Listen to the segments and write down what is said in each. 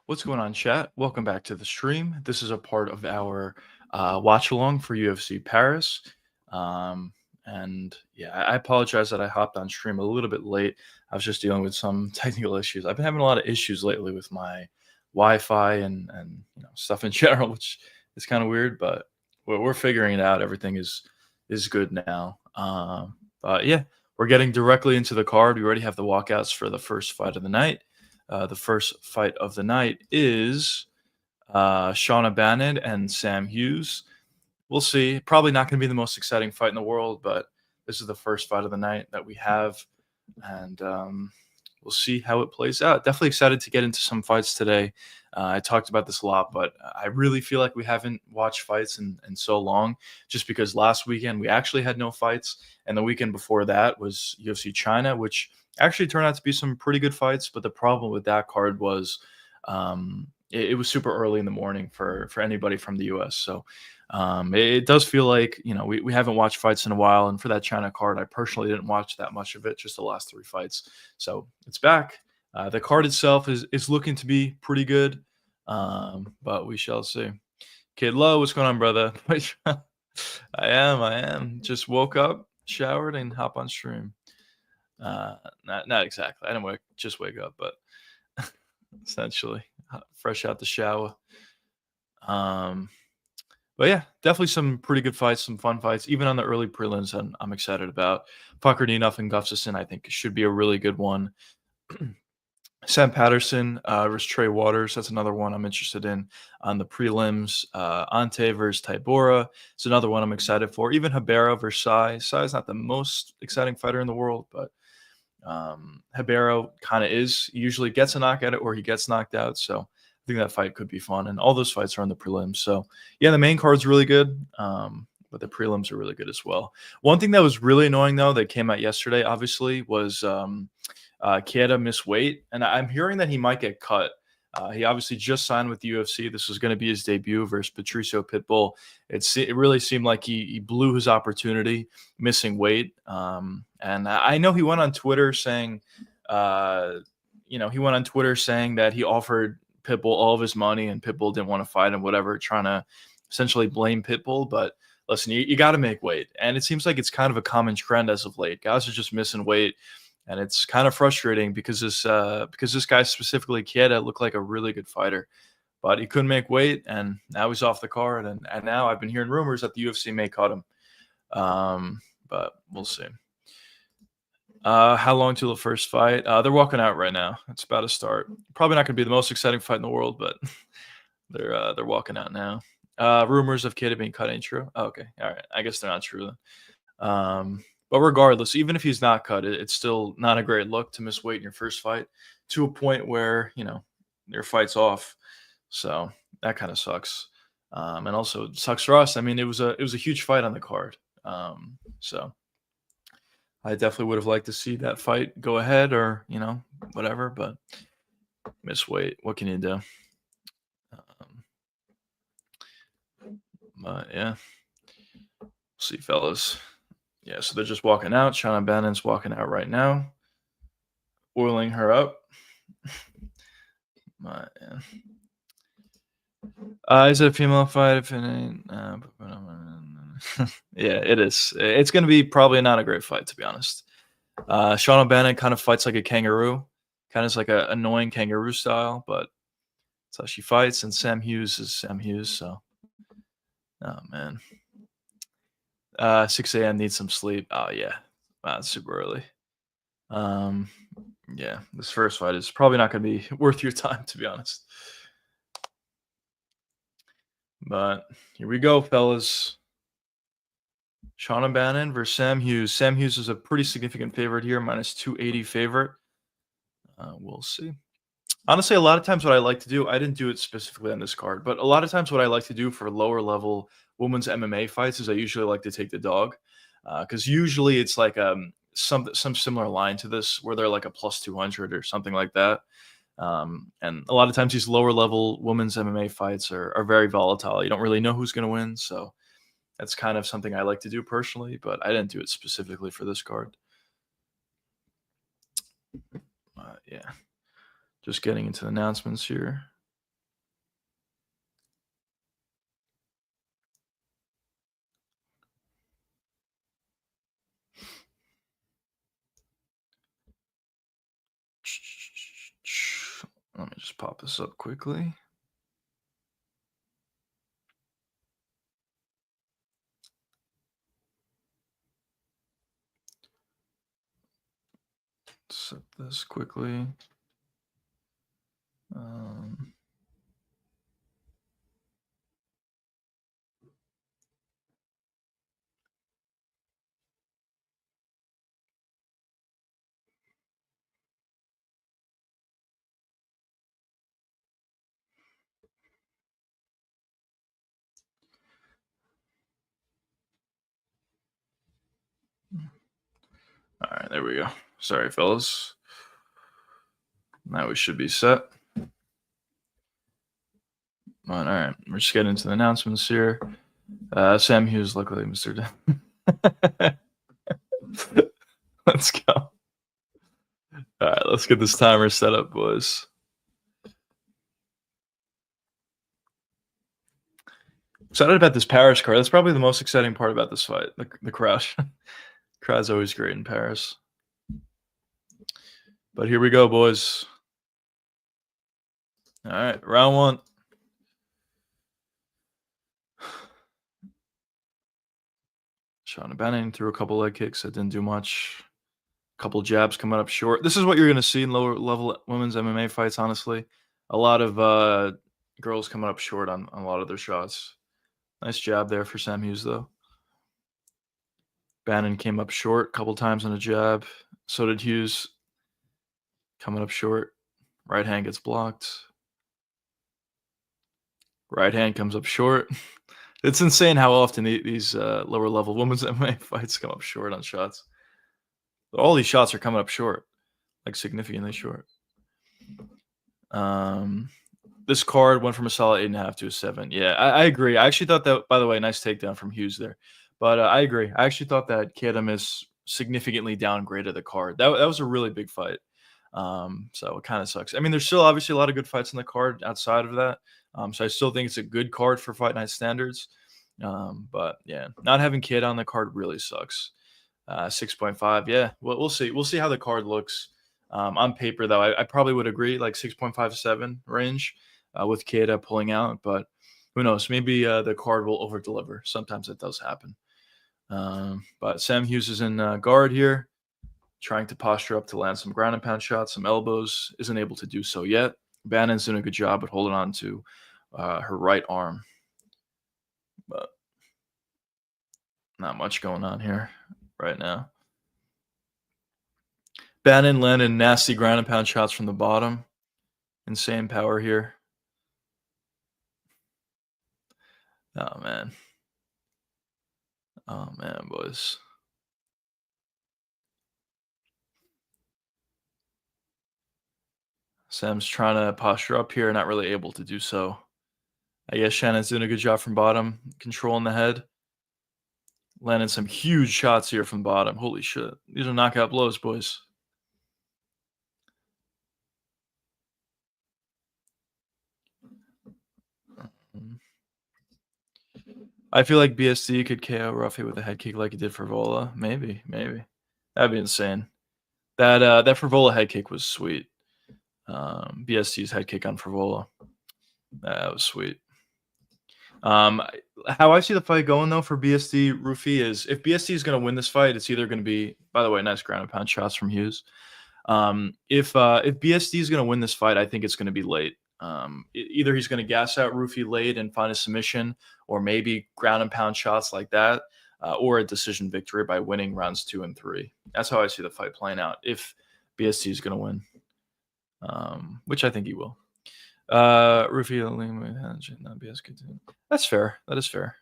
What's going on, chat? Welcome back to the stream. This is a part of our watch along for UFC Paris. Um, and yeah, I apologize that I hopped on stream a little bit late. I was just dealing with some technical issues. I've been having a lot of issues lately with my Wi-Fi and stuff in general, which is kind of weird, but we're figuring it out. Everything is good now. But yeah, we're getting directly into the card. We already have the walkouts for the first fight of the night. The first fight of the night is Shauna Bannon and Sam Hughes. We'll see. Probably not going to be the most exciting fight in the world, but this is the first fight of the night that we have, and we'll see how it plays out. Definitely excited to get into some fights today. I talked about this a lot, but I really feel like we haven't watched fights in so long, just because last weekend we actually had no fights, and the weekend before that was UFC China, which actually turned out to be some pretty good fights. But the problem with that card was it was super early in the morning for anybody from the US. So it does feel like we haven't watched fights in a while, and for that China card, I personally didn't watch that much of it, just the last three fights. So it's back. The card itself is looking to be pretty good, but we shall see. Kid Low, what's going on, brother? I am. Just woke up, showered, and hop on stream. Not exactly. I didn't just wake up, but essentially fresh out the shower. Um, but yeah, definitely some pretty good fights, some fun fights, even on the early prelims. I'm excited about Fakardinov and Gustafsson. I think it should be a really good one. Sam Patterson versus Trey Waters. That's another one I'm interested in on the prelims. Ante versus Tybura. It's another one I'm excited for. Even Habera versus Sai. Sai's not the most exciting fighter in the world, but Habero kind of is. He usually gets a knockout or he gets knocked out. So I think that fight could be fun. And all those fights are on the prelims. So yeah, the main card's really good. But the prelims are really good as well. One thing that was really annoying though that came out yesterday, obviously, was Kieta missed weight, and I'm hearing that he might get cut. He obviously just signed with the UFC. This was going to be his debut versus Patricio Pitbull. It really seemed like he blew his opportunity, missing weight. And I know he went on Twitter saying, that he offered Pitbull all of his money, and Pitbull didn't want to fight him, whatever, trying to essentially blame Pitbull. But listen, you got to make weight, and it seems like it's kind of a common trend as of late. Guys are just missing weight. And it's kind of frustrating because this guy specifically, Kieta, looked like a really good fighter, but he couldn't make weight, and now he's off the card. And now I've been hearing rumors that the UFC may cut him, but we'll see. How long till the first fight? They're walking out right now. It's about to start. Probably not going to be the most exciting fight in the world, but they're walking out now. Rumors of Kieta being cut ain't true. Oh, okay, all right. I guess they're not true then. But regardless, even if he's not cut, it's still not a great look to miss weight in your first fight to a point where, your fight's off. So that kind of sucks. And also it sucks for us. I mean, it was a huge fight on the card. So I definitely would have liked to see that fight go ahead or, whatever, but miss weight. What can you do? But yeah. See, fellas. Yeah, so they're just walking out. Shauna Bannon's walking out right now, oiling her up. But, yeah. Is it a female fight? If it ain't, yeah, it is. It's going to be probably not a great fight, to be honest. Shauna Bannon kind of fights like a kangaroo, kind of like an annoying kangaroo style, but that's how she fights. And Sam Hughes is Sam Hughes, so oh man. 6 a.m. need some sleep. Oh yeah, wow, it's super early. Yeah, this first fight is probably not going to be worth your time, to be honest. But here we go, fellas. Shauna Bannon versus Sam Hughes. Sam Hughes is a pretty significant favorite here, minus 280 favorite. We'll see. Honestly, a lot of times what I like to do, I didn't do it specifically on this card, but a lot of times what I like to do for lower level women's MMA fights is I usually like to take the dog, because usually it's like some similar line to this where they're like a plus 200 or something like that. And a lot of times these lower level women's MMA fights are very volatile. You don't really know who's going to win, so that's kind of something I like to do personally, but I didn't do it specifically for this card. Yeah. Just getting into the announcements here. Let me just pop this up quickly. Set this quickly. Um, all right, there we go. Sorry, fellas. Now we should be set. All right, we're just getting into the announcements here. Sam Hughes, luckily, Mr. Let's go. All right, let's get this timer set up, boys. Excited about this Paris card. That's probably the most exciting part about this fight. The crowd. Crowd's always great in Paris. But here we go, boys. All right, round one. Sean Bannon threw a couple leg kicks that didn't do much. A couple jabs coming up short. This is what you're going to see in lower level women's MMA fights, honestly. A lot of girls coming up short on a lot of their shots. Nice jab there for Sam Hughes, though. Bannon came up short a couple times on a jab. So did Hughes. Coming up short. Right hand gets blocked. Right hand comes up short. It's insane how often these lower level women's MMA fights come up short on shots. But all these shots are coming up short, like significantly short. This card went from a solid 8.5 to a 7. Yeah, I agree. I actually thought that, by the way, nice takedown from Hughes there. But I agree. I actually thought that Kadamis significantly downgraded the card. That was a really big fight. So it kind of sucks. I mean, there's still obviously a lot of good fights in the card outside of that. So I still think it's a good card for Fight Night standards. But yeah, not having Kid on the card really sucks. 6.5. Yeah, well, we'll see. We'll see how the card looks. On paper, though, I probably would agree like 6.57 range with Keda pulling out, but who knows? Maybe the card will over deliver. Sometimes it does happen. But Sam Hughes is in guard here, trying to posture up to land some ground and pound shots, some elbows. Isn't able to do so yet. Bannon's doing a good job at holding on to her right arm, but not much going on here right now. Bannon landed nasty ground and pound shots from the bottom. Insane power here. Oh, man. Oh, man, boys. Sam's trying to posture up here, not really able to do so. I guess Shannon's doing a good job from bottom, controlling the head. Landing some huge shots here from bottom. Holy shit. These are knockout blows, boys. I feel like BSD could KO Ruffy with a head kick like he did for Vola. Maybe. That'd be insane. That Frivola head kick was sweet. BSD's head kick on Frivola. That was sweet. How I see the fight going though for BSD Rufi is if BSD is going to win this fight, it's either going to be. By the way, nice ground and pound shots from Hughes. If BSD is going to win this fight, I think it's going to be late. Either he's going to gas out Rufi late and find a submission, or maybe ground and pound shots like that, or a decision victory by winning rounds 2 and 3. That's how I see the fight playing out. If BSD is going to win, which I think he will. Rufi not BSD. That's fair. That is fair.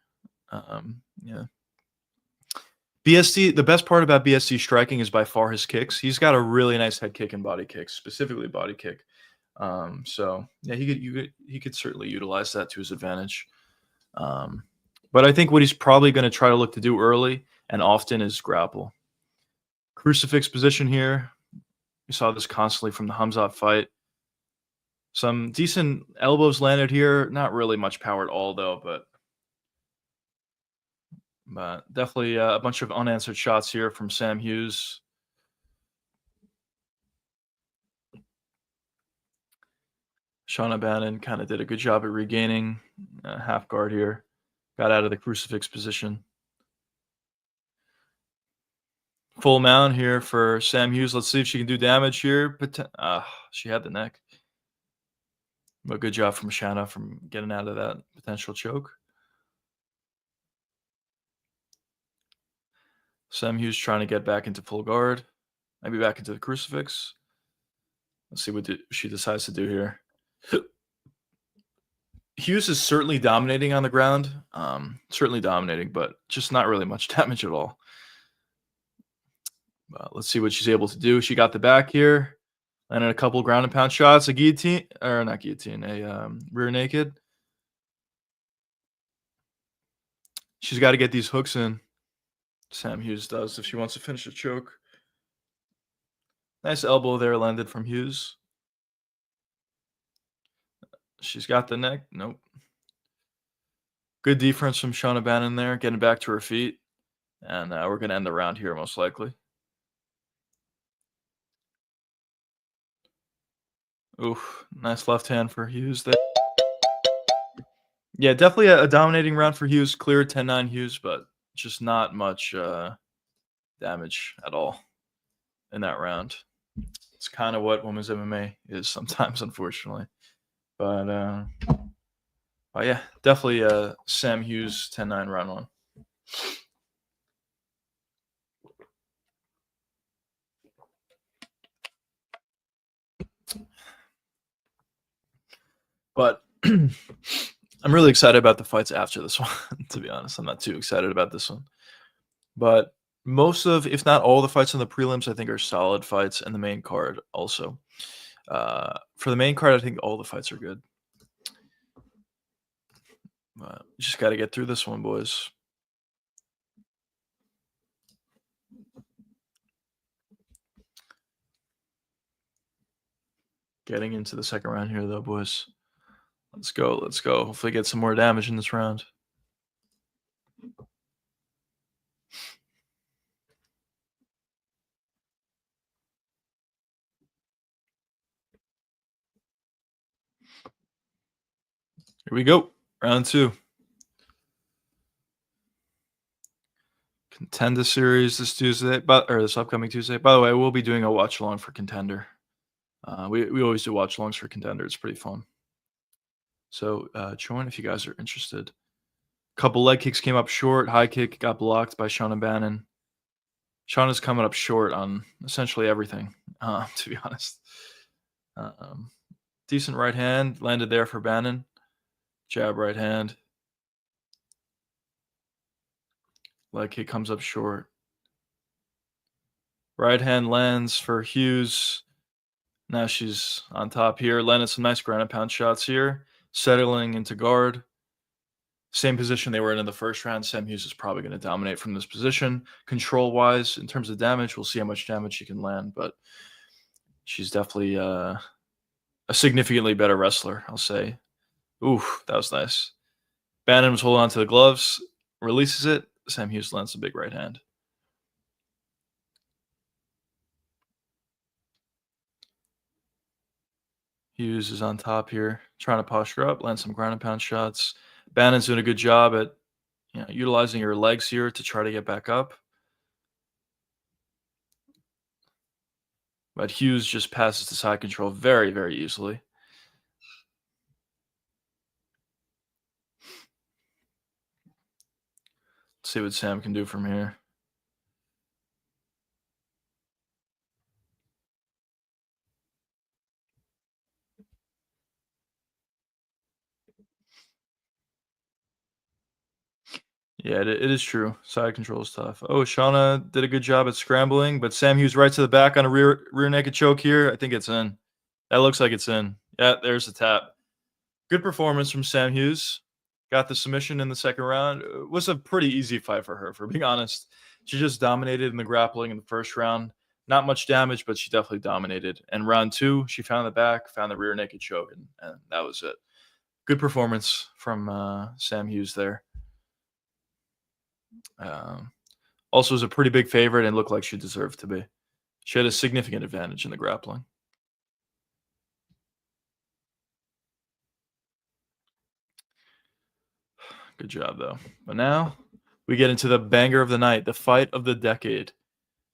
Yeah. BSD, the best part about BSD striking is by far his kicks. He's got a really nice head kick and body kick, specifically body kick. So yeah, he could certainly utilize that to his advantage. But I think what he's probably going to try to look to do early and often is grapple. Crucifix position here. We saw this constantly from the Hamzat fight. Some decent elbows landed here. Not really much power at all, though, but definitely a bunch of unanswered shots here from Sam Hughes. Shauna Bannon kind of did a good job at regaining half guard here. Got out of the crucifix position. Full mount here for Sam Hughes. Let's see if she can do damage here. She had the neck. But good job from Shanna from getting out of that potential choke. Sam Hughes trying to get back into full guard. Maybe back into the crucifix. Let's see what she decides to do here. Hughes is certainly dominating on the ground. Certainly dominating, but just not really much damage at all. Let's see what she's able to do. She got the back here. Landed a couple ground and pound shots. A guillotine, or not guillotine, a rear naked. She's got to get these hooks in. Sam Hughes does if she wants to finish the choke. Nice elbow there landed from Hughes. She's got the neck. Nope. Good defense from Shauna Bannon there, getting back to her feet. And we're going to end the round here, most likely. Oof, nice left hand for Hughes there. Yeah, definitely a dominating round for Hughes. Clear 10-9 Hughes, but just not much damage at all in that round. It's kind of what women's MMA is sometimes, unfortunately. But yeah, definitely Sam Hughes 10-9 round one. But I'm really excited about the fights after this one, to be honest. I'm not too excited about this one. But most of, if not all the fights in the prelims, I think are solid fights, and the main card also. For the main card, I think all the fights are good. Just got to get through this one, boys. Getting into the second round here, though, boys. Let's go. Let's go. Hopefully get some more damage in this round. Here we go. Round two. Contender series this Tuesday, or this upcoming Tuesday. By the way, we'll be doing a watch along for Contender. We always do watch alongs for Contender. It's pretty fun. So join if you guys are interested. Couple leg kicks came up short. High kick got blocked by Shauna Bannon. Shauna's coming up short on essentially everything, to be honest. Decent right hand landed there for Bannon. Jab right hand. Leg kick comes up short. Right hand lands for Hughes. Now she's on top here. Landed some nice ground and pound shots here. Settling into guard. Same position they were in the first round. Sam Hughes is probably going to dominate from this position. Control-wise, in terms of damage, we'll see how much damage she can land, but she's definitely a significantly better wrestler, I'll say. Oof, that was nice. Bannon was holding on to the gloves, releases it. Sam Hughes lands a big right hand. Hughes is on top here, trying to posture up, land some ground and pound shots. Bannon's doing a good job at utilizing her legs here to try to get back up. But Hughes just passes to side control very, very easily. Let's see what Sam can do from here. Yeah, it is true. Side control is tough. Oh, Shauna did a good job at scrambling, but Sam Hughes right to the back on a rear naked choke here. I think it's in. That looks like it's in. Yeah, there's the tap. Good performance from Sam Hughes. Got the submission in the second round. It was a pretty easy fight for her, for being honest. She just dominated in the grappling in the first round. Not much damage, but she definitely dominated. And round two, she found the back, found the rear naked choke, and that was it. Good performance from Sam Hughes there. Also was a pretty big favorite and looked like she deserved to be. She had a significant advantage in the grappling. Good job, though. But now we get into the banger of the night, the fight of the decade.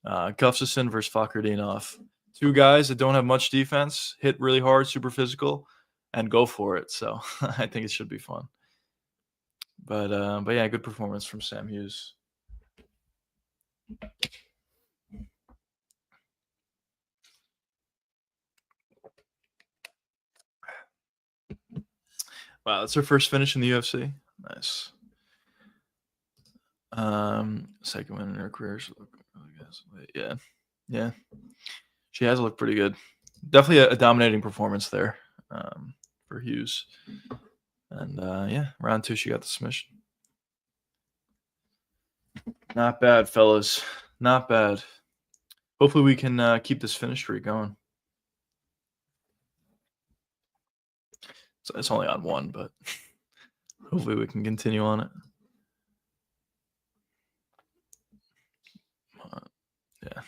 Gustafsson versus Fakardinov. Two guys that don't have much defense, hit really hard, super physical, and go for it. So I think it should be fun. But yeah, good performance from Sam Hughes. Wow, that's her first finish in the UFC. Nice. Second win in her career. She looked really good. Yeah, yeah, she has looked pretty good. Definitely a dominating performance there for Hughes. And yeah, round two, she got the submission. Not bad, fellas. Not bad. Hopefully, we can keep this finish streak going. So it's only on one, but hopefully, we can continue on it. Uh, yeah,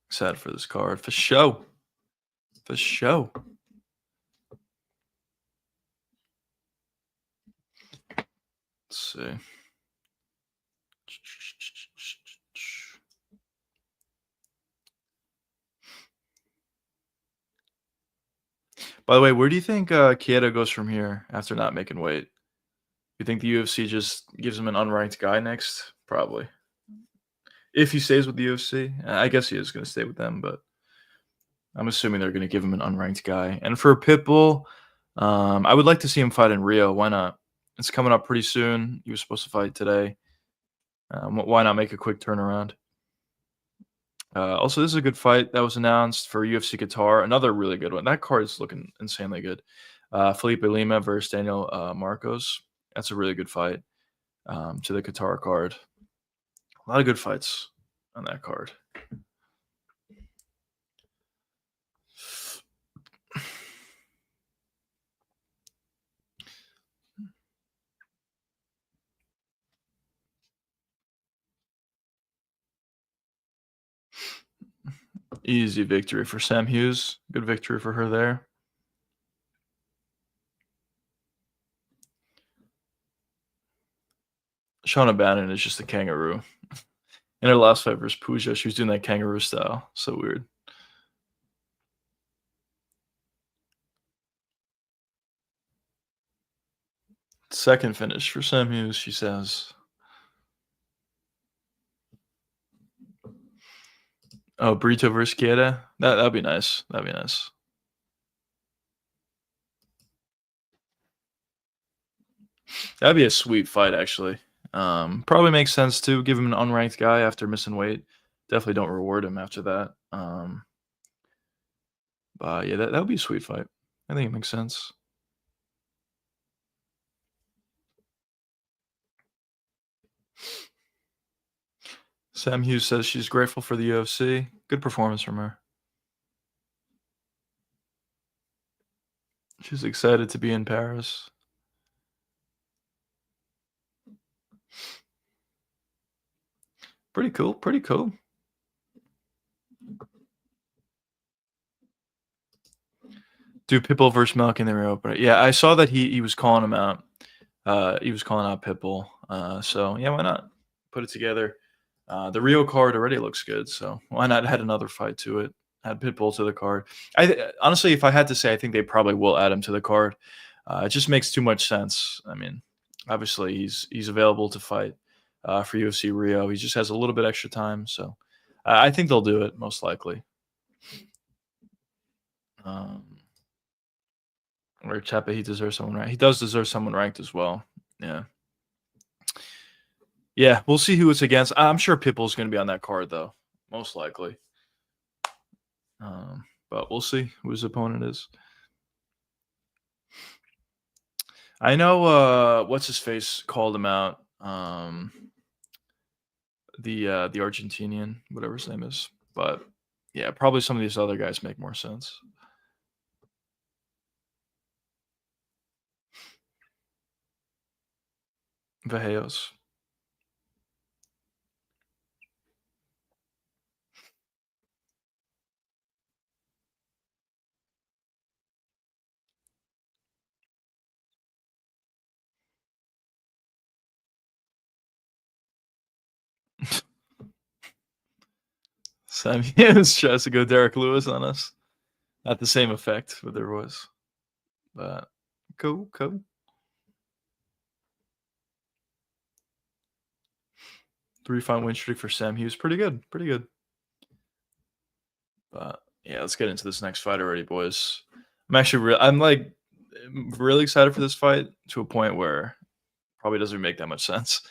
excited for this card for show. For show. Let's see. By the way, where do you think Kieta goes from here after not making weight? You think the UFC just gives him an unranked guy next? Probably. If he stays with the UFC, I guess he is going to stay with them, but I'm assuming they're going to give him an unranked guy. And for Pitbull, I would like to see him fight in Rio. Why not? It's coming up pretty soon. He was supposed to fight today. Why not make a quick turnaround? Also, this is a good fight that was announced for UFC Qatar. Another really good one. That card is looking insanely good. Felipe Lima versus Daniel Marcos. That's a really good fight to the Qatar card. A lot of good fights on that card. Easy victory for Sam Hughes. Good victory for her there. Shauna Bannon is just a kangaroo. In her last fight versus Pooja, she was doing that kangaroo style. So weird. Second finish for Sam Hughes, she says. Oh, Brito versus Kieta? That'd be nice. That'd be nice. That'd be a sweet fight, actually. Probably makes sense to give him an unranked guy after missing weight. Definitely don't reward him after that. But yeah, that would be a sweet fight. I think it makes sense. Sam Hughes says she's grateful for the UFC. Good performance from her. She's excited to be in Paris. Pretty cool. Pretty cool. Dude, Pitbull versus Malkin in the reopener. Yeah, I saw that he was calling him out. He was calling out Pitbull. So yeah, why not put it together? The Rio card already looks good, so why not add another fight to it? Add Pitbull to the card. Honestly, if I had to say, I think they probably will add him to the card. It just makes too much sense. I mean, obviously he's available to fight for UFC Rio. He just has a little bit extra time, so I think they'll do it most likely. Um, or Chepe, he deserves someone ranked. He does deserve someone ranked as well. Yeah. Yeah, we'll see who it's against. I'm sure Pitbull's going to be on that card, though, most likely. But we'll see who his opponent is. I know what's his face called him out. The Argentinian, whatever his name is. But yeah, probably some of these other guys make more sense. Vejos. Sam Hughes tries to go Derek Lewis on us. Not the same effect, but there was. But cool, cool. 3-fight win streak for Sam Hughes. Pretty good, pretty good. But yeah, let's get into this next fight already, boys. I'm like really excited for this fight to a point where probably doesn't make that much sense.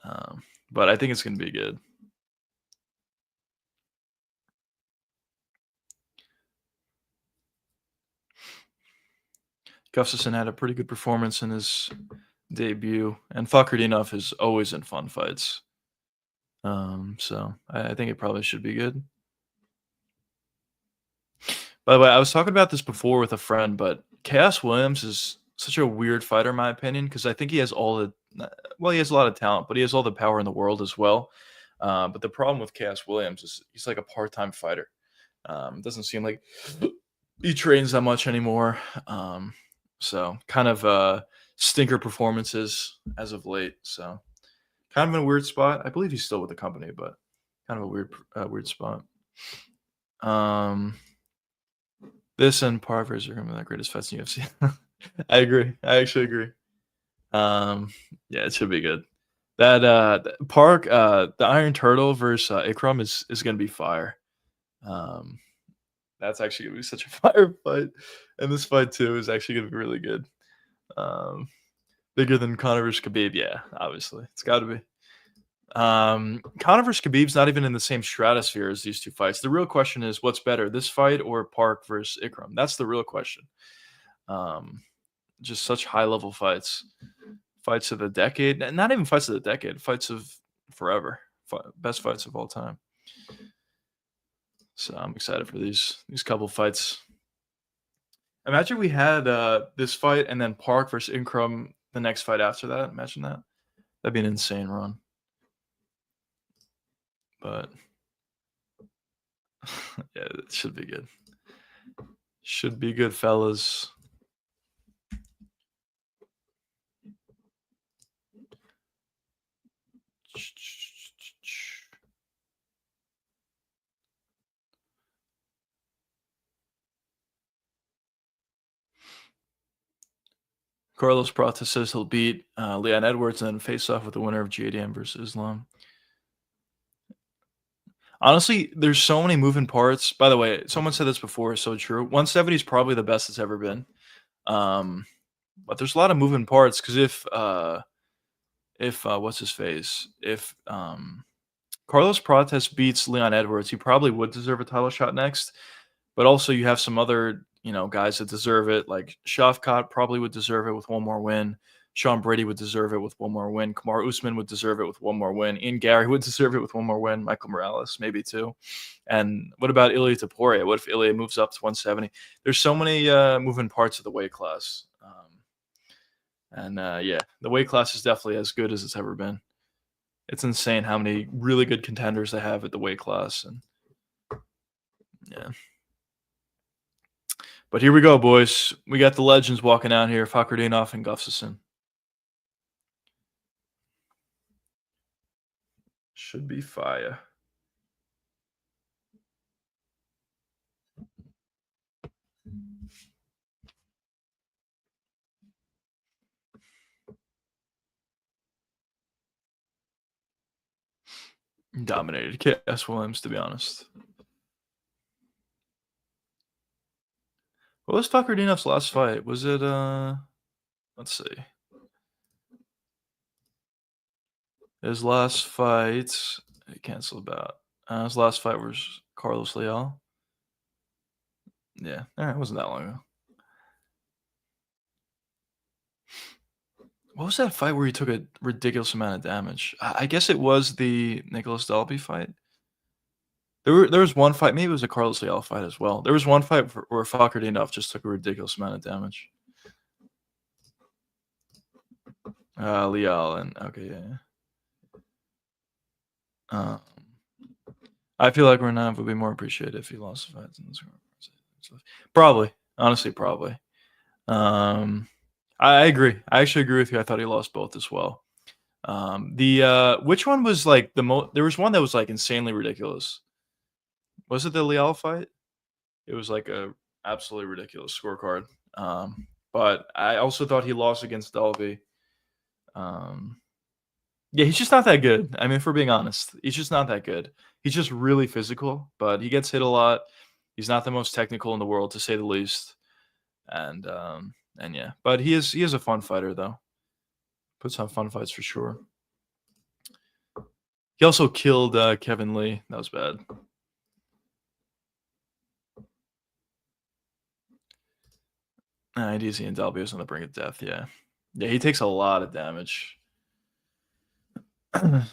Um, but I think it's gonna be good. Gustafsson had a pretty good performance in his debut, and Fakardinov is always in fun fights. So I think it probably should be good. By the way, I was talking about this before with a friend, but Chaos Williams is such a weird fighter, in my opinion, because I think he has all the well, he has a lot of talent, but he has all the power in the world as well. But the problem with Chaos Williams is he's like a part-time fighter. It doesn't seem like he trains that much anymore. So kind of stinker performances as of late. So kind of in a weird spot. I believe he's still with the company, but kind of a weird spot. This and Parvers are gonna be the greatest fights in UFC. I agree. I actually agree. Yeah, it should be good. That Park, the Iron Turtle versus Ikram is gonna be fire. Um, that's actually gonna be such a fire fight, and this fight too is actually gonna be really good. Um, bigger than Conor versus Khabib, yeah, obviously it's got to be. Conor versus Khabib's not even in the same stratosphere as these two fights. The real question is, what's better, this fight or Park versus Ikram? That's the real question. Um, just such high level fights, fights of the decade, not even fights of the decade, fights of forever, best fights of all time. So I'm excited for these couple fights. Imagine we had this fight and then Park versus Ikram the next fight after that. Imagine that. That'd be an insane run. But yeah, it should be good. Should be good, fellas. Carlos Prata says he'll beat Leon Edwards and then face off with the winner of JDM versus Islam. Honestly, there's so many moving parts. By the way, someone said this before, so true. 170 is probably the best it's ever been. But there's a lot of moving parts because if what's his face? If Carlos Prates beats Leon Edwards, he probably would deserve a title shot next. But also you have some other, guys that deserve it. Like Shavkat probably would deserve it with one more win. Sean Brady would deserve it with one more win. Kamar Usman would deserve it with one more win. Ian Gary would deserve it with one more win. Michael Morales, maybe two. And what about Ilya Taporia? What if Ilya moves up to 170? There's so many moving parts of the weight class. Yeah, the weight class is definitely as good as it's ever been. It's insane how many really good contenders they have at the weight class. And yeah. But here we go, boys. We got the legends walking out here, Fakardinov and Gustafsson. Should be fire. Dominated K.S. Williams, to be honest. What was Fakardinov's last fight? Was it let's see. His last fight he canceled about. His last fight was Carlos Leal. Yeah, it wasn't that long ago. What was that fight where he took a ridiculous amount of damage? I guess it was the Nicholas Dalby fight. There was one fight, maybe it was a Carlos Leal fight as well. There was one fight where Fakardinov just took a ridiculous amount of damage. Leal and okay, yeah. I feel like Renav would be more appreciated if he lost the fights in this. Probably, honestly, probably. I agree. I actually agree with you. I thought he lost both as well. Which one was like the most? There was one that was like insanely ridiculous. Was it the Leal fight? It was like a absolutely ridiculous scorecard. But I also thought he lost against Delvey. Um, yeah, he's just not that good. I mean, if we're being honest, he's just not that good. He's just really physical, but he gets hit a lot. He's not the most technical in the world, to say the least. And yeah, but he is a fun fighter though. Puts on fun fights for sure. He also killed Kevin Lee. That was bad. DZ and Dalby was on the brink of death. Yeah, yeah, he takes a lot of damage. Let's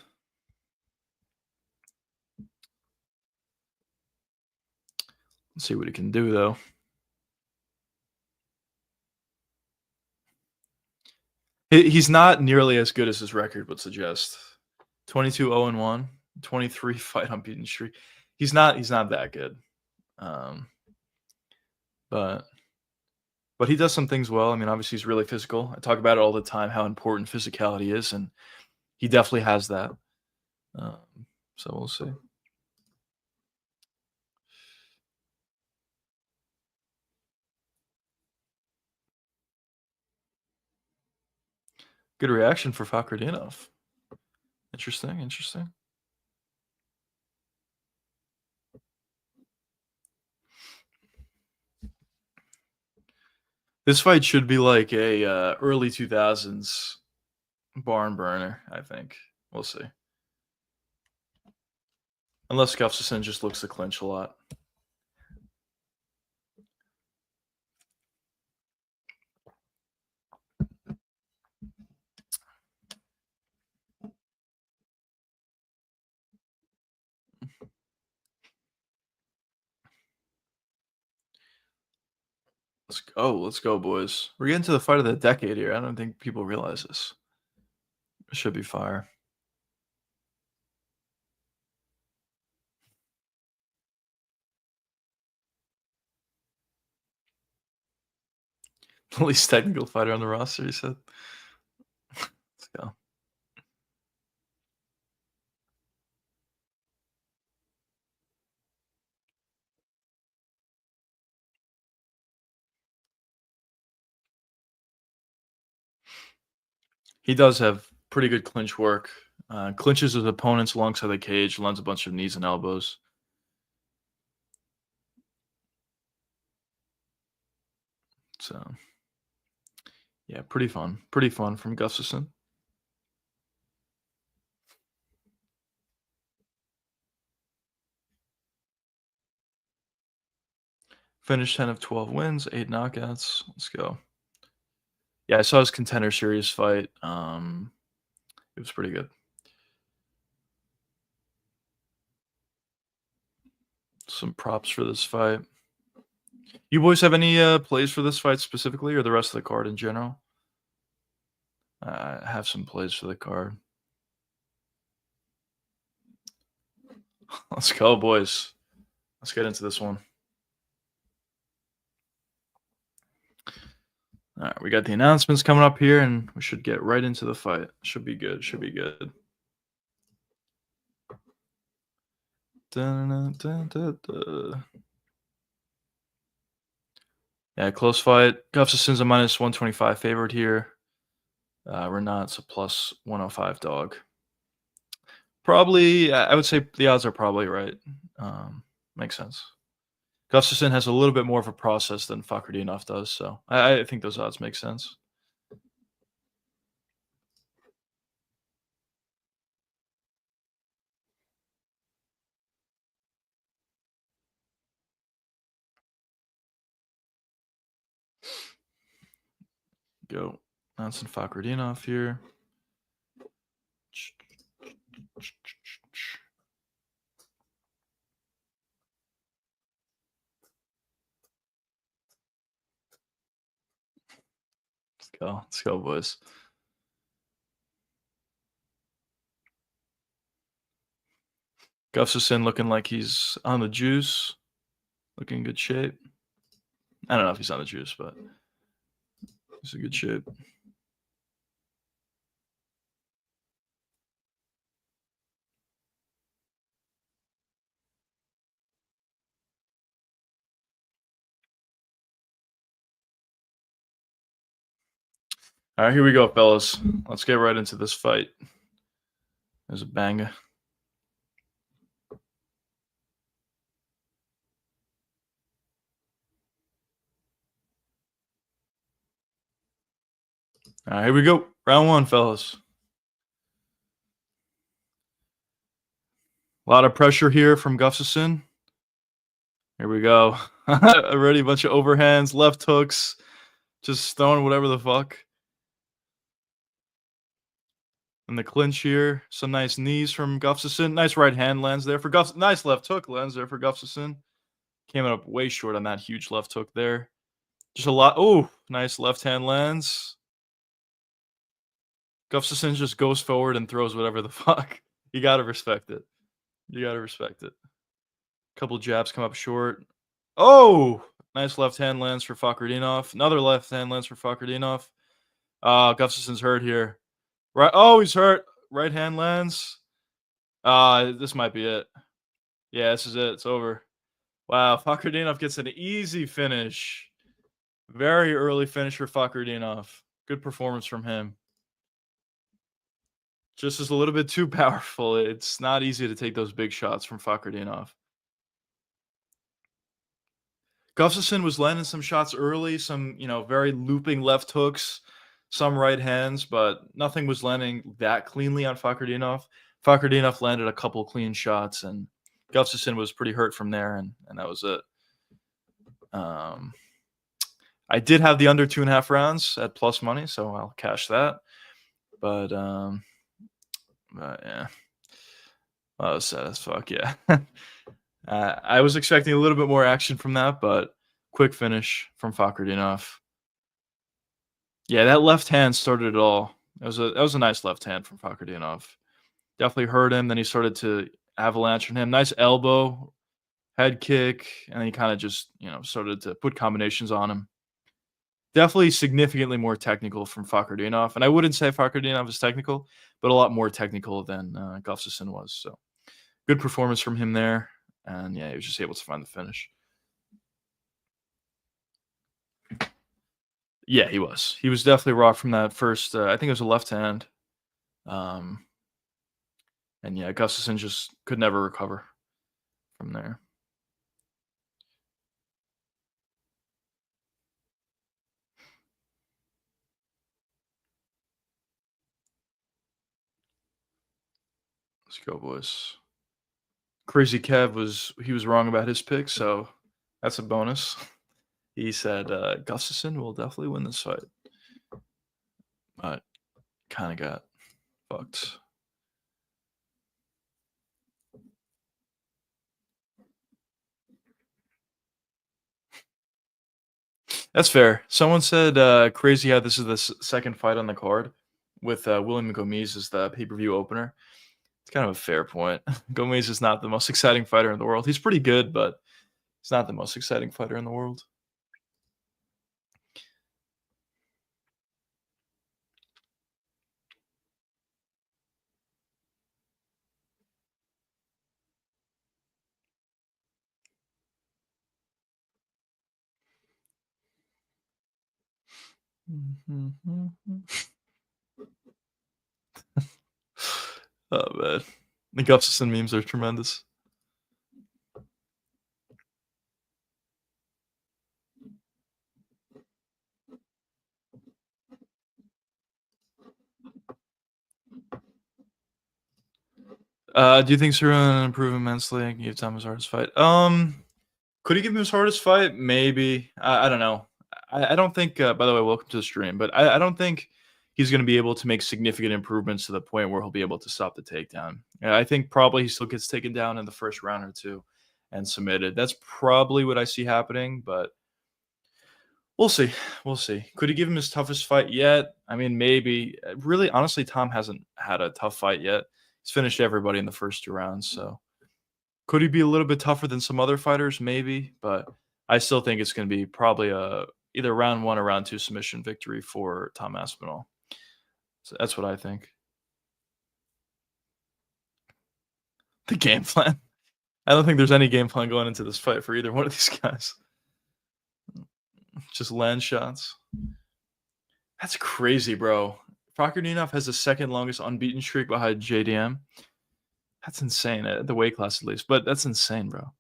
see what he can do though. He's not nearly as good as his record would suggest. 22-0-1, 23 fight unbeaten streak. He's not that good. Um, but he does some things well. I mean, obviously he's really physical. I talk about it all the time how important physicality is, and he definitely has that. Um, so we'll see. Good reaction for Fakhretdinov. Interesting, interesting. This fight should be like a early 2000s barn burner, I think. We'll see. Unless Gustafsson just looks to clinch a lot. Let's go, boys. We're getting to the fight of the decade here. I don't think people realize this. It should be fire. The least technical fighter on the roster, he said. Let's go. He does have pretty good clinch work. Clinches his opponents alongside the cage, lands a bunch of knees and elbows. So, yeah, pretty fun. Pretty fun from Gustafsson. Finished 10 of 12 wins, 8 knockouts. Let's go. Yeah, I saw his contender series fight. It was pretty good. Some props for this fight. You boys have any plays for this fight specifically, or the rest of the card in general? I have some plays for the card. Let's go, boys. Let's get into this one. All right, we got the announcements coming up here, and we should get right into the fight. Should be good. Should be good. Dun, dun, dun, dun. Yeah, close fight. Gustafsson's a minus 125 favorite here. Renat's a plus 105 dog. Probably, I would say the odds are probably right. Makes sense. Gustafsson has a little bit more of a process than Fakhretdinov does, so I think those odds make sense. Go. Anson Fakhretdinov here. Let's go. Let's go, boys. Gustafsson looking like he's on the juice. Looking in good shape. I don't know if he's on the juice, but he's in good shape. All right, here we go, fellas. Let's get right into this fight. There's a banger. All right, here we go. Round one, fellas. A lot of pressure here from Gustafson. Here we go. Already a bunch of overhands, left hooks, just throwing whatever the fuck. In the clinch here, some nice knees from Gustafson. Nice right hand lands there for Gustafson. Nice left hook lands there for Gustafson. Came up way short on that huge left hook there. Just a lot. Oh, nice left hand lands. Gustafson just goes forward and throws whatever the fuck. You gotta respect it. You gotta respect it. Couple jabs come up short. Oh, nice left hand lands for Fakardinov. Another left hand lands for Fakardinov. Gustafson's hurt here. Right. Oh, he's hurt. Right hand lands. This might be it. Yeah, this is it. It's over. Wow, Fakardinov gets an easy finish. Very early finish for Fakardinov. Good performance from him. Just is a little bit too powerful. It's not easy to take those big shots from Fakardinov. Gustafson was landing some shots early, some, very looping left hooks, some right hands, but nothing was landing that cleanly on Fakardinov. Fakardinov landed a couple clean shots, and Gustafson was pretty hurt from there, and that was it. I did have the under 2.5 rounds at plus money, so I'll cash that. But yeah, that was sad as fuck. Yeah. I was expecting a little bit more action from that, but quick finish from Fakardinov. Yeah, that left hand started it all. That was a nice left hand from Fakardinov. Definitely hurt him. Then he started to avalanche on him. Nice elbow, head kick, and then he kind of just started to put combinations on him. Definitely significantly more technical from Fakardinov, and I wouldn't say Fakardinov is technical, but a lot more technical than Gustafson was. So good performance from him there. And yeah, he was just able to find the finish. Yeah, he was. He was definitely raw from that first. I think it was a left hand. And yeah, Gustafson just could never recover from there. Let's go, boys. Crazy Kev was wrong about his pick, so that's a bonus. He said Gustafson will definitely win this fight, but kind of got fucked. That's fair. Someone said crazy how this is the second fight on the card with William Gomes as the pay-per-view opener. It's kind of a fair point. Gomes is not the most exciting fighter in the world. He's pretty good, but he's not the most exciting fighter in the world. Oh man, the Gustafson memes are tremendous. Do you think Cerrone improve immensely and give Tom his hardest fight? Could he give him his hardest fight? Maybe. I don't know. I don't think. By the way, welcome to the stream. But I don't think he's going to be able to make significant improvements to the point where he'll be able to stop the takedown. I think probably he still gets taken down in the first round or two and submitted. That's probably what I see happening. But we'll see. We'll see. Could he give him his toughest fight yet? I mean, maybe. Really, honestly, Tom hasn't had a tough fight yet. He's finished everybody in the first 2 rounds. So could he be a little bit tougher than some other fighters? Maybe. But I still think it's going to be probably either round 1 or round 2 submission victory for Tom Aspinall. So that's what I think. The game plan. I don't think there's any game plan going into this fight for either one of these guys. Just land shots. That's crazy, bro. Fakhretdinov has the second longest unbeaten streak behind JDM. That's insane, the weight class at least, but that's insane, bro.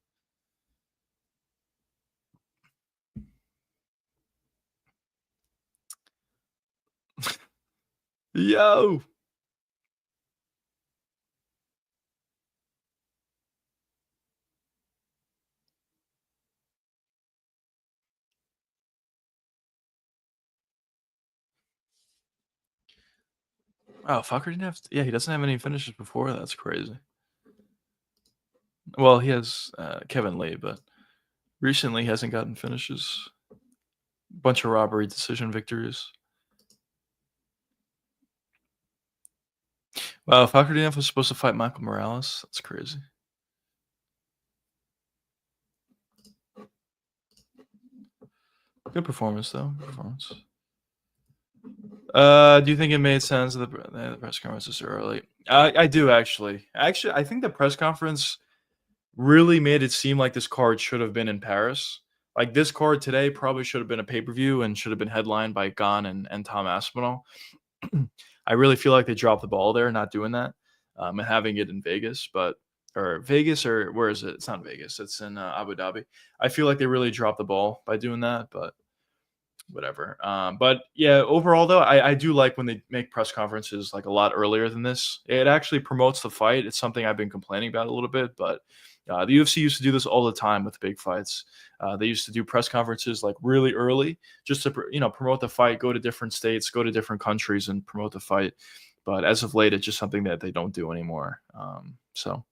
Yo! Wow, Fakhretdinov, yeah, he doesn't have any finishes before, that's crazy. Well, he has, Kevin Lee, but recently he hasn't gotten finishes. Bunch of robbery decision victories. Wow, Fakhretdinov was supposed to fight Michael Morales? That's crazy. Good performance, though, good performance. Do you think it made sense that the press conference is early? I do actually. Actually, I think the press conference really made it seem like this card should have been in Paris. Like this card today probably should have been a pay per view and should have been headlined by Gon and Tom Aspinall. I really feel like they dropped the ball there, not doing that, and having it in Vegas, but or Vegas or where is it? It's not Vegas. It's in Abu Dhabi. I feel like they really dropped the ball by doing that, but whatever. But yeah, overall though, I do like when they make press conferences like a lot earlier than this. It actually promotes the fight. It's something I've been complaining about a little bit, but the UFC used to do this all the time with big fights. They used to do press conferences like really early just to promote the fight, go to different states, go to different countries, and promote the fight. But as of late, it's just something that they don't do anymore. So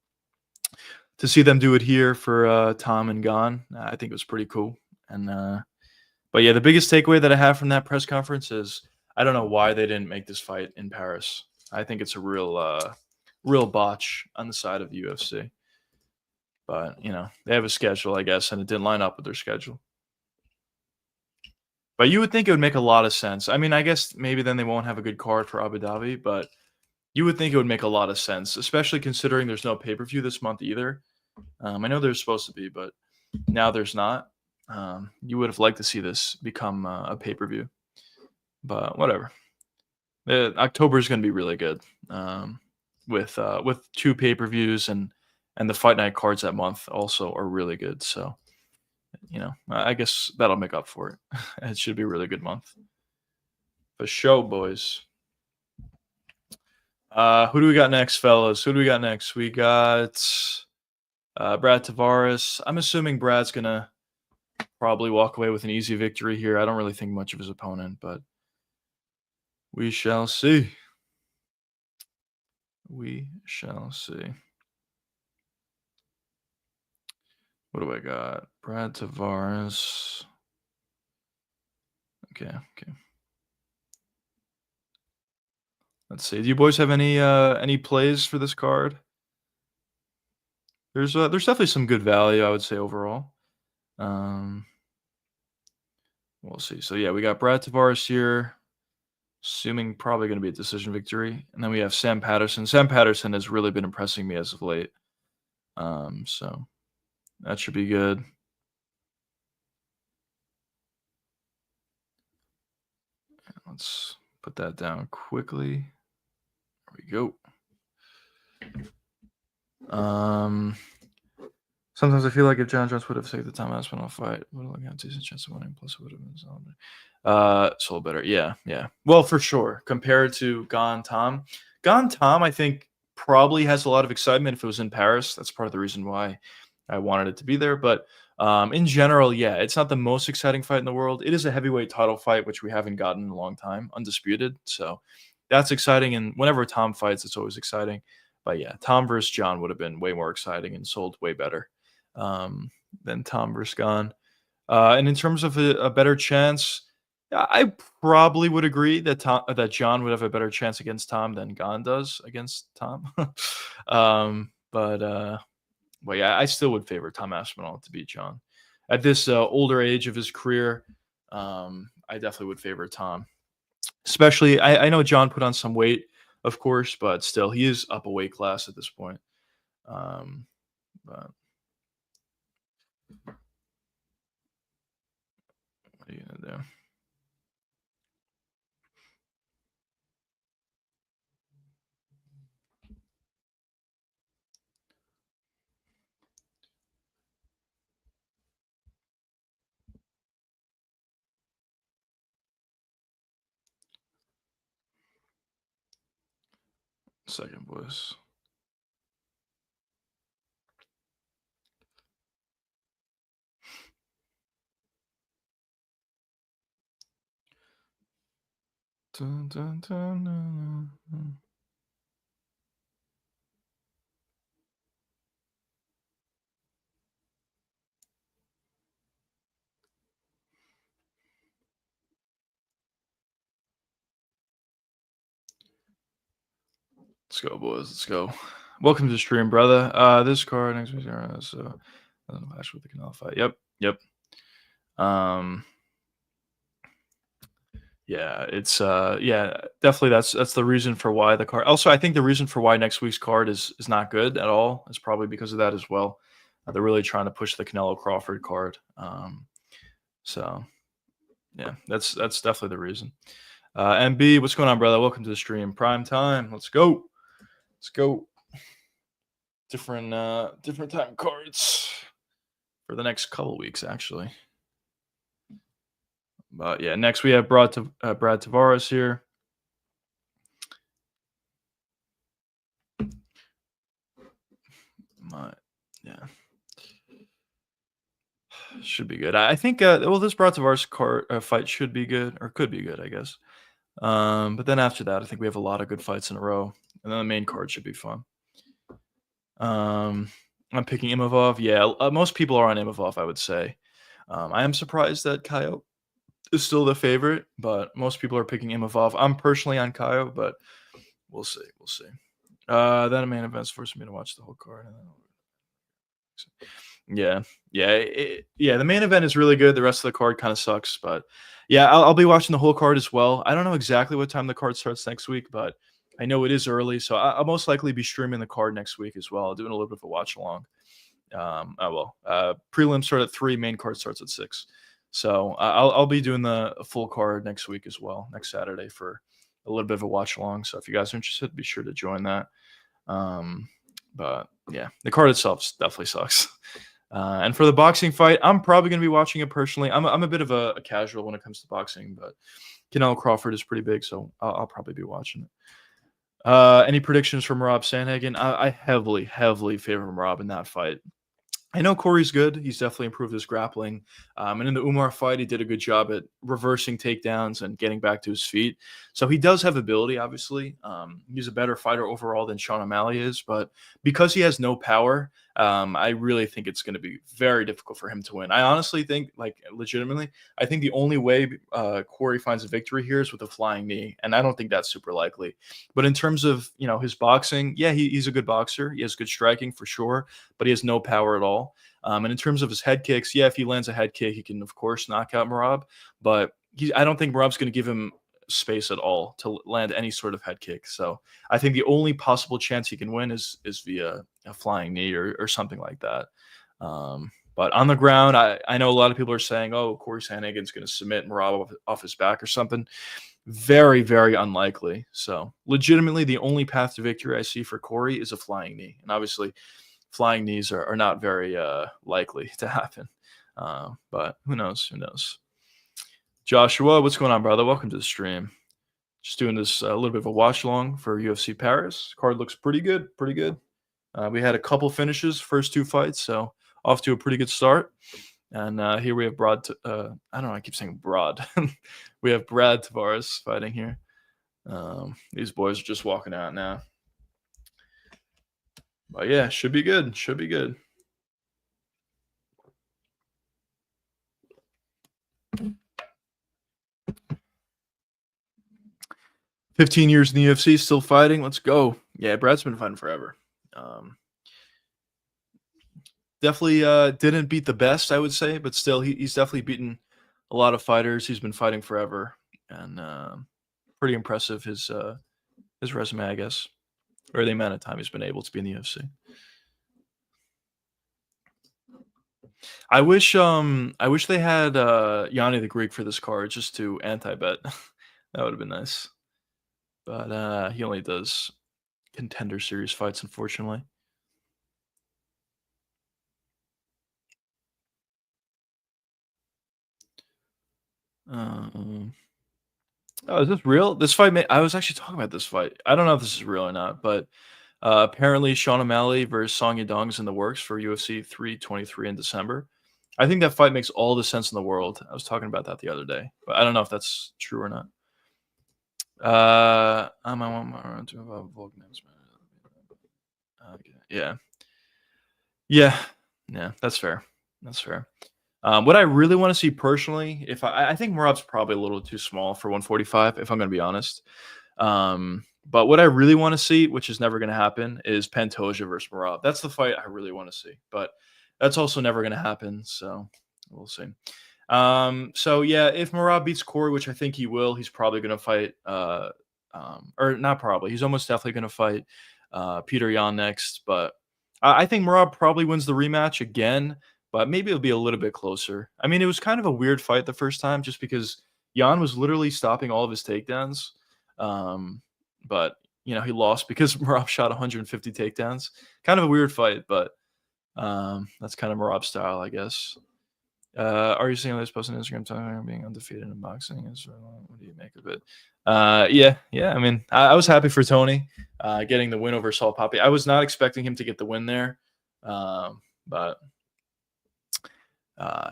to see them do it here for Tom and Gon, I think it was pretty cool. And but yeah, the biggest takeaway that I have from that press conference is I don't know why they didn't make this fight in Paris. I think it's a real botch on the side of the UFC. But they have a schedule, I guess, and it didn't line up with their schedule. But you would think it would make a lot of sense. I mean, I guess maybe then they won't have a good card for Abu Dhabi, but you would think it would make a lot of sense, especially considering there's no pay per view this month either. I know there's supposed to be, but now there's not. You would have liked to see this become a pay per view, but whatever. October is going to be really good, with two pay per views and the fight night cards that month also are really good. So I guess that'll make up for it. It should be a really good month for show, boys. Who do we got next, fellas? Who do we got next? We got Brad Tavares. I'm assuming Brad's gonna probably walk away with an easy victory here. I don't really think much of his opponent, but we shall see. We shall see. What do I got? Brad Tavares. Okay, okay. Let's see. Do you boys have any plays for this card? There's definitely some good value, I would say overall. Um, we'll see. So yeah, we got Brad Tavares here, assuming probably going to be a decision victory, and then we have Sam Patterson. Sam Patterson has really been impressing me as of late. So that should be good. Let's put that down quickly. There we go. Sometimes I feel like if John Jones would have saved the Tom Aspinall fight, would have got a decent chance of winning. Plus, it would have been so better. Yeah, yeah. Well, for sure. Compared to Gone Tom, I think probably has a lot of excitement if it was in Paris. That's part of the reason why I wanted it to be there. But in general, yeah, it's not the most exciting fight in the world. It is a heavyweight title fight, which we haven't gotten in a long time, undisputed. So that's exciting. And whenever Tom fights, it's always exciting. But yeah, Tom versus John would have been way more exciting and sold way better um, than Tom versus Gon. And in terms of a better chance, I probably would agree that John would have a better chance against Tom than Gon does against Tom. But yeah, I still would favor Tom Aspinall to beat John at this older age of his career. I definitely would favor Tom, especially I know John put on some weight, of course, but still he is up a weight class at this point. Um, but what are you gonna do? second, boys. Dun, dun, dun, dun, dun. Let's go, boys. Let's go. Welcome to the stream, brother. This card next week. So, clash with the Canelo fight. Yep, yep. Um, yeah, it's yeah, definitely. That's the reason for why the card. Also, I think the reason for why next week's card is not good at all is probably because of that as well. They're really trying to push the Canelo Crawford card. So yeah, that's definitely the reason. MB, what's going on, brother? Welcome to the stream. Prime time. Let's go. Let's go. Different time cards for the next couple weeks, actually. But yeah, next we have Brad Tavares here. Yeah, should be good. I think. Well, this Brad Tavares card fight should be good, or could be good, I guess. But then after that, I think we have a lot of good fights in a row, and then the main card should be fun. I'm picking Imavov. Yeah, most people are on Imavov, I would say. I am surprised that Coyote is still the favorite, but most people are picking Imavov. I'm personally on Coyote, but we'll see. We'll see. Then a main event's forcing me to watch the whole card. Yeah, yeah. The main event is really good. The rest of the card kind of sucks, but yeah, I'll be watching the whole card as well. I don't know exactly what time the card starts next week, but I know it is early, so I'll most likely be streaming the card next week as well, doing a little bit of a watch along. Prelim start at 3, main card starts at 6, so I'll be doing the full card next week as well, next Saturday for a little bit of a watch along. So if you guys are interested, be sure to join that. Um, but yeah, the card itself definitely sucks. And for the boxing fight, I'm probably going to be watching it personally. I'm a bit of a casual when it comes to boxing, but Canelo Crawford is pretty big, so I'll probably be watching it. Any predictions from Rob Sandhagen? I heavily favor Rob in that fight. I know Corey's good. He's definitely improved his grappling. And in the Umar fight, he did a good job at reversing takedowns and getting back to his feet. So he does have ability, obviously. He's a better fighter overall than Sean O'Malley is. But because he has no power, I really think it's going to be very difficult for him to win. I honestly think, like, legitimately, I think the only way Corey finds a victory here is with a flying knee. And I don't think that's super likely. But in terms of, his boxing, yeah, he's a good boxer. He has good striking for sure, but he has no power at all. And in terms of his head kicks, yeah, if he lands a head kick, he can, of course, knock out Marab. But I don't think Marab's going to give him space at all to land any sort of head kick. So I think the only possible chance he can win is via a flying knee or something like that. But on the ground, I know a lot of people are saying, oh, Corey Sandhagen's going to submit Marab off his back or something. Very, very unlikely. So legitimately, the only path to victory I see for Corey is a flying knee. And obviously, flying knees are not very likely to happen. But who knows? Who knows? Joshua, what's going on, brother? Welcome to the stream. Just doing this a little bit of a watch along for UFC Paris. Card looks pretty good. Pretty good. We had a couple finishes, first 2 fights, so off to a pretty good start. And here we have I don't know. I keep saying Broad. We have Brad Tavares fighting here. These boys are just walking out now. But yeah, should be good. Should be good. 15 years in the UFC, still fighting. Let's go. Yeah, Brad's been fighting forever. Definitely didn't beat the best, I would say, but still, he's definitely beaten a lot of fighters. He's been fighting forever, and pretty impressive his resume, I guess, or the amount of time he's been able to be in the UFC. I wish they had Yanni the Greek for this card just to anti-bet. That would have been nice, but he only does contender series fights, unfortunately. Oh, is this real? This fight may I was actually talking about this fight. I don't know if this is real or not, but, apparently Sean O'Malley versus Song Yadong is in the works for UFC 323 in December. I think that fight makes all the sense in the world. I was talking about that the other day, but I don't know if that's true or not. I want more to about Volkmann's okay. Yeah. Yeah. Yeah, that's fair. That's fair. What I really wanna see personally, if I think Murad's probably a little too small for 145, if I'm gonna be honest. But what I really wanna see, which is never gonna happen, is Pantoja versus Murad. That's the fight I really wanna see, but that's also never gonna happen, so we'll see. So yeah, if Marab beats Corey, which I think he will, he's probably going to fight, or not probably, he's almost definitely going to fight Peter Yan next. But I think Marab probably wins the rematch again, but maybe it'll be a little bit closer. I mean, it was kind of a weird fight the first time just because Yan was literally stopping all of his takedowns. Um, but, he lost because Marab shot 150 takedowns. Kind of a weird fight, but that's kind of Marab's style, I guess. Are you seeing this post on Instagram talking about being undefeated in boxing? What do you make of it? Yeah. I mean, I was happy for Tony getting the win over Saul Poppy. I was not expecting him to get the win there, but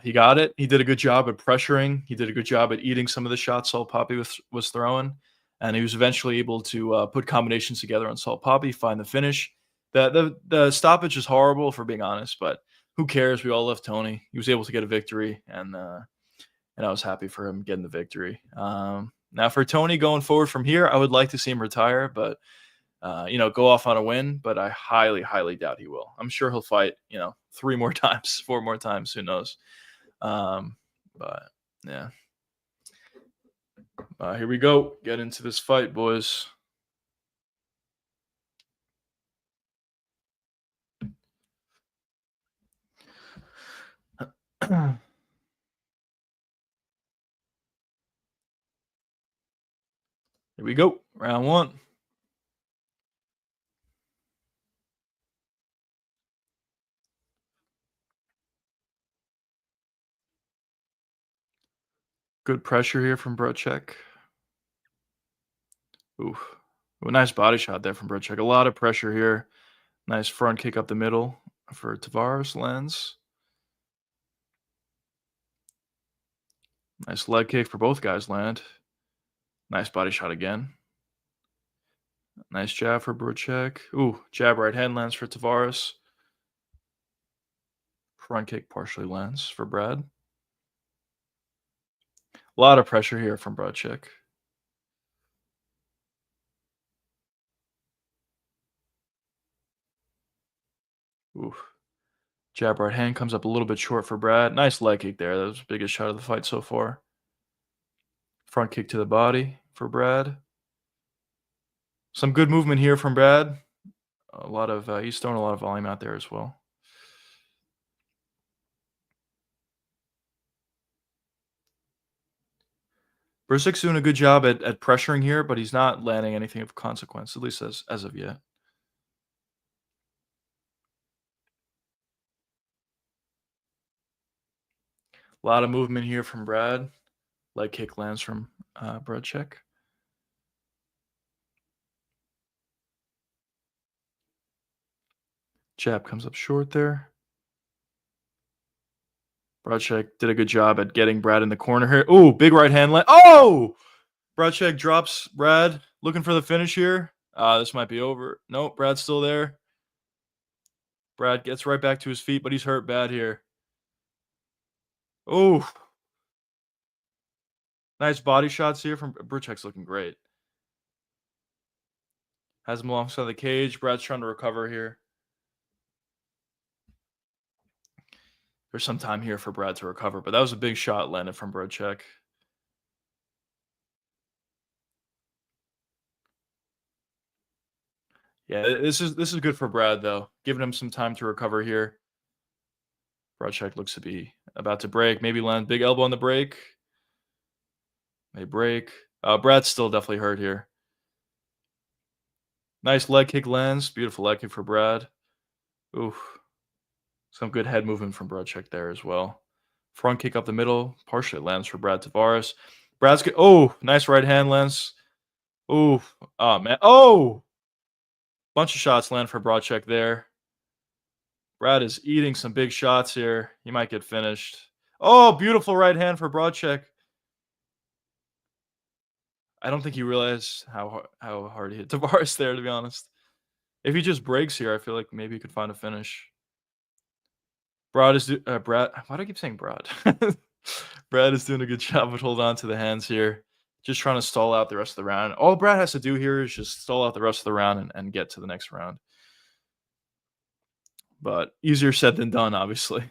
he got it. He did a good job at pressuring. He did a good job at eating some of the shots Saul Poppy was throwing, and he was eventually able to put combinations together on Saul Poppy, find the finish. The stoppage is horrible, for being honest, but who cares? We all love Tony. He was able to get a victory, and I was happy for him getting the victory. Now for Tony going forward from here, I would like to see him retire, but go off on a win. But I highly, highly doubt he will. I'm sure he'll fight, three more times, four more times. Who knows? But yeah, here we go. Get into this fight, boys. Here we go. Round one. Good pressure here from Brocek. Ooh, a nice body shot there from Brocek. A lot of pressure here. Nice front kick up the middle for Tavares. Lands. Nice leg kick for both guys. Land. Nice body shot again. Nice jab for Brocek. Ooh, jab right hand lands for Tavares. Front kick partially lands for Brad. A lot of pressure here from Brocek. Ooh. Jab right hand comes up a little bit short for Brad. Nice leg kick there. That was the biggest shot of the fight so far. Front kick to the body for Brad. Some good movement here from Brad. A lot of he's throwing a lot of volume out there as well. Brusic's doing a good job at pressuring here, but he's not landing anything of consequence, at least as of yet. A lot of movement here from Brad. Leg kick lands from Brocek. Jab comes up short there. Brocek did a good job at getting Brad in the corner here. Ooh, big right hand land. Oh! Brocek drops Brad. Looking for the finish here. This might be over. Nope, Brad's still there. Brad gets right back to his feet, but he's hurt bad here. Ooh. Nice body shots here from Brocek's looking great. Has him alongside the cage. Brad's trying to recover here. There's some time here for Brad to recover, but that was a big shot landed from Brocek. Yeah, this is good for Brad though, giving him some time to recover here. Brocek looks to be about to break. Maybe land big elbow on the break. May break. Brad's still definitely hurt here. Nice leg kick lands. Beautiful leg kick for Brad. Ooh. Some good head movement from Brocek there as well. Front kick up the middle. Partially lands for Brad Tavares. Brad's good. Oh, nice right hand lands. Oh, oh man. Oh, bunch of shots land for Broadcheck there. Brad is eating some big shots here. He might get finished. Oh, beautiful right hand for Broadcheck. I don't think he realized how hard he hit Tavares there, to be honest. If he just breaks here, I feel like maybe he could find a finish. Brad. Why do I keep saying Brad? Brad is doing a good job of hold on to the hands here. Just trying to stall out the rest of the round. All Brad has to do here is just stall out the rest of the round and get to the next round. But easier said than done, obviously.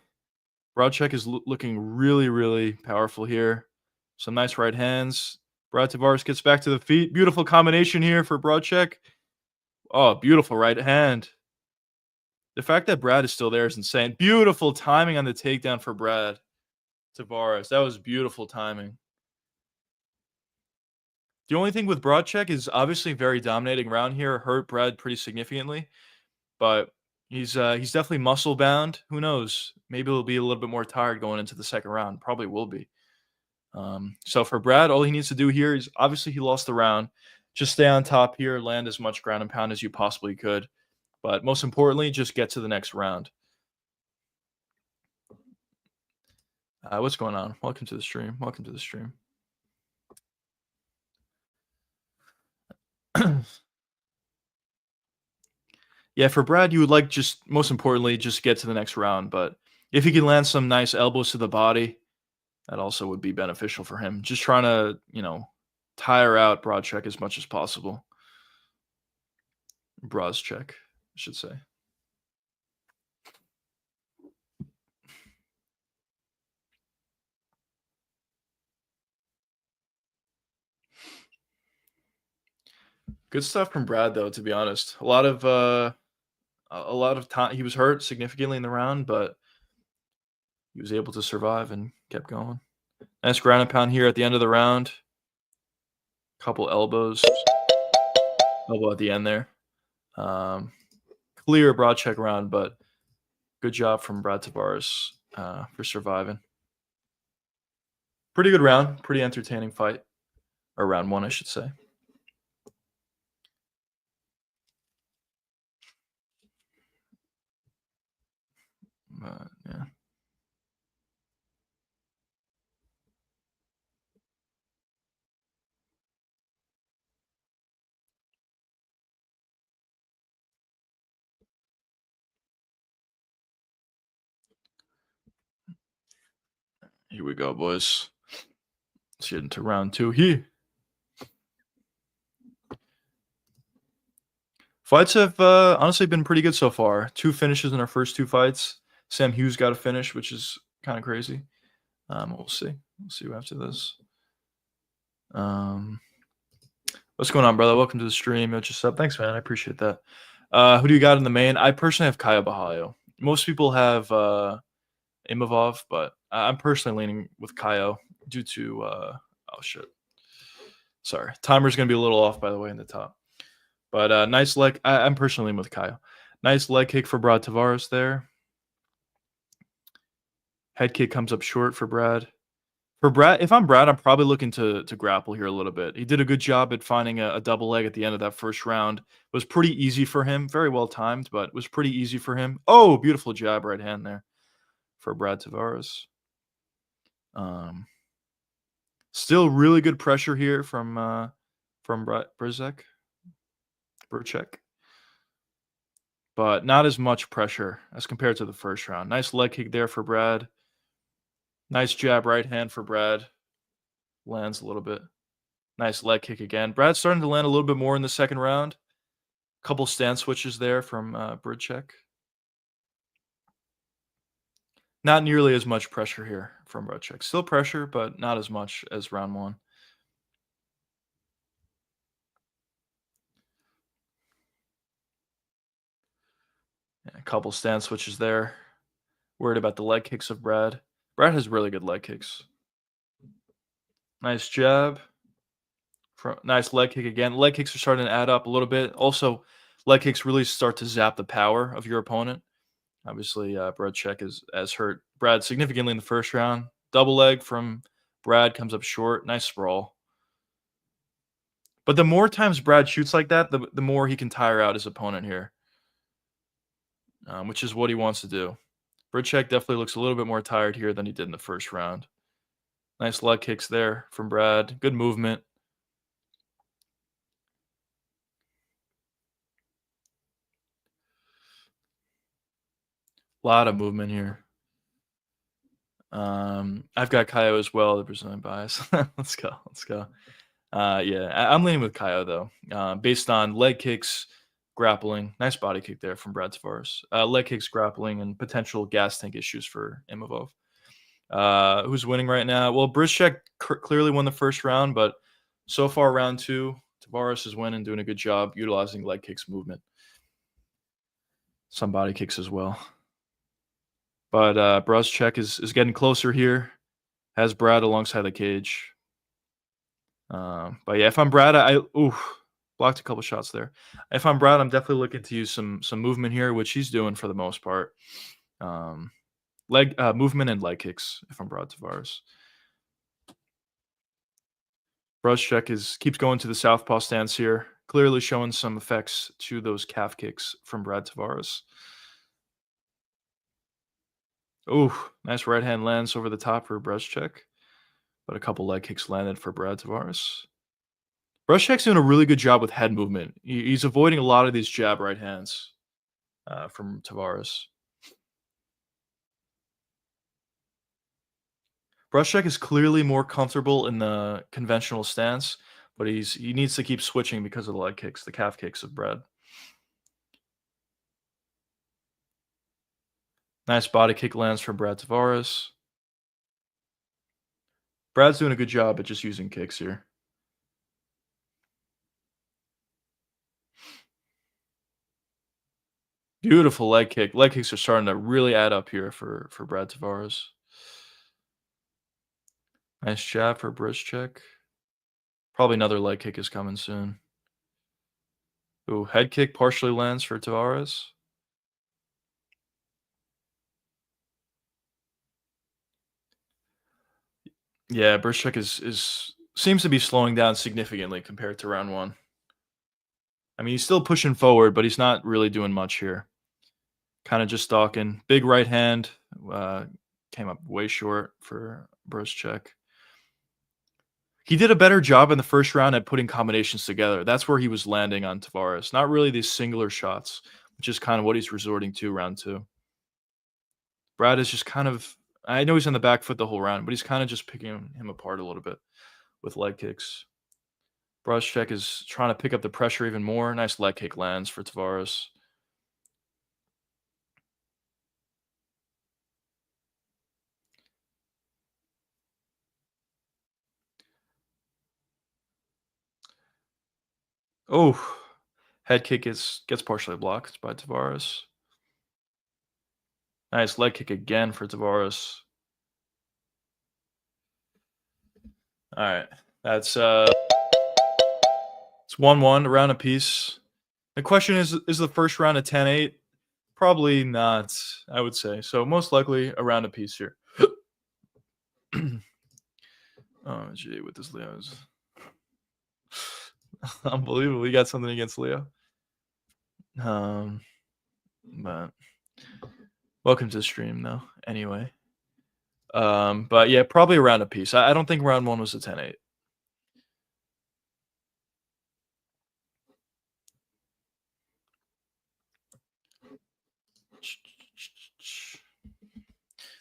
Broadcheck is looking really, really powerful here. Some nice right hands. Brad Tavares gets back to the feet. Beautiful combination here for Broadcheck. Oh, beautiful right hand. The fact that Brad is still there is insane. Beautiful timing on the takedown for Brad Tavares. That was beautiful timing. The only thing with Broadcheck is obviously very dominating round here. Hurt Brad pretty significantly, but he's definitely muscle bound. Who knows? Maybe he'll be a little bit more tired going into the second round. Probably will be. So for Brad, all he needs to do here is obviously he lost the round. Just stay on top here, land as much ground and pound as you possibly could. But most importantly, just get to the next round. What's going on? Welcome to the stream. Welcome to the stream. Yeah, for Brad, you would like just most importantly just get to the next round. But if he can land some nice elbows to the body, that also would be beneficial for him. Just trying to, tire out Broadcheck as much as possible. Broadcheck, I should say. Good stuff from Brad, though. To be honest, a lot of time he was hurt significantly in the round, but he was able to survive and kept going. Nice ground and pound here at the end of the round. Couple elbows, elbow at the end there. Clear Broadcheck round, but good job from Brad Tavares for surviving. Pretty good round, pretty entertaining fight, or round one, I should say. Yeah. Here we go, boys. Let's get into round two here. Fights have honestly been pretty good so far. 2 finishes in our first 2 fights. Sam Hughes got a finish, which is kind of crazy. We'll see. We'll see after this. What's going on, brother? Welcome to the stream. Just up. Thanks, man. I appreciate that. Who do you got in the main? I personally have Kaya Bahayo. Most people have Imavov, but I'm personally leaning with Kaio due to oh shit. Sorry. Timer's gonna be a little off, by the way, in the top. But nice leg. I'm personally leaning with Kaio. Nice leg kick for Brad Tavares there. Head kick comes up short for Brad. For Brad, if I'm Brad, I'm probably looking to grapple here a little bit. He did a good job at finding a double leg at the end of that first round. It was pretty easy for him. Very well timed, but it was pretty easy for him. Oh, beautiful jab right hand there for Brad Tavares. Still really good pressure here from Brzezinski, but not as much pressure as compared to the first round. Nice leg kick there for Brad. Nice jab right hand for Brad. Lands a little bit. Nice leg kick again. Brad's starting to land a little bit more in the second round. Couple stance switches there from Brzezinski. Not nearly as much pressure here from Brzezinski. Still pressure, but not as much as round one. Yeah, a couple stance switches there. Worried about the leg kicks of Brad. Brad has really good leg kicks. Nice jab. Nice leg kick again. Leg kicks are starting to add up a little bit. Also, leg kicks really start to zap the power of your opponent. Obviously, Brzezinski has hurt Brad significantly in the first round. Double leg from Brad comes up short. Nice sprawl. But the more times Brad shoots like that, the more he can tire out his opponent here, which is what he wants to do. Bridchek definitely looks a little bit more tired here than he did in the first round. Nice leg kicks there from Brad. Good movement. A lot of movement here. I've got Kaio as well, the Brazilian bias. Let's go. Let's go. Yeah, I'm leaning with Kaio though, based on leg kicks, grappling. Nice body kick there from Brad Tavares. Leg kicks, grappling, and potential gas tank issues for Imavov. Who's winning right now? Well, Brizchek clearly won the first round, but so far, round two, Tavares is winning, doing a good job utilizing leg kicks movement. Some body kicks as well. But Brizchek is getting closer here. Has Brad alongside the cage. But yeah, if I'm Brad, blocked a couple shots there. If I'm Brad, I'm definitely looking to use some movement here, which he's doing for the most part. Leg movement and leg kicks. If I'm Brad Tavares, Bruschek keeps going to the southpaw stance here, clearly showing some effects to those calf kicks from Brad Tavares. Ooh, nice right hand lands over the top for Bruschek, but a couple leg kicks landed for Brad Tavares. Bruschek's doing a really good job with head movement. He's avoiding a lot of these jab right hands from Tavares. Bruschek is clearly more comfortable in the conventional stance, but he needs to keep switching because of the leg kicks, the calf kicks of Brad. Nice body kick lands from Brad Tavares. Brad's doing a good job at just using kicks here. Beautiful leg kick. Leg kicks are starting to really add up here for Brad Tavares. Nice jab for Brizchek. Probably another leg kick is coming soon. Ooh, head kick partially lands for Tavares. Yeah, Brizchek is seems to be slowing down significantly compared to round one. I mean, he's still pushing forward, but he's not really doing much here. Kind of just stalking. Big right hand came up way short for Brizchek. He did a better job in the first round at putting combinations together. That's where he was landing on Tavares. Not really these singular shots, which is kind of what he's resorting to round two. Brad is just kind of, I know he's on the back foot the whole round, but he's kind of just picking him apart a little bit with leg kicks. Brazchek is trying to pick up the pressure even more. Nice leg kick lands for Tavares. Oh, head kick gets partially blocked by Tavares. Nice leg kick again for Tavares. All right, that's it's 1-1, a round apiece. The question is the first round a 10-8? Probably not, I would say. So most likely a round apiece here. Oh, gee, with this Leo's. Unbelievable. We got something against Leo. But welcome to the stream, though. Anyway. But yeah, probably a round apiece. I don't think round one was a 10-8.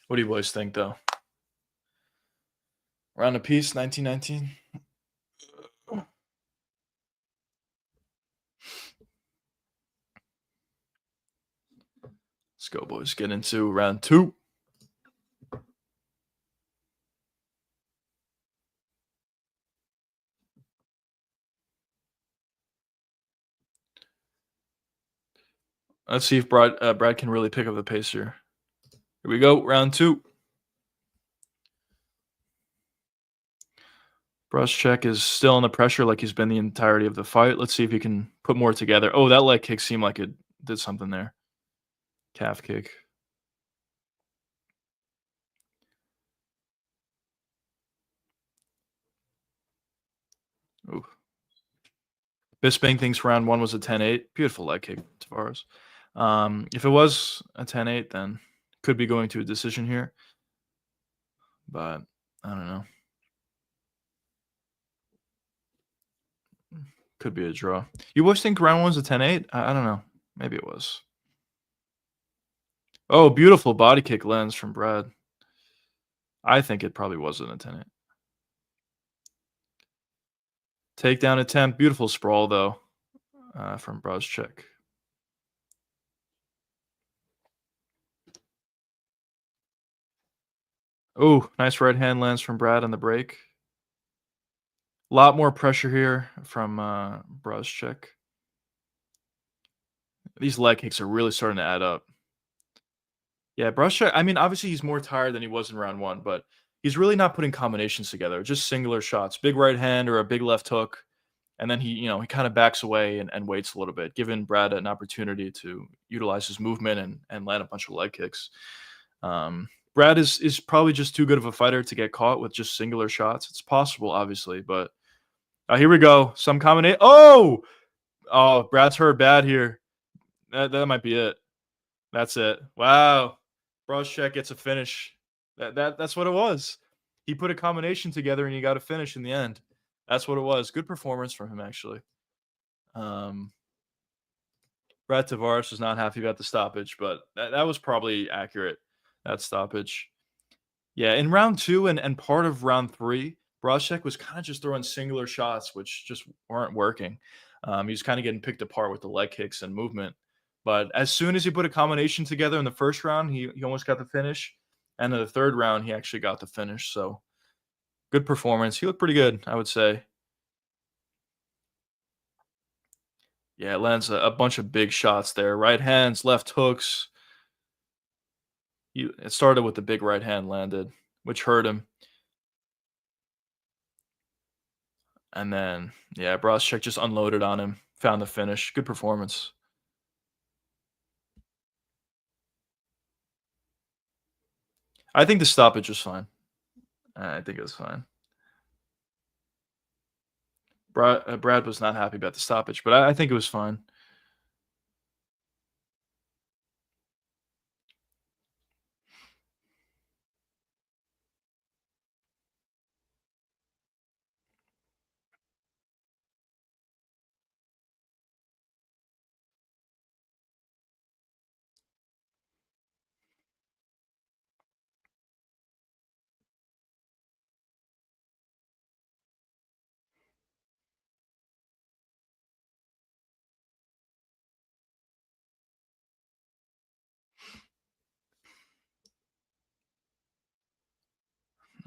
What do you boys think, though? Round apiece, 1919. Let's go, boys. Get into round two. Let's see if Brad can really pick up the pace here. Here we go, round two. Bruschek is still under pressure like he's been the entirety of the fight. Let's see if he can put more together. Oh, that leg kick seemed like it did something there. Calf kick. Ooh. Bisping thinks round 1 was a 10-8. Beautiful leg kick, Tavares. If it was a 10-8, then could be going to a decision here, but I don't know. Could be a draw. You boys think round 1 was a 10-8? I don't know. Maybe it was. Oh, beautiful body kick lands from Brad. I think it probably wasn't a 10-8. Takedown attempt. Beautiful sprawl, though, from Brazchek. Oh, nice right hand lands from Brad on the break. A lot more pressure here from Brazchek. These leg kicks are really starting to add up. Yeah, Brazchek, I mean, obviously, he's more tired than he was in round 1, but he's really not putting combinations together, just singular shots. Big right hand or a big left hook, and then he kinda backs away and waits a little bit, giving Brad an opportunity to utilize his movement and land a bunch of leg kicks. Brad is probably just too good of a fighter to get caught with just singular shots. It's possible, obviously, but here we go. Some combination. Oh! Oh, Brad's hurt bad here. That might be it. That's it. Wow. Brazchek gets a finish. That's what it was. He put a combination together and he got a finish in the end. That's what it was. Good performance from him, actually. Um, Brad Tavares was not happy about the stoppage, but that was probably accurate. That stoppage. Yeah, in round 2 and part of round 3, Brazchek was kind of just throwing singular shots, which just weren't working. He was kind of getting picked apart with the leg kicks and movement. But as soon as he put a combination together in the first round, he almost got the finish. And in the third round, he actually got the finish. So good performance. He looked pretty good, I would say. Yeah, it lands a bunch of big shots there. Right hands, left hooks. It started with the big right hand landed, which hurt him. And then, yeah, Brazchek just unloaded on him, found the finish. Good performance. I think the stoppage was fine. I think it was fine. Brad was not happy about the stoppage, but I think it was fine.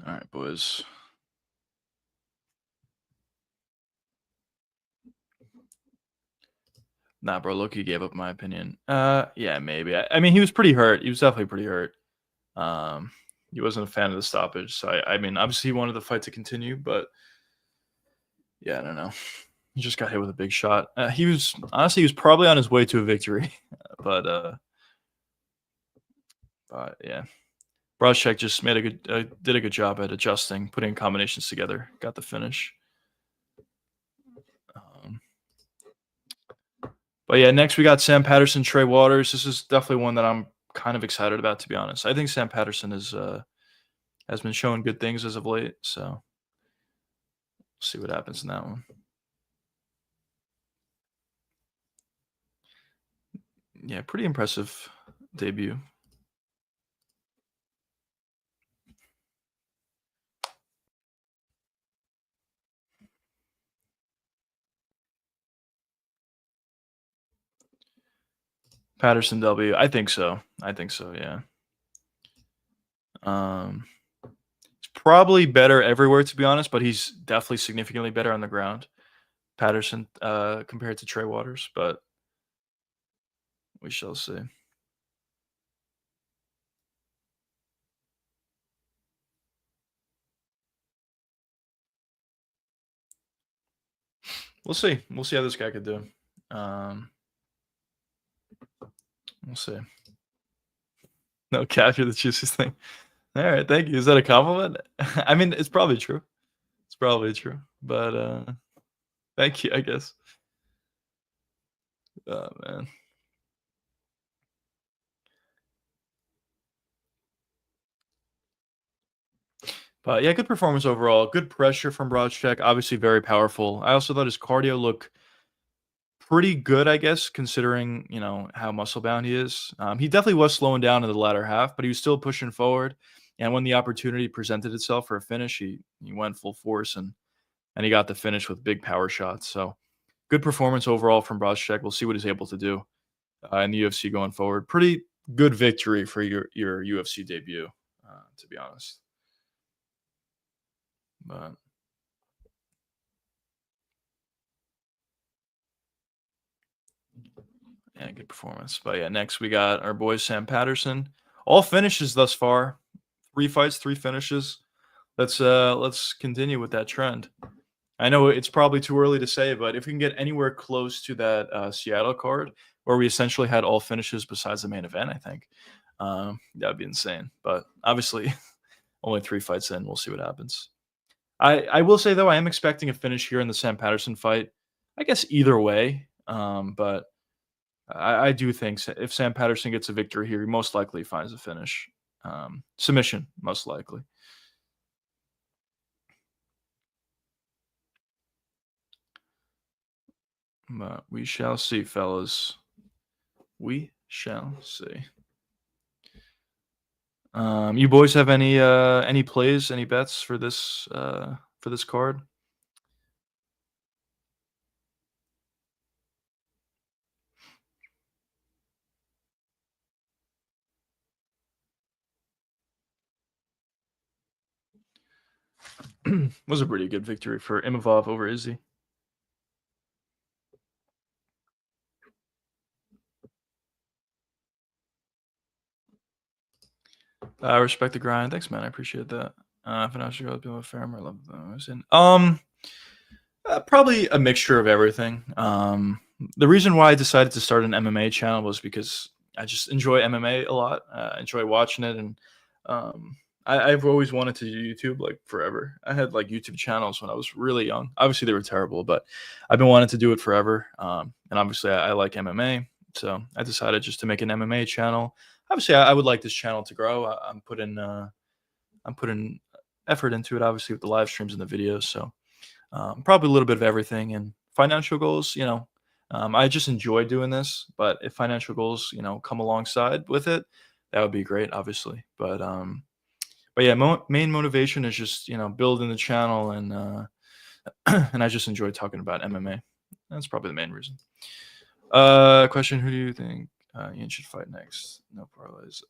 All right, boys. Nah, bro, Loki gave up my opinion. Yeah, maybe. I mean, he was pretty hurt. He was definitely pretty hurt. Um, he wasn't a fan of the stoppage. So I mean, obviously he wanted the fight to continue, but yeah, I don't know. He just got hit with a big shot. He was probably on his way to a victory, but yeah, Brazchek just did a good job at adjusting, putting combinations together, got the finish. Um, but yeah, next we got Sam Patterson, Trey Waters. This is definitely one that I'm kind of excited about, to be honest. I think Sam Patterson has been showing good things as of late, so we'll see what happens in that one. Yeah, pretty impressive debut. Patterson W. I think so. I think so. Yeah. Um, it's probably better everywhere, to be honest, but he's definitely significantly better on the ground. Patterson, compared to Trey Waters, but we shall see. We'll see. We'll see how this guy could do. Um, we'll see. No, capture the juiciest thing. All right, thank you. Is that a compliment? I mean, it's probably true. It's probably true, but Thank you, I guess. Oh, man. But yeah, good performance overall. Good pressure from Broadcheck. Obviously, very powerful. I also thought his cardio looked pretty good, I guess, considering how muscle bound he is. He definitely was slowing down in the latter half, but he was still pushing forward. And when the opportunity presented itself for a finish, he went full force and he got the finish with big power shots. So good performance overall from Broadcheck. We'll see what he's able to do in the UFC going forward. Pretty good victory for your UFC debut, to be honest. But yeah, good performance. But yeah, next we got our boy Sam Patterson. All finishes thus far. 3 fights, 3 finishes. Let's continue with that trend. I know it's probably too early to say, but if we can get anywhere close to that Seattle card, where we essentially had all finishes besides the main event, I think that'd be insane. But obviously, only 3 fights in. We'll see what happens. I will say though, I am expecting a finish here in the Sam Patterson fight. I guess either way, but I do think if Sam Patterson gets a victory here, he most likely finds a finish. Submission, most likely. But we shall see, fellas. We shall see. You boys have any plays, any bets for this card? Was a pretty good victory for Imavov over Izzy. I respect the grind. Thanks, man. I appreciate that. Financial growth, people fair, I love those. And probably a mixture of everything. The reason why I decided to start an MMA channel was because I just enjoy MMA a lot. I enjoy watching it, and I've always wanted to do YouTube like forever. I had like YouTube channels when I was really young. Obviously, they were terrible, but I've been wanting to do it forever. And obviously, I like MMA, so I decided just to make an MMA channel. Obviously, I would like this channel to grow. I'm putting effort into it, obviously, with the live streams and the videos. So probably a little bit of everything and financial goals. I just enjoy doing this, but if financial goals, come alongside with it, that would be great, obviously. But yeah, main motivation is just building the channel and and I just enjoy talking about MMA. That's probably the main reason. Question: Who do you think Ian should fight next? No parlays.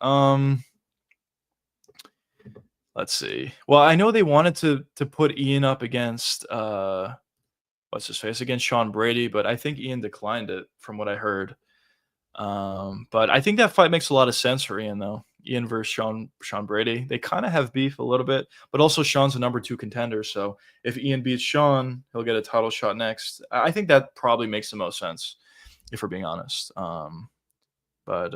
Let's see. Well, I know they wanted to put Ian up against what's his face against Sean Brady, but I think Ian declined it from what I heard. But I think that fight makes a lot of sense for Ian though. Ian versus Sean Brady. They kind of have beef a little bit, but also Sean's a number 2 contender. So if Ian beats Sean, he'll get a title shot next. I think that probably makes the most sense, if we're being honest. But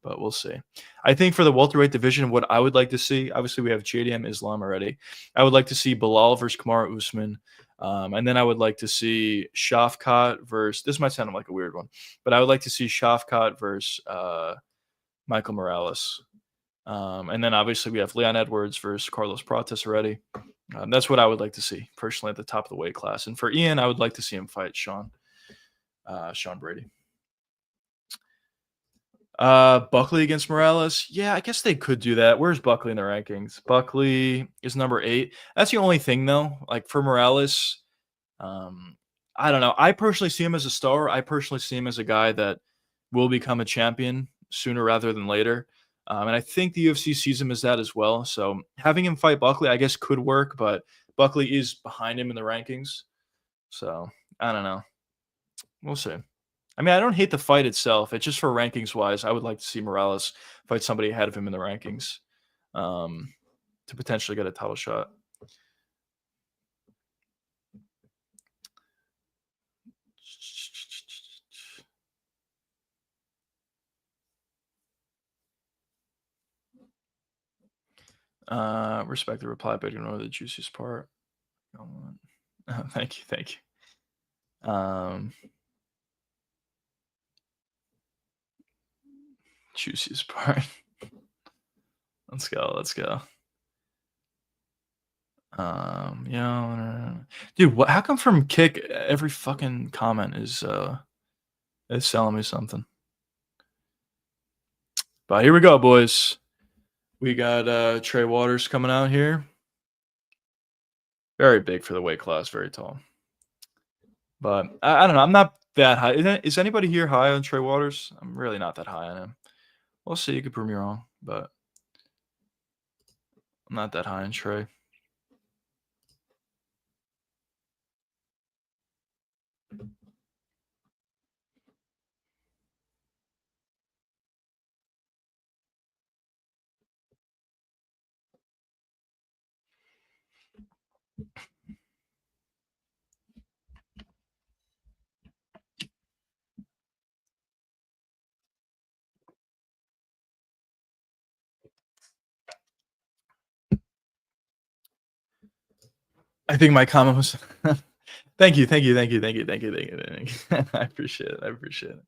we'll see. I think for the welterweight division, what I would like to see, obviously we have JDM Islam already. I would like to see Bilal versus Kamaru Usman. And then I would like to see Shafkat versus, this might sound like a weird one, but I would like to see Shafkat versus Michael Morales. And then obviously we have Leon Edwards versus Carlos Prates already. That's what I would like to see personally at the top of the weight class. And for Ian, I would like to see him fight Sean Brady. Buckley against Morales. Yeah, I guess they could do that. Where's Buckley in the rankings? Buckley is number 8. That's the only thing though. Like for Morales, um, I don't know. I personally see him as a star. I personally see him as a guy that will become a champion sooner rather than later. And I think the UFC sees him as that as well. So having him fight Buckley, I guess, could work, but Buckley is behind him in the rankings. So I don't know. We'll see. I mean, I don't hate the fight itself. It's just for rankings wise, I would like to see Morales fight somebody ahead of him in the rankings um, to potentially get a title shot. Respect the reply, but ignore the juiciest part. Thank you, thank you. Um, Juiciest part. Let's go. Let's go. Yeah, dude. What? How come from Kick every fucking comment is selling me something? But here we go, boys. We got Trey Waters coming out here. Very big for the weight class, very tall. But I don't know. I'm not that high. Is anybody here high on Trey Waters? I'm really not that high on him. We'll see. You could prove me wrong, but I'm not that high on Trey. I think my comment was. Thank you, thank you, thank you, thank you, thank you, thank you, thank you. I appreciate it. I appreciate it.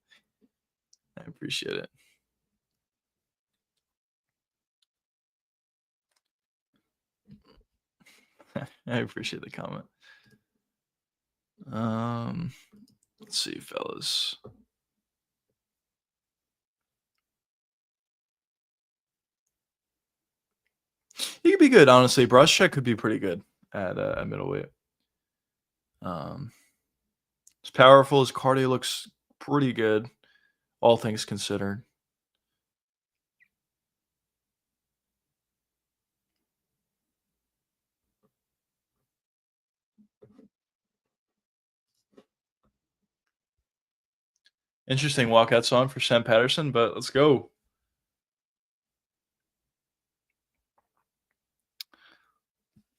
I appreciate it. I appreciate the comment. Um, let's see, fellas. He could be good, honestly. Brush could be pretty good at middleweight. Um, he's powerful. His cardio looks pretty good, all things considered. Interesting walkout song for Sam Patterson, but let's go.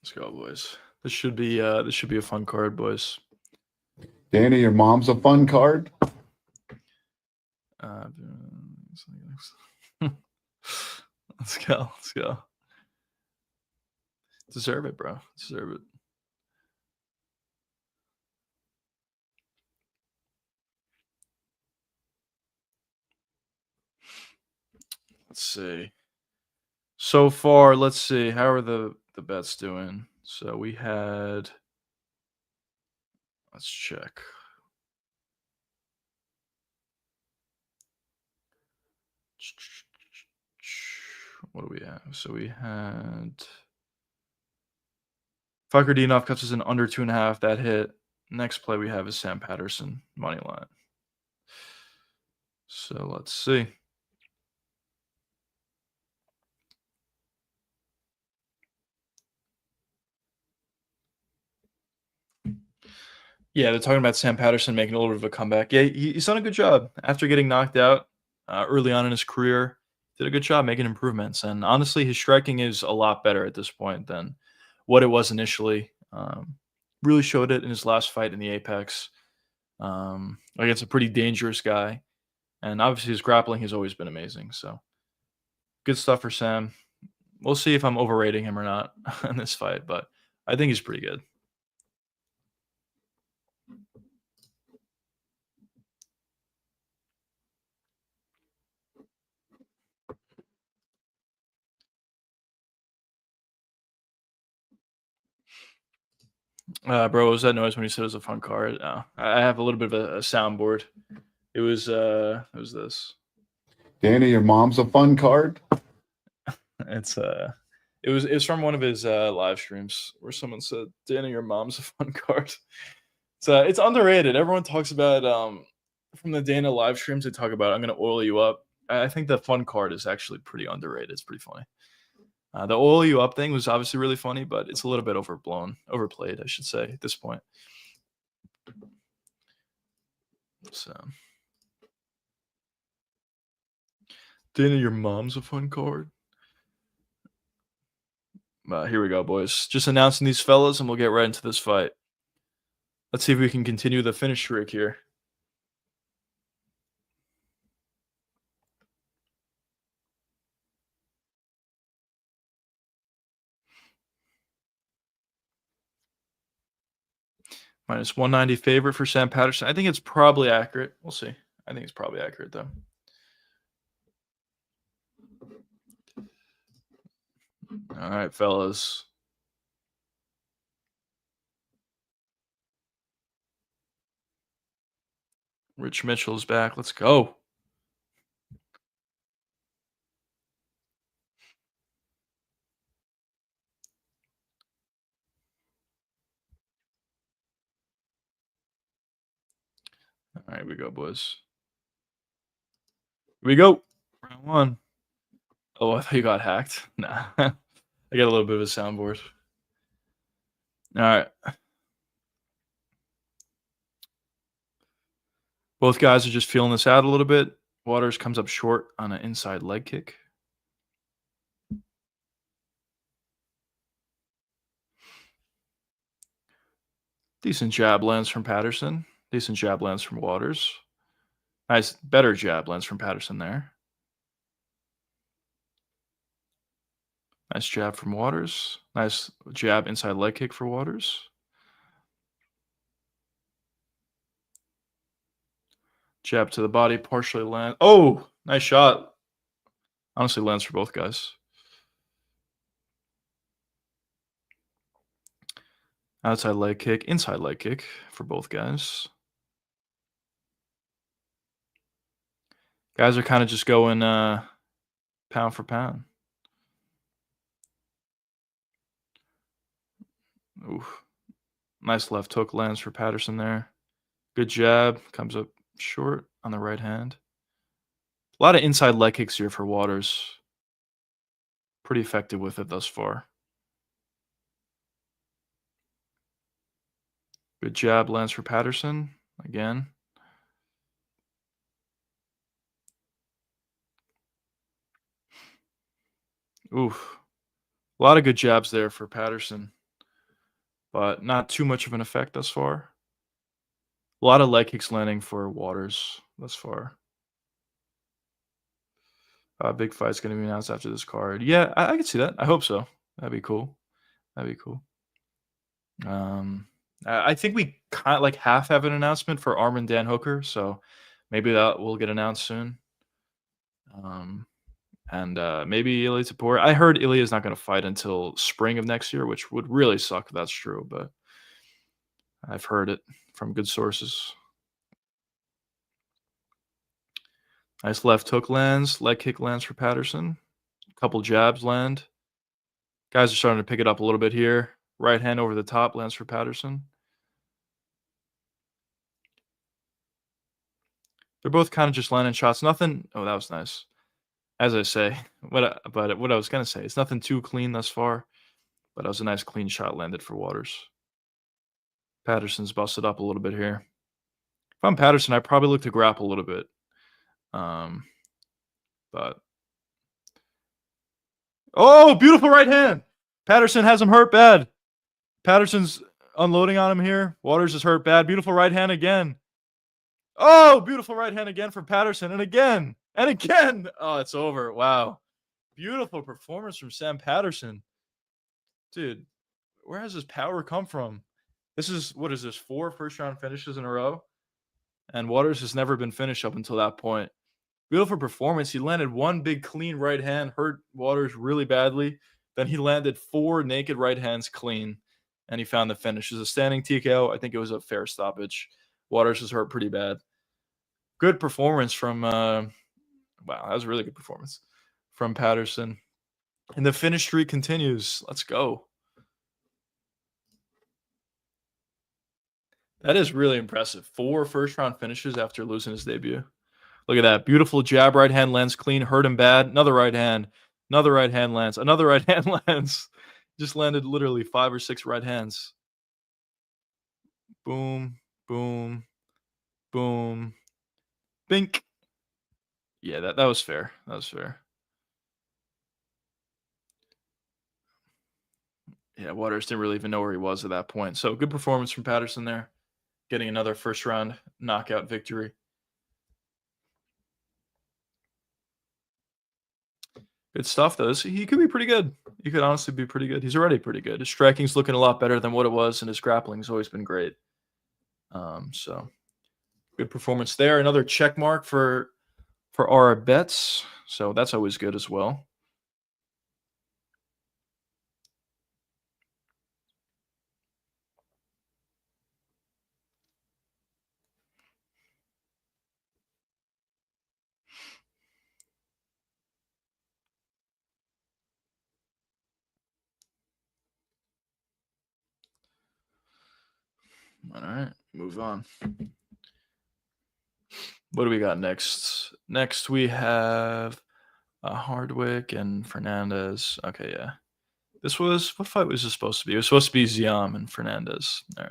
Let's go, boys. This should be a fun card, boys. Danny, your mom's a fun card. Uh, let's go. Let's go. Deserve it, bro. Deserve it. Let's see. So far, let's see. How are the bets doing? So we had. Let's check. What do we have? So we had Fakardinov cuts us in under 2.5. That hit. Next play we have is Sam Patterson money line. So let's see. Yeah, they're talking about Sam Patterson making a little bit of a comeback. Yeah, he's done a good job after getting knocked out early on in his career. Did a good job making improvements, and honestly, his striking is a lot better at this point than what it was initially. Really showed it in his last fight in the Apex against a pretty dangerous guy, and obviously his grappling has always been amazing. So good stuff for Sam. We'll see if I'm overrating him or not in this fight, but I think he's pretty good. Bro, what was that noise when you said it was a fun card? I have a little bit of a soundboard. It was this. Danny, your mom's a fun card. It's it was from one of his live streams where someone said, "Danny, your mom's a fun card." It's underrated. Everyone talks about from the Dana live streams. They talk about I'm gonna oil you up. I think the fun card is actually pretty underrated. It's pretty funny. The oil you up thing was obviously really funny, but it's a little bit overplayed, I should say, at this point. So, Dana, your mom's a fun card. Here we go, boys. Just announcing these fellas, and we'll get right into this fight. Let's see if we can continue the finish streak here. Minus 190 favorite for Sam Patterson. I think it's probably accurate. We'll see. I think it's probably accurate, though. All right, fellas. Rich Mitchell's back. Let's go. All right, here we go, boys. Here we go. Round one. Oh, I thought you got hacked. Nah. I got a little bit of a soundboard. All right. Both guys are just feeling this out a little bit. Waters comes up short on an inside leg kick. Decent jab lands from Patterson. Decent jab lands from Waters. Nice, better jab lands from Patterson there. Nice jab from Waters. Nice jab inside leg kick for Waters. Jab to the body, partially land. Oh, nice shot. Honestly, lands for both guys. Outside leg kick, inside leg kick for both guys. Guys are kind of just going pound for pound. Oof. Nice left hook lands for Patterson there. Good jab. Comes up short on the right hand. A lot of inside leg kicks here for Waters. Pretty effective with it thus far. Good jab lands for Patterson again. Oof. A lot of good jabs there for Patterson, but not too much of an effect thus far. A lot of leg kicks landing for Waters thus far. Big fight's going to be announced after this card. Yeah, I can see that. I hope so. That'd be cool. That'd be cool. I think we kind of like half have an announcement for Armin Dan Hooker, so maybe that will get announced soon. And maybe Ilya Tapor. I heard Ilya is not going to fight until spring of next year, which would really suck if that's true, but I've heard it from good sources. Nice left hook lands. Leg kick lands for Patterson. A couple jabs land. Guys are starting to pick it up a little bit here. Right hand over the top lands for Patterson. They're both kind of just landing shots. Nothing. Oh, that was nice. As I say, what I was going to say, it's nothing too clean thus far, but that was a nice clean shot landed for Waters. Patterson's busted up a little bit here. If I'm Patterson, I probably look to grapple a little bit. But oh, beautiful right hand. Patterson has him hurt bad. Patterson's unloading on him here. Waters is hurt bad. Beautiful right hand again. Oh, beautiful right hand again from Patterson. And again. And again. Oh, it's over. Wow. Beautiful performance from Sam Patterson. Dude, where has his power come from? This is, what is this, 4 first-round finishes in a row? And Waters has never been finished up until that point. Beautiful performance. He landed one big clean right hand, hurt Waters really badly. Then he landed 4 naked right hands clean, and he found the finish. It was a standing TKO. I think it was a fair stoppage. Waters was hurt pretty bad. Good performance from wow, that was a really good performance from Patterson. And the finish streak continues. Let's go. That is really impressive. 4 first-round finishes after losing his debut. Look at that. Beautiful jab, right hand lands clean, hurt him bad. Another right hand. Another right hand lands. Another right hand lands. Just landed literally 5 or 6 right hands. Boom, boom, boom. Bink. Yeah, that was fair. That was fair. Yeah, Waters didn't really even know where he was at that point. So good performance from Patterson there. Getting another first-round knockout victory. Good stuff, though. He could be pretty good. He could honestly be pretty good. He's already pretty good. His striking's looking a lot better than what it was, and his grappling's always been great. So good performance there. Another check mark for our bets. So that's always good as well. All right, move on. What do we got next? Next we have Hardwick and Fernandez. Okay, yeah. This was what fight was this supposed to be? It was supposed to be Ziam and Fernandez. All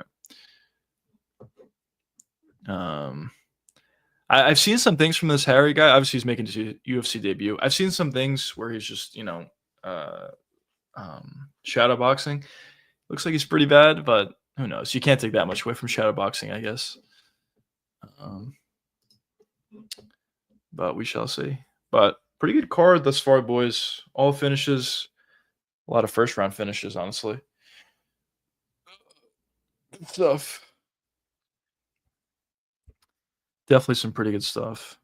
right. Um, I've seen some things from this Harry guy. Obviously, he's making his UFC debut. I've seen some things where he's just, uh, shadow boxing. Looks like he's pretty bad, but who knows? You can't take that much away from shadow boxing, I guess. Um, but we shall see. But pretty good card thus far, boys. All finishes, a lot of first round finishes, honestly. Good stuff. Definitely some pretty good stuff.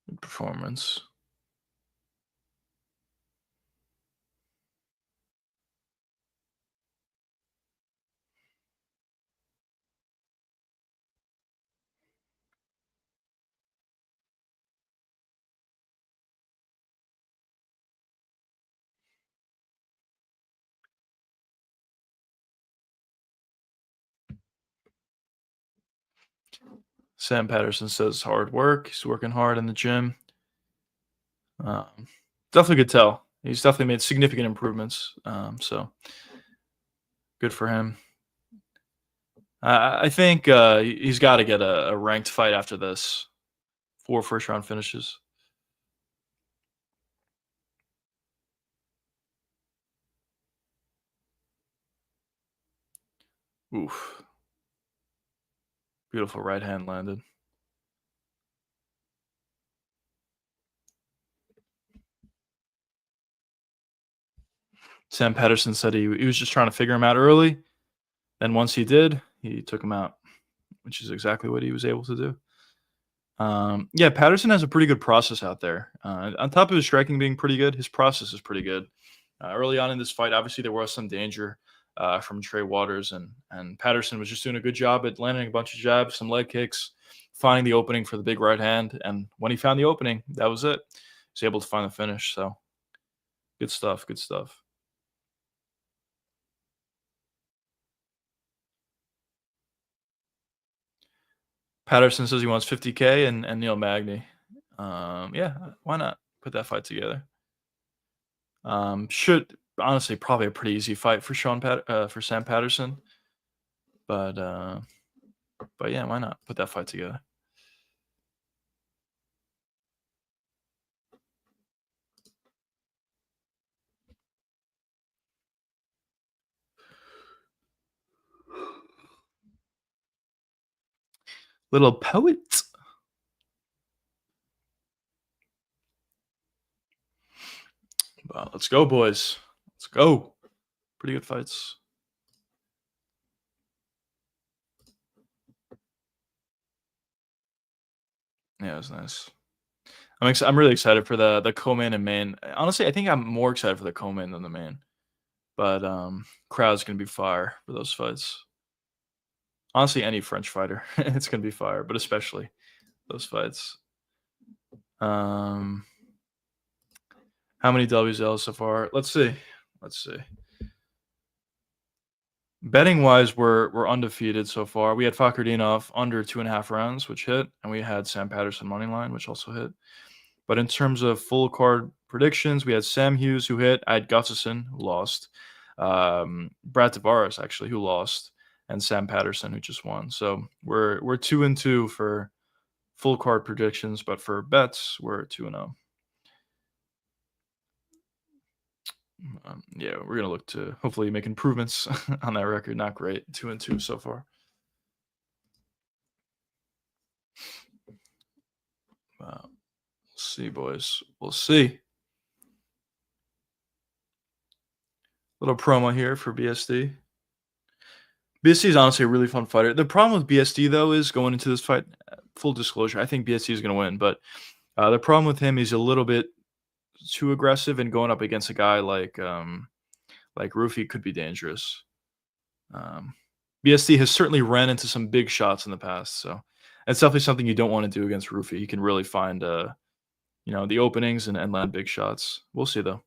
Good performance. Sam Patterson says hard work. He's working hard in the gym. Um, Definitely could tell. He's definitely made significant improvements. So good for him. I think he's got to get a ranked fight after this. 4 first round finishes. Oof. Beautiful right hand landed. Sam Patterson said he was just trying to figure him out early. Then once he did, he took him out, which is exactly what he was able to do. Yeah, Patterson has a pretty good process out there. On top of his striking being pretty good, his process is pretty good. Early on in this fight, obviously there was some danger from Trey Waters, and Patterson was just doing a good job at landing a bunch of jabs, some leg kicks, finding the opening for the big right hand. And when he found the opening, that was it. He was able to find the finish. So good stuff. Good stuff. Patterson says he wants 50K and Neil Magny. Yeah, why not put that fight together? Should honestly probably a pretty easy fight for for Sam Patterson, but uh, but yeah, why not put that fight together? Little poet. Let's go, boys. Let's go. Pretty good fights. Yeah, it was nice. I'm really excited for the co-main and main. Honestly, I think I'm more excited for the co-main than the main. But crowd's gonna be fire for those fights. Honestly, any French fighter, it's gonna be fire, but especially those fights. Um, how many WZLs so far? Let's see. Let's see. Betting wise, we're undefeated so far. We had Fakardinov under 2.5 rounds, which hit, and we had Sam Patterson money line, which also hit. But in terms of full card predictions, we had Sam Hughes who hit. I had Gustafson who lost. Brad Tavares actually who lost, and Sam Patterson who just won. So we're 2-2 for full card predictions, but for bets we're 2-0. Yeah, we're gonna look to hopefully make improvements on that record. Not great, 2-2 so far. see, boys. We'll see. Little promo here for BSD. BSD is honestly a really fun fighter. The problem with BSD though is going into this fight. Full disclosure, I think BSD is going to win, but the problem with him is a little bit too aggressive, and going up against a guy like Rufy could be dangerous. BSD has certainly ran into some big shots in the past, so it's definitely something you don't want to do against Rufy. He can really find the openings and land big shots. We'll see though.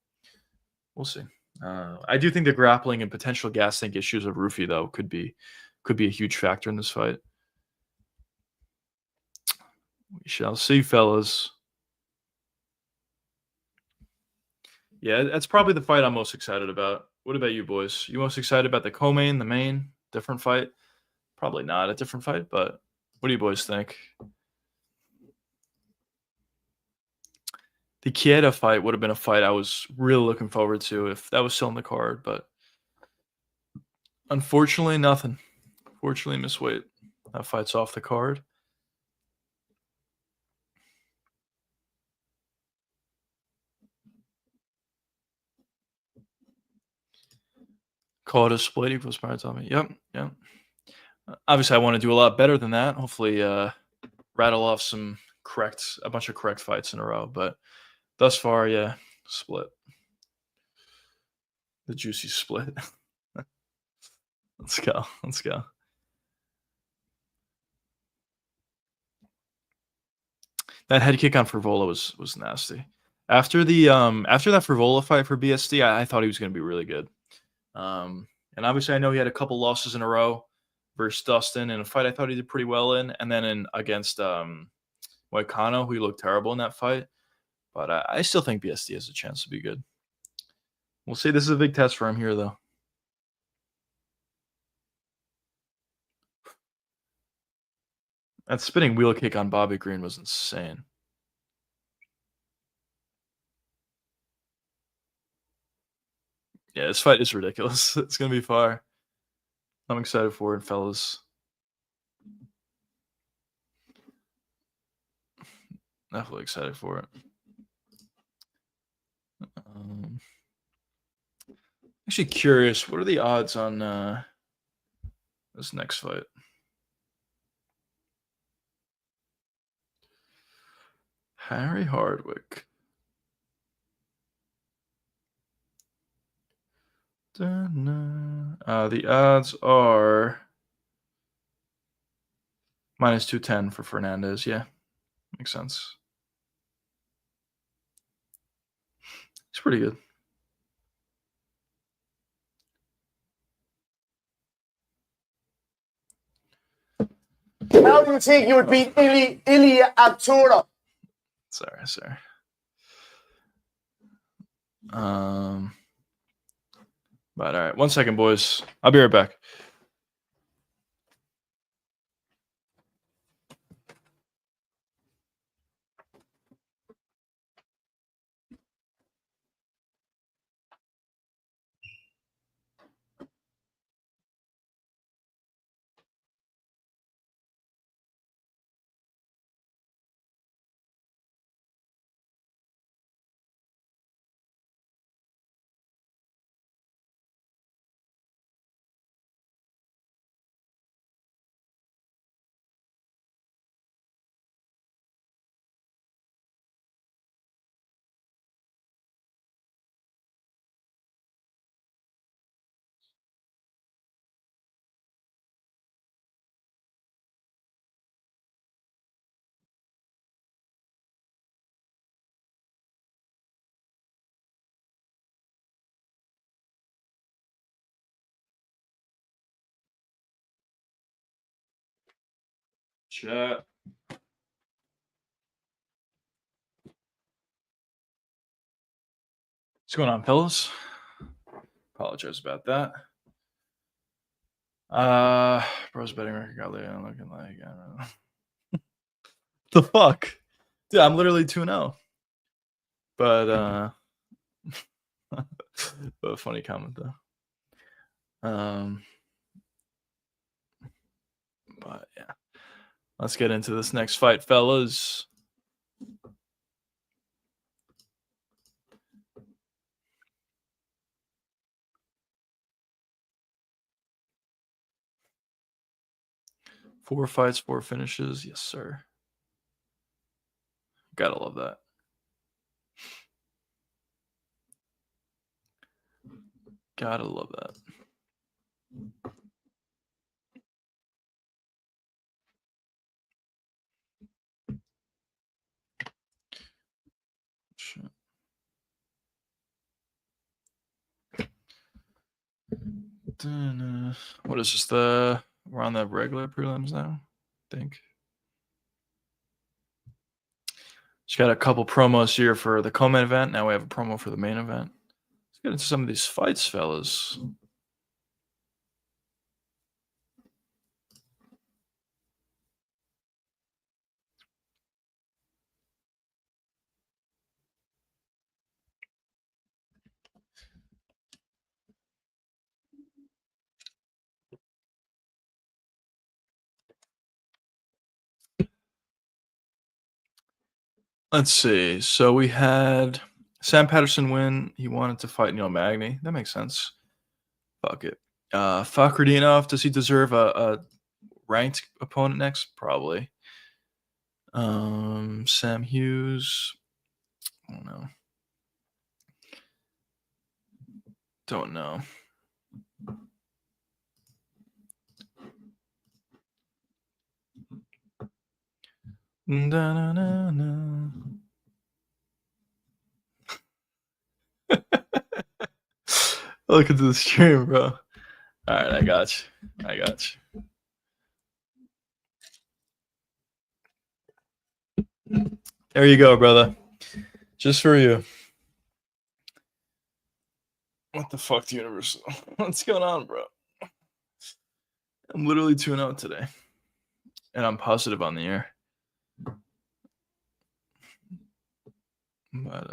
We'll see. I do think the grappling and potential gas tank issues of Rufy though could be a huge factor in this fight. We shall see, fellas. Yeah, that's probably the fight I'm most excited about. What about you, boys? You most excited about the co-main, the main, different fight? Probably not a different fight, but what do you boys think? The Chieda fight would have been a fight I was really looking forward to if that was still on the card, but unfortunately, nothing. Fortunately, Miss Wade, that fight's off the card. Call it a split equals Maritami. Yep. Obviously, I want to do a lot better than that. Hopefully, rattle off a bunch of correct fights in a row. But thus far, yeah, split. The juicy split. Let's go. That head kick on Frivola was nasty. After that Frivola fight for BSD, I thought he was going to be really good. And obviously, I know he had a couple losses in a row versus Dustin in a fight I thought he did pretty well in, and then against Moicano, who he looked terrible in that fight. But I still think BSD has a chance to be good. We'll see. This is a big test for him here, though. That spinning wheel kick on Bobby Green was insane. Yeah, this fight is ridiculous. It's going to be fire. I'm excited for it, fellas. Definitely excited for it. Actually curious, what are the odds on this next fight? Harry Hardwick. The odds are minus 210 for Fernandez. Yeah, makes sense. He's pretty good. How do you think you would beat Ilya Arturo? Sorry. But all right, 1 second, boys. I'll be right back. Chat. What's going on, fellas? Apologize about that. Bro's betting record got laid. I'm looking like, I don't know. The fuck? Dude, I'm literally 2-0. But but a funny comment though. But yeah. Let's get into this next fight, fellas. 4 fights, 4 finishes. Yes, sir. Gotta love that. Gotta love that. Shit. What is this? We're on the regular prelims now, I think. Just got a couple promos here for the co-main event. Now we have a promo for the main event. Let's get into some of these fights, fellas. Let's see. So we had Sam Patterson win. He wanted to fight Neil Magny. That makes sense. Fuck it. Fakhretdinov, does he deserve a ranked opponent next? Probably. Sam Hughes. I don't know. Don't know. Da-na-na-na. Look at the stream, bro. All right, I got you. I got you. There you go, brother. Just for you. What the fuck, Universal? What's going on, bro? I'm literally 2-0 today. And I'm positive on the air. But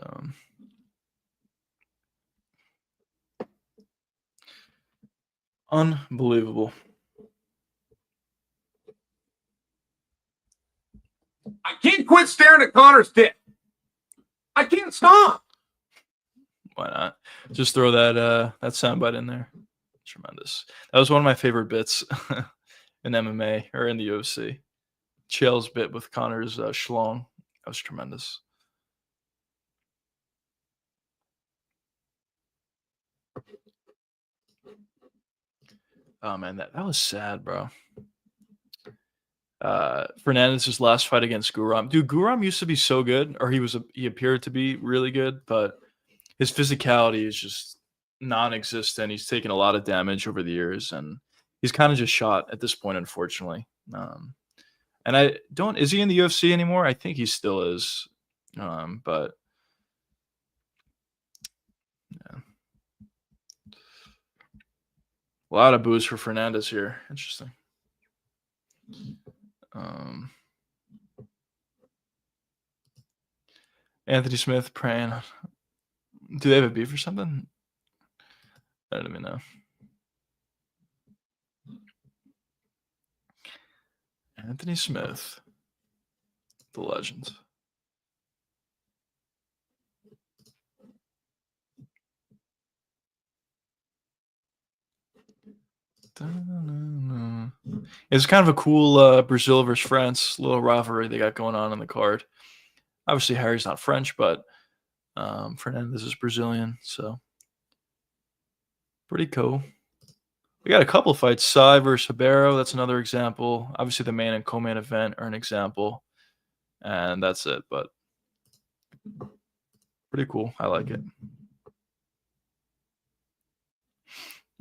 unbelievable. I can't quit staring at Connor's dick. I can't stop. Why not? Just throw that soundbite in there. Tremendous. That was one of my favorite bits in MMA or in the UFC. Chael's bit with Connor's schlong. That was tremendous. Oh man, that was sad, bro. Fernandez's last fight against Guram. Dude, Guram used to be so good, or he appeared to be really good, but his physicality is just non-existent. He's taken a lot of damage over the years, and he's kind of just shot at this point, unfortunately. And is he in the UFC anymore? I think he still is. But yeah. A lot of boos for Fernandez here. Interesting. Anthony Smith praying. Do they have a beef or something? I don't even know. Anthony Smith, the legend. It's kind of a cool Brazil versus France little rivalry they got going on the card. Obviously, Harry's not French, but Fernandez is Brazilian, so pretty cool. We got a couple fights. Sai versus Ribeiro, that's another example. Obviously, the main and co-main event are an example. And that's it, but pretty cool. I like it.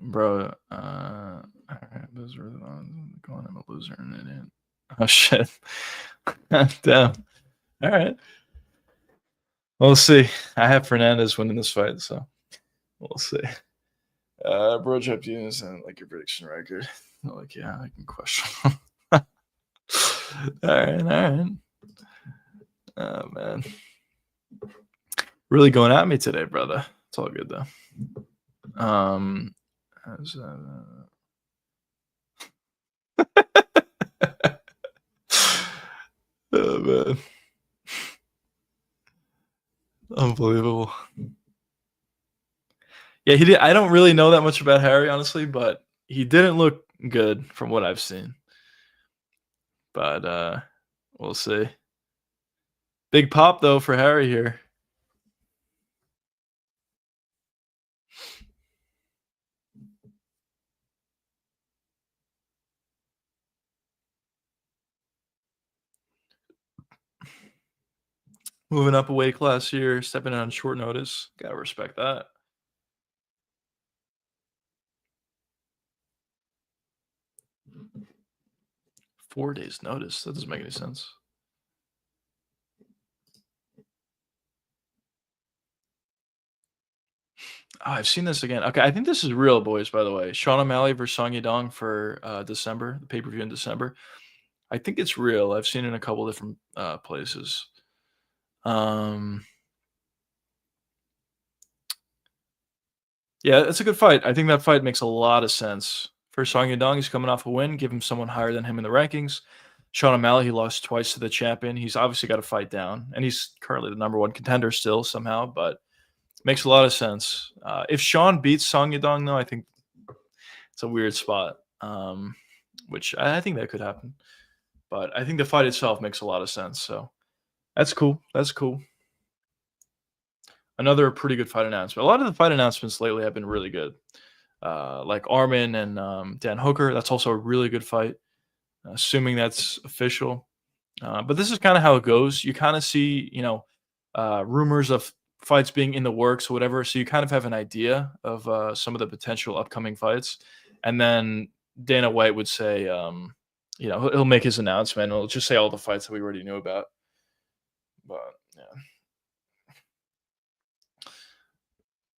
Bro, those were the ones going, I'm a loser and an idiot. Oh, shit. Damn. All right. We'll see. I have Fernandez winning this fight, so we'll see. Bro, Jeff Eunice, and like your prediction record. Like, yeah, I can question. All right. Oh man, really going at me today, brother. It's all good though. Oh man, unbelievable. Yeah, he did. I don't really know that much about Harry, honestly, but he didn't look good from what I've seen. but we'll see. Big pop though for Harry here. Moving up a weight class here, stepping in on short notice. Gotta respect that. Four days notice. That doesn't make any sense. Oh, I've seen this again. Okay, I think this is real, boys, by the way. Sean O'Malley versus Song Yadong for December, the pay-per-view in December. I think it's real. I've seen it in a couple different places. Yeah, it's a good fight. I think that fight makes a lot of sense. For Song Yadong, he's coming off a win. Give him someone higher than him in the rankings. Sean O'Malley, he lost twice to the champion. He's obviously got to fight down, and he's currently the #1 contender still somehow, but makes a lot of sense. If Sean beats Song Yadong, though, I think it's a weird spot, which I think that could happen. But I think the fight itself makes a lot of sense. So that's cool. That's cool. Another pretty good fight announcement. A lot of the fight announcements lately have been really good. Like Armin and Dan Hooker. That's also a really good fight, assuming that's official. But this is kind of how it goes. You kind of see, rumors of fights being in the works or whatever. So you kind of have an idea of some of the potential upcoming fights. And then Dana White would say, he'll make his announcement. He'll just say all the fights that we already knew about. But yeah,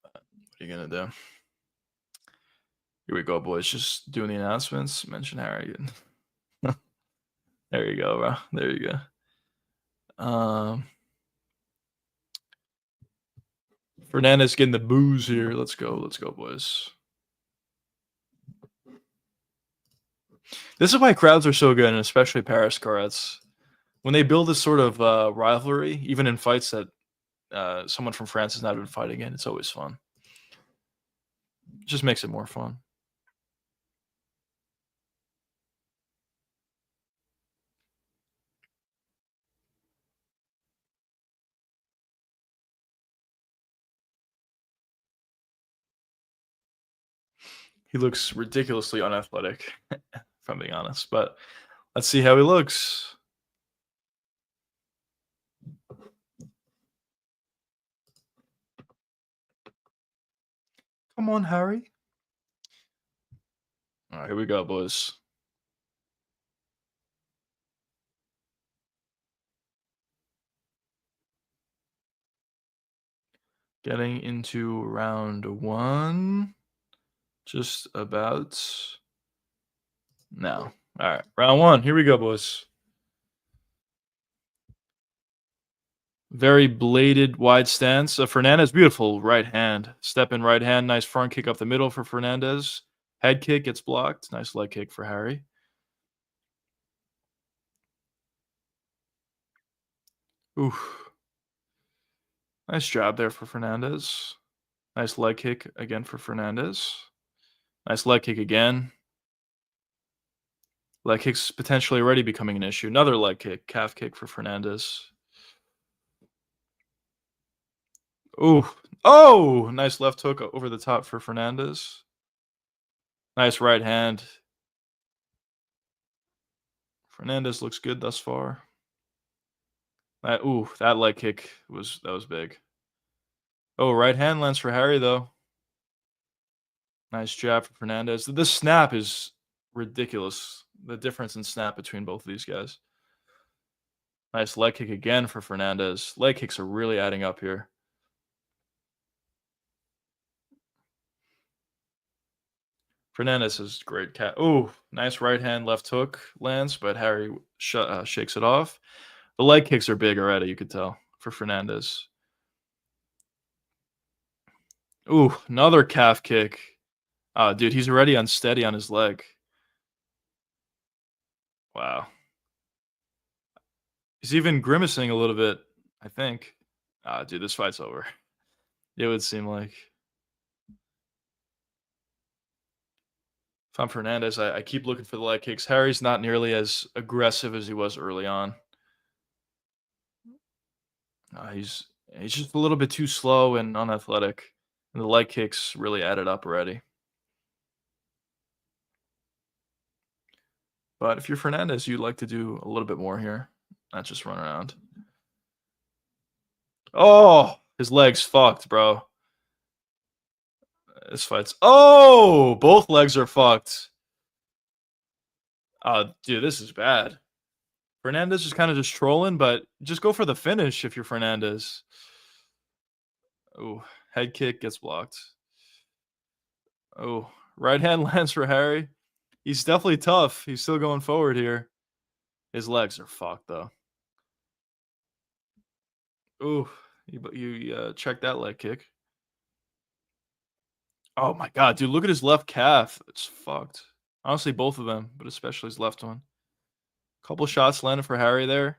what are you gonna do? Here we go, boys. Just doing the announcements. Mention Harry. There you go, bro. There you go. Fernandez getting the booze here. Let's go, boys. This is why crowds are so good, and especially Paris cards. When they build this sort of rivalry, even in fights that someone from France has not been fighting in, it's always fun. It just makes it more fun. He looks ridiculously unathletic, if I'm being honest. But let's see how he looks. Come on, Harry. All right, here we go, boys. Getting into round one. Just about now. All right, round one. Here we go, boys. Very bladed wide stance. Fernandez, beautiful right hand. Step in right hand. Nice front kick up the middle for Fernandez. Head kick gets blocked. Nice leg kick for Harry. Oof. Nice job there for Fernandez. Nice leg kick again for Fernandez. Nice leg kick again. Leg kick's potentially already becoming an issue. Another leg kick. Calf kick for Fernandez. Ooh. Oh, nice left hook over the top for Fernandez. Nice right hand. Fernandez looks good thus far. That leg kick was big. Oh, right hand lands for Harry though. Nice jab for Fernandez. This snap is ridiculous. The difference in snap between both of these guys. Nice leg kick again for Fernandez. Leg kicks are really adding up here. Fernandez is great cat. Oh, nice right hand left hook lands, but Harry shakes it off. The leg kicks are big already, you could tell, for Fernandez. Ooh, another calf kick. Dude, he's already unsteady on his leg. Wow. He's even grimacing a little bit, I think. Dude, this fight's over. It would seem like. If I'm Fernandez, I keep looking for the leg kicks. Harry's not nearly as aggressive as he was early on. He's just a little bit too slow and unathletic, and the leg kicks really added up already. But if you're Fernandez, you'd like to do a little bit more here, not just run around. Oh, his leg's fucked, bro. This fight's both legs are fucked. Dude, this is bad. Fernandez is kind of just trolling, but just go for the finish if you're Fernandez. Oh, head kick gets blocked. Oh, right hand lands for Harry. He's definitely tough. He's still going forward here. His legs are fucked though. Oh, you check that leg kick. Oh my god, dude, look at his left calf. It's fucked. Honestly, both of them, but especially his left one. Couple shots landed for Harry there.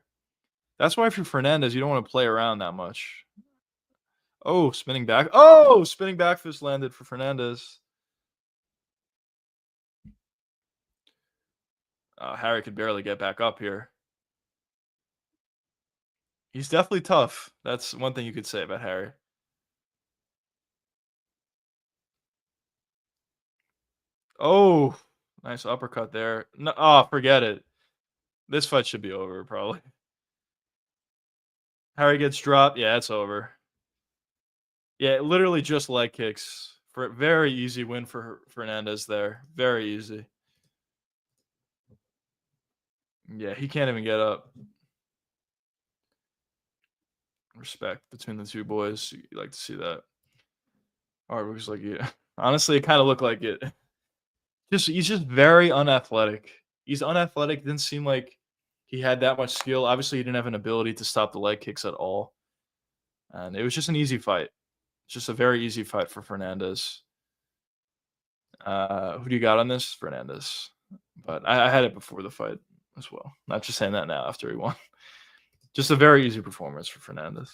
That's why if you're Fernandez, you don't want to play around that much. Oh, spinning back. Oh, spinning back fist landed for Fernandez. Harry could barely get back up here. He's definitely tough. That's one thing you could say about Harry. Oh, nice uppercut there. No, forget it. This fight should be over, probably. Harry gets dropped. Yeah, it's over. Yeah, literally just leg kicks. For a very easy win for Fernandez there. Very easy. Yeah, he can't even get up. Respect between the two boys. You like to see that. Art looks like yeah. Honestly, it kind of looked like it. He's just very unathletic. He's unathletic. Didn't seem like he had that much skill. Obviously, he didn't have an ability to stop the leg kicks at all. And it was just an easy fight. Just a very easy fight for Fernandez. Who do you got on this? Fernandez. But I had it before the fight as well. Not just saying that now after he won. Just a very easy performance for Fernandez.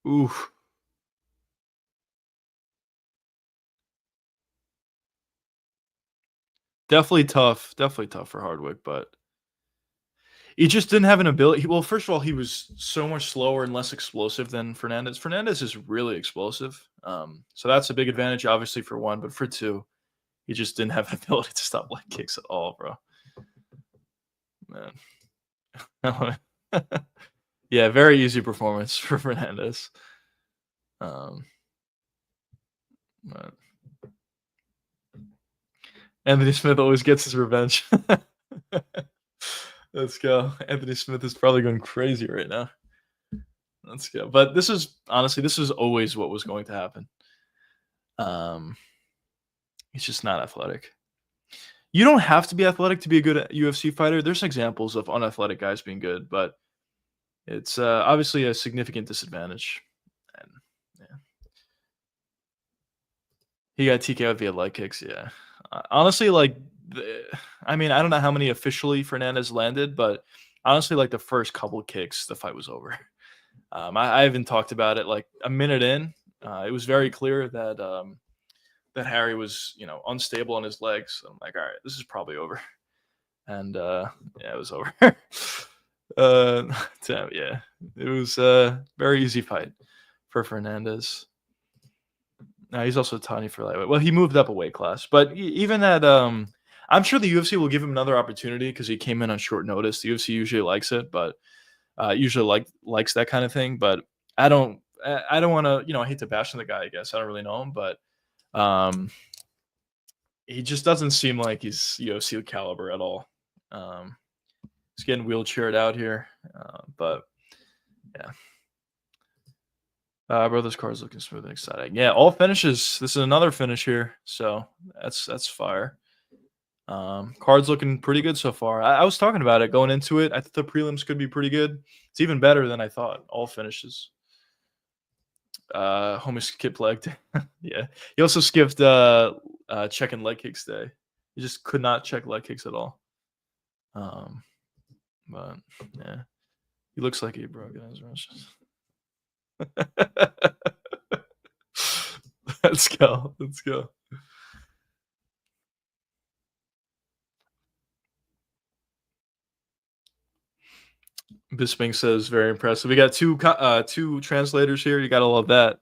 Oof. Definitely tough. Definitely tough for Hardwick, but he just didn't have an ability. Well, first of all, he was so much slower and less explosive than Fernandez. Fernandez is really explosive. So that's a big advantage, obviously, for one, but for two, he just didn't have an ability to stop leg kicks at all, bro. Man. Yeah, very easy performance for Fernandez. But Anthony Smith always gets his revenge. Let's go. Anthony Smith is probably going crazy right now. Let's go. But this is honestly, this is always what was going to happen. He's just not athletic. You don't have to be athletic to be a good UFC fighter. There's examples of unathletic guys being good, but it's obviously a significant disadvantage. And yeah, he got TKO'd via leg kicks. Yeah, honestly, like, I mean, I don't know how many officially Fernandez landed, but honestly, like the first couple kicks, the fight was over. I haven't talked about it like a minute in. It was very clear that that Harry was, unstable on his legs. So I'm like, all right, this is probably over. And yeah, it was over. Damn, yeah, it was a very easy fight for Fernandez. He's also tiny for lightweight. Well, he moved up a weight class, but even at I'm sure the UFC will give him another opportunity because he came in on short notice. The UFC usually likes it, but usually likes that kind of thing. But I don't want to, I hate to bash on the guy. I guess I don't really know him, but he just doesn't seem like he's UFC caliber at all. He's getting wheelchaired out here, but yeah. Bro, this card's looking smooth and exciting. Yeah, all finishes. This is another finish here, so that's fire. Card's looking pretty good so far. I was talking about it going into it. I thought the prelims could be pretty good. It's even better than I thought. All finishes. Homie skipped leg day. Yeah. He also skipped checking leg kicks day. He just could not check leg kicks at all. But yeah. He looks like he broke his wrist. Let's go. Let's go. Bisping says very impressive. We got two translators here. You gotta love that.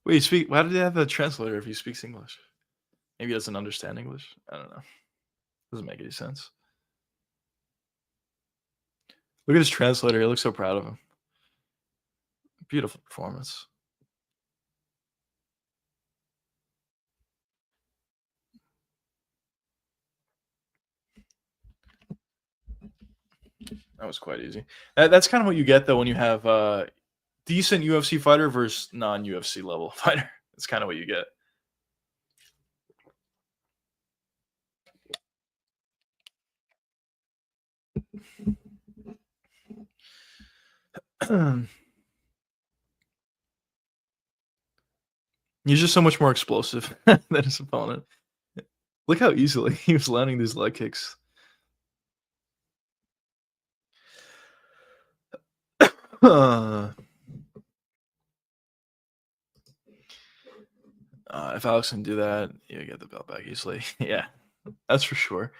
Wait, why did they have a translator if he speaks English? Maybe he doesn't understand English. I don't know. Doesn't make any sense. Look at his translator. He looks so proud of him. Beautiful performance. That was quite easy. That's kind of what you get though when you have decent UFC fighter versus non-UFC level fighter. That's kind of what you get. He's just so much more explosive than his opponent. Look how easily he was landing these leg kicks. If Alex can do that, you get the belt back easily. Yeah, that's for sure.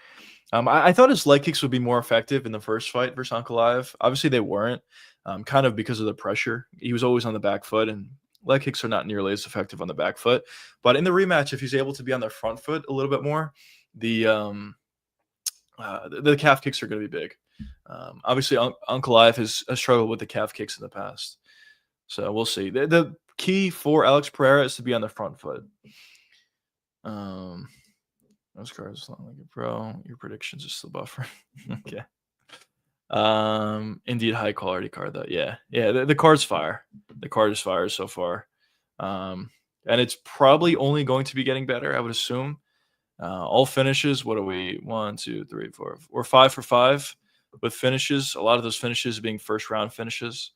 I thought his leg kicks would be more effective in the first fight versus Ankalaev. Obviously, they weren't, kind of because of the pressure. He was always on the back foot, and leg kicks are not nearly as effective on the back foot. But in the rematch, if he's able to be on the front foot a little bit more, the calf kicks are going to be big. Obviously, Ankalaev has struggled with the calf kicks in the past. So we'll see. The key for Alex Pereira is to be on the front foot. Those cards not like a pro. Your predictions are still buffering. Okay. Indeed, high quality card though. Yeah. The card's fire. The card is fire so far. And it's probably only going to be getting better, I would assume. All finishes. What are we? 1, 2, 3, 4. We're 5 for 5 with finishes. A lot of those finishes being first round finishes.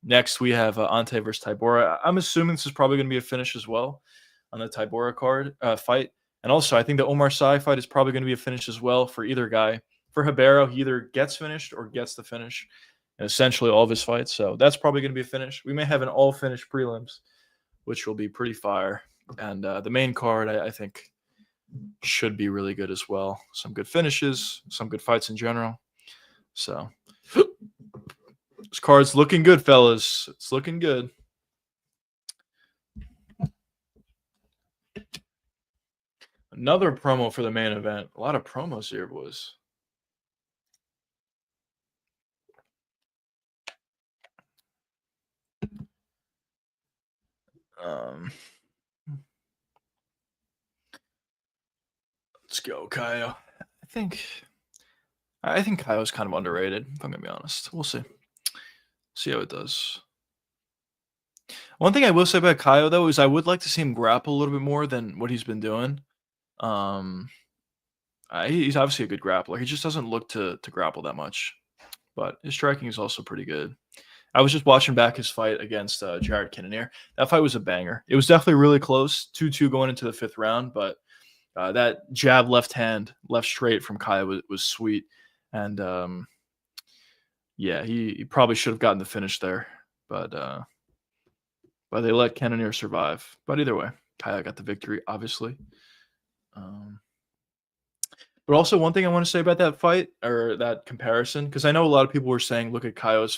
Next we have Ante versus Tybura. I'm assuming this is probably going to be a finish as well on the Tybura card fight. And also, I think the Omar Sy fight is probably going to be a finish as well for either guy. For Ribeiro, he either gets finished or gets the finish in essentially all of his fights. So that's probably going to be a finish. We may have an all-finish prelims, which will be pretty fire. And the main card, I think, should be really good as well. Some good finishes, some good fights in general. So this card's looking good, fellas. It's looking good. Another promo for the main event. A lot of promos here, boys. Let's go, Kaio. I think Kaio's kind of underrated, if I'm gonna be honest. We'll see. See how it does. One thing I will say about Kaio though is I would like to see him grapple a little bit more than what he's been doing. He's obviously a good grappler. He just doesn't look to grapple that much. But his striking is also pretty good. I was just watching back his fight against Jared Cannonier. That fight was a banger. It was definitely really close, 2-2 going into the 5th round, but that jab left hand, left straight from Kaio was sweet. And yeah, he probably should have gotten the finish there, but they let Cannonier survive. But either way, Kaio got the victory, obviously. But also one thing I want to say about that fight or that comparison, because I know a lot of people were saying, look at Kaio's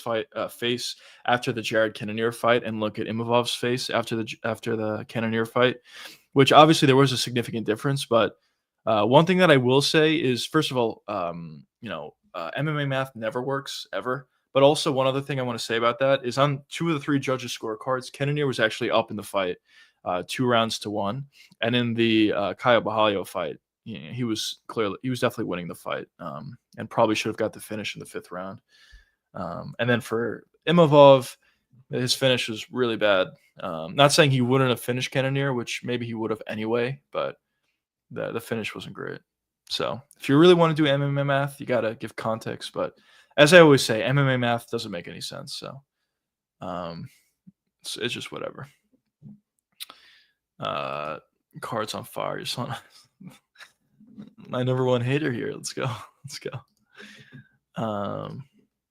face after the Jared Cannonier fight, and look at Imovov's face after the Cannonier fight, which obviously there was a significant difference. But one thing that I will say is, first of all, MMA math never works ever. But also one other thing I want to say about that is on 2 of the 3 judges' scorecards, Cannonier was actually up in the fight, 2-1, and in the Caio Borralho fight, he was definitely winning the fight, and probably should have got the finish in the 5th round. And then for Imovov, his finish was really bad. Not saying he wouldn't have finished Cannonier, which maybe he would have anyway, but the finish wasn't great. So if you really want to do MMA math, you got to give context. But as I always say, MMA math doesn't make any sense. So It's just whatever. Cards on fire. Just want my number one hater here. Let's go. Let's go.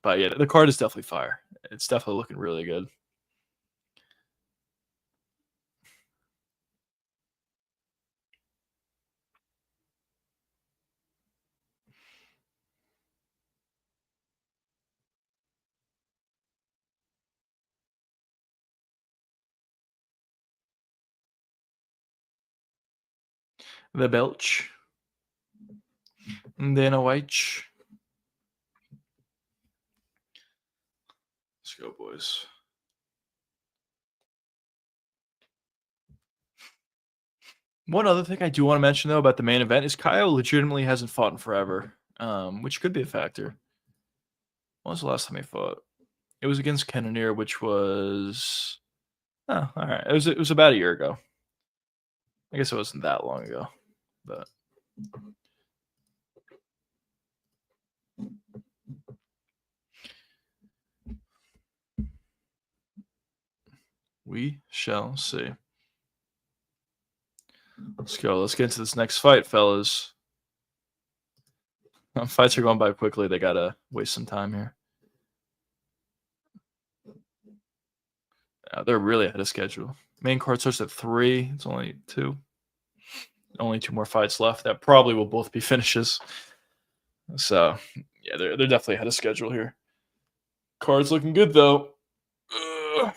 But yeah, the card is definitely fire. It's definitely looking really good. The Belch. Dana White. Let's go, boys. One other thing I do want to mention, though, about the main event is Kyle legitimately hasn't fought in forever, which could be a factor. When was the last time he fought? It was against Cannonier, which was... Oh, all right. It was about a year ago. I guess it wasn't that long ago, but... We shall see. Let's go. Let's get into this next fight, fellas. Fights are going by quickly. They gotta waste some time here. They're really ahead of schedule. Main card starts at 3. It's only 2. Only 2 more fights left. That probably will both be finishes. So yeah, they're definitely ahead of schedule here. Card's looking good though. Ugh.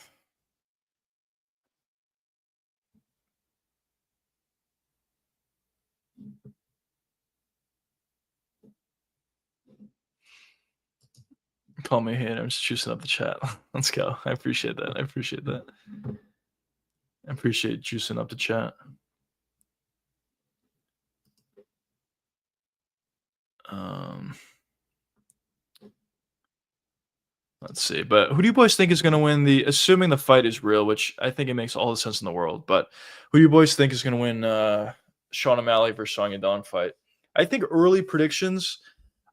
Call me a hater. I'm just juicing up the chat. Let's go. I appreciate that. I appreciate that. I appreciate juicing up the chat. Let's see. But who do you boys think is going to win assuming the fight is real, which I think it makes all the sense in the world, but who do you boys think is going to win Sean O'Malley versus Song Yadong fight? I think early predictions,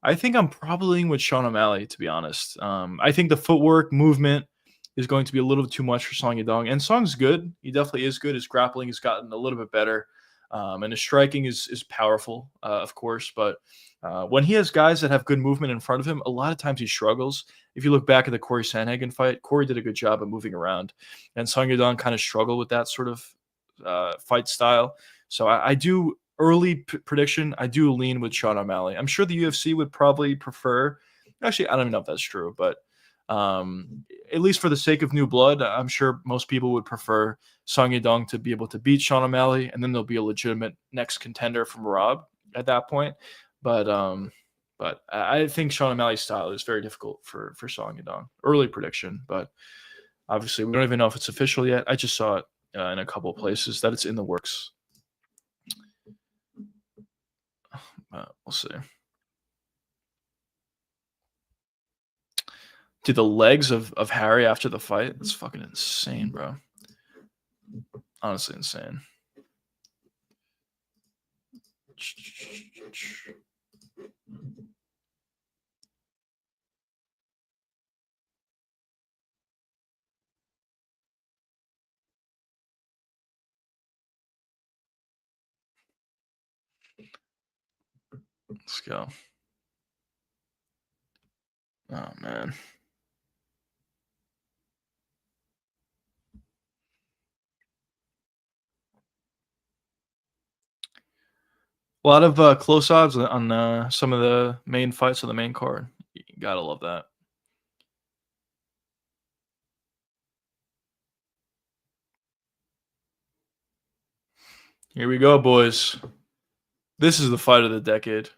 I think I'm probably with Sean O'Malley, to be honest. I think the footwork movement is going to be a little too much for Song Yadong. And Song's good. He definitely is good. His grappling has gotten a little bit better. And his striking is powerful, of course. But when he has guys that have good movement in front of him, a lot of times he struggles. If you look back at the Corey Sandhagen fight, Corey did a good job of moving around. And Song Yadong kind of struggled with that sort of fight style. So I do early prediction. I do lean with Sean O'Malley. I'm sure the UFC would probably prefer. Actually, I don't even know if that's true, but at least for the sake of new blood, I'm sure most people would prefer Song Yadong to be able to beat Sean O'Malley, and then there'll be a legitimate next contender from Rob at that point. But I think Sean O'Malley's style is very difficult for Song Yadong. Early prediction, but obviously we don't even know if it's official yet. I just saw it in a couple of places that it's in the works. We'll see. Dude, the legs of Harry after the fight, it's fucking insane, bro. Honestly insane. Let's go. Oh, man. A lot of close odds on some of the main fights on the main card. You gotta love that. Here we go, boys. This is the fight of the decade.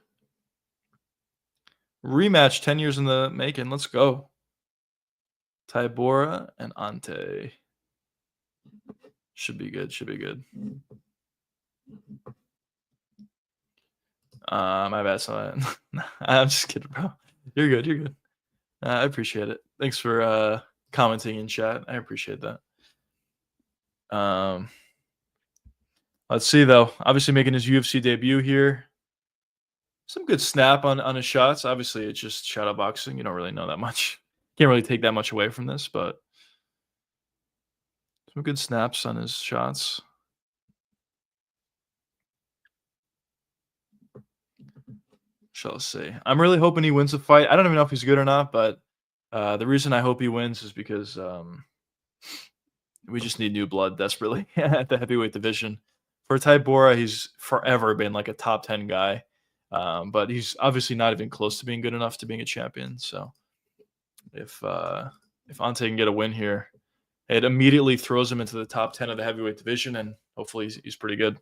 Rematch 10 years in the making. Let's go. Tybura and Ante. Should be good. Should be good. My bad. So I'm just kidding, bro. You're good. You're good. I appreciate it. Thanks for commenting in chat. I appreciate that. Let's see, though. Obviously making his UFC debut here. Some good snap on his shots. Obviously, it's just shadow boxing. You don't really know that much. Can't really take that much away from this, but Some good snaps on his shots. Shall see. I'm really hoping he wins the fight. I don't even know if he's good or not, but the reason I hope he wins is because we just need new blood desperately at the heavyweight division. For Tybura, he's forever been like a top 10 guy, but he's obviously not even close to being good enough to being a champion. So if Ante can get a win here, it immediately throws him into the top 10 of the heavyweight division, and hopefully he's pretty good.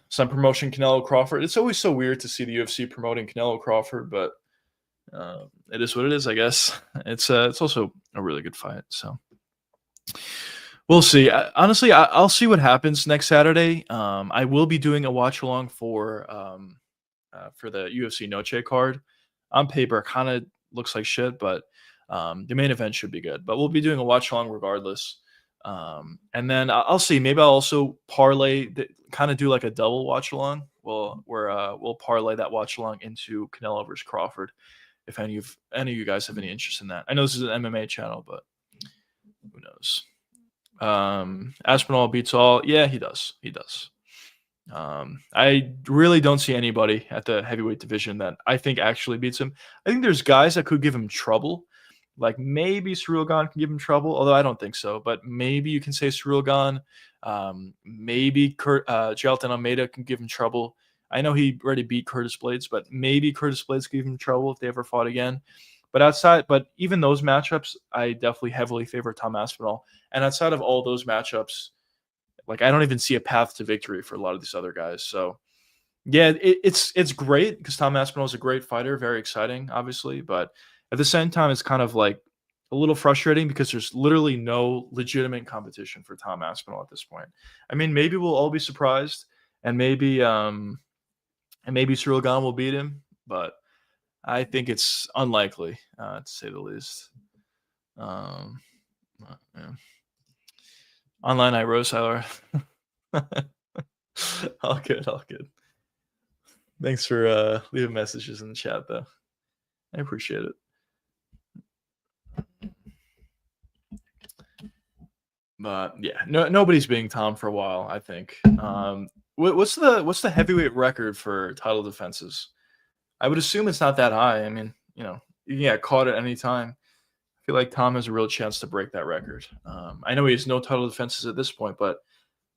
Some promotion Canelo Crawford. It's always so weird to see the UFC promoting Canelo Crawford, but it is what it is, I guess. It's also a really good fight, so we'll see. Honestly, I'll see what happens next Saturday. I will be doing a watch along for the UFC Noche card. On paper, kind of looks like shit, but the main event should be good. But we'll be doing a watch along regardless. And then I'll see. Maybe I'll also parlay, kind of do like a double watch along. We'll parlay that watch along into Canelo versus Crawford. If any of you guys have any interest in that, I know this is an MMA channel, but who knows? Aspinall beats all. Yeah, he does. He does. I really don't see anybody at the heavyweight division that I think actually beats him. I think there's guys that could give him trouble. Like maybe Ciryl Gane can give him trouble, although I don't think so. But maybe you can say Ciryl Gane. Maybe Jailton Almeida can give him trouble. I know he already beat Curtis Blades, but maybe Curtis Blades could give him trouble if they ever fought again. But even those matchups, I definitely heavily favor Tom Aspinall. And outside of all those matchups, like I don't even see a path to victory for a lot of these other guys. So yeah, it's great because Tom Aspinall is a great fighter, very exciting, obviously. But at the same time, it's kind of like a little frustrating because there's literally no legitimate competition for Tom Aspinall at this point. I mean, maybe we'll all be surprised, and maybe Ciryl Gane will beat him, but I think it's unlikely, to say the least. Yeah. Online I rose, Tyler. All good, all good. Thanks for leaving messages in the chat, though. I appreciate it. But yeah, nobody's beating Tom for a while, I think. What's the heavyweight record for title defenses? I would assume it's not that high. I mean, you can get caught at any time. I feel like Tom has a real chance to break that record. I know he has no title defenses at this point, but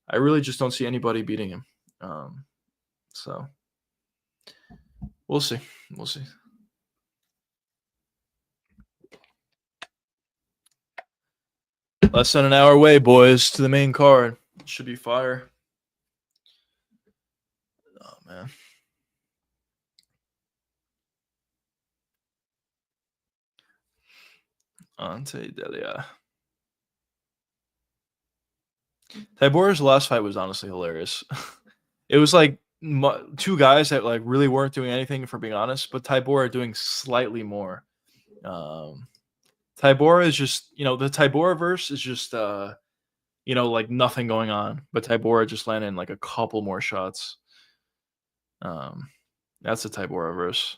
I really just don't see anybody beating him. So we'll see. We'll see. Less than an hour away, boys, to the main card. Should be fire. Oh, man. Ante Delia. Tybura's last fight was honestly hilarious. It was like two guys that like really weren't doing anything, for being honest, but Tybura doing slightly more. Tybura is just, the Tybura verse is just, like nothing going on, but Tybura just landed like a couple more shots. That's the Tybura verse.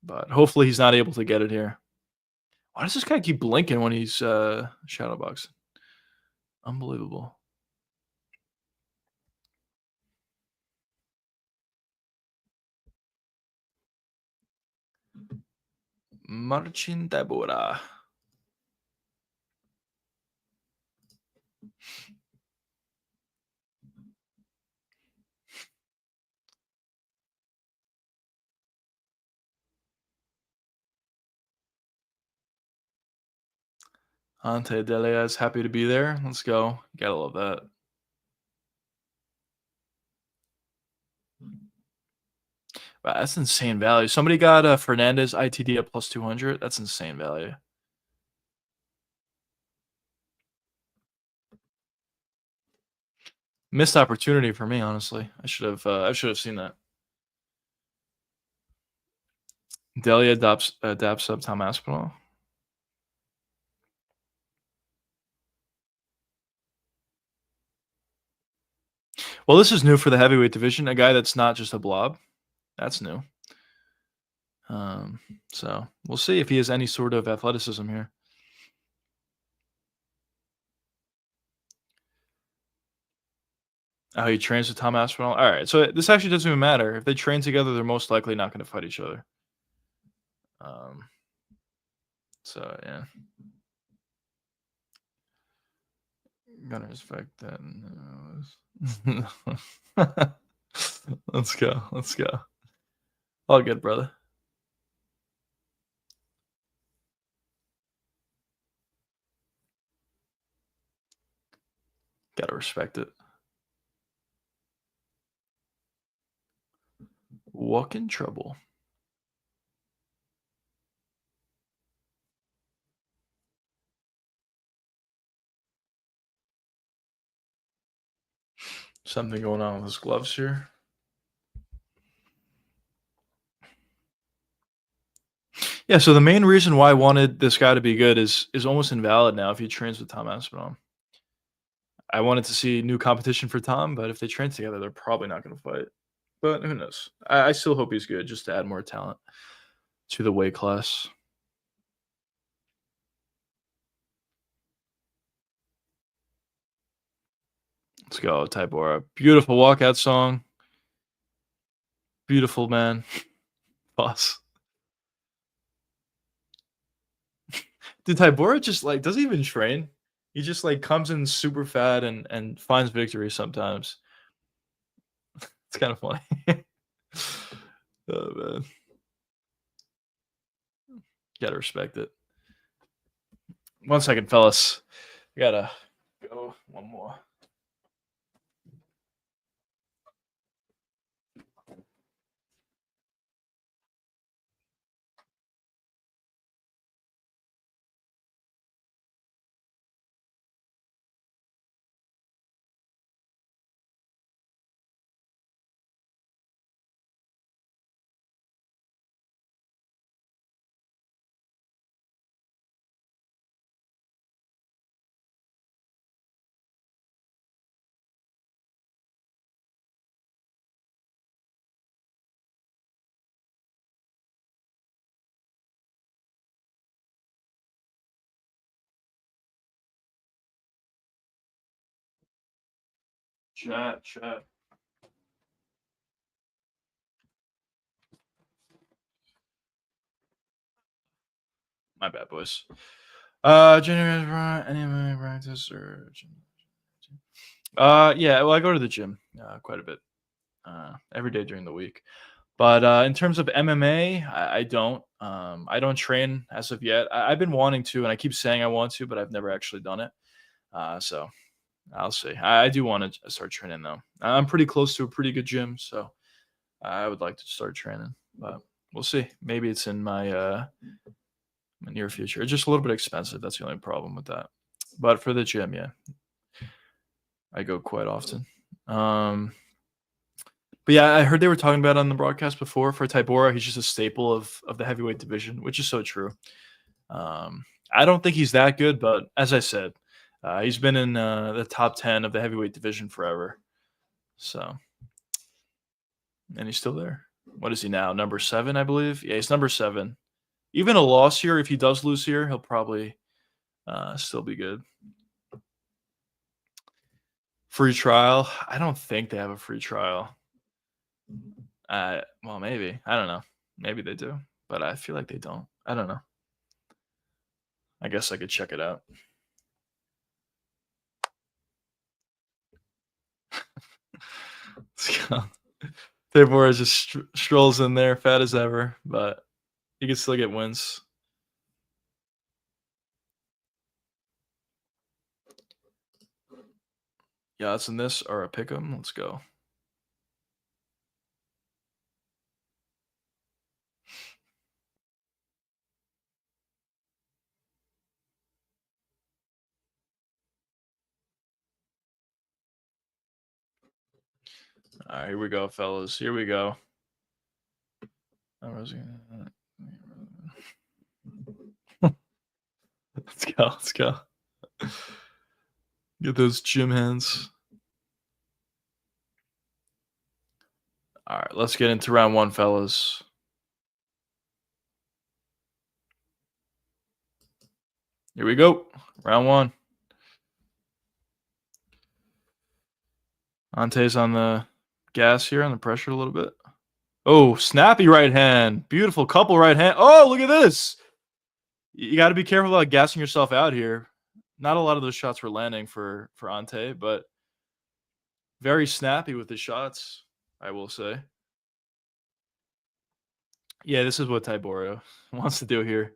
But hopefully he's not able to get it here. Why does this guy keep blinking when he's shadowboxing? Unbelievable. Marcin Tybura. Ante Delia is happy to be there. Let's go. Gotta love that. Wow, that's insane value. Somebody got Fernandez ITD at plus 200. That's insane value. Missed opportunity for me, honestly. I should have seen that. Delia daps up Tom Aspinall. Well, this is new for the heavyweight division. A guy that's not just a blob. That's new. So we'll see if he has any sort of athleticism here. Oh, he trains with Tom Aspinall? Alright, so this actually doesn't even matter. If they train together, they're most likely not gonna fight each other. Um, so, yeah. Gotta respect that. Let's go, let's go. All good, brother. Gotta respect it. Walk in trouble. Something going on with his gloves here. Yeah, so the main reason why I wanted this guy to be good is almost invalid now if he trains with Tom Aspinall. I wanted to see new competition for Tom, but if they train together, they're probably not going to fight. But who knows? I still hope he's good, just to add more talent to the weight class. Let's go, Tybora. Beautiful walkout song. Beautiful, man. Boss. Dude, Tybora just like doesn't even train. He just like comes in super fat and finds victory sometimes. It's kind of funny. Oh man. Gotta respect it. 1 second, fellas. I gotta go one more. Chat. My bad, boys. January any practice or yeah, well I go to the gym quite a bit. Every day during the week. But in terms of MMA, I don't. I don't train as of yet. I've been wanting to, and I keep saying I want to, but I've never actually done it. So I'll see. I do want to start training though. I'm pretty close to a pretty good gym, so I would like to start training. But we'll see. Maybe it's in my near future. It's just a little bit expensive. That's the only problem with that. But for the gym, yeah, I go quite often. But yeah, I heard they were talking about it on the broadcast before for Tybora. He's just a staple of the heavyweight division, which is so true. I don't think he's that good, but as I said, he's been in the top 10 of the heavyweight division forever. So, and he's still there. What is he now? Number 7, I believe. Yeah, he's number 7. Even a loss here, if he does lose here, he'll probably still be good. Free trial? I don't think they have a free trial. Well, maybe. I don't know. Maybe they do, but I feel like they don't. I don't know. I guess I could check it out. Let's go. Tabor just strolls in there, fat as ever, but he can still get wins. Yeah, it's in this or a pick 'em. Let's go. All right, here we go, fellas. Here we go. Let's go. Let's go. Get those gym hands. All right, let's get into round 1, fellas. Here we go. Round 1. Ante's on the gas here, on the pressure a little bit. Oh, snappy right hand. Beautiful couple right hand. Oh, look at this. You got to be careful about gassing yourself out here. Not a lot of those shots were landing for Ante, but very snappy with the shots, I will say. Yeah, this is what Tybura wants to do here.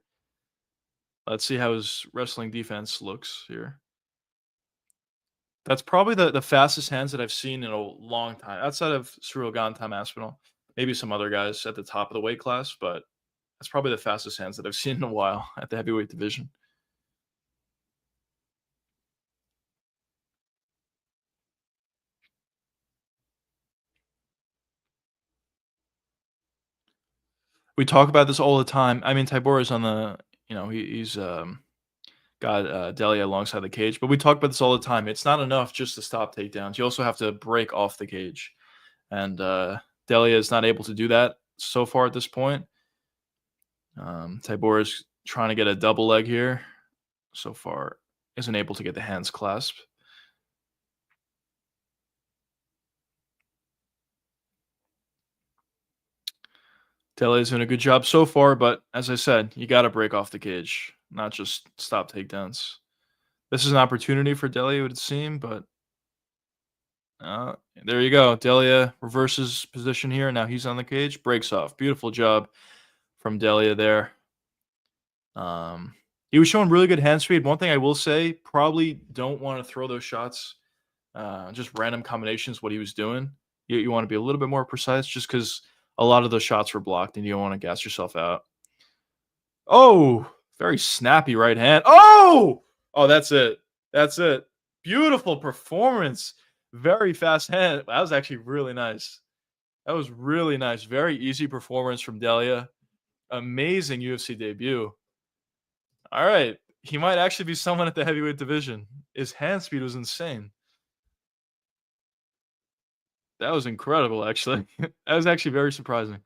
Let's see how his wrestling defense looks here. That's probably the fastest hands that I've seen in a long time, outside of Surugan Tom Aspinall. Maybe some other guys at the top of the weight class, but that's probably the fastest hands that I've seen in a while at the heavyweight division. We talk about this all the time. I mean, Tybura's on the, he's got Delia alongside the cage, but we talk about this all the time. It's not enough just to stop takedowns. You also have to break off the cage. And Delia is not able to do that so far at this point. Tybura is trying to get a double leg here. So far, isn't able to get the hands clasped. Delia is doing a good job so far, but as I said, you got to break off the cage, not just stop takedowns. This is an opportunity for Delia, it would seem, but there you go. Delia reverses position here. Now he's on the cage, breaks off. Beautiful job from Delia there. He was showing really good hand speed. One thing I will say, probably don't want to throw those shots, just random combinations, what he was doing. You want to be a little bit more precise just because a lot of those shots were blocked and you don't want to gas yourself out. Oh, very snappy right hand. Oh, that's it. That's it. Beautiful performance. Very fast hand. That was actually really nice. That was really nice. Very easy performance from Delia. Amazing UFC debut. All right. He might actually be someone at the heavyweight division. His hand speed was insane. That was incredible, actually. That was actually very surprising.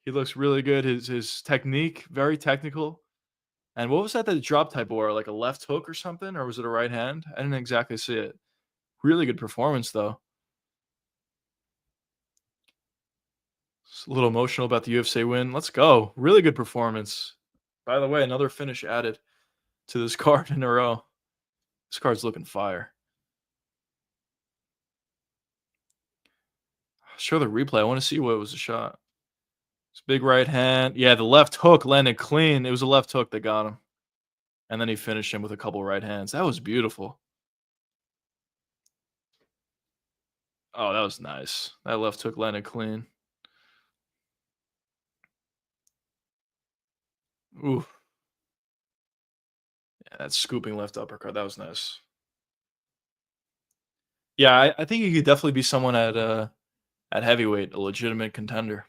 He looks really good. His technique, very technical. And what was that drop type or like a left hook or something? Or was it a right hand? I didn't exactly see it. Really good performance, though. It's a little emotional about the UFC win. Let's go. Really good performance. By the way, another finish added to this card in a row. This card's looking fire. Show the replay. I want to see what was the shot. It's big right hand. Yeah, the left hook landed clean. It was a left hook that got him. And then he finished him with a couple right hands. That was beautiful. Oh, that was nice. That left hook landed clean. Ooh. Yeah, that scooping left uppercut. That was nice. Yeah, I think he could definitely be someone at heavyweight, a legitimate contender.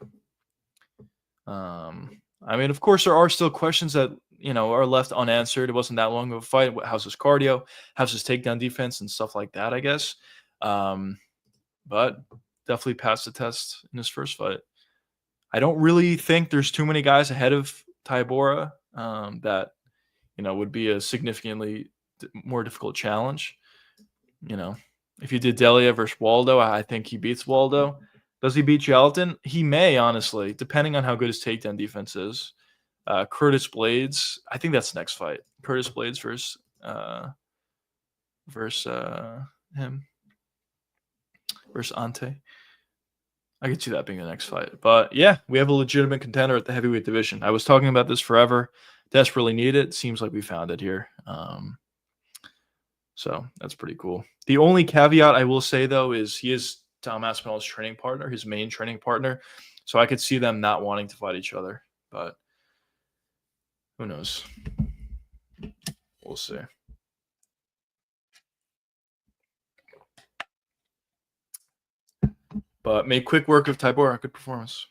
I mean, of course, there are still questions that are left unanswered. It wasn't that long of a fight. How's his cardio? How's his takedown defense and stuff like that? I guess, but definitely passed the test in his first fight. I don't really think there's too many guys ahead of Tybura that would be a significantly more difficult challenge. If you did Delia versus Waldo, I think he beats Waldo. Does he beat Gelatin? He may, honestly, depending on how good his takedown defense is. Curtis Blades, I think that's the next fight. Curtis Blades versus him versus Ante. I could see that being the next fight. But yeah, we have a legitimate contender at the heavyweight division. I was talking about this forever. Desperately need it. Seems like we found it here. So that's pretty cool. The only caveat I will say, though, is he is Tom Aspinall's training partner, his main training partner. So I could see them not wanting to fight each other. But who knows? We'll see. But made quick work of Tybura. Good performance.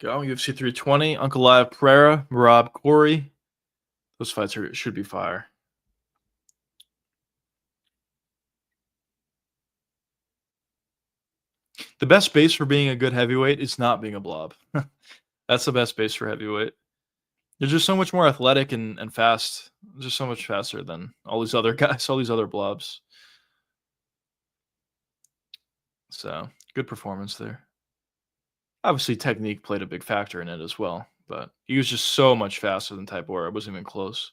Go UFC 320. Uncle Live Pereira, Marab Corey. Those fights should be fire. The best base for being a good heavyweight is not being a blob. That's the best base for heavyweight. They're just so much more athletic and fast. Just so much faster than all these other guys, all these other blobs. So good performance there. Obviously, technique played a big factor in it as well, but he was just so much faster than Tybura. It wasn't even close.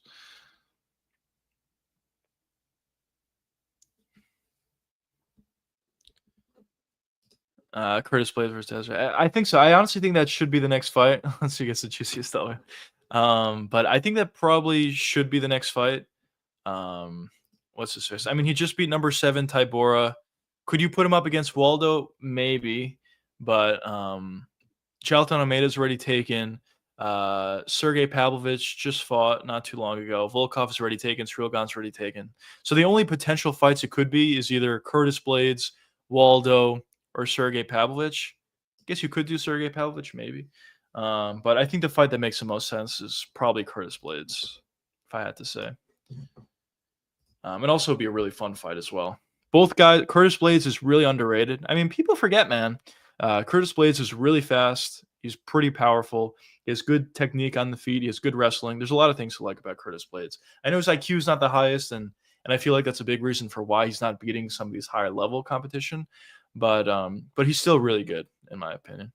Curtis Blades versus Desiree. I think so. I honestly think that should be the next fight. Let's see who gets the juiciest that way. But I think that probably should be the next fight. What's his face? I mean, he just beat number 7 Tybura. Could you put him up against Waldo? Maybe, but Charlton Almeida's already taken. Sergey Pavlovich just fought not too long ago. Volkov's already taken. Ciryl already taken. So the only potential fights it could be is either Curtis Blades, Waldo, or Sergey Pavlovich. I guess you could do Sergey Pavlovich, maybe. But I think the fight that makes the most sense is probably Curtis Blades, if I had to say. It'd also be a really fun fight as well. Both guys, Curtis Blades is really underrated. I mean, people forget, man. Curtis Blades is really fast. He's pretty powerful. He has good technique on the feet. He has good wrestling. There's a lot of things to like about Curtis Blades. I know his IQ is not the highest, and I feel like that's a big reason for why he's not beating some of these higher level competition. But he's still really good, in my opinion.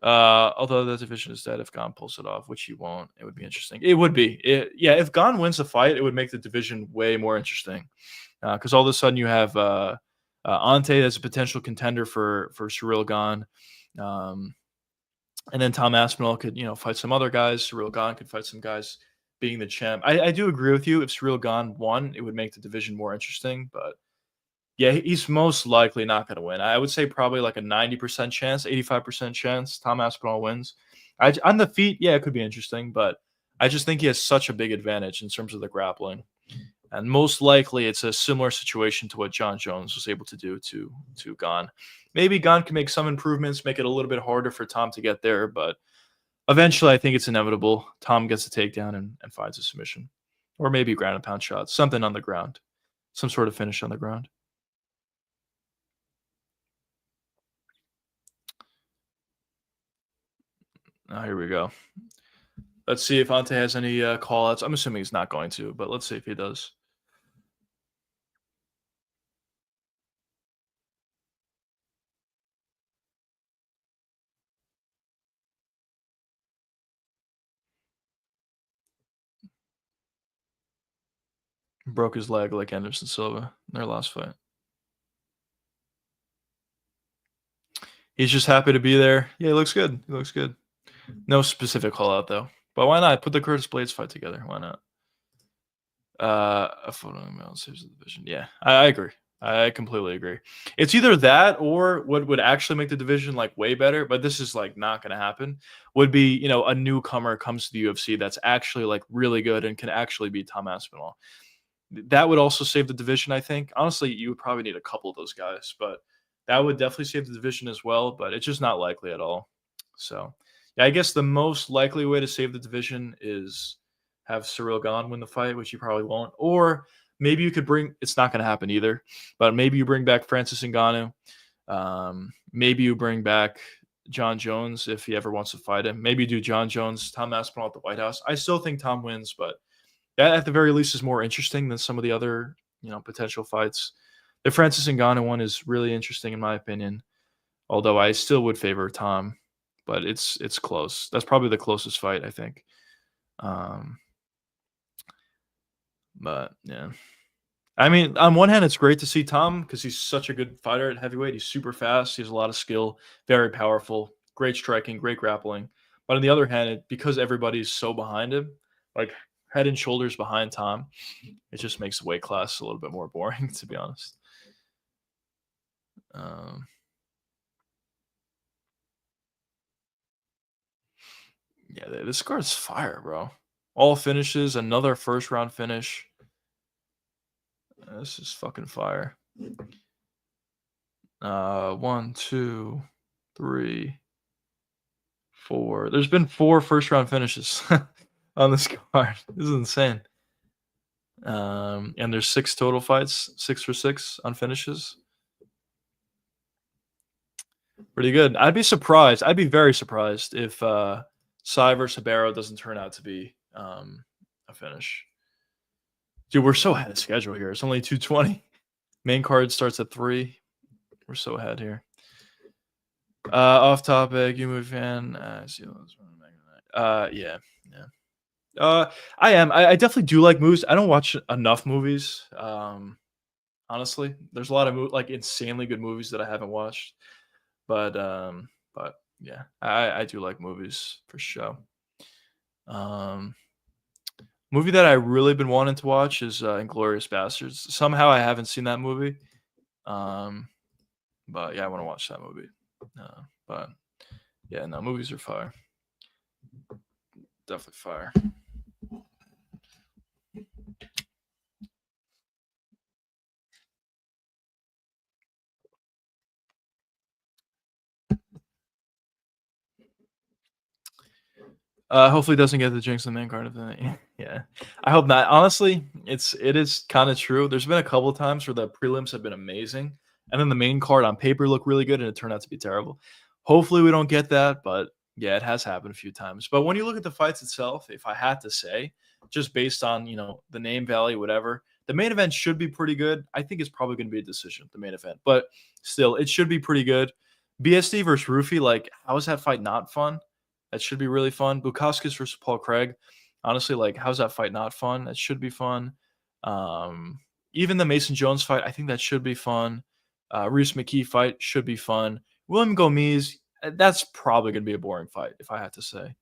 Although the division is dead if Gon pulls it off, which he won't. It would be interesting. It would be. If Gon wins the fight, it would make the division way more interesting. Because all of a sudden you have Ante as a potential contender for Ciryl Gane. And then Tom Aspinall could, fight some other guys. Ciryl Gane could fight some guys being the champ. I do agree with you. If Ciryl Gane won, it would make the division more interesting. But yeah, he's most likely not going to win. I would say probably like a 90% chance, 85% chance Tom Aspinall wins. On the feet, yeah, it could be interesting. But I just think he has such a big advantage in terms of the grappling. And most likely it's a similar situation to what John Jones was able to do to Gane. Maybe Gane can make some improvements, make it a little bit harder for Tom to get there, but eventually I think it's inevitable. Tom gets a takedown and finds a submission. Or maybe ground and pound shots, something on the ground, some sort of finish on the ground. Here we go. Let's see if Ante has any call-outs. I'm assuming he's not going to, but let's see if he does. Broke his leg like Anderson Silva in their last fight. He's just happy to be there. Yeah, he looks good. He looks good. No specific call out though. But why not put the Curtis Blades fight together? Why not? A photo email saves the division. Yeah, I agree. I completely agree. It's either that or what would actually make the division like way better, but this is like not going to happen. Would be, a newcomer comes to the UFC that's actually like really good and can actually beat Tom Aspinall. That would also save the division, I think. Honestly, you would probably need a couple of those guys, but that would definitely save the division as well, but it's just not likely at all. So, yeah, I guess the most likely way to save the division is have Ciryl Gane win the fight, which you probably won't. Or maybe you could it's not going to happen either, but maybe you bring back Francis Ngannou. Maybe you bring back John Jones if he ever wants to fight him. Maybe you do John Jones, Tom Aspinall at the White House. I still think Tom wins, but that at the very least is more interesting than some of the other, potential fights. The Francis Ngannou one is really interesting in my opinion, although I still would favor Tom, but it's close. That's probably the closest fight, I think. But yeah, I mean, on one hand, it's great to see Tom because he's such a good fighter at heavyweight. He's super fast. He has a lot of skill, very powerful, great striking, great grappling. But on the other hand, because everybody's so behind him, like head and shoulders behind Tom, it just makes the weight class a little bit more boring, to be honest. Yeah, this card's fire, bro. All finishes, another first round finish. This is fucking fire. 1, 2, 3, 4. There's been 4 first round finishes on this card. This is insane. And there's 6 total fights, 6 for 6 on finishes. Pretty good. I'd be surprised. I'd be very surprised if Sai versus Hibero doesn't turn out to be a finish. Dude, we're so ahead of schedule here. It's only 2:20. Main card starts at 3. We're so ahead here. Off topic, you move fan. Yeah. I am. I definitely do like movies. I don't watch enough movies. Honestly, there's a lot of like insanely good movies that I haven't watched. But yeah, I do like movies for sure. Movie that I really been wanting to watch is Inglourious Bastards. Somehow I haven't seen that movie. But yeah, I want to watch that movie. But yeah, no, movies are fire. Definitely fire. Hopefully it doesn't get the jinx in the main card of the night. Yeah, I hope not. Honestly, it is kind of true. There's been a couple of times where the prelims have been amazing, and then the main card on paper looked really good, and it turned out to be terrible. Hopefully we don't get that, but yeah, it has happened a few times. But when you look at the fights itself, if I had to say, just based on the name value, whatever, the main event should be pretty good. I think it's probably going to be a decision, the main event, but still, it should be pretty good. BSD versus Rufy, like, how is that fight not fun? That should be really fun. Bukowskis versus Paul Craig. Honestly, like, how's that fight not fun? That should be fun. Even the Mason Jones fight, I think that should be fun. Reese McKee fight should be fun. William Gomes, that's probably going to be a boring fight, if I had to say.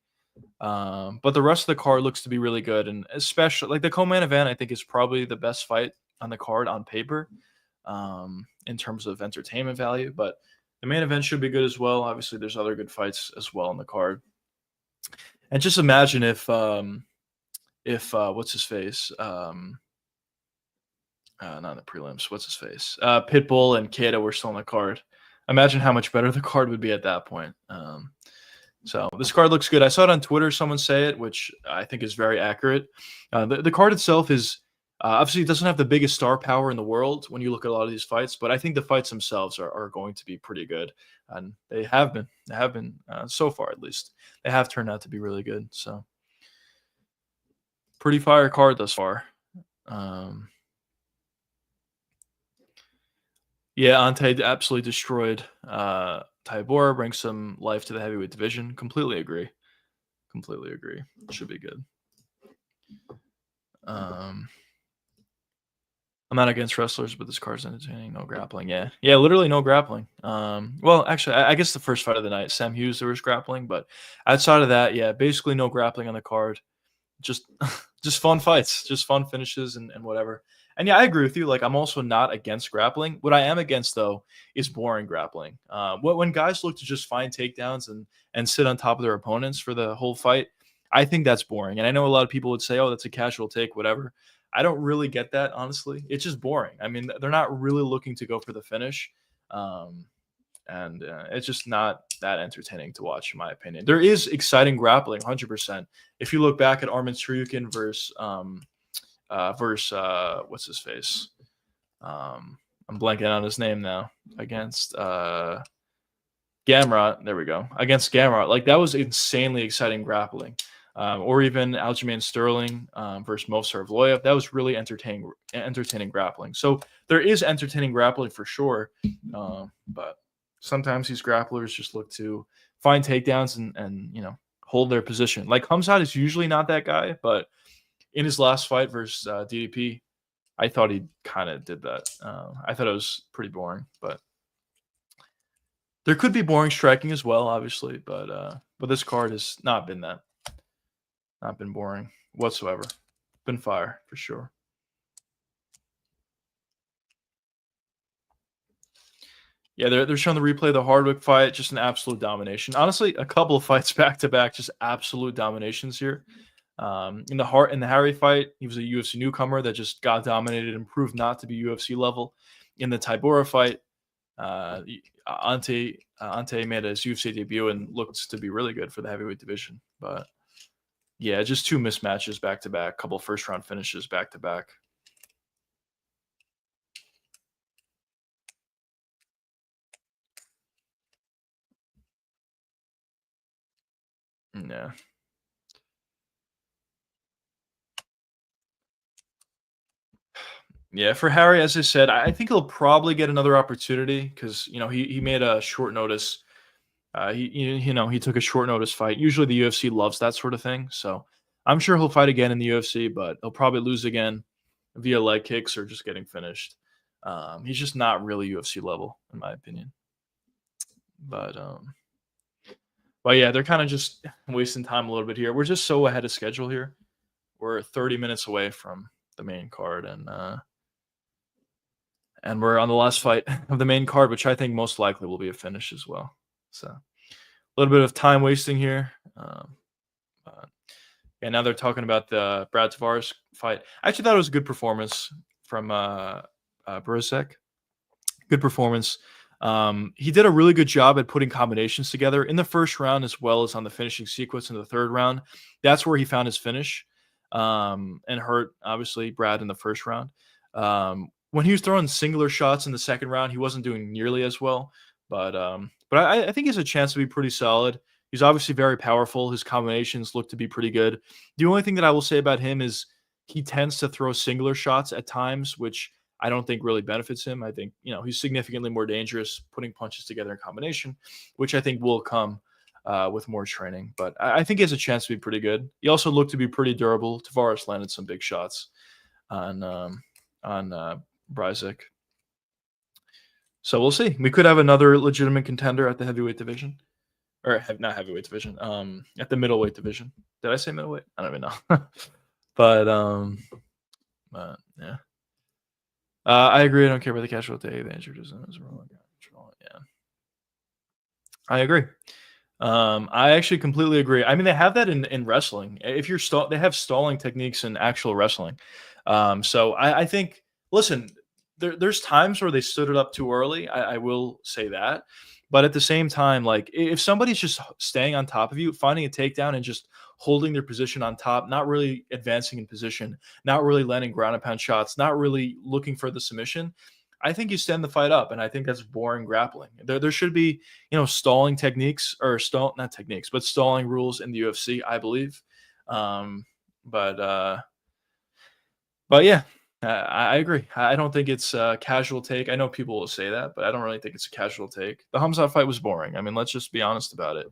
But the rest of the card looks to be really good. And especially, like, the co-main event, I think is probably the best fight on the card on paper in terms of entertainment value. But the main event should be good as well. Obviously, there's other good fights as well on the card. And just imagine if what's his face? Not the prelims. What's his face? Pitbull and Keita were still on the card. Imagine how much better the card would be at that point. So this card looks good. I saw it on Twitter. Someone say it, which I think is very accurate. The card itself is obviously it doesn't have the biggest star power in the world when you look at a lot of these fights, but I think the fights themselves are going to be pretty good, and they have been. They have been so far, at least. They have turned out to be really good. So pretty fire card thus far. Yeah, Ante absolutely destroyed Tybura, brings some life to the heavyweight division. Completely agree. Completely agree. Should be good. I'm not against wrestlers, but this card's entertaining. No grappling. Yeah, literally no grappling. Well, actually, I guess the first fight of the night, Sam Hughes, there was grappling, but outside of that, yeah, basically no grappling on the card. Just fun fights, just fun finishes and whatever. And yeah, I agree with you. Like, I'm also not against grappling. What I am against, though, is boring grappling. When guys look to just find takedowns and sit on top of their opponents for the whole fight, I think that's boring. And I know a lot of people would say, "Oh, that's a casual take," whatever. I don't really get that, honestly. It's just boring. I mean, they're not really looking to go for the finish. And it's just not that entertaining to watch, in my opinion. There is exciting grappling, 100%. If you look back at Armin Tsuyukin versus what's his face? I'm blanking on his name now. Against Gamrot. There we go. Against Gamrot. Like, that was insanely exciting grappling. Or even Aljamain Sterling versus Movsar Evloev. That was really entertaining grappling. So there is entertaining grappling for sure. But sometimes these grapplers just look to find takedowns and hold their position. Like, Hamzat is usually not that guy, but in his last fight versus DDP, I thought he kind of did that. I thought it was pretty boring, but there could be boring striking as well, obviously. But this card has not been that. Not been boring whatsoever. Been fire for sure. Yeah, they're showing the replay of the Hardwick fight, just an absolute domination. Honestly, a couple of fights back to back, just absolute dominations here. In the Harry fight, he was a UFC newcomer that just got dominated and proved not to be UFC level. In the Tybura fight, Ante made his UFC debut and looked to be really good for the heavyweight division. But yeah, just two mismatches back to back, couple first round finishes back to back. Yeah. Yeah, for Harry, as I said, I think he'll probably get another opportunity because he made a short notice. He took a short notice fight. Usually the UFC loves that sort of thing, so I'm sure he'll fight again in the UFC, but he'll probably lose again via leg kicks or just getting finished. He's just not really UFC level, in my opinion. But yeah, they're kind of just wasting time a little bit here. We're just so ahead of schedule here. We're 30 minutes away from the main card, and we're on the last fight of the main card, which I think most likely will be a finish as well. So a little bit of time wasting here. But yeah, now they're talking about the Brad Tavares fight. I actually thought it was a good performance from Borusek. Good performance. He did a really good job at putting combinations together in the first round as well as on the finishing sequence in the third round. That's where he found his finish and hurt, obviously, Brad in the first round. When he was throwing singular shots in the second round, he wasn't doing nearly as well. But I think he has a chance to be pretty solid. He's obviously very powerful. His combinations look to be pretty good. The only thing that I will say about him is he tends to throw singular shots at times, which I don't think really benefits him. I think, he's significantly more dangerous putting punches together in combination, which I think will come with more training. But I think he has a chance to be pretty good. He also looked to be pretty durable. Tavares landed some big shots on Bryzik. So we'll see. We could have another legitimate contender at the heavyweight division. Or not heavyweight division, at the middleweight division. Did I say middleweight? I don't even know. but yeah. I agree. I don't care about the casual day. The injured is wrong. Yeah, I agree. I actually completely agree. I mean, they have that in wrestling. If you're they have stalling techniques in actual wrestling. So I think, listen, there's times where they stood it up too early. I will say that. But at the same time, like if somebody's just staying on top of you, finding a takedown and just holding their position on top, not really advancing in position, not really landing ground and pound shots, not really looking for the submission, I think you stand the fight up. And I think that's boring grappling. There should be, stalling techniques or not techniques, but stalling rules in the UFC, I believe. But yeah, I agree. I don't think it's a casual take. I know people will say that, but I don't really think it's a casual take. The Hamzat fight was boring. I mean, let's just be honest about it.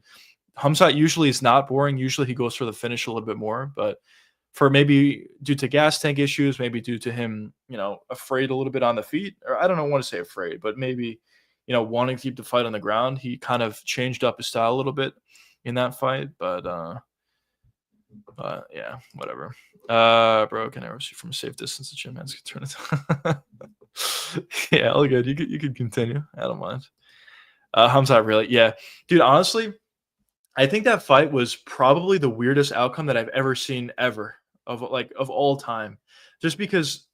Hamzat usually is not boring. Usually he goes for the finish a little bit more, but for maybe due to gas tank issues, maybe due to him, afraid a little bit on the feet, or I don't want to say afraid, but maybe, wanting to keep the fight on the ground, he kind of changed up his style a little bit in that fight. But yeah, whatever. Bro, can I see from a safe distance? The gym hands can turn it. Yeah, all good. You could continue. I don't mind. Hamzat really, yeah, dude. Honestly, I think that fight was probably the weirdest outcome that I've ever seen ever of all time. Just because,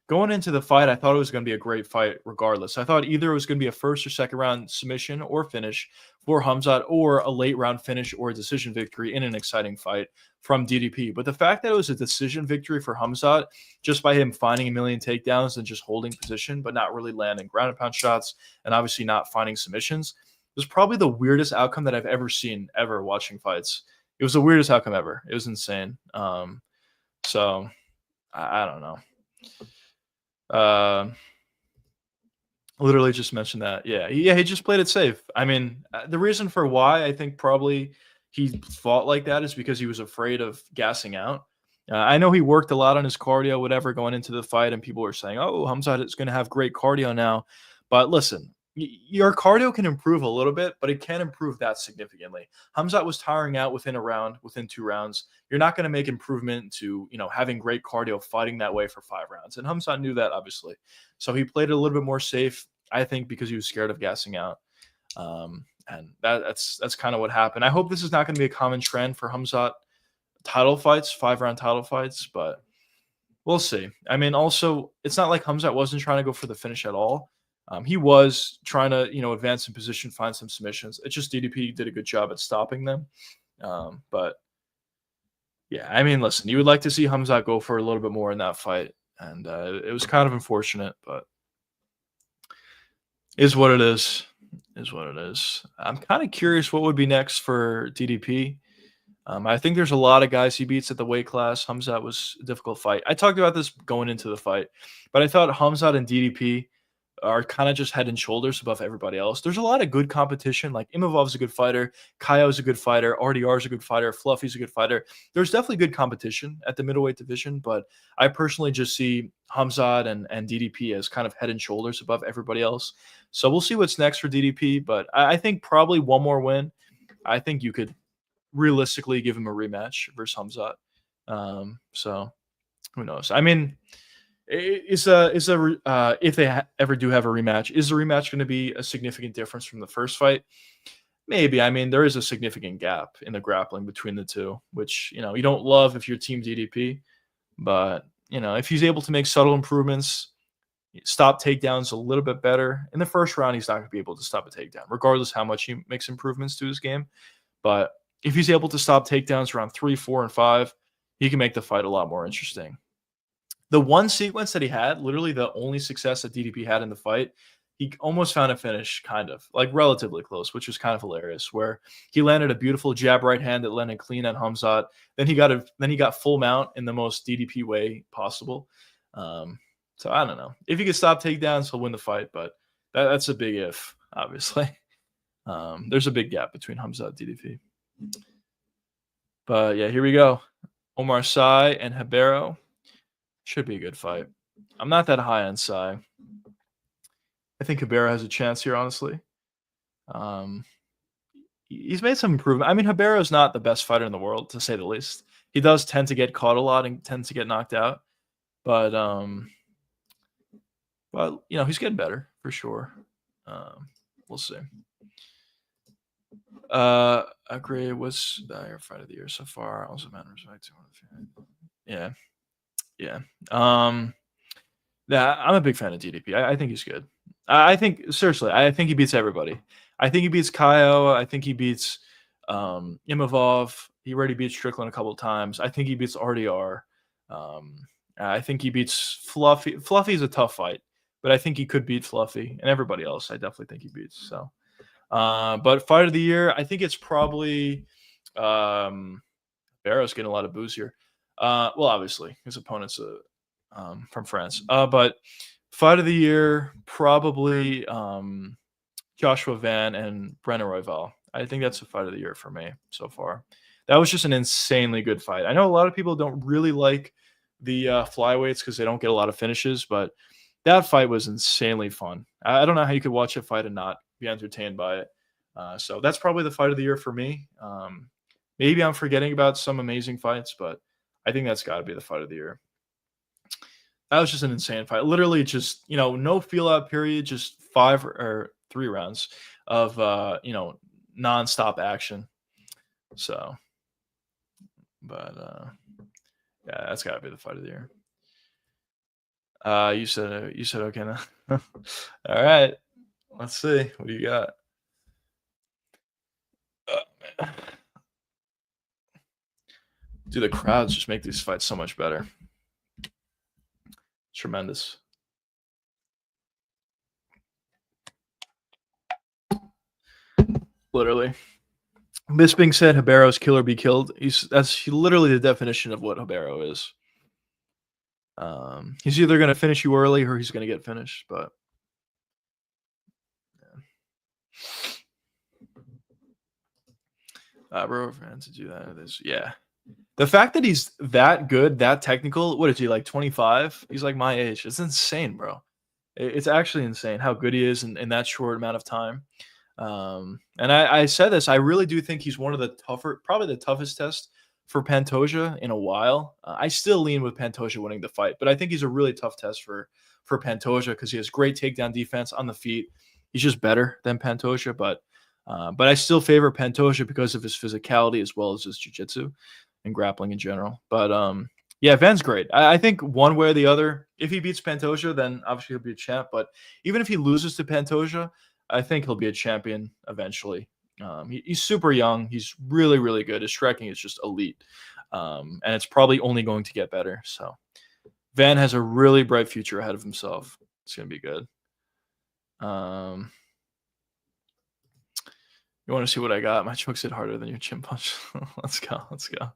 going into the fight, I thought it was going to be a great fight regardless. I thought either it was going to be a first or second round submission or finish for Hamzat, or a late round finish or a decision victory in an exciting fight from DDP. But the fact that it was a decision victory for Hamzat just by him finding a million takedowns and just holding position, but not really landing ground and pound shots, and obviously not finding submissions, was probably the weirdest outcome that I've ever seen ever watching fights. It was the weirdest outcome ever. It was insane. So I don't know. Literally just mentioned that. Yeah, he just played it safe. I mean, the reason for why I think probably he fought like that is because he was afraid of gassing out. I know he worked a lot on his cardio, whatever, going into the fight, and people were saying, "Oh, Hamzat is going to have great cardio now." But listen, your cardio can improve a little bit, but it can't improve that significantly. Hamzat was tiring out within a round, within 2 rounds. You're not going to make improvement to, having great cardio fighting that way for 5 rounds. And Hamzat knew that, obviously. So he played it a little bit more safe, I think, because he was scared of gassing out. And that's kind of what happened. I hope this is not going to be a common trend for Hamzat title fights, 5-round title fights, but we'll see. I mean, also, it's not like Hamzat wasn't trying to go for the finish at all. He was trying to, advance in position, find some submissions. It's just DDP did a good job at stopping them. But yeah, I mean, listen, you would like to see Hamzat go for a little bit more in that fight, and it was kind of unfortunate, but is what it is. Is what it is. I'm kind of curious what would be next for DDP. I think there's a lot of guys he beats at the weight class. Hamzat was a difficult fight. I talked about this going into the fight, but I thought Hamzat and DDP are kind of just head and shoulders above everybody else. There's a lot of good competition. Like Imavov's a good fighter, Kaio's a good fighter, RDR's a good fighter, Fluffy's a good fighter. There's definitely good competition at the middleweight division, but I personally just see Hamzat and DDP as kind of head and shoulders above everybody else. So we'll see what's next for DDP, but I think probably one more win. I think you could realistically give him a rematch versus Hamzat. So who knows? I mean, if they ever do have a rematch, is the rematch going to be a significant difference from the first fight? Maybe. I mean, there is a significant gap in the grappling between the two, which you don't love if you're Team DDP, but if he's able to make subtle improvements, stop takedowns a little bit better in the first round, he's not going to be able to stop a takedown, regardless how much he makes improvements to his game. But if he's able to stop takedowns around 3, 4, and 5, he can make the fight a lot more interesting. The one sequence that he had, literally the only success that DDP had in the fight, he almost found a finish, kind of, like relatively close, which was kind of hilarious, where he landed a beautiful jab right hand that landed clean on Hamzat. Then he got full mount in the most DDP way possible. So I don't know. If he could stop takedowns, he'll win the fight, but that's a big if, obviously. There's a big gap between Hamzat and DDP. But yeah, here we go. Omar Sy and Ribeiro. Should be a good fight. I'm not that high on Sy. I think Ribeiro has a chance here, honestly. He's made some improvement. I mean, Ribeiro is not the best fighter in the world, to say the least. He does tend to get caught a lot and tends to get knocked out. But he's getting better for sure. We'll see. Agree. What's your fight of the year so far? Also, man, respect. Yeah. Yeah. I'm a big fan of DDP. I think he's good. I think seriously, I think he beats everybody. I think he beats Kaio. I think he beats Imavov. He already beat Strickland a couple of times. I think he beats RDR. I think he beats Fluffy. Fluffy's a tough fight, but I think he could beat Fluffy and everybody else. I definitely think he beats. So, but fight of the year, I think it's probably Barrow's getting a lot of boos here. Well, obviously his opponent's from France. But fight of the year, probably Joshua Van and Brennan Royval. I think that's the fight of the year for me so far. That was just an insanely good fight. I know a lot of people don't really like the flyweights because they don't get a lot of finishes, but that fight was insanely fun. I don't know how you could watch a fight and not be entertained by it. So that's probably the fight of the year for me. Maybe I'm forgetting about some amazing fights, but I think that's got to be the fight of the year. That was just an insane fight. Literally just, no feel out period, just 5 or 3 rounds of, nonstop action. So, but, yeah, that's got to be the fight of the year. You said okay now. All right. Let's see. What do you got? Man. Dude, the crowds just make these fights so much better. Tremendous. Literally. This being said, Ribero's kill or be killed. That's literally the definition of what Ribeiro is. He's either going to finish you early or he's going to get finished. But bro, fans to do that. Yeah. The fact that he's that good, that technical, what is he, like 25? He's like my age. It's insane, bro. It's actually insane how good he is in that short amount of time. And I said this, I really do think he's one of the probably the toughest test for Pantoja in a while. I still lean with Pantoja winning the fight, but I think he's a really tough test for Pantoja because he has great takedown defense on the feet. He's just better than Pantoja, but I still favor Pantoja because of his physicality as well as his jiu-jitsu and grappling in general. But yeah, Van's great. I think one way or the other, if he beats Pantoja, then obviously he'll be a champ. But even if he loses to Pantoja, I think he'll be a champion eventually. He's super young. He's really, really good. His striking is just elite. And it's probably only going to get better. So Van has a really bright future ahead of himself. It's going to be good. You want to see what I got? My chokes hit harder than your chin punch. Let's go. Let's go.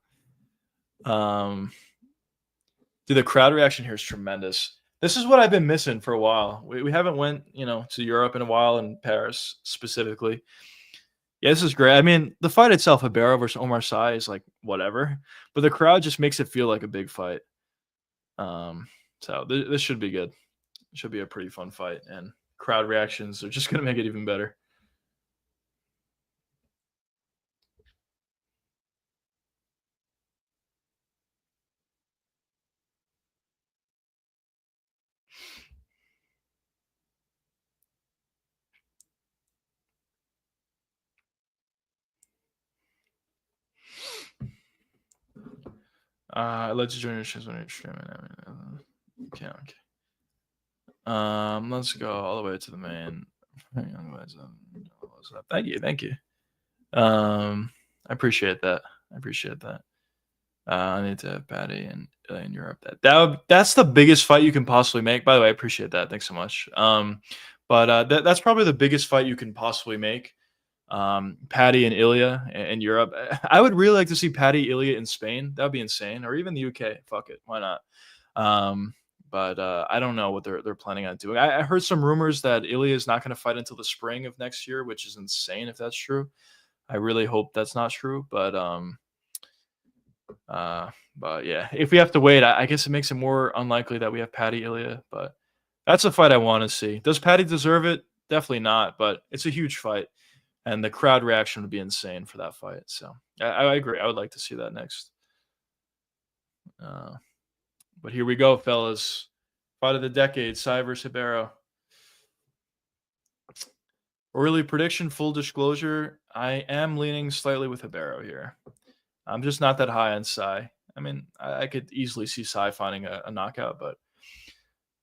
Dude, the crowd reaction here is tremendous. This is what I've been missing for a while. We haven't went, to Europe in a while, and Paris specifically. Yeah, this is great. I mean, the fight itself, Ibero versus Omar Sy, is like whatever, but the crowd just makes it feel like a big fight. So this should be good. It should be a pretty fun fight, and crowd reactions are just gonna make it even better. I'd like to join your shows when you're streaming. Okay. Let's go all the way to the main. Thank you. I appreciate that. I need to have Patty in Europe. That's the biggest fight you can possibly make. By the way, I appreciate that. Thanks so much. But that's probably the biggest fight you can possibly make. Patty and Ilya in Europe. I would really like to see Patty Ilya in Spain. That would be insane. Or even the UK. Fuck it. Why not? But I don't know what they're planning on doing. I heard some rumors that Ilya is not going to fight until the spring of next year, which is insane if that's true. I really hope that's not true. But yeah, if we have to wait, I guess it makes it more unlikely that we have Patty Ilya. But that's a fight I want to see. Does Patty deserve it? Definitely not. But it's a huge fight. And the crowd reaction would be insane for that fight. So I agree. I would like to see that next. But here we go, fellas. Fight of the decade, Sy versus Ibero. Early prediction, full disclosure. I am leaning slightly with Ibero here. I'm just not that high on Sy. I mean, I could easily see Sy finding a knockout, but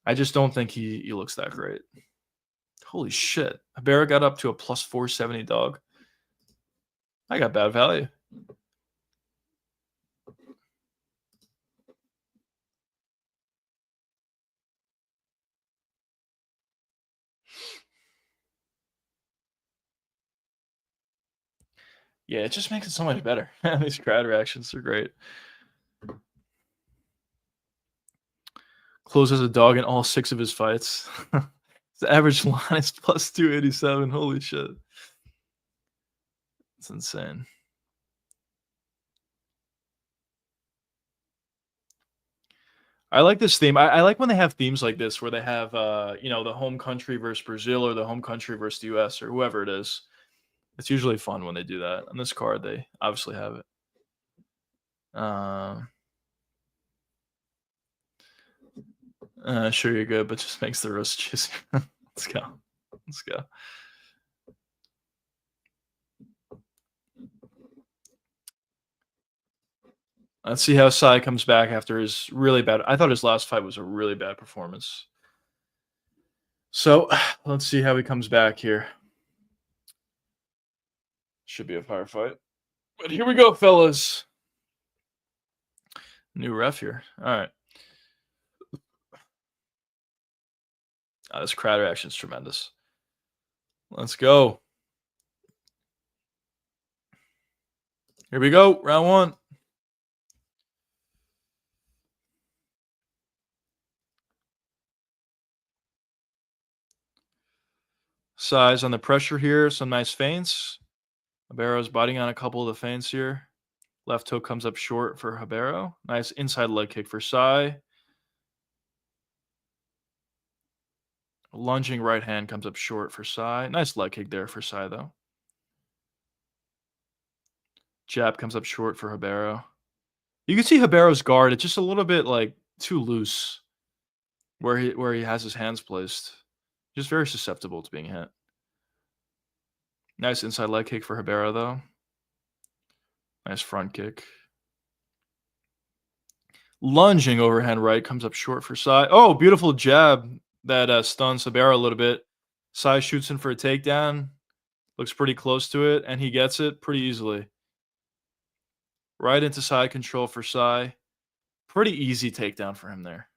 I just don't think he looks that great. Holy shit. Ibero got up to a plus 470 dog. I got bad value. Yeah, it just makes it so much better. These crowd reactions are great. Closes a dog in all 6 of his fights. His average line is plus 287. Holy shit. It's insane. I like this theme. I like when they have themes like this where they have, the home country versus Brazil or the home country versus the US or whoever it is. It's usually fun when they do that. On this card, they obviously have it. Sure, you're good, but just makes the roast juicy. Let's go. Let's see how Sy comes back after his really bad. I thought his last fight was a really bad performance. So let's see how he comes back here. Should be a firefight. But here we go, fellas. New ref here. All right. This crowd reaction is tremendous. Let's go. Here we go. Round 1. Size on the pressure here. Some nice feints. Ibero's biting on a couple of the feints here. Left hook comes up short for Ibero. Nice inside leg kick for Sy. Lunging right hand comes up short for Sy. Nice leg kick there for Sy, though. Jab comes up short for Ibero. You can see Ibero's guard. It's just a little bit like too loose where he has his hands placed. Just very susceptible to being hit. Nice inside leg kick for Ibero, though. Nice front kick. Lunging overhand right comes up short for Sy. Oh, beautiful jab that stuns Ibero a little bit. Sy shoots in for a takedown. Looks pretty close to it, and he gets it pretty easily. Right into side control for Sy. Pretty easy takedown for him there.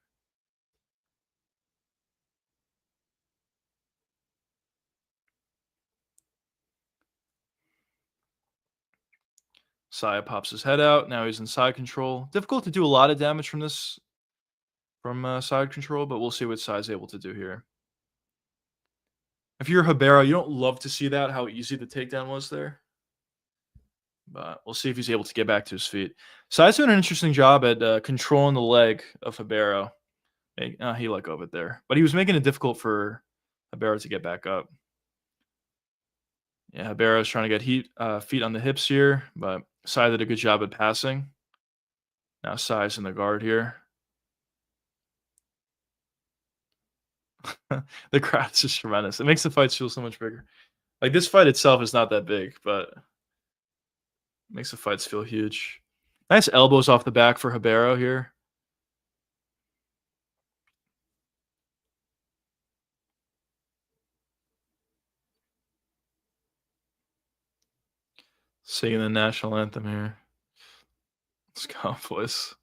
Saya pops his head out. Now he's in side control. Difficult to do a lot of damage from this, side control, but we'll see what Sai's able to do here. If you're Ribeiro, you don't love to see that, how easy the takedown was there. But we'll see if he's able to get back to his feet. Sai's doing an interesting job at controlling the leg of Ribeiro. He let go of it there. But he was making it difficult for Ribeiro to get back up. Yeah, Ribeiro's trying to get feet on the hips here, but Sai did a good job at passing. Now Sai's in the guard here. The crowd is just tremendous. It makes the fights feel so much bigger. Like, this fight itself is not that big, but it makes the fights feel huge. Nice elbows off the back for Ribeiro here. Singing the national anthem here. Let's go, boys.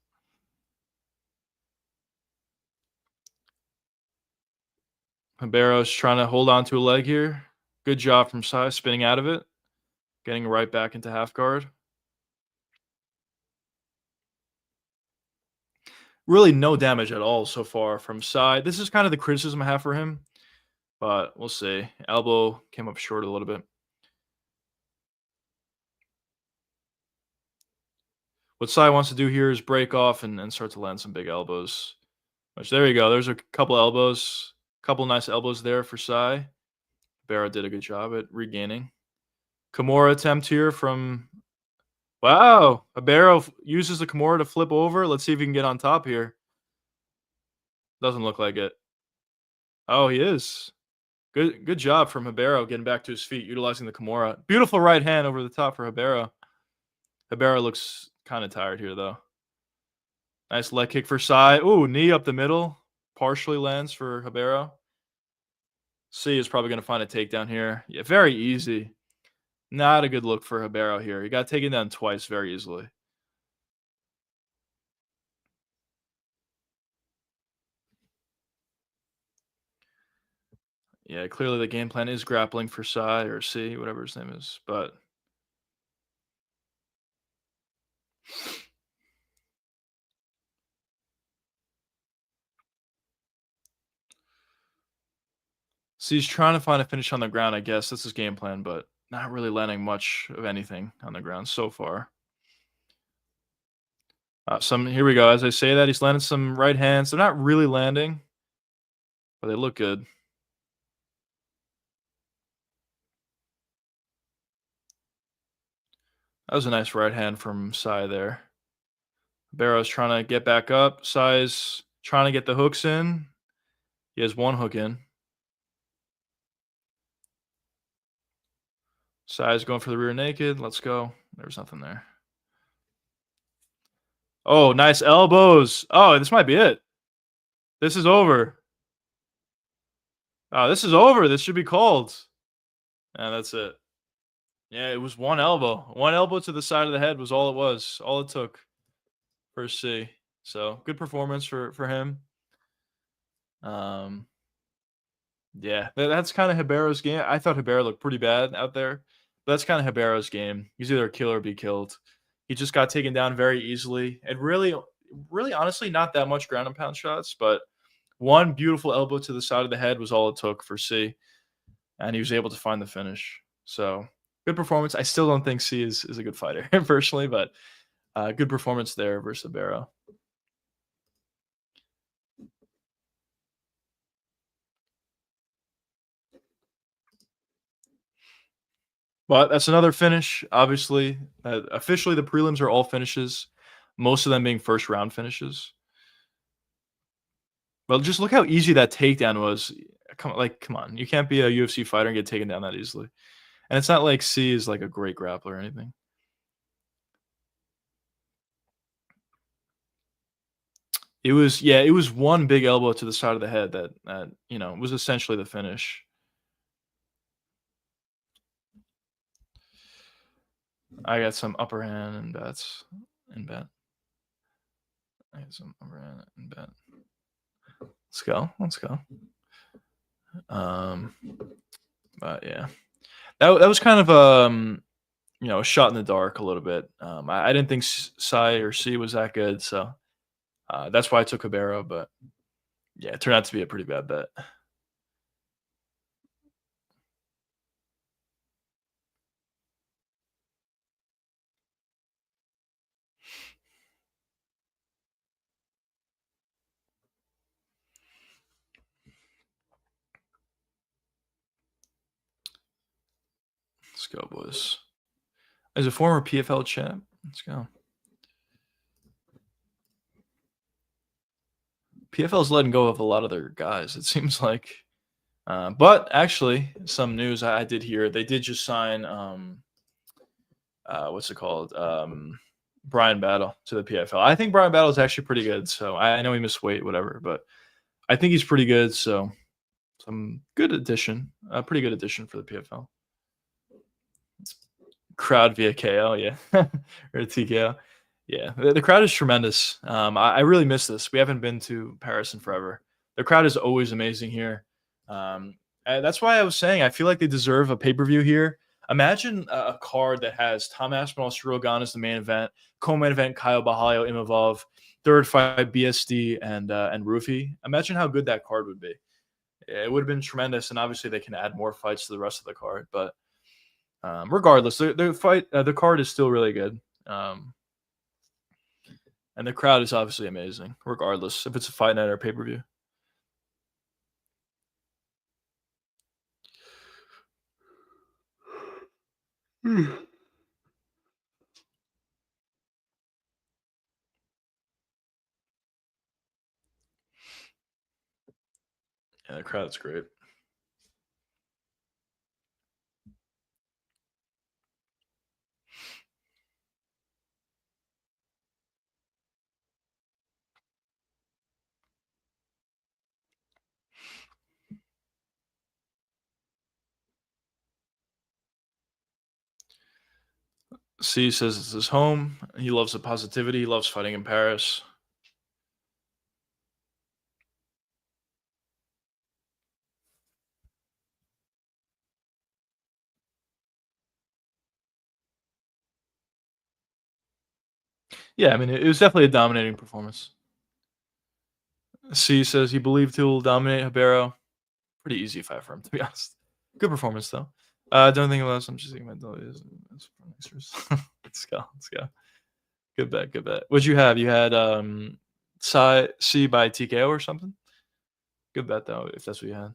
Ribeiro's trying to hold on to a leg here. Good job from Sai, spinning out of it. Getting right back into half guard. Really no damage at all so far from Sai. This is kind of the criticism I have for him, but we'll see. Elbow came up short a little bit. What Sai wants to do here is break off and start to land some big elbows. Which, there you go. There's a couple elbows. Couple nice elbows there for Sai. Ribeiro did a good job at regaining. Kimura attempt here from... Wow! Ribeiro uses the Kimura to flip over. Let's see if he can get on top here. Doesn't look like it. Oh, he is. Good job from Ribeiro getting back to his feet, utilizing the Kimura. Beautiful right hand over the top for Ribeiro. Ribeiro looks kind of tired here, though. Nice leg kick for Sai. Ooh, knee up the middle. Partially lands for Ribeiro. C is probably going to find a takedown here. Yeah, very easy. Not a good look for Ribeiro here. He got taken down twice very easily. Yeah, clearly the game plan is grappling for Sai or C, whatever his name is. But C's trying to find a finish on the ground, I guess. That's his game plan, but not really landing much of anything on the ground so far. Here we go. As I say that, he's landing some right hands. They're not really landing, but they look good. That was a nice right hand from Sai there. Barrow's trying to get back up. Sai's trying to get the hooks in. He has one hook in. Sai's going for the rear naked. Let's go. There's nothing there. Oh, nice elbows. Oh, this might be it. This is over. Oh, this is over. This should be called. And that's it. Yeah, it was one elbow. One elbow to the side of the head was all it was. All it took for C. So good performance for him. Yeah, that's kind of Ribeiro's game. I thought Ribeiro looked pretty bad out there. But that's kind of Ribeiro's game. He's either kill or be killed. He just got taken down very easily. And really honestly, not that much ground and pound shots, but one beautiful elbow to the side of the head was all it took for C. And he was able to find the finish. So good performance. I still don't think C is a good fighter personally, but good performance there versus Ribeiro. But that's another finish. Obviously, officially the prelims are all finishes, most of them being first round finishes. Well, just look how easy that takedown was. Come on. You can't be a UFC fighter and get taken down that easily. And it's not like C is like a great grappler or anything. It was one big elbow to the side of the head that was essentially the finish. I got some upper hand and bets in bet. I got some upper hand and bet. Let's go. But yeah, that was kind of a shot in the dark a little bit. I didn't think Sai or C was that good, so that's why I took Cabero. But yeah, it turned out to be a pretty bad bet. Let's go, boys. As a former PFL champ, let's go. PFL's letting go of a lot of their guys, it seems like. But actually, some news I did hear. They did just sign, what's it called? Brian Battle to the PFL. I think Brian Battle is actually pretty good. So I know he missed weight, whatever, but I think he's pretty good. So some good addition, a pretty good addition for the PFL. Crowd via KO, yeah, or TKO. Yeah, the crowd is tremendous. I really miss this. We haven't been to Paris in forever. The crowd is always amazing here. And that's why I was saying I feel like they deserve a pay-per-view here. Imagine a card that has Tom Aspinall, Ciryl Gane as the main event, co-main event Kyle Bahalio, Imavov, third fight BSD and Rufy. Imagine how good that card would be. It would have been tremendous, and obviously they can add more fights to the rest of the card. But regardless, the card is still really good. And the crowd is obviously amazing, regardless if it's a fight night or pay-per-view. Yeah, the crowd's great. C says it's his home. He loves the positivity. He loves fighting in Paris. Yeah, I mean, it was definitely a dominating performance. C says he believed he will dominate Ribeiro. Pretty easy fight for him, to be honest. Good performance, though. Don't think about this. I'm just thinking about those. Let's go. Let's go. Good bet. Good bet. What'd you have? You had C by TKO or something? Good bet, though, if that's what you had.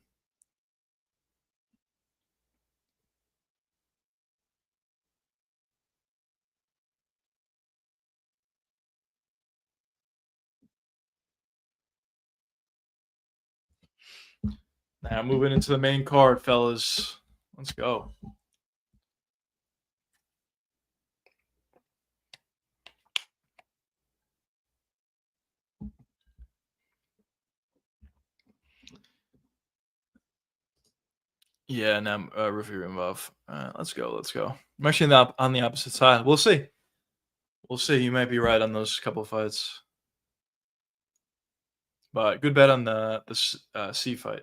Now moving into the main card, fellas. Let's go. Yeah, now Rufy Rimov. Let's go. Let's go. I'm actually on the opposite side. We'll see. We'll see. You might be right on those couple of fights. But good bet on the C fight.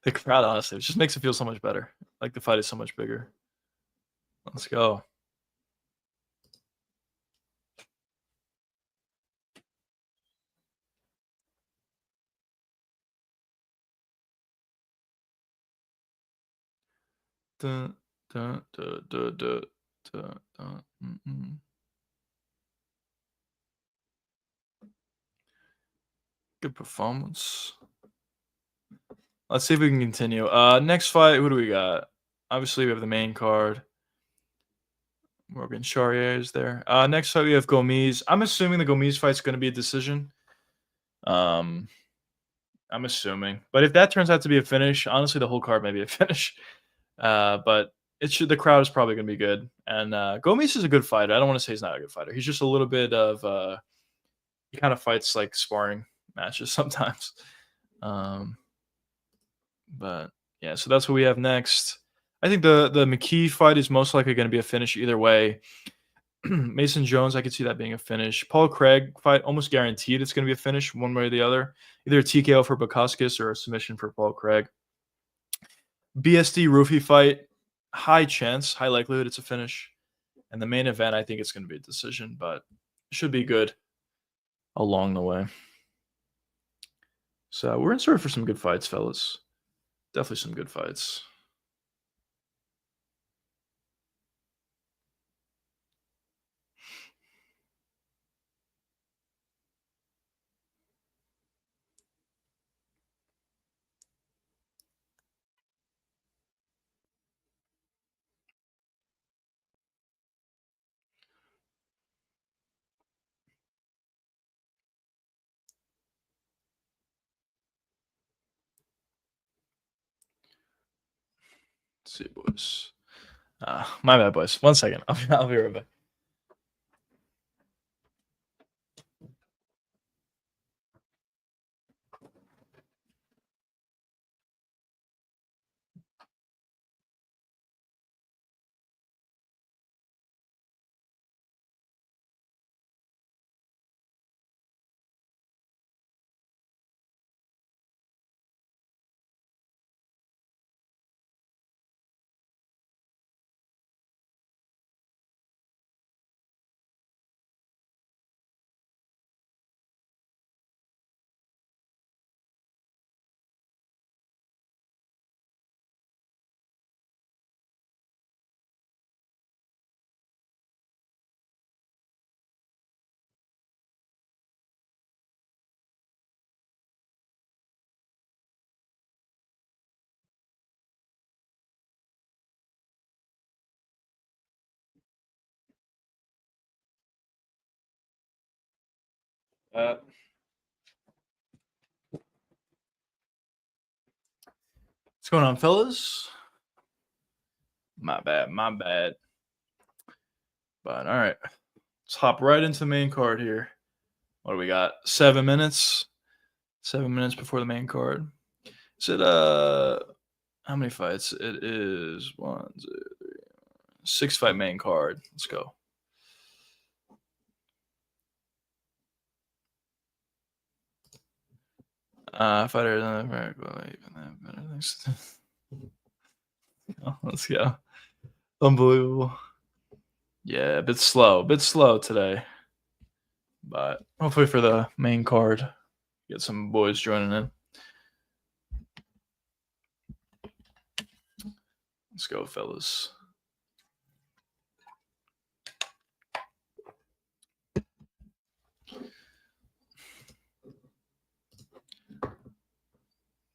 The crowd, honestly, it just makes it feel so much better. Like the fight is so much bigger. Let's go. Dun, dun, dun, dun, dun, dun, dun, Good performance. Let's see if we can continue. Next fight, who do we got? Obviously, we have the main card. Morgan Charrier is there. Next fight, we have Gomes. I'm assuming the Gomes fight's going to be a decision. I'm assuming. But if that turns out to be a finish, honestly, the whole card may be a finish. But the crowd is probably going to be good. And Gomes is a good fighter. I don't want to say he's not a good fighter. He's just a little bit of he kind of fights like sparring matches sometimes. But yeah, so that's what we have next. I think the McKee fight is most likely going to be a finish either way. Mason Jones, I could see that being a finish. Paul Craig fight, almost guaranteed it's going to be a finish one way or the other. Either a TKO for Bukowskis or a submission for Paul Craig. BSD Roofy fight, high chance, high likelihood it's a finish. And the main event, I think it's going to be a decision, but it should be good along the way. So we're in store for some good fights, fellas. Definitely some good fights. Let's see, boys. My bad, boys. 1 second. I'll be right back. What's going on, fellas? My bad, my bad. But all right, let's hop right into the main card here. What do we got? 7 minutes. 7 minutes before the main card. Is it how many fights? It is 1, 2, 3, 6 fight main card. Let's go. Fighter than very better things. Let's go. Unbelievable. Yeah, a bit slow today. But hopefully for the main card, get some boys joining in. Let's go, fellas.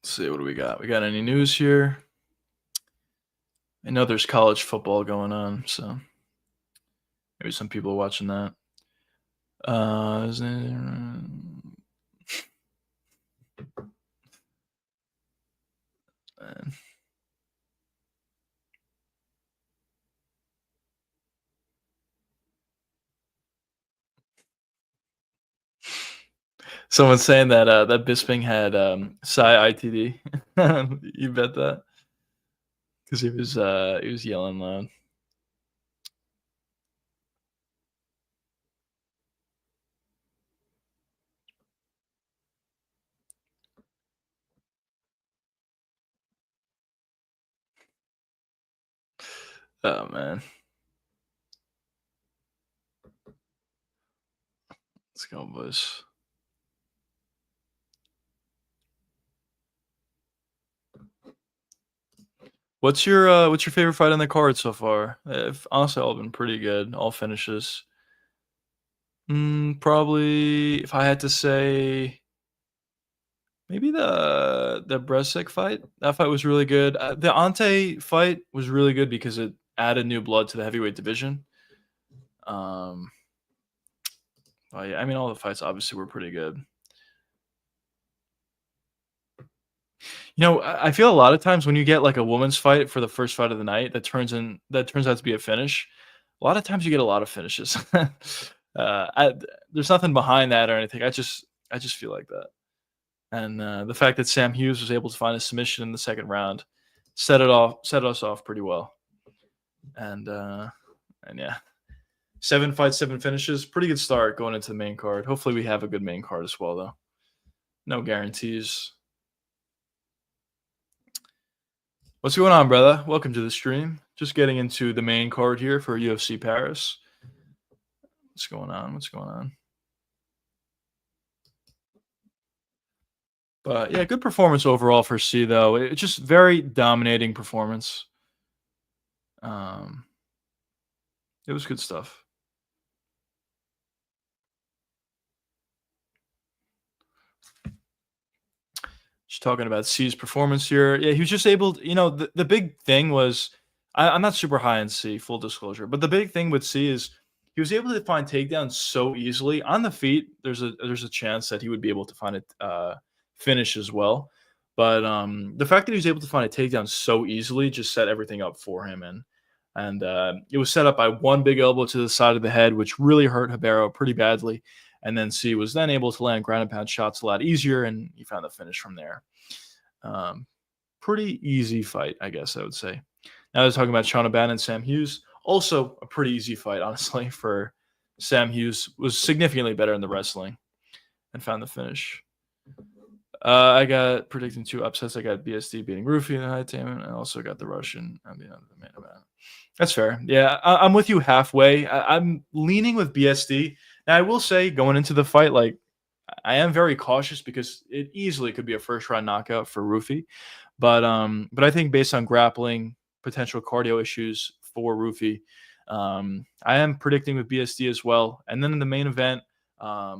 Let's see, what do we got? We got any news here? I know there's college football going on, so maybe some people are watching that. Man. Someone's saying that that Bisping had Psy ITD. You bet that? Because he was yelling loud. Oh man. Let's go, boys. What's your favorite fight on the card so far? Honestly, all been pretty good. All finishes. Probably if I had to say, maybe the Bresic fight. That fight was really good. The Ante fight was really good because it added new blood to the heavyweight division. Oh yeah, I mean all the fights obviously were pretty good. You know, I feel a lot of times when you get like a woman's fight for the first fight of the night that turns out to be a finish, a lot of times you get a lot of finishes. There's nothing behind that or anything. I just feel like that. And the fact that Sam Hughes was able to find a submission in the second round set us off pretty well. And yeah, 7 fights, 7 finishes. Pretty good start going into the main card. Hopefully we have a good main card as well, though. No guarantees. What's going on, brother? Welcome to the stream. Just getting into the main card here for UFC Paris. What's going on? What's going on? But yeah, good performance overall for C, though. It's just very dominating performance. It was good stuff. Just talking about C's performance here. Yeah, he was just able to, the big thing was, I'm not super high in C, full disclosure, but the big thing with C is he was able to find takedowns so easily. On the feet, there's a chance that he would be able to find a finish as well. But the fact that he was able to find a takedown so easily just set everything up for him. And it was set up by one big elbow to the side of the head, which really hurt Ribeiro pretty badly. And then C was then able to land ground and pound shots a lot easier, and he found the finish from there. Pretty easy fight, I guess I would say. Now they're talking about Sean O'Bannon and Sam Hughes. Also a pretty easy fight, honestly, for Sam Hughes. Was significantly better in the wrestling and found the finish. I got predicting 2 upsets. I got BSD beating Rufy in the high attainment. I also got the Russian at the end of the main event. That's fair. Yeah, I'm with you halfway. I'm leaning with BSD. Now, I will say, going into the fight, like, I am very cautious because it easily could be a first-round knockout for Rufy. But I think based on grappling, potential cardio issues for Rufy, I am predicting with BSD as well. And then in the main event, a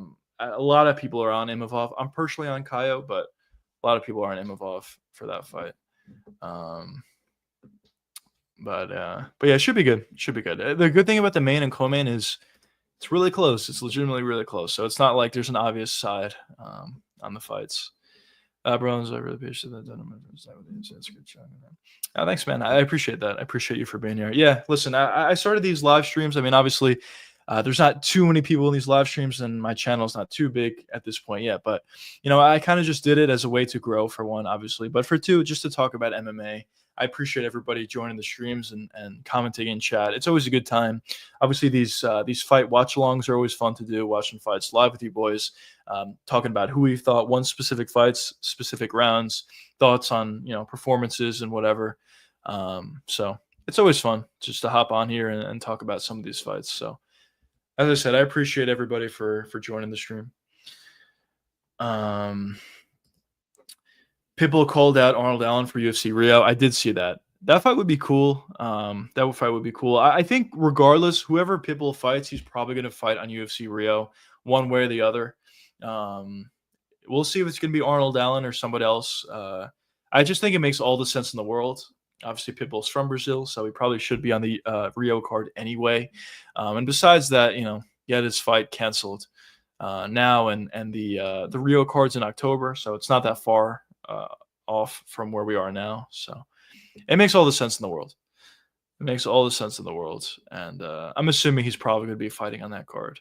lot of people are on Imavov. I'm personally on Kaio, but a lot of people are on Imavov for that fight. But yeah, it should be good. Should be good. The good thing about the main and co-main is it's really close. It's legitimately really close. So it's not like there's an obvious side on the fights. Bronze, I really appreciate that. Thanks, man. I appreciate that. I appreciate you for being here. Yeah, listen, I started these live streams. I mean, obviously, there's not too many people in these live streams, and my channel is not too big at this point yet. But, I kind of just did it as a way to grow, for one, obviously. But for two, just to talk about MMA. I appreciate everybody joining the streams and commenting in chat. It's always a good time. Obviously, these fight watch-alongs are always fun to do, watching fights live with you boys, talking about who we thought won specific fights, specific rounds, thoughts on performances and whatever. So it's always fun just to hop on here and talk about some of these fights. So as I said, I appreciate everybody for joining the stream. People called out Arnold Allen for UFC Rio. I did see that. That fight would be cool. That fight would be cool. I think regardless, whoever Pitbull fights, he's probably going to fight on UFC Rio one way or the other. We'll see if it's going to be Arnold Allen or somebody else. I just think it makes all the sense in the world. Obviously, Pitbull's from Brazil, so he probably should be on the Rio card anyway. And besides that, he had his fight canceled now, and the Rio card's in October, so it's not that far off from where we are now. So it makes all the sense in the world. It makes all the sense in the world. And I'm assuming he's probably going to be fighting on that card.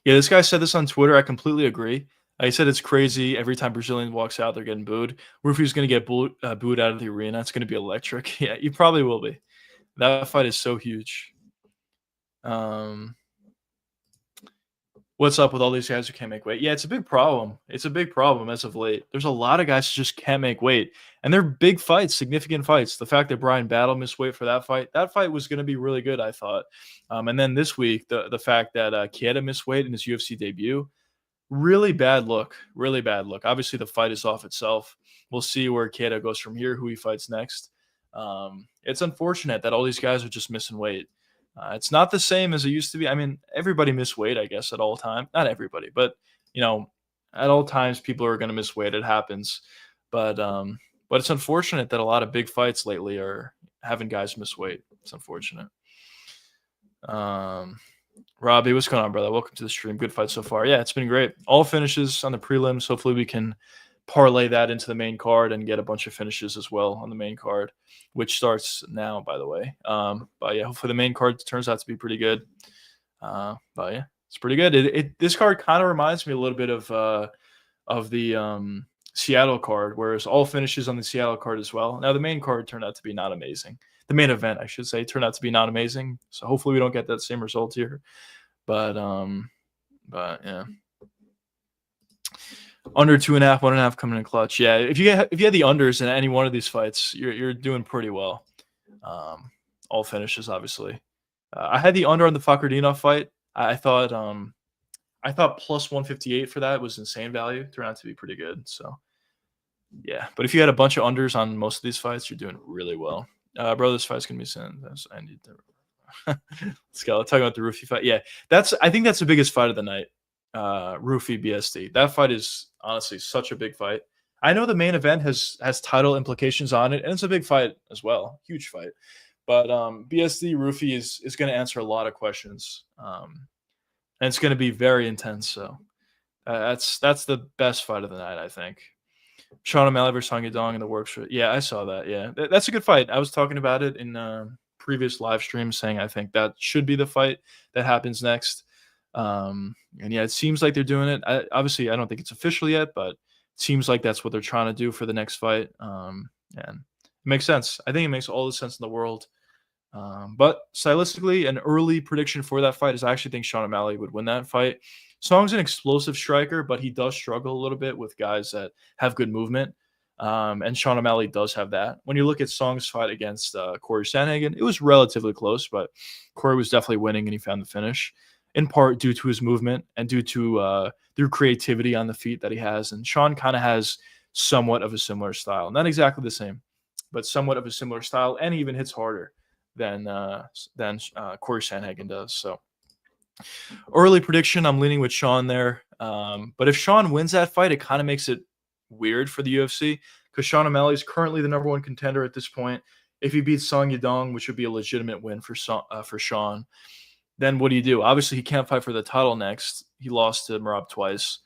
Yeah, this guy said this on Twitter. I completely agree. He said it's crazy. Every time Brazilian walks out, they're getting booed. Rufy's going to get booed out of the arena. It's going to be electric. Yeah, you probably will be. That fight is so huge. What's up with all these guys who can't make weight? Yeah, it's a big problem. It's a big problem as of late. There's a lot of guys who just can't make weight. And they're big fights, significant fights. The fact that Brian Battle missed weight for that fight was going to be really good, I thought. And then this week, the fact that Chieta missed weight in his UFC debut, really bad look. Really bad look. Obviously, the fight is off itself. We'll see where Chieta goes from here, who he fights next. It's unfortunate that all these guys are just missing weight. It's not the same as it used to be. I mean, everybody miss weight, I guess, at all times. Not everybody, but at all times, people are going to miss weight. It happens, but it's unfortunate that a lot of big fights lately are having guys miss weight. It's unfortunate. Robbie, what's going on, brother? Welcome to the stream. Good fight so far. Yeah, it's been great. All finishes on the prelims. Hopefully, we can parlay that into the main card and get a bunch of finishes as well on the main card, which starts now, by the way. But yeah, hopefully the main card turns out to be pretty good. But yeah, it's pretty good. This card kind of reminds me a little bit of the Seattle card, whereas all finishes on the Seattle card as well. Now the main card turned out to be not amazing. The main event, I should say, turned out to be not amazing. So hopefully we don't get that same result here. But yeah. Under 2.5, 1.5 coming in clutch. Yeah, if you had the unders in any one of these fights, you're doing pretty well. All finishes, obviously. I had the under on the Fakardinov fight. I thought plus 158 for that was insane value. Turned out to be pretty good. So yeah, but if you had a bunch of unders on most of these fights, you're doing really well. Bro, this fight's gonna be soon. I need to. Let's go. Talking about the Roofy fight. Yeah, I think that's the biggest fight of the night. Roofy BSD. That fight is honestly such a big fight. I know the main event has title implications on it, and it's a big fight as well, huge fight. But BSD Roofy is going to answer a lot of questions, and it's going to be very intense. So that's the best fight of the night, I think. Sean O'Malley versus Song Yadong in the works. Yeah, I saw that. Yeah, that's a good fight. I was talking about it in previous live streams, saying I think that should be the fight that happens next. And yeah, it seems like they're doing it. Obviously, I don't think it's official yet, but it seems like that's what they're trying to do for the next fight. And it makes sense. I think it makes all the sense in the world. But stylistically, an early prediction for that fight is I actually think Sean O'Malley would win that fight. Song's an explosive striker, but he does struggle a little bit with guys that have good movement. And Sean O'Malley does have that. When you look at Song's fight against Corey Sandhagen, it was relatively close, but Corey was definitely winning and he found the finish, in part due to his movement and due to through creativity on the feet that he has. And Sean kind of has somewhat of a similar style. Not exactly the same, but somewhat of a similar style, and he even hits harder than Corey Sandhagen does. So early prediction, I'm leaning with Sean there. But if Sean wins that fight, it kind of makes it weird for the UFC because Sean O'Malley is currently the #1 contender at this point. If he beats Song Yadong, which would be a legitimate win for Sean, then what do you do? Obviously, he can't fight for the title next. He lost to Merab twice.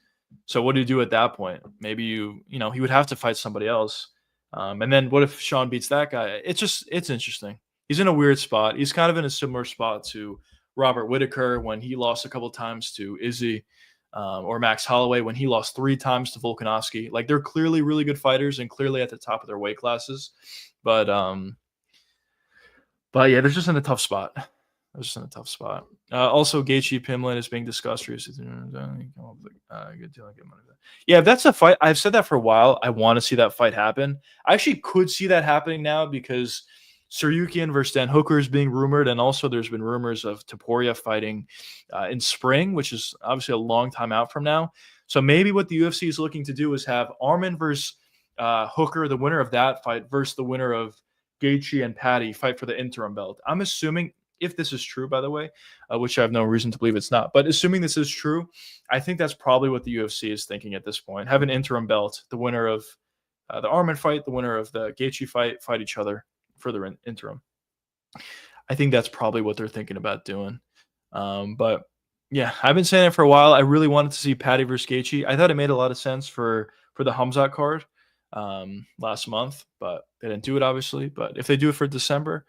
So what do you do at that point? Maybe he would have to fight somebody else. And then what if Sean beats that guy? It's interesting. He's in a weird spot. He's kind of in a similar spot to Robert Whittaker when he lost a couple times to Izzy, or Max Holloway when he lost 3 times to Volkanovski. Like, they're clearly really good fighters and clearly at the top of their weight classes. But yeah, they're just in a tough spot. Also, Gaethje Pimlin is being discussed. Yeah, if that's a fight. I've said that for a while. I want to see that fight happen. I actually could see that happening now because Saryukian versus Dan Hooker is being rumored, and also there's been rumors of Topuria fighting in spring, which is obviously a long time out from now. So maybe what the UFC is looking to do is have Arman versus Hooker, the winner of that fight, versus the winner of Gaethje and Patty fight for the interim belt. I'm assuming, if this is true, by the way, which I have no reason to believe it's not, but assuming this is true, I think that's probably what the UFC is thinking at this point. Have an interim belt. The winner of the Arman fight, the winner of the Gaethje fight each other for the interim. I think that's probably what they're thinking about doing. But yeah, I've been saying it for a while. I really wanted to see Patty versus Gaethje. I thought it made a lot of sense for the Hamzat card last month, but they didn't do it, obviously. But if they do it for December,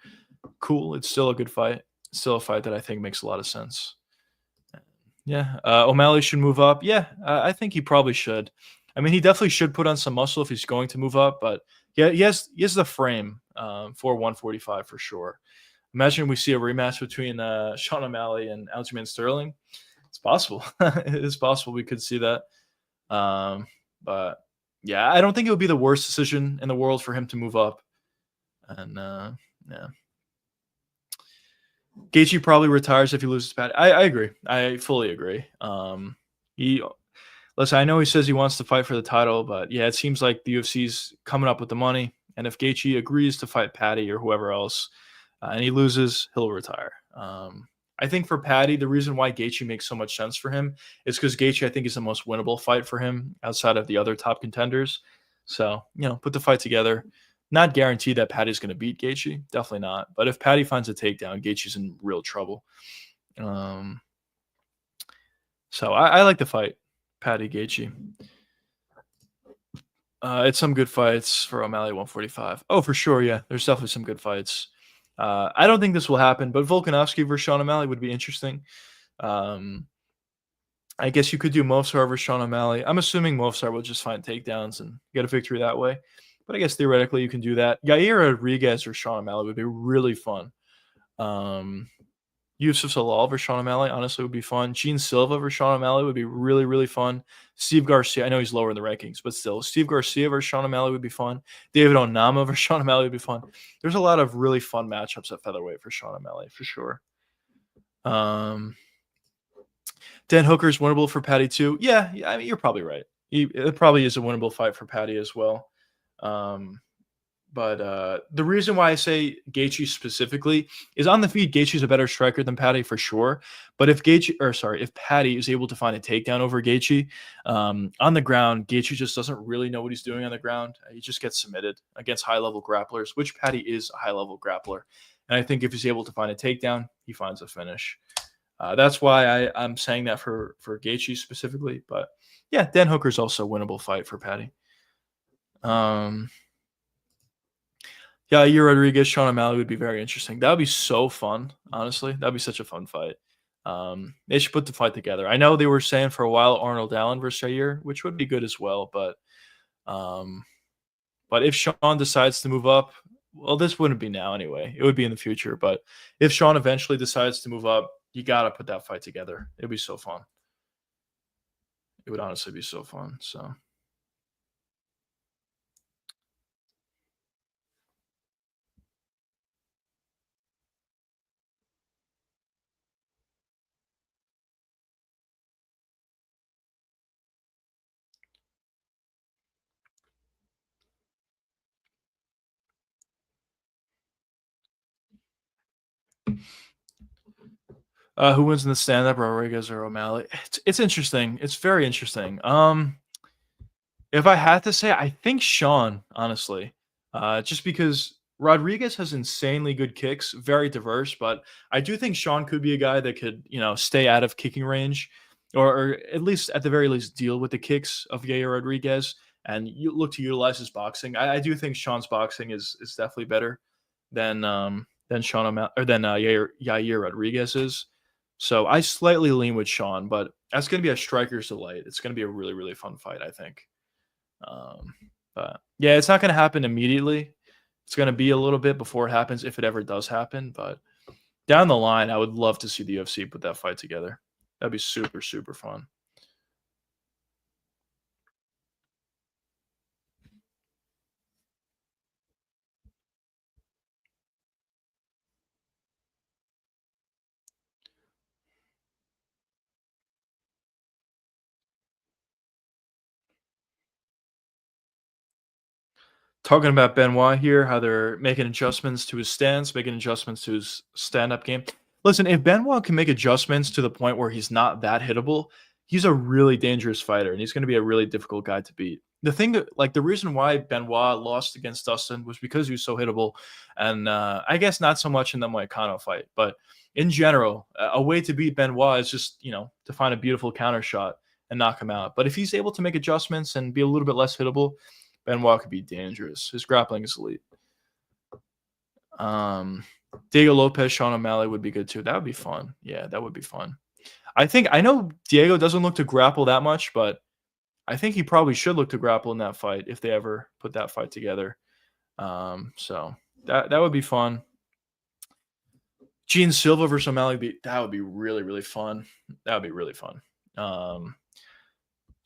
cool. It's still a good fight. It's still a fight that I think makes a lot of sense. Yeah, O'Malley should move up. Yeah, I think he probably should. I mean, he definitely should put on some muscle if he's going to move up, but yeah, he has the frame for 145 for sure. Imagine we see a rematch between Sean O'Malley and Aljamain Sterling. It's possible. It is possible we could see that. But yeah, I don't think it would be the worst decision in the world for him to move up. And yeah. Gaethje probably retires if he loses to Pat. I agree. I fully agree. Listen, I know he says he wants to fight for the title, but yeah, it seems like the UFC's coming up with the money. And if Gaethje agrees to fight Patty or whoever else, and he loses, he'll retire. I think for Patty, the reason why Gaethje makes so much sense for him is because Gaethje, I think, is the most winnable fight for him outside of the other top contenders. So, put the fight together. Not guaranteed that Patty's going to beat Gaethje. Definitely not. But if Patty finds a takedown, Gaethje's in real trouble. So I like the fight, Patty Gaethje. It's some good fights for O'Malley 145. Oh, for sure, yeah. There's definitely some good fights. I don't think this will happen, but Volkanovski versus Sean O'Malley would be interesting. I guess you could do Movsar over Sean O'Malley. I'm assuming Movsar will just find takedowns and get a victory that way. But I guess theoretically you can do that. Yair Rodriguez or Sean O'Malley would be really fun. Yusuf Salal versus Sean O'Malley honestly would be fun. Gene Silva versus Sean O'Malley would be really, really fun. Steve Garcia, I know he's lower in the rankings, but still, Steve Garcia versus Sean O'Malley would be fun. David Onama versus Sean O'Malley would be fun. There's a lot of really fun matchups at featherweight for Sean O'Malley for sure. Dan Hooker's winnable for Patty too. Yeah, I mean you're probably right. It probably is a winnable fight for Patty as well. But the reason why I say Gaethje specifically is on the feet. Gaethje's a better striker than Patty for sure. But if Patty is able to find a takedown over Gaethje on the ground, Gaethje just doesn't really know what he's doing on the ground. He just gets submitted against high-level grapplers, which Patty is a high-level grappler. And I think if he's able to find a takedown, he finds a finish. That's why I'm saying that for Gaethje specifically. But yeah, Dan Hooker's also a winnable fight for Patty. Yeah, Yair Rodriguez, Sean O'Malley would be very interesting. That would be so fun, honestly. That would be such a fun fight. They should put the fight together. I know they were saying for a while Arnold Allen versus Yair, which would be good as well. But if Sean decides to move up, well, this wouldn't be now anyway. It would be in the future. But if Sean eventually decides to move up, you got to put that fight together. It'd be so fun. It would honestly be so fun. So. Who wins in the stand-up, Rodriguez or O'Malley? It's interesting. It's very interesting. If I had to say, I think Sean, honestly, just because Rodriguez has insanely good kicks, very diverse, but I do think Sean could be a guy that could, stay out of kicking range, or at least at the very least deal with the kicks of Yair Rodriguez and you look to utilize his boxing. I do think Sean's boxing is definitely better than Sean O'Malley or than Yair Rodriguez is. So I slightly lean with Sean, but that's going to be a striker's delight. It's going to be a really, really fun fight, I think. But yeah, it's not going to happen immediately. It's going to be a little bit before it happens, if it ever does happen. But down the line, I would love to see the UFC put that fight together. That'd be super, super fun. Talking about Benoit here, how they're making adjustments to his stance, making adjustments to his stand-up game. Listen, if Benoit can make adjustments to the point where he's not that hittable, he's a really dangerous fighter, and he's going to be a really difficult guy to beat. The thing that, like, the reason why Benoit lost against Dustin was because he was so hittable, and I guess not so much in the Moicano fight, but in general, a way to beat Benoit is just to find a beautiful counter shot and knock him out. But if he's able to make adjustments and be a little bit less hittable, Benoit could be dangerous. His grappling is elite. Diego Lopez, Sean O'Malley would be good too. That would be fun. Yeah, that would be fun. I know Diego doesn't look to grapple that much, but I think he probably should look to grapple in that fight if they ever put that fight together. So that would be fun. Gene Silva versus O'Malley, that would be really, really fun. That would be really fun.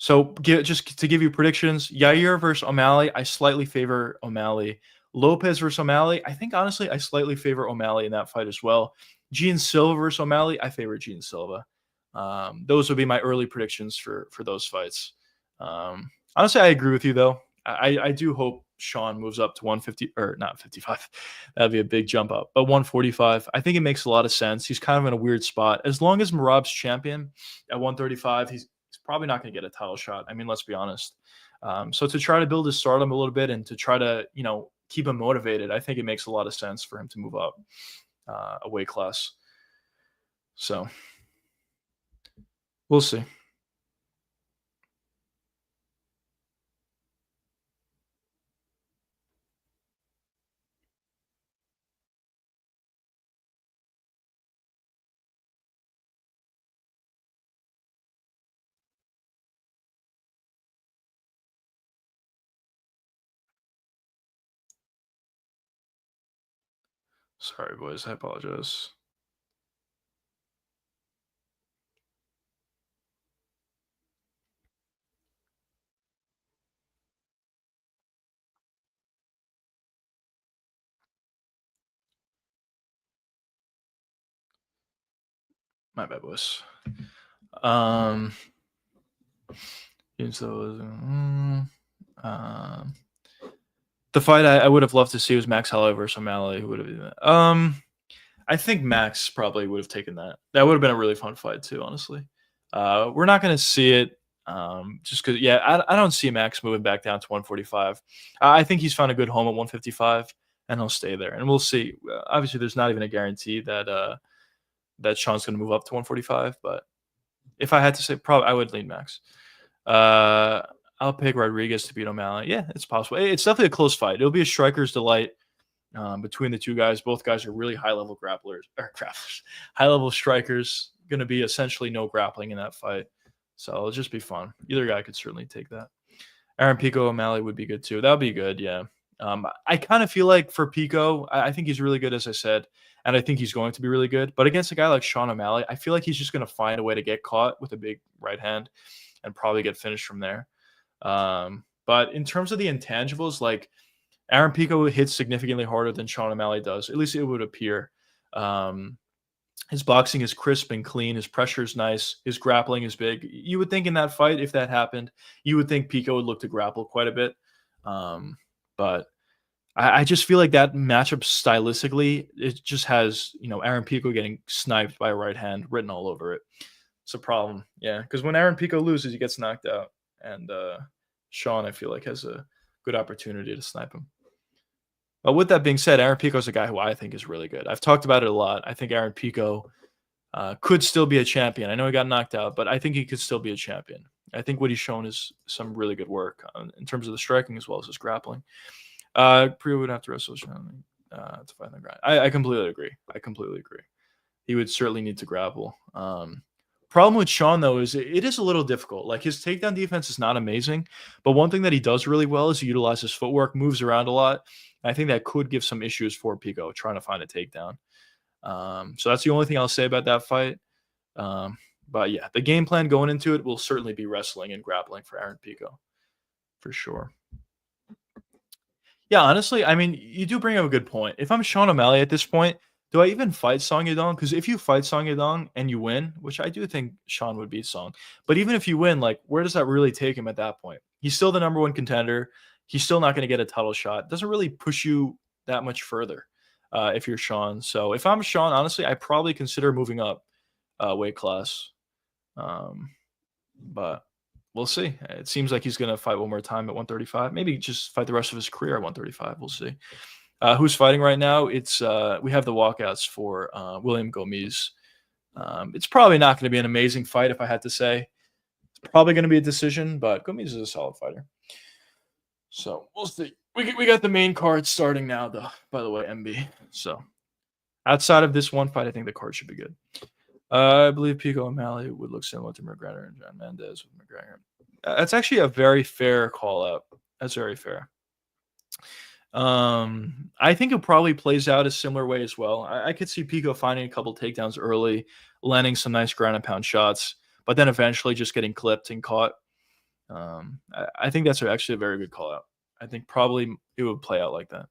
So just to give you predictions, Yair versus O'Malley, I slightly favor O'Malley. Lopez versus O'Malley, I think honestly I slightly favor O'Malley in that fight as well. Gene Silva versus O'Malley, I favor Gene Silva. Those would be my early predictions for those fights. Honestly, I agree with you though. I do hope Sean moves up to 150 or not 55. That'd be a big jump up, but 145. I think it makes a lot of sense. He's kind of in a weird spot. As long as Merab's champion at 135, he's probably not going to get a title shot. I mean, let's be honest. So to try to build his stardom a little bit and to try to, keep him motivated, I think it makes a lot of sense for him to move up a weight class. So we'll see. Sorry, boys. I apologize. My bad, boys. The fight I would have loved to see was Max Holloway versus O'Malley. Who would have? I think Max probably would have taken that. That would have been a really fun fight too, honestly. We're not going to see it just because, yeah, I don't see Max moving back down to 145. I think he's found a good home at 155, and he'll stay there. And we'll see. Obviously, there's not even a guarantee that that Sean's going to move up to 145. But if I had to say, probably I would lean Max. I'll pick Rodriguez to beat O'Malley. Yeah, it's possible. It's definitely a close fight. It'll be a striker's delight. Between the two guys. Both guys are really high-level grapplers, high-level strikers. Going to be essentially no grappling in that fight. So it'll just be fun. Either guy could certainly take that. Aaron Pico O'Malley would be good too. That would be good, yeah. I kind of feel like for Pico, I think he's really good, as I said, and I think he's going to be really good. But against a guy like Sean O'Malley, I feel like he's just going to find a way to get caught with a big right hand and probably get finished from there. But in terms of the intangibles, like Aaron Pico hits significantly harder than Sean O'Malley does. At least it would appear. His boxing is crisp and clean. His pressure is nice. His grappling is big. You would think in that fight, if that happened, you would think Pico would look to grapple quite a bit. But I just feel like that matchup stylistically, it just has, Aaron Pico getting sniped by a right hand written all over it. It's a problem. Yeah, because when Aaron Pico loses, he gets knocked out. And Sean, I feel like, has a good opportunity to snipe him. But with that being said, Aaron Pico is a guy who I think is really good. I've talked about it a lot. I think Aaron Pico could still be a champion. I know he got knocked out, but I think he could still be a champion. I think what he's shown is some really good work in terms of the striking as well as his grappling. Priya would have to wrestle Sean to find the grind. I completely agree. He would certainly need to grapple. Problem with Sean, though, is it is a little difficult. Like, his takedown defense is not amazing, but one thing that he does really well is he utilizes his footwork, moves around a lot. I think that could give some issues for Pico trying to find a takedown. So that's the only thing I'll say about that fight. But yeah, the game plan going into it will certainly be wrestling and grappling for Aaron Pico, for sure. Yeah, honestly, I mean, you do bring up a good point. If I'm Sean O'Malley at this point, do I even fight Song Yadong? Because if you fight Song Yadong and you win, which I do think Sean would beat Song, but even if you win, like, where does that really take him at that point? He's still the number one contender. He's still not going to get a title shot. It doesn't really push you that much further if you're Sean. So if I'm Sean, honestly, I probably consider moving up weight class. But we'll see. It seems like he's going to fight one more time at 135. Maybe just fight the rest of his career at 135. We'll see. Who's fighting right now? It's we have the walkouts for William Gomes. It's probably not going to be an amazing fight, if I had to say. It's probably going to be a decision, but Gomes is a solid fighter. So we'll see. We got the main card starting now, though. By the way, MB. So outside of this one fight, I think the card should be good. I believe Pico O'Malley would look similar to McGregor and John Mendez with McGregor. That's actually a very fair call out. That's very fair. I think it probably plays out a similar way as well. I could see Pico finding a couple takedowns early, landing some nice ground and pound shots, but then eventually just getting clipped and caught. I think that's actually a very good call out. I think probably it would play out like that.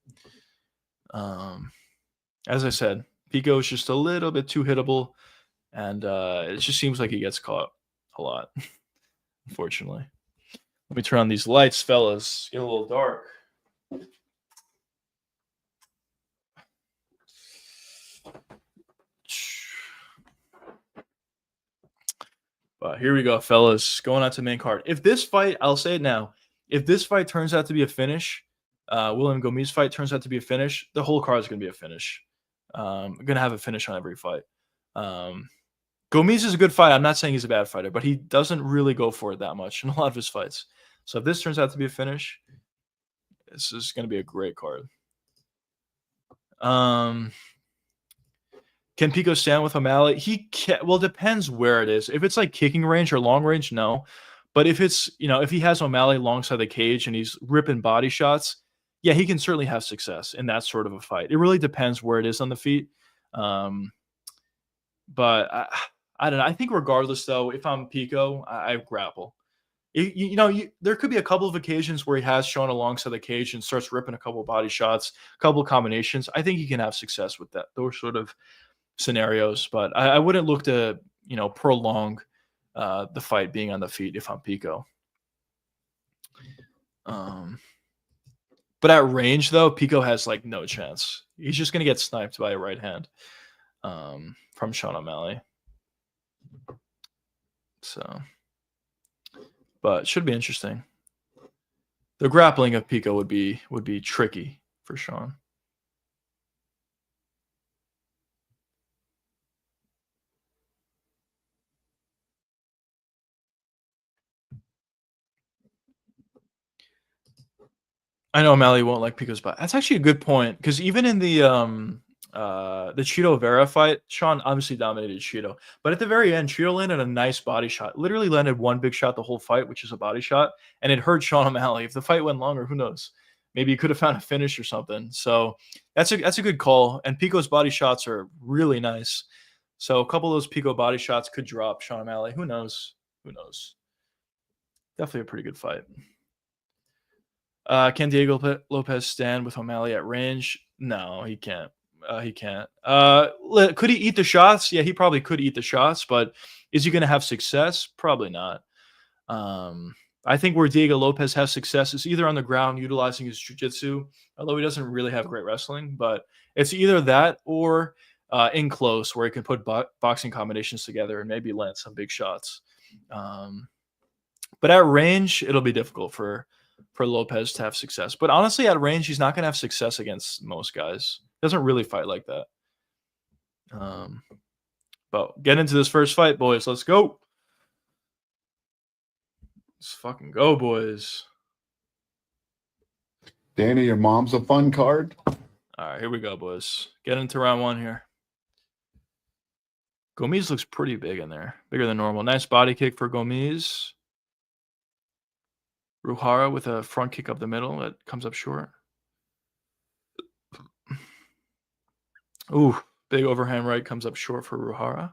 As I said, Pico is just a little bit too hittable, and it just seems like he gets caught a lot, unfortunately. Let me turn on these lights, fellas. Get a little dark. But here we go, fellas. Going on to the main card. If this fight, I'll say it now, if this fight turns out to be a finish, William Gomes fight turns out to be a finish, the whole card is going to be a finish. I'm going to have a finish on every fight. Gomes is a good fight. I'm not saying he's a bad fighter, but he doesn't really go for it that much in a lot of his fights. So if this turns out to be a finish, this is going to be a great card. Can Pico stand with O'Malley? He can. Well, depends where it is. If it's like kicking range or long range, no. But if it's, if he has O'Malley alongside the cage and he's ripping body shots, yeah, he can certainly have success in that sort of a fight. It really depends where it is on the feet. Um, but I don't know. I think regardless, though, if I'm Pico, I grapple. There could be a couple of occasions where he has shown alongside the cage and starts ripping a couple of body shots, a couple of combinations. I think he can have success with that, those sort of scenarios. But I wouldn't look to prolong the fight being on the feet if I'm Pico. But at range, though, Pico has like no chance. He's just gonna get sniped by a right hand from Sean O'Malley. So, but should be interesting. The grappling of Pico would be tricky for Sean. I know O'Malley won't like Pico's butt. That's actually a good point because even in the Cheeto Vera fight, Sean obviously dominated Cheeto, but at the very end, Cheeto landed a nice body shot. Literally landed one big shot the whole fight, which is a body shot, and it hurt Sean O'Malley. If the fight went longer, who knows? Maybe he could have found a finish or something. So that's a good call. And Pico's body shots are really nice. So a couple of those Pico body shots could drop Sean O'Malley. Who knows? Who knows? Definitely a pretty good fight. Can Diego Lopez stand with O'Malley at range? No, he can't. He can't. Could he eat the shots? Yeah, he probably could eat the shots, but is he going to have success? Probably not. I think where Diego Lopez has success is either on the ground utilizing his jiu-jitsu, although he doesn't really have great wrestling, but it's either that or in close where he can put boxing combinations together and maybe land some big shots. But at range, it'll be difficult for Lopez to have success. But honestly, at range, he's not going to have success against most guys. He doesn't really fight like that. But get into this first fight, boys. Let's go. Let's fucking go, boys. Danny, your mom's a fun card. All right, here we go, boys. Get into round one here. Gomes looks pretty big in there. Bigger than normal. Nice body kick for Gomes. Ruhara with a front kick up the middle that comes up short. Ooh, big overhand right comes up short for Ruhara.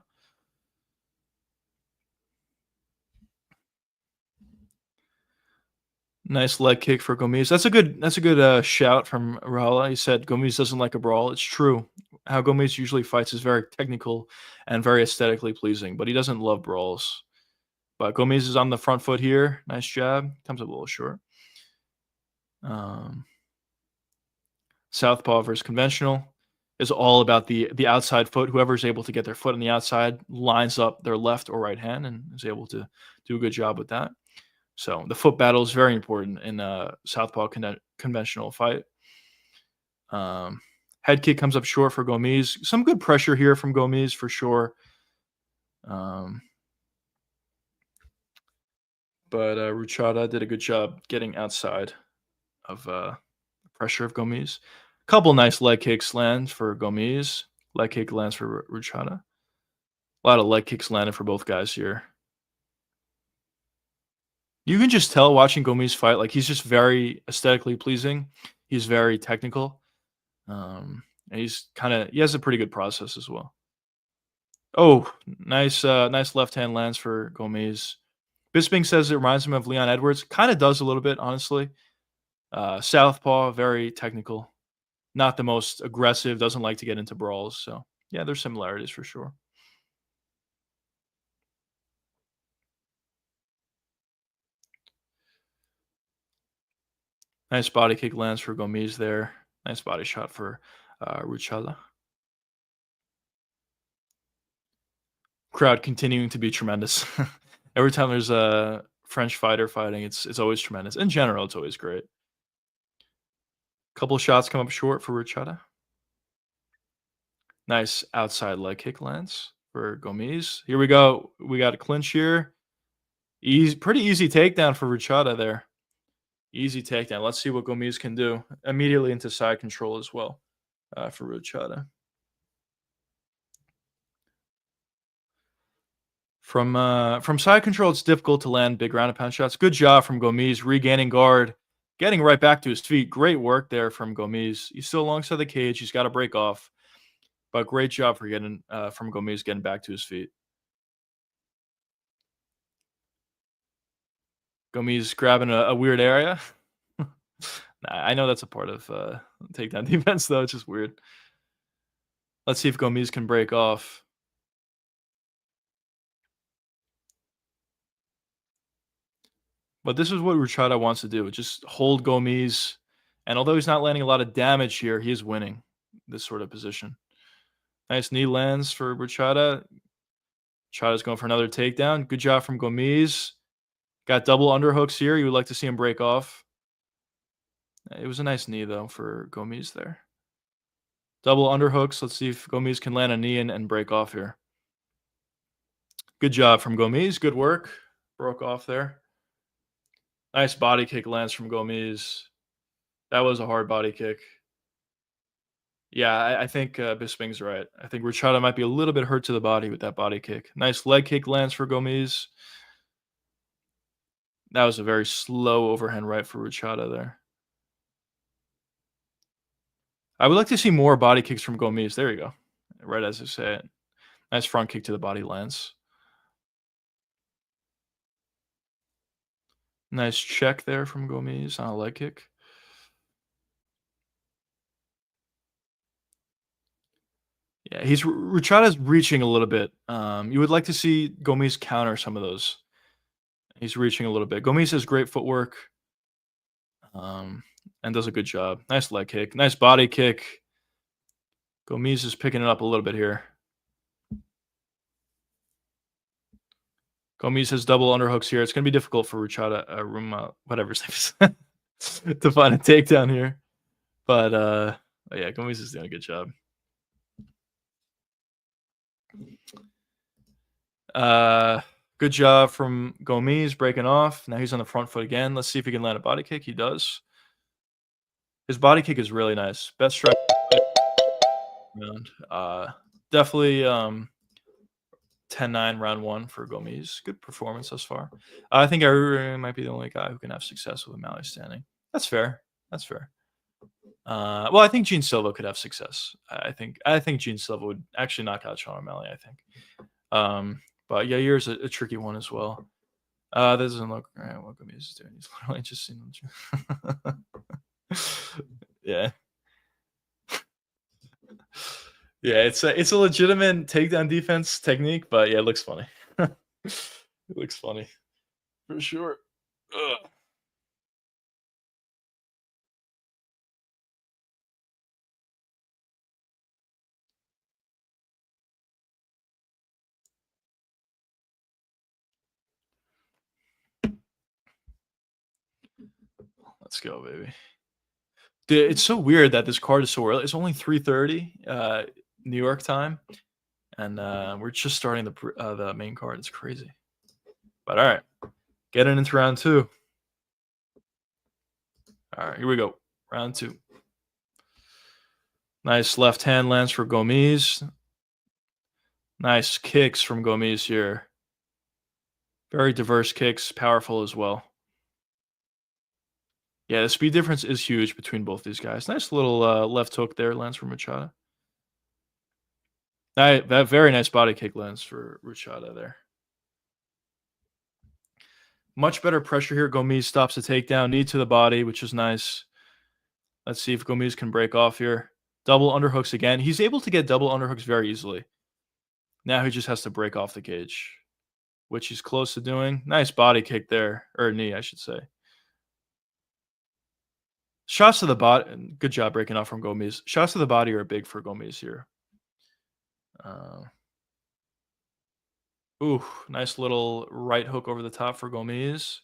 Nice leg kick for Gomes. That's a good shout from Ruhala. He said Gomes doesn't like a brawl. It's true. How Gomes usually fights is very technical and very aesthetically pleasing, but he doesn't love brawls. But Gomes is on the front foot here. Nice jab. Comes up a little short. Southpaw versus conventional is all about the outside foot. Whoever's able to get their foot on the outside lines up their left or right hand and is able to do a good job with that. So the foot battle is very important in a southpaw conventional fight. Head kick comes up short for Gomes. Some good pressure here from Gomes for sure. But Ruchada did a good job getting outside of pressure of Gomes. Couple nice leg kicks land for Gomes. Leg kick lands for Ruchada. A lot of leg kicks landed for both guys here. You can just tell watching Gomes fight, like he's just very aesthetically pleasing. He's very technical. And he has a pretty good process as well. Oh, nice left hand lands for Gomes. Bisping says it reminds him of Leon Edwards. Kind of does a little bit, honestly. Southpaw, very technical. Not the most aggressive, doesn't like to get into brawls. So, yeah, there's similarities for sure. Nice body kick lands for Gomes there. Nice body shot for Ruchala. Crowd continuing to be tremendous. Every time there's a French fighter fighting, it's always tremendous. In general, it's always great. Couple shots come up short for Ruchada. Nice outside leg kick lands for Gomes. Here we go. We got a clinch here. Pretty easy takedown for Ruchada there. Easy takedown. Let's see what Gomes can do. Immediately into side control as well for Ruchada. From side control, it's difficult to land big ground and pound shots. Good job from Gomes regaining guard Getting right back to his feet. Great work there from Gomes. He's still alongside the cage. He's got to break off. But great job for getting from Gomes getting back to his feet. Gomes grabbing a weird area. Nah, I know that's a part of takedown defense, though. It's just weird. Let's see if Gomes can break off. But this is what Ruchada wants to do. Just hold Gomes. And although he's not landing a lot of damage here, he is winning this sort of position. Nice knee lands for Ruchada. Ruchada's going for another takedown. Good job from Gomes. Got double underhooks here. You would like to see him break off. It was a nice knee, though, for Gomes there. Double underhooks. Let's see if Gomes can land a knee and break off here. Good job from Gomes. Good work. Broke off there. Nice body kick lands from Gomes. That was a hard body kick. Yeah, I think Bisping's right. I think Ruchada might be a little bit hurt to the body with that body kick. Nice leg kick lands for Gomes. That was a very slow overhand right for Ruchada there. I would like to see more body kicks from Gomes. There you go. Right as I say it. Nice front kick to the body lands. Nice check there from Gomes on a leg kick. Yeah, Ruchada's reaching a little bit. You would like to see Gomes counter some of those. He's reaching a little bit. Gomes has great footwork. And does a good job. Nice leg kick. Nice body kick. Gomes is picking it up a little bit here. Gomes has double underhooks here. It's going to be difficult for Ruchada, whatever his name is, to find a takedown here. But yeah, Gomes is doing a good job. Good job from Gomes breaking off. Now he's on the front foot again. Let's see if he can land a body kick. He does. His body kick is really nice. Best strike round. Definitely 10-9 round one for Gomes. Good performance thus far. I think I might be the only guy who can have success with O'Malley standing. That's fair. That's fair. Well, I think Gene Silva could have success. I think Gene Silva would actually knock out Sean O'Malley, I think. But yeah, yours a tricky one as well. That doesn't look right. What Gomes is doing? He's literally just seen them. Yeah. Yeah, it's a legitimate takedown defense technique, but yeah, it looks funny. It looks funny for sure. Ugh. Let's go, baby. Dude, it's so weird that this card is so early. It's only 3:30 New York time, and we're just starting the main card. It's crazy. But all right, getting into round two. All right, here we go. Round two. Nice left hand lands for Gomes. Nice kicks from Gomes here. Very diverse kicks, powerful as well. Yeah, the speed difference is huge between both these guys. Nice little left hook there lands for Machado. That very nice body kick lands for Ruchada there. Much better pressure here. Gomes stops the takedown. Knee to the body, which is nice. Let's see if Gomes can break off here. Double underhooks again. He's able to get double underhooks very easily. Now he just has to break off the cage, which he's close to doing. Nice body kick there. Or knee, I should say. Shots to the body. Good job breaking off from Gomes. Shots to the body are big for Gomes here. Ooh, nice little right hook over the top for Gomes.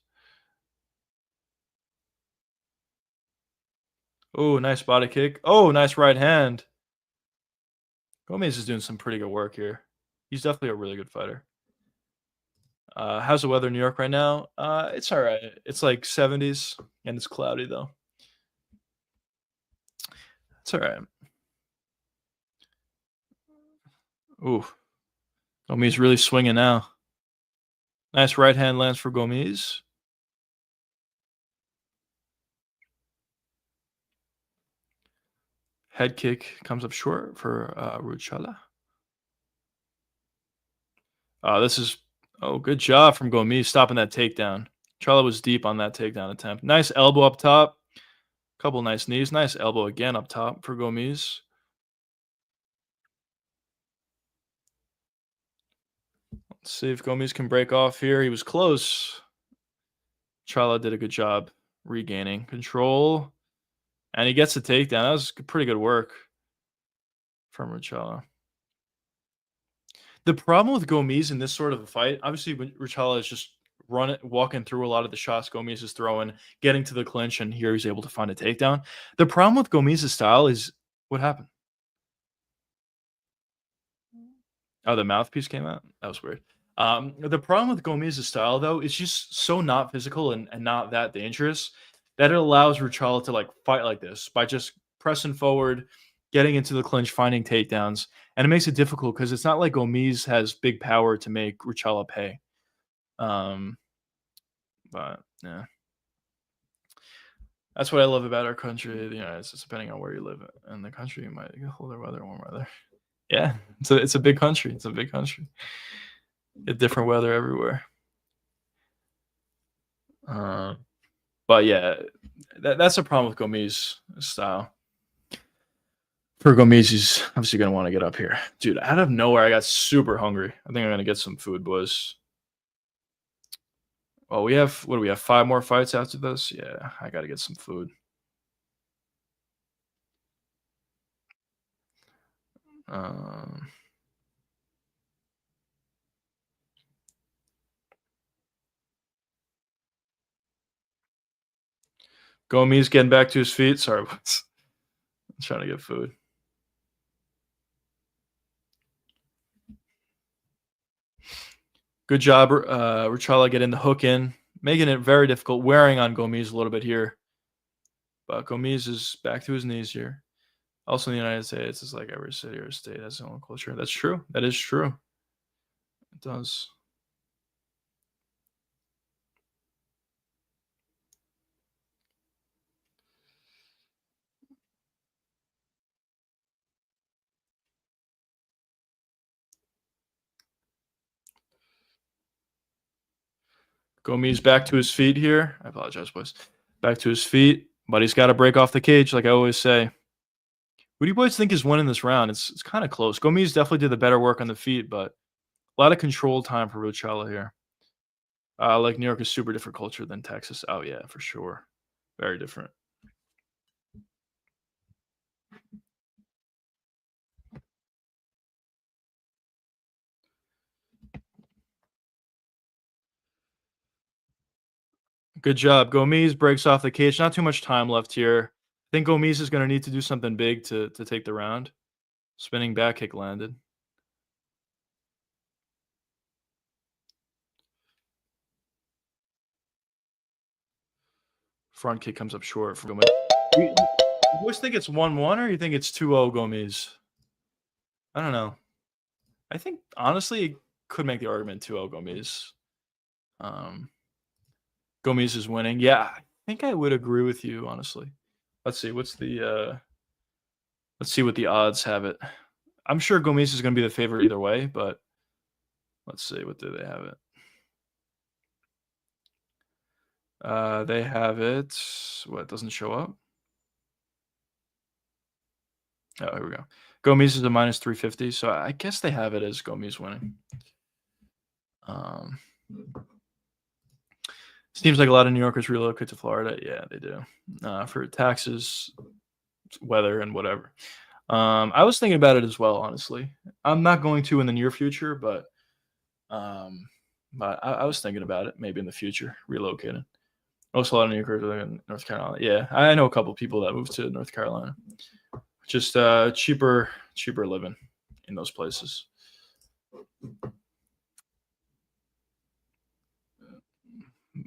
Oh, nice body kick. Oh, nice right hand. Gomes is doing some pretty good work here. He's definitely a really good fighter. How's the weather in New York right now? It's all right. It's like 70s, and it's cloudy, though. It's all right. Ooh. Gomes really swinging now. Nice right hand lands for Gomes. Head kick comes up short for Ruchala. This is good job from Gomes stopping that takedown. Charlo was deep on that takedown attempt. Nice elbow up top. Couple nice knees. Nice elbow again up top for Gomes. Let's see if Gomes can break off here. He was close. Charlo did a good job regaining control. And he gets the takedown. That was pretty good work from Ruchala. The problem with Gomes in this sort of a fight, obviously, when Ruchala is just walking through a lot of the shots Gomes is throwing, getting to the clinch, and here he's able to find a takedown. The problem with Gomes' style is what happened? Oh, the mouthpiece came out? That was weird. The problem with Gomes' style, though, is just so not physical and not that dangerous that it allows Ruchala to fight like this by just pressing forward, getting into the clinch, finding takedowns. And it makes it difficult because it's not like Gomes has big power to make Ruchala pay. But yeah, that's what I love about our country. It's just depending on where you live in the country, you might get colder weather, warm weather. Yeah, it's a big country. It's a big country. Get different weather everywhere. But yeah, that's a problem with Gomes' style. For Gomes, he's obviously going to want to get up here. Dude, out of nowhere, I got super hungry. I think I'm going to get some food, boys. Well, we have 5 more fights after this? Yeah, I got to get some food. Gomes getting back to his feet. Sorry, I'm trying to get food. Good job, Ruchala getting the hook in, making it very difficult, wearing on Gomes a little bit here. But Gomes is back to his knees here. Also in the United States, it's like every city or state has their own culture. That's true. That is true. It does. Gomes back to his feet here. I apologize, boys. Back to his feet, but he's got to break off the cage, like I always say. Who do you boys think is winning this round? It's kind of close. Gomes definitely did the better work on the feet, but a lot of control time for Ruchala here. Like New York is super different culture than Texas. Oh yeah, for sure. Very different. Good job. Gomes breaks off the cage. Not too much time left here. I think Gomes is going to need to do something big to take the round. Spinning back kick landed. Front kick comes up short for Gomes. You boys think it's 1-1 or you think it's 2-0 Gomes? I don't know. I think, honestly, it could make the argument 2-0 Gomes. Gomes is winning. Yeah, I think I would agree with you, honestly. Let's see. Let's see what the odds have it. I'm sure Gomes is going to be the favorite either way, but let's see. What do they have it? They have it. What, doesn't show up? Oh, here we go. Gomes is a minus 350, so I guess they have it as Gomes winning. Seems like a lot of New Yorkers relocate to Florida. Yeah, they do. For taxes, weather, and whatever. I was thinking about it as well, honestly. I'm not going to in the near future, but I was thinking about it maybe in the future, relocating. Also, a lot of New Yorkers live in North Carolina. Yeah, I know a couple of people that moved to North Carolina. Just cheaper living in those places.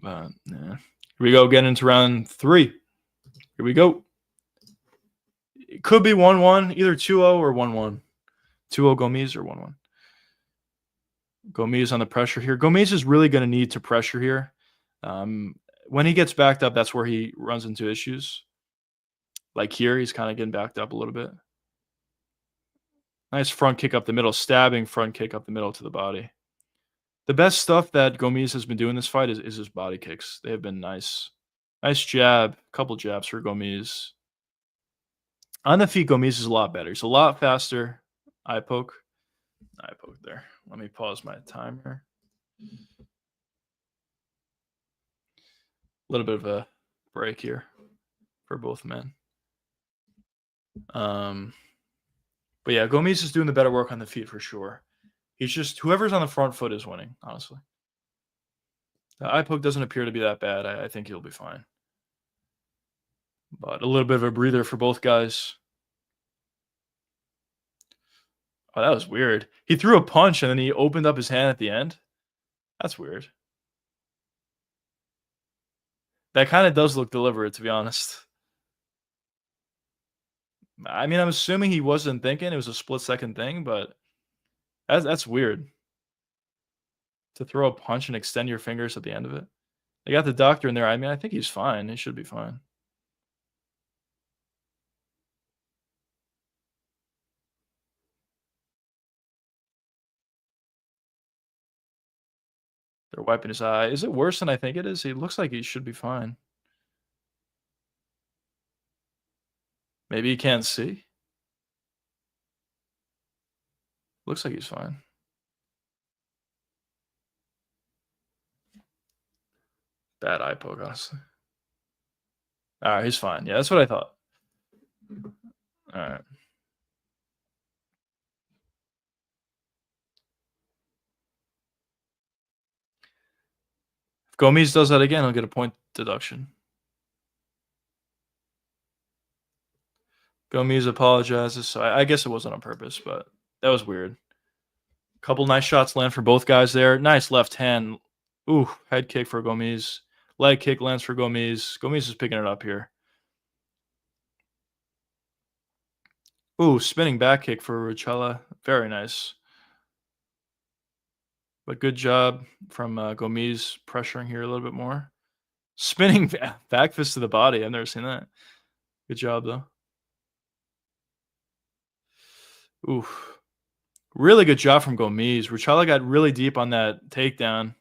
Yeah. Here we go, getting into round 3. Here we go. It could be 1-1, either 2-0 or 1-1. 2-0 Gomes or 1-1. Gomes on the pressure here. Gomes is really going to need to pressure here. When he gets backed up, that's where he runs into issues. Like here, he's kind of getting backed up a little bit. Nice front kick up the middle, stabbing front kick up the middle to the body. The best stuff that Gomes has been doing this fight is his body kicks. They have been nice. Nice jab, couple jabs for Gomes. On the feet, Gomes is a lot better. He's a lot faster. Eye poke. Eye poke there. Let me pause my timer. A little bit of a break here for both men. But yeah, Gomes is doing the better work on the feet for sure. He's just whoever's on the front foot is winning, honestly. The eye poke doesn't appear to be that bad. I think he'll be fine. But a little bit of a breather for both guys. Oh, that was weird. He threw a punch and then he opened up his hand at the end. That's weird. That kind of does look deliberate, to be honest. I mean, I'm assuming he wasn't thinking. It was a split-second thing, but that's weird. To throw a punch and extend your fingers at the end of it. They got the doctor in there. I mean, I think he's fine. He should be fine. They're wiping his eye. Is it worse than I think it is? He looks like he should be fine. Maybe he can't see. Looks like he's fine. Bad eye poke, honestly. All right, he's fine. Yeah, that's what I thought. All right. If Gomes does that again, he'll get a point deduction. Gomes apologizes. So I guess it wasn't on purpose, but that was weird. Couple nice shots land for both guys there. Nice left hand. Ooh, head kick for Gomes. Leg kick lands for Gomes. Gomes is picking it up here. Ooh, spinning back kick for Rucella. Very nice. But good job from Gomes pressuring here a little bit more. Spinning back fist to the body. I've never seen that. Good job, though. Ooh. Really good job from Gomes. Rucella got really deep on that takedown.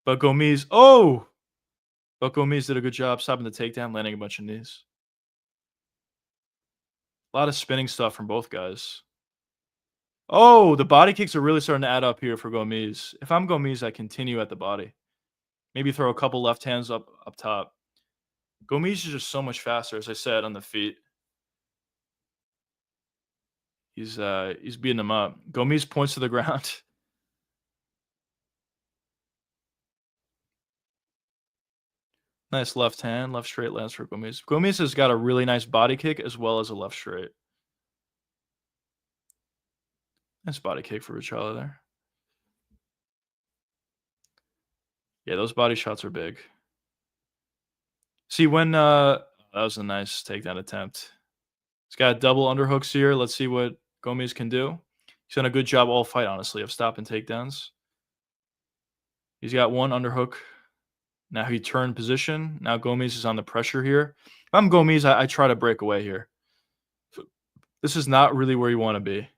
But Gomes, But Gomes did a good job stopping the takedown, landing a bunch of knees. A lot of spinning stuff from both guys. Oh, the body kicks are really starting to add up here for Gomes. If I'm Gomes, I continue at the body. Maybe throw a couple left hands up top. Gomes is just so much faster, as I said, on the feet. He's beating him up. Gomes points to the ground. Nice left hand, left straight lands for Gomes. Gomes has got a really nice body kick as well as a left straight. Nice body kick for Rucella there. Yeah, those body shots are big. See, when that was a nice takedown attempt. He's got double underhooks here. Let's see what Gomes can do. He's done a good job all fight, honestly, of stopping takedowns. He's got one underhook. Now he turned position. Now Gomes is on the pressure here. If I'm Gomes, I try to break away here. This is not really where you want to be. I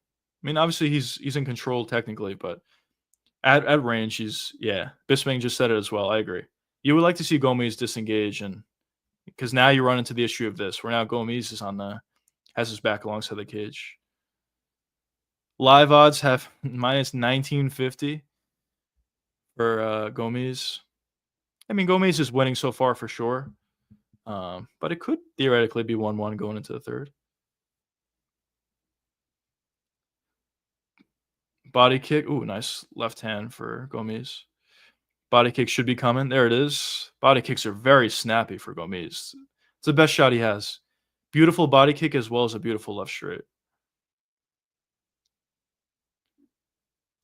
mean, obviously he's in control technically, but at range, Bisping just said it as well. I agree. You would like to see Gomes disengage, and because now you run into the issue of this, where now Gomes is has his back alongside the cage. Live odds have minus 1950 for Gomes. I mean, Gomes is winning so far for sure, but it could theoretically be 1-1 going into the third. Body kick. Ooh, nice left hand for Gomes. Body kick should be coming. There it is. Body kicks are very snappy for Gomes. It's the best shot he has. Beautiful body kick as well as a beautiful left straight.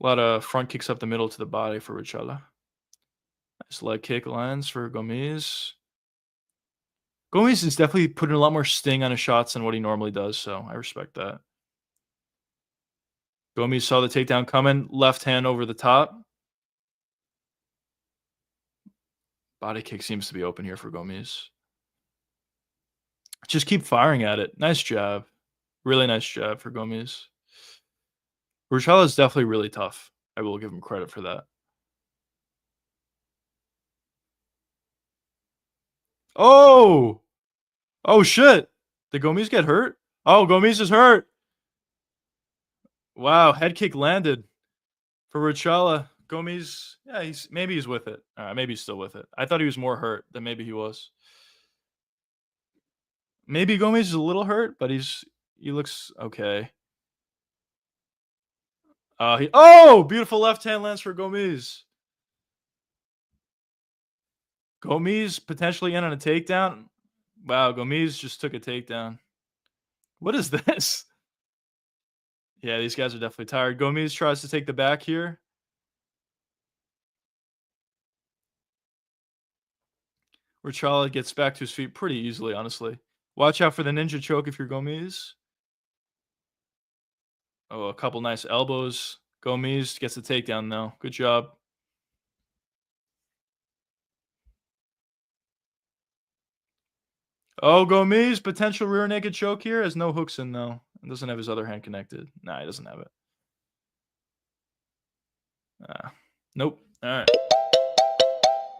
A lot of front kicks up the middle to the body for Rucella. Nice leg kick lands for Gomes. Gomes is definitely putting a lot more sting on his shots than what he normally does, so I respect that. Gomes saw the takedown coming. Left hand over the top. Body kick seems to be open here for Gomes. Just keep firing at it. Nice job. Really nice job for Gomes. Urshela is definitely really tough. I will give him credit for that. Oh! Oh, shit. Did Gomes get hurt? Oh, Gomes is hurt. Wow, head kick landed for Urshela. Gomes, yeah, maybe he's with it. All right, maybe he's still with it. I thought he was more hurt than maybe he was. Maybe Gomes is a little hurt, but he looks okay. Beautiful left hand lands for Gomes. Gomes potentially in on a takedown. Wow, Gomes just took a takedown. What is this? Yeah, these guys are definitely tired. Gomes tries to take the back here. Urshela gets back to his feet pretty easily, honestly. Watch out for the ninja choke if you're Gomes. Oh, a couple nice elbows. Gomes gets the takedown, though. Good job. Oh, Gomes, potential rear naked choke here. Has no hooks in, though. It doesn't have his other hand connected. Nah, he doesn't have it. Nope. All right.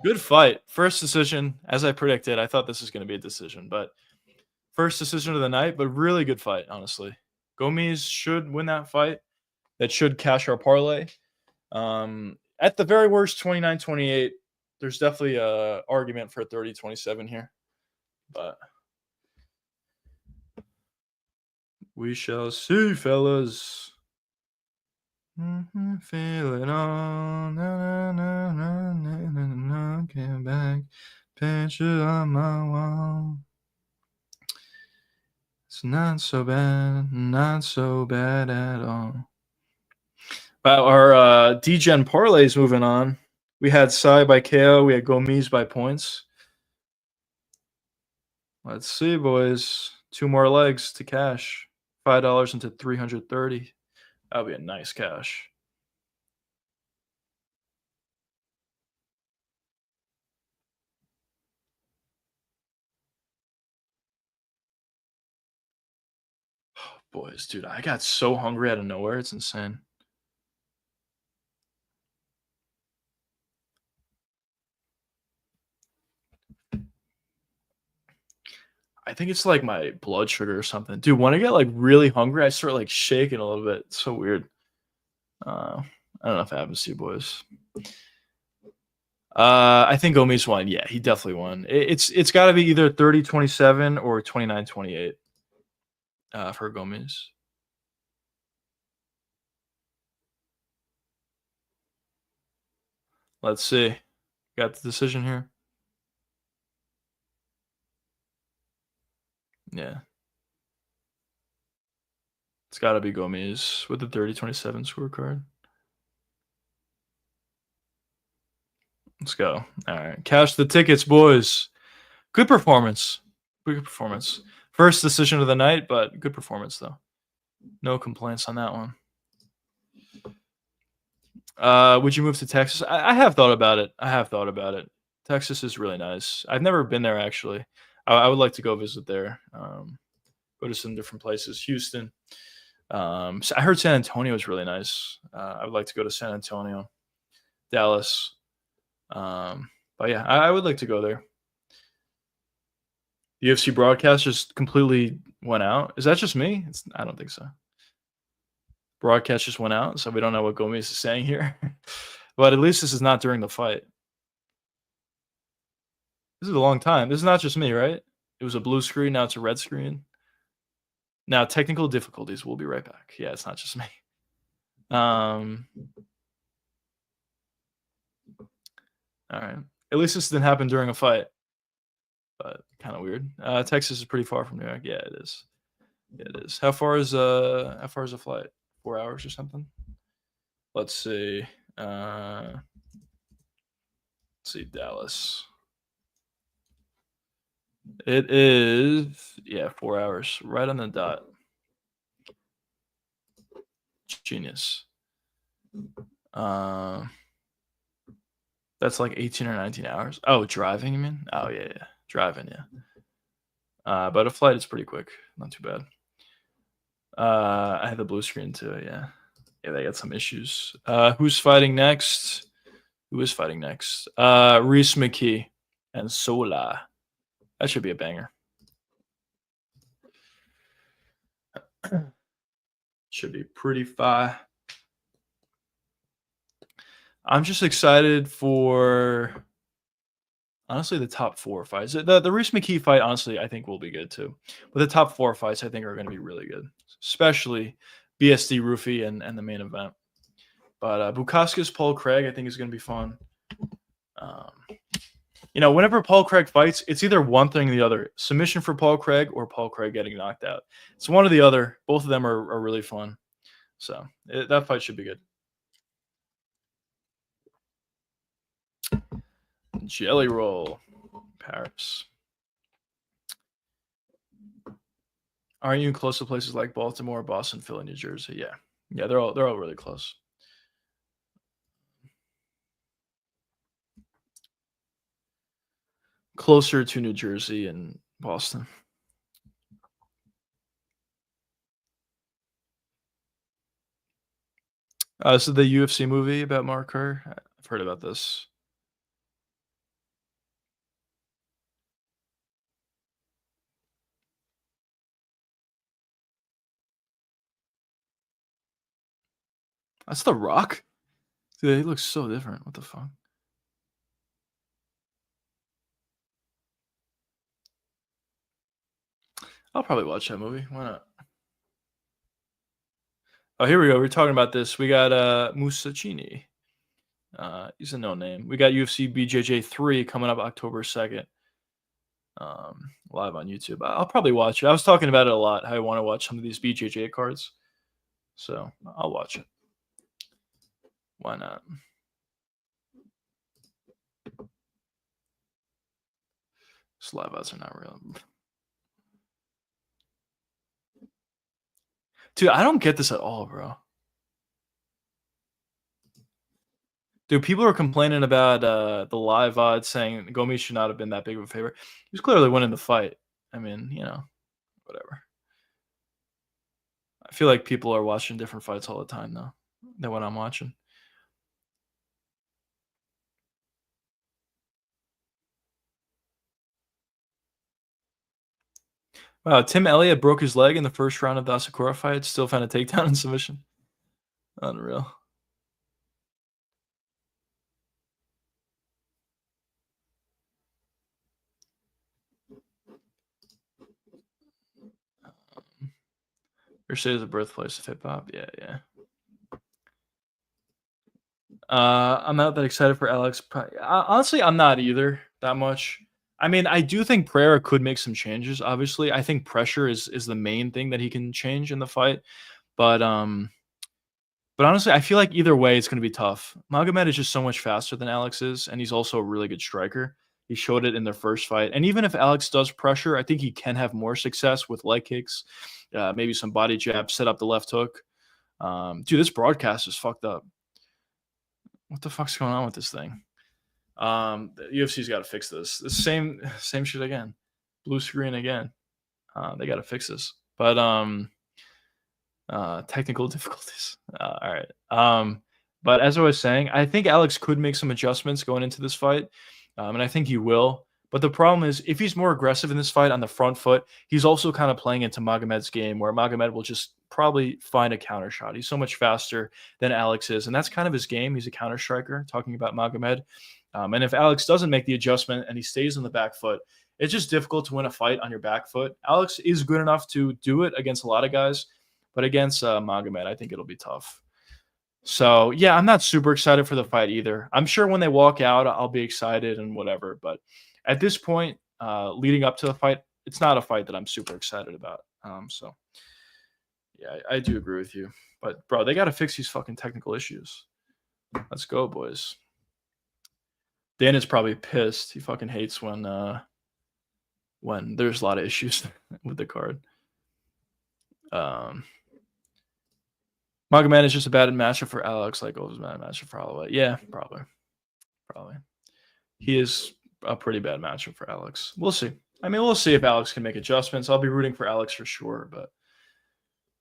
Good fight. First decision, as I predicted. I thought this was going to be a decision, but first decision of the night, but really good fight, honestly. Gomes should win that fight. That should cash our parlay. At the very worst, 29-28. There's definitely a argument for a 30-27 here, but we shall see, fellas. Feel it all. Na, na, na, na, na, na, came back. Picture on my wall. It's not so bad at all. But our D-Gen parlays moving on. We had Sai by KO. We had Gomes by points. Let's see, boys. 2 more legs to cash. $5 into 330. That'll be a nice cash. Oh, boys, dude, I got so hungry out of nowhere. It's insane. I think it's like my blood sugar or something. Dude, when I get like really hungry, I start like shaking a little bit. It's so weird. I don't know if it happens to you boys. I think Gomes won. Yeah, he definitely won. It's got to be either 30-27 or 29-28 for Gomes. Let's see. Got the decision here. Yeah. It's got to be Gomes with the 30-27 scorecard. Let's go. All right. Cash the tickets, boys. Good performance. Good performance. First decision of the night, but good performance, though. No complaints on that one. Would you move to Texas? I have thought about it. Texas is really nice. I've never been there, actually. I would like to go visit there. Go to some different places. Houston. So I heard San Antonio is really nice. I would like to go to San Antonio. Dallas. But yeah, I would like to go there. The UFC broadcast just completely went out. Is that just me? I don't think so. Broadcast just went out, so we don't know what Gomes is saying here. But at least this is not during the fight. This is a long time. This is not just me, right? It was a blue screen, now it's a red screen. Now, technical difficulties. We'll be right back. Yeah, it's not just me. All right. At least this didn't happen during a fight. But kind of weird. Texas is pretty far from New York. Yeah, it is. Yeah, it is. How far is a flight? 4 hours or something? Let's see. Let's see, Dallas. It is 4 hours. Right on the dot. Genius. That's like 18 or 19 hours. Oh, driving, you mean? Oh, yeah. Driving, yeah. But a flight is pretty quick. Not too bad. I had the blue screen too. Yeah. Yeah, they got some issues. Who's fighting next? Who is fighting next? Reese McKee and Sola. That should be a banger. Should be pretty fine. I'm just excited for, honestly, the top 4 fights. The Reese McKee fight, honestly, I think will be good too. But the top 4 fights, I think, are going to be really good, especially BSD Roofy and the main event. But Bukowski's Paul Craig, I think, is going to be fun. Whenever Paul Craig fights, it's either one thing or the other. Submission for Paul Craig or Paul Craig getting knocked out. It's one or the other. Both of them are really fun. So that fight should be good. Jelly Roll, Paris. Aren't you close to places like Baltimore, Boston, Philly, New Jersey? Yeah, they're all really close. Closer to New Jersey and Boston. So the UFC movie about Mark Kerr, I've heard about this. That's The Rock? Dude, he looks so different. What the fuck? I'll probably watch that movie. Why not? Oh, here we go. We're talking about this. We got Musacchini. He's a no name. We got UFC BJJ 3 coming up October 2nd. Live on YouTube. I'll probably watch it. I was talking about it a lot, how I want to watch some of these BJJ cards. So I'll watch it. Why not? These live outs are not real. Dude, I don't get this at all, bro. Dude, people are complaining about the live odds, saying Gomes should not have been that big of a favorite. He was clearly winning the fight. I mean, whatever. I feel like people are watching different fights all the time, though, than what I'm watching. Wow, Tim Elliott broke his leg in the first round of the Asakura fight. Still found a takedown and submission. Unreal. Your city is the birthplace of hip hop. Yeah. I'm not that excited for Alex. Honestly, I'm not either that much. I mean, I do think Pereira could make some changes. Obviously, I think pressure is the main thing that he can change in the fight. But honestly, I feel like either way, it's going to be tough. Magomed is just so much faster than Alex is, and he's also a really good striker. He showed it in their first fight. And even if Alex does pressure, I think he can have more success with leg kicks, maybe some body jabs, set up the left hook. Dude, this broadcast is fucked up. What the fuck's going on with this thing? The UFC's got to fix this. The same shit again. Blue screen again. They got to fix this. But technical difficulties. All right. But as I was saying, I think Alex could make some adjustments going into this fight, and I think he will. But the problem is, if he's more aggressive in this fight on the front foot, he's also kind of playing into Magomed's game, where Magomed will just probably find a counter shot. He's so much faster than Alex is, and that's kind of his game. He's a counter striker, talking about Magomed. And if Alex doesn't make the adjustment and he stays on the back foot, it's just difficult to win a fight on your back foot. Alex is good enough to do it against a lot of guys, but against Magomed, I think it'll be tough. So, yeah, I'm not super excited for the fight either. I'm sure when they walk out, I'll be excited and whatever. But at this point, leading up to the fight, it's not a fight that I'm super excited about. So, yeah, I do agree with you. But, bro, they got to fix these fucking technical issues. Let's go, boys. Dan is probably pissed. He fucking hates when there's a lot of issues with the card. Magomed is just a bad matchup for Alex, like it was a bad matchup for Holloway. Yeah, probably. He is a pretty bad matchup for Alex. We'll see. I mean, we'll see if Alex can make adjustments. I'll be rooting for Alex for sure, but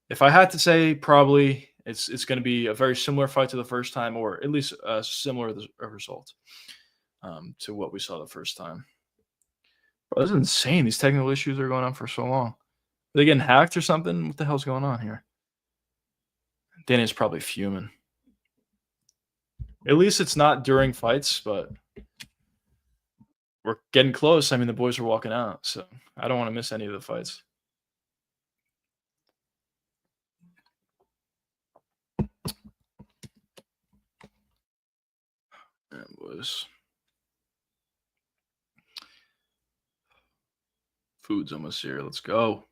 if I had to say, probably it's going to be a very similar fight to the first time, or at least a similar result to what we saw the first time. Bro, this is insane. These technical issues are going on for so long. Are they getting hacked or something? What the hell's going on here? Danny's probably fuming. At least it's not during fights, but we're getting close. I mean, the boys are walking out, so I don't want to miss any of the fights. Yeah, boys. Food's almost here. Let's go.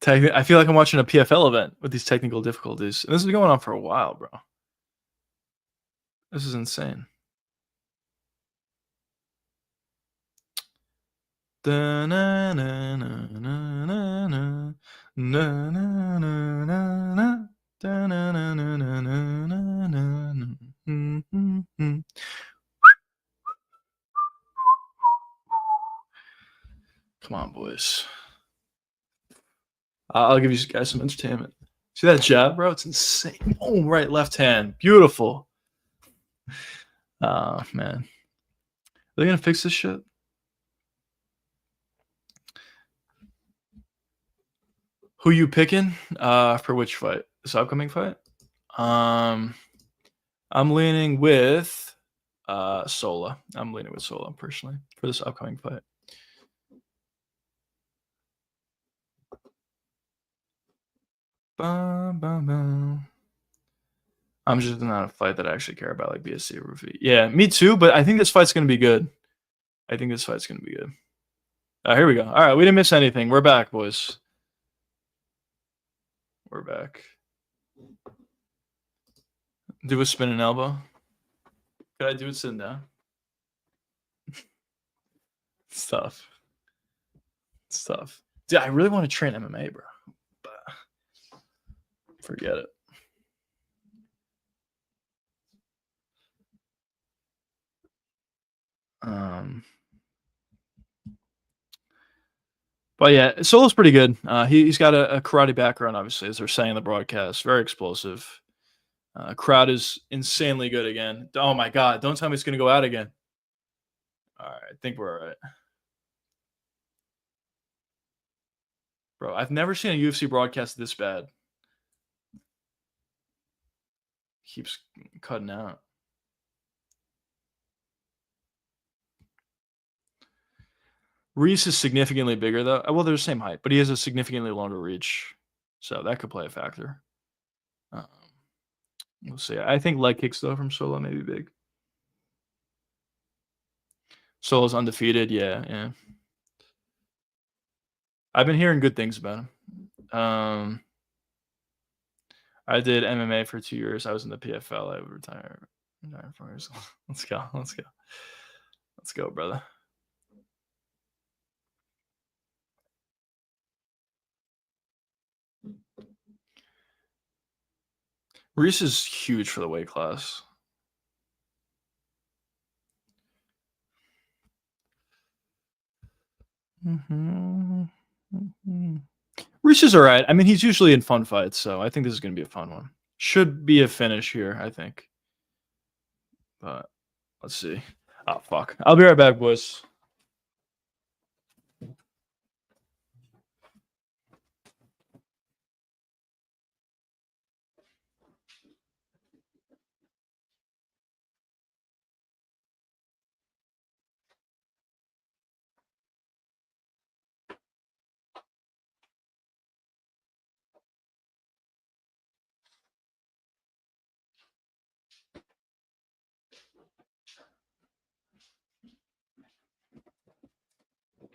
I feel like I'm watching a PFL event with these technical difficulties. And this is going on for a while, bro. This is insane. Come on, boys. I'll give you guys some entertainment. See that jab, bro? It's insane. Boom, right, left hand. Beautiful. Oh, man. Are they going to fix this shit? Who you picking for which fight? This upcoming fight? I'm leaning with Sola. I'm leaning with Sola personally for this upcoming fight. Bum, bum, bum. I'm just not a fight that I actually care about, like BSC or Rufi. Yeah, me too, but I think this fight's going to be good. I think this fight's going to be good. Here we go. All right, we didn't miss anything. We're back, boys. We're back. Do a spin and elbow. Could I do it sitting down? It's tough. It's tough. Dude, I really want to train MMA, bro. But forget it. But yeah, Solo's pretty good. He's got a karate background, obviously, as they're saying in the broadcast. Very explosive. Crowd is insanely good again. Oh my God! Don't tell me it's going to go out again. All right, I think we're all right. Bro, I've never seen a UFC broadcast this bad. Keeps cutting out. Reese is significantly bigger, though. Well, they're the same height, but he has a significantly longer reach. So that could play a factor. We'll see. I think leg kicks, though, from Solo may be big. Solo's undefeated. Yeah. I've been hearing good things about him. I did MMA for 2 years. I was in the PFL. I would retire 4 years. Let's go. Let's go, brother. Reese is huge for the weight class. Reese is all right. I mean, he's usually in fun fights, so I think this is going to be a fun one. Should be a finish here, I think. But let's see. Oh, fuck. I'll be right back, boys.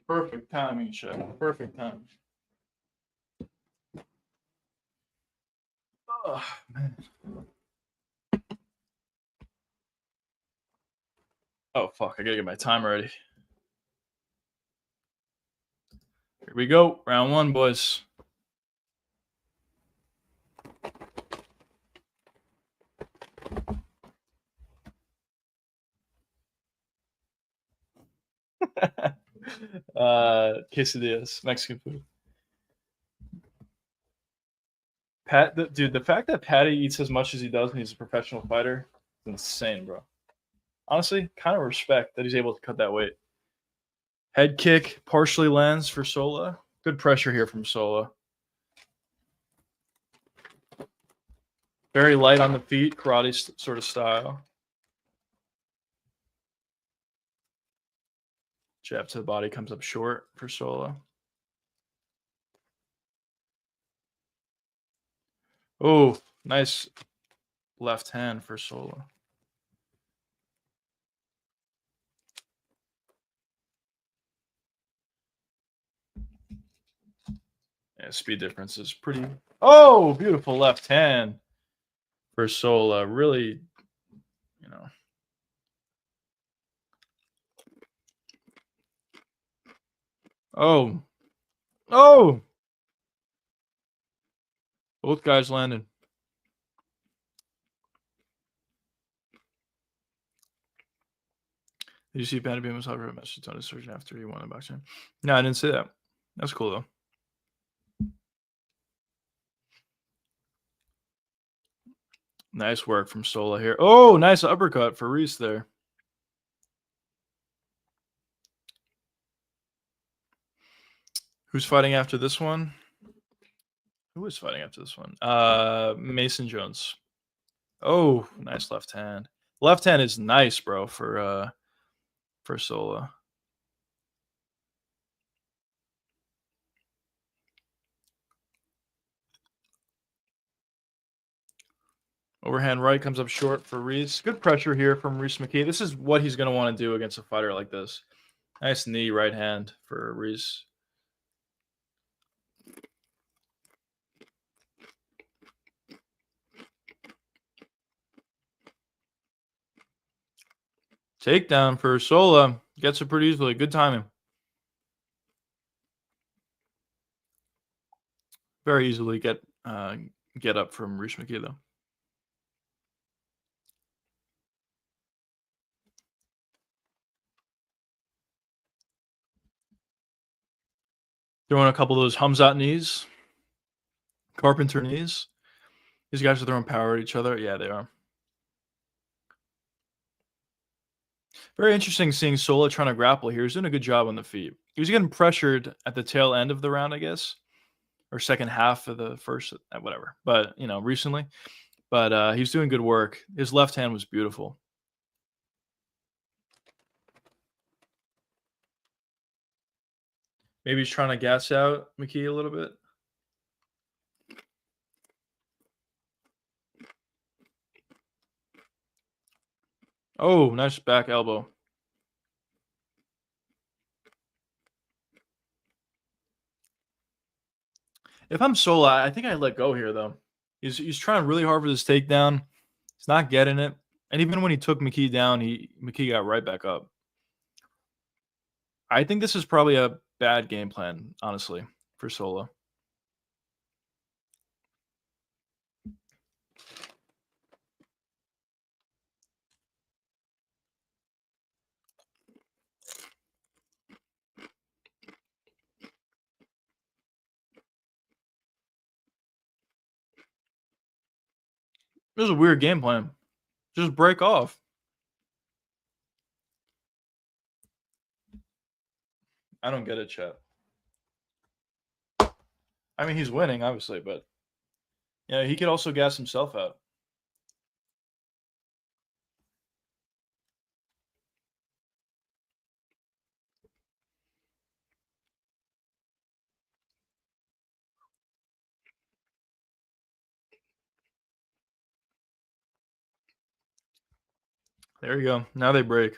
Perfect timing, Chef. Perfect timing. Oh, man. Oh, fuck. I gotta get my time ready. we go. Round one, boys. Quesadillas, Mexican food. Dude, the fact that Patty eats as much as he does and he's a professional fighter is insane, bro. Honestly, kind of respect that he's able to cut that weight. Head kick partially lands for Sola. Good pressure here from Sola. Very light on the feet, karate sort of style. Jab to the body comes up short for Sola. Oh, nice left hand for Sola. Yeah, speed difference is pretty. Oh, beautiful left hand for Sola. Really, you know. Oh. Oh. Both guys landed. Did you see Patty Beam was hot for a message on his surgeon after he won the boxing? No, I didn't say that. That's cool though. Nice work from Sola here. Oh, nice uppercut for Reese there. Who's fighting after this one? Who is fighting after this one? Mason Jones. Oh, nice left hand. Left hand is nice, bro, for Sola. Overhand right comes up short for Reese. Good pressure here from Reese McKee. This is what he's going to want to do against a fighter like this. Nice knee right hand for Reese. Takedown for Sola. Gets it pretty easily. Good timing. Very easily get up from Reese McKee, though. Throwing a couple of those Hamzat knees. Carpenter knees. These guys are throwing power at each other. Yeah, they are. Very interesting seeing Sola trying to grapple here. He's doing a good job on the feet. He was getting pressured at the tail end of the round, I guess, or second half of the first, whatever. But, you know, recently. But he's doing good work. His left hand was beautiful. Maybe he's trying to gas out McKee a little bit. Oh, nice back elbow. If I'm Sola, I think I let go here, though. He's trying really hard for this takedown. He's not getting it. And even when he took McKee down, McKee got right back up. I think this is probably a bad game plan, honestly, for Sola. This is a weird game plan. Just break off. I don't get it, chat. I mean, he's winning, obviously, but yeah, he could also gas himself out. There you go. Now they break.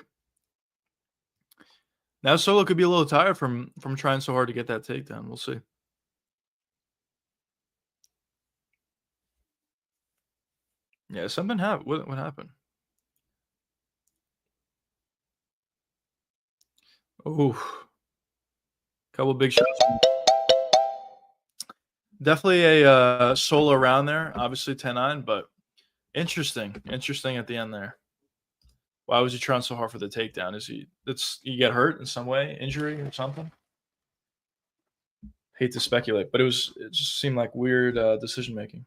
Now Solo could be a little tired from trying so hard to get that takedown. We'll see. Yeah, something happened. What happened? Oh, couple big shots. Definitely a solo round there. Obviously 10-9, but interesting. Interesting at the end there. Why was he trying so hard for the takedown? Is he get hurt in some way, injury or something? Hate to speculate, but it just seemed like weird decision making.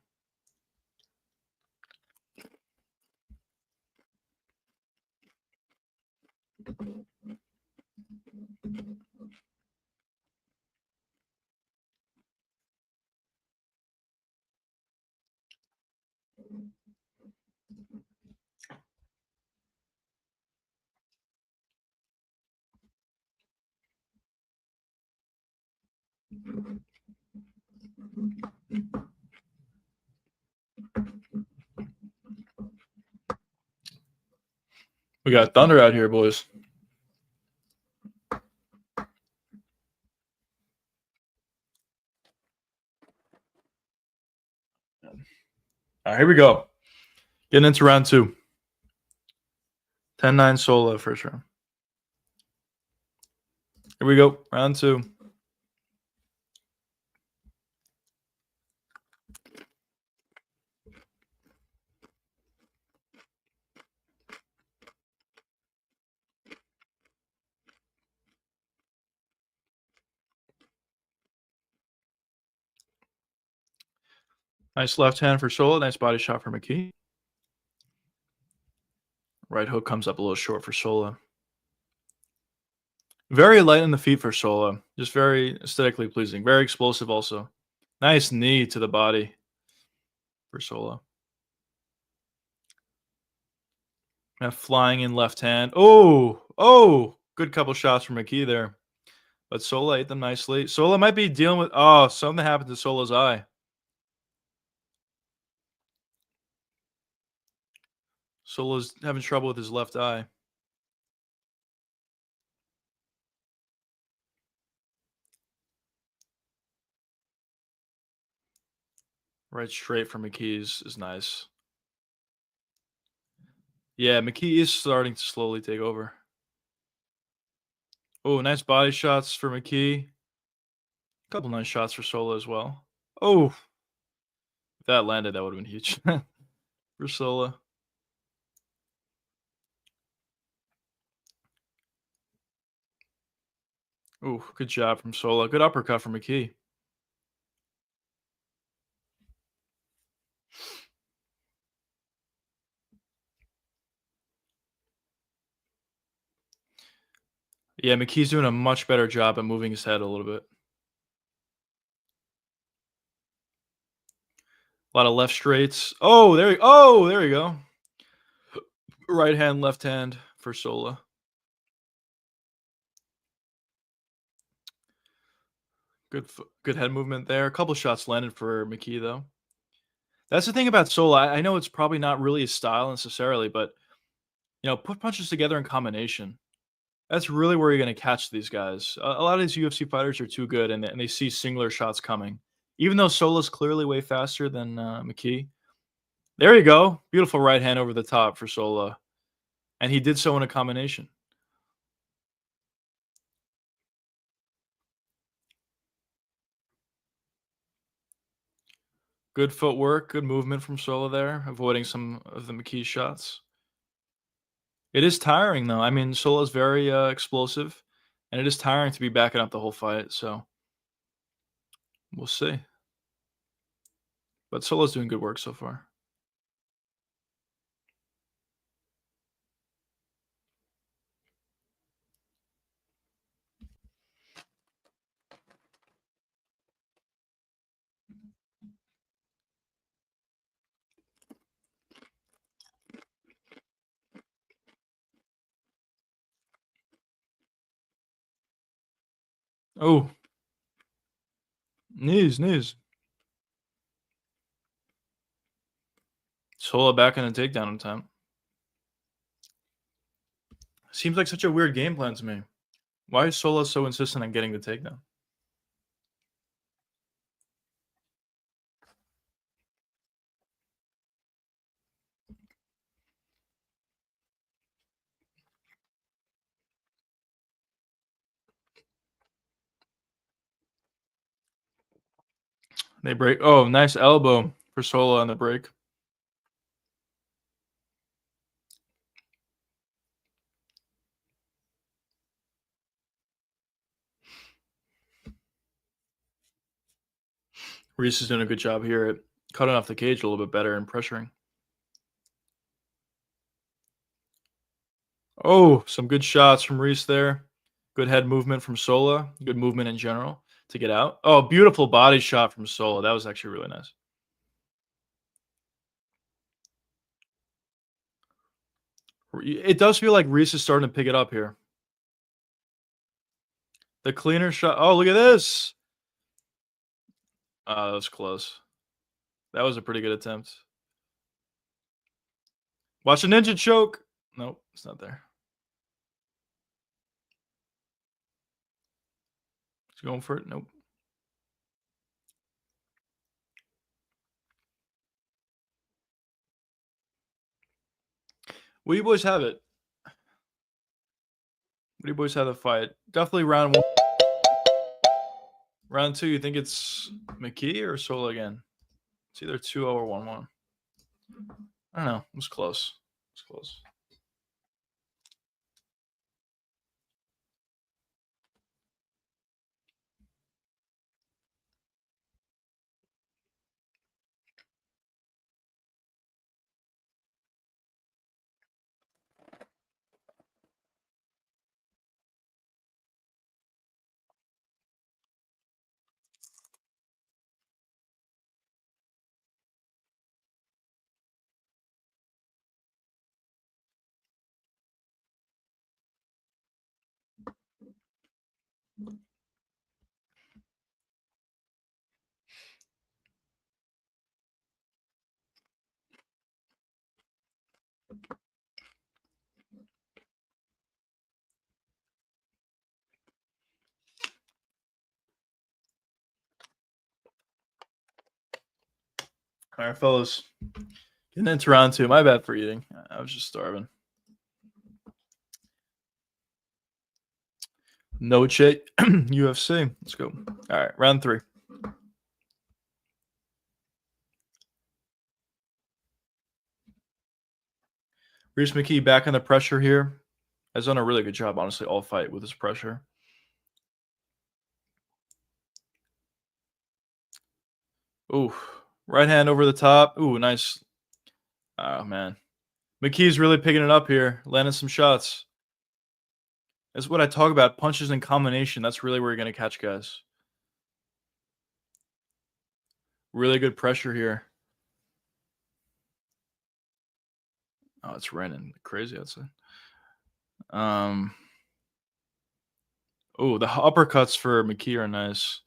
We got thunder out here, boys. All right, here we go. Getting into round 2. 10-9 solo first round. Here we go. Round 2. Nice left hand for Sola. Nice body shot for McKee. Right hook comes up a little short for Sola. Very light on the feet for Sola. Just very aesthetically pleasing. Very explosive also. Nice knee to the body for Sola. That flying in left hand. Oh, good couple shots from McKee there. But Sola ate them nicely. Sola might be dealing with, something happened to Sola's eye. Sola's having trouble with his left eye. Right straight for McKee is nice. Yeah, McKee is starting to slowly take over. Oh, nice body shots for McKee. Couple nice shots for Sola as well. Oh, if that landed, that would have been huge for Sola. Oh, good job from Sola. Good uppercut from McKee. Yeah, McKee's doing a much better job at moving his head a little bit. A lot of left straights. Oh, there you go. Right hand, left hand for Sola. Good head movement there. A couple shots landed for McKee though. That's the thing about Sola. I know it's probably not really his style necessarily, but put punches together in combination. That's really where you're going to catch these guys. A lot of these UFC fighters are too good, and they see singular shots coming. Even though Sola's clearly way faster than McKee. There you go. Beautiful right hand over the top for Sola. And he did so in a combination. Good footwork, good movement from Sola there, avoiding some of the McKee shots. It is tiring, though. I mean, Sola's very explosive, and it is tiring to be backing up the whole fight, so we'll see. But Sola's doing good work so far. Oh, knees. Sola back in the takedown in time. Seems like such a weird game plan to me. Why is Sola so insistent on getting the takedown? They break. Oh, nice elbow for Sola on the break. Reese is doing a good job here at cutting off the cage a little bit better and pressuring. Oh, some good shots from Reese there. Good head movement from Sola. Good movement in general to get out. Oh, beautiful body shot from Sola. That was actually really nice. It does feel like Reese is starting to pick it up here. The cleaner shot. Oh, look at this. That was close. That was a pretty good attempt. Watch a ninja choke. Nope, it's not there. He's going for it. Nope. What do you boys have it? What do you boys have the fight? Definitely round one. Round two, you think it's McKee or Sola again? It's either 2-0 or 1-1. I don't know. It was close. It was close. All right, fellas. Getting into round two. My bad for eating. I was just starving. No check. UFC. Let's go. All right, round three. Reese McKee back on the pressure here. Has done a really good job, honestly, all fight with his pressure. Ooh, right hand over the top. Ooh, nice. Oh, man. McKee's really picking it up here, landing some shots. That's what I talk about, punches in combination. That's really where you're going to catch guys. Really good pressure here. Oh, it's raining crazy outside. Oh, the uppercuts for McKee are nice.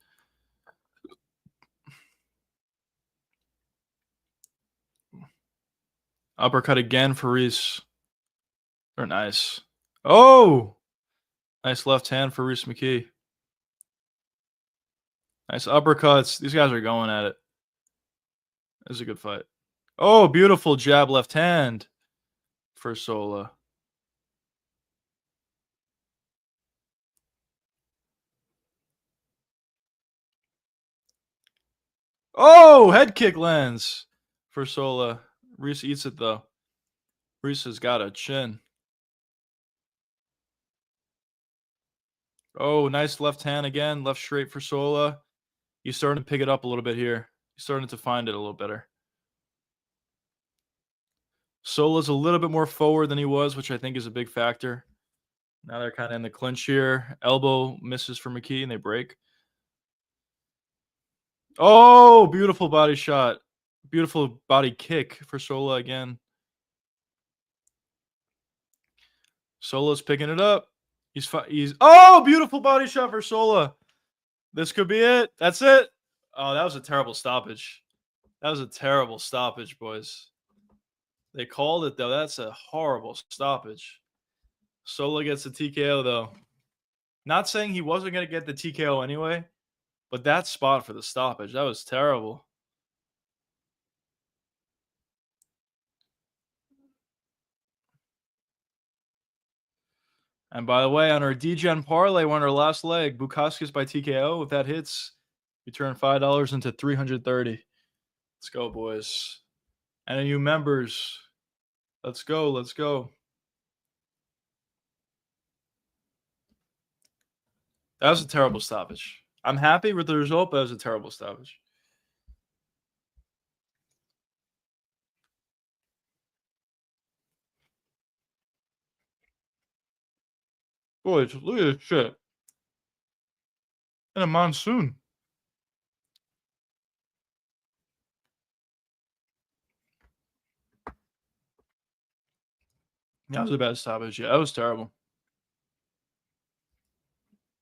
Uppercut again for Reese. They're nice. Oh, nice left hand for Reese McKee. Nice uppercuts. These guys are going at it. This is a good fight. Oh, beautiful jab left hand for Sola. Oh, head kick lands for Sola. Reese eats it though. Reese has got a chin. Oh, nice left hand again. Left straight for Sola. He's starting to pick it up a little bit here. He's starting to find it a little better. Sola's a little bit more forward than he was, which I think is a big factor. Now they're kind of in the clinch here. Elbow misses for McKee and they break. Oh, beautiful body shot. Beautiful body kick for Sola again. Sola's picking it up. He's oh, beautiful body shot for Sola. This could be it. That's it. Oh, that was a terrible stoppage. That was a terrible stoppage, boys. They called it though. That's a horrible stoppage. Sola gets the TKO though. Not saying he wasn't going to get the TKO anyway, but that spot for the stoppage, that was terrible. And by the way, on our DGen parlay, we're on our last leg. Bukowski's by TKO. If that hits, We turned $5 into 330. Let's go, boys. And you members, let's go. Let's go. That was a terrible stoppage. I'm happy with the result, but it was a terrible stoppage. Boys, look at this shit. In a monsoon. That was a bad stoppage. Yeah, that was terrible.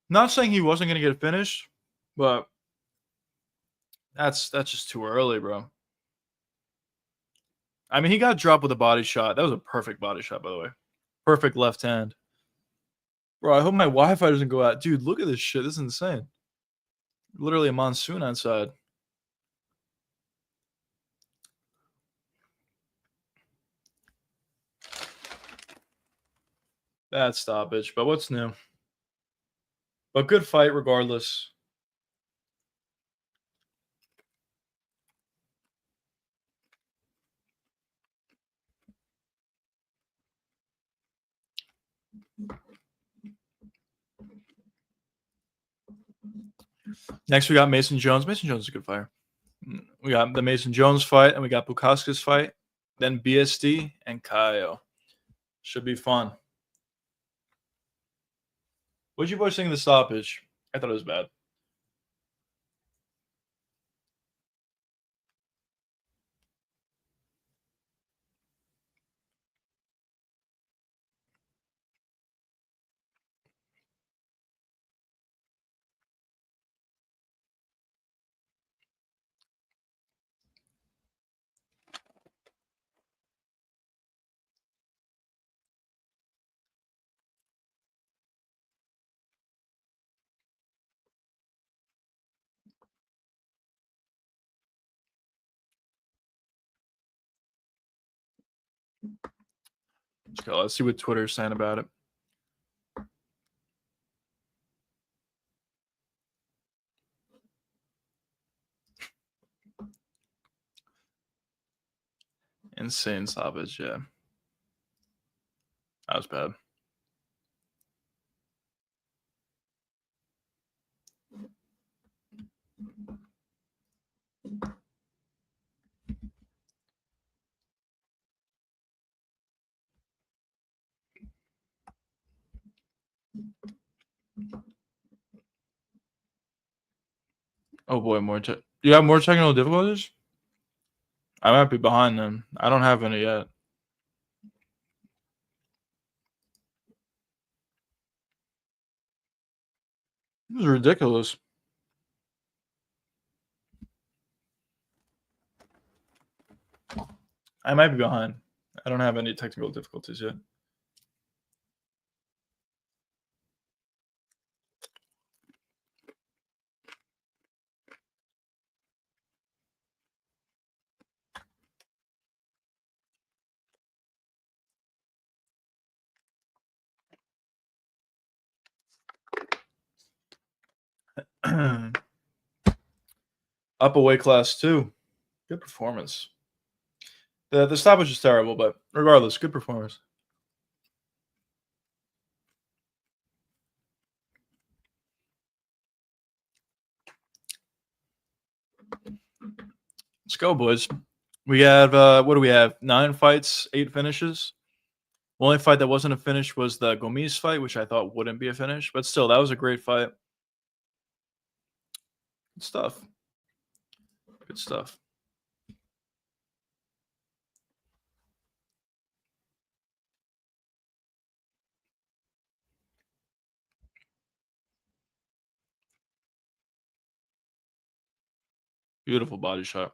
Not saying he wasn't going to get finished, but that's just too early, bro. I mean, he got dropped with a body shot. That was a perfect body shot, by the way. Perfect left hand. Bro, I hope my Wi-Fi doesn't go out. Dude, look at this shit. This is insane. Literally a monsoon outside. Bad stoppage, but what's new? But good fight regardless. Next, we got Mason Jones. Mason Jones is a good fighter. We got the Mason Jones fight, and we got Bukauskas fight. Then BSD and Kaio. Should be fun. What'd you boys think of the stoppage? I thought it was bad. Let's go. Let's see what Twitter's saying about it. Insane stoppage, yeah. That was bad. Oh boy, you have more technical difficulties? I might be behind them. I don't have any yet. This is ridiculous. I might be behind. I don't have any technical difficulties yet. Up a weight class too. Good performance. The stoppage is terrible, but regardless, good performance. Let's go, boys. We have what do we have? 9 fights, 8 finishes. The only fight that wasn't a finish was the Gomis fight, which I thought wouldn't be a finish, but still, that was a great fight. Good stuff. Good stuff. Beautiful body shot.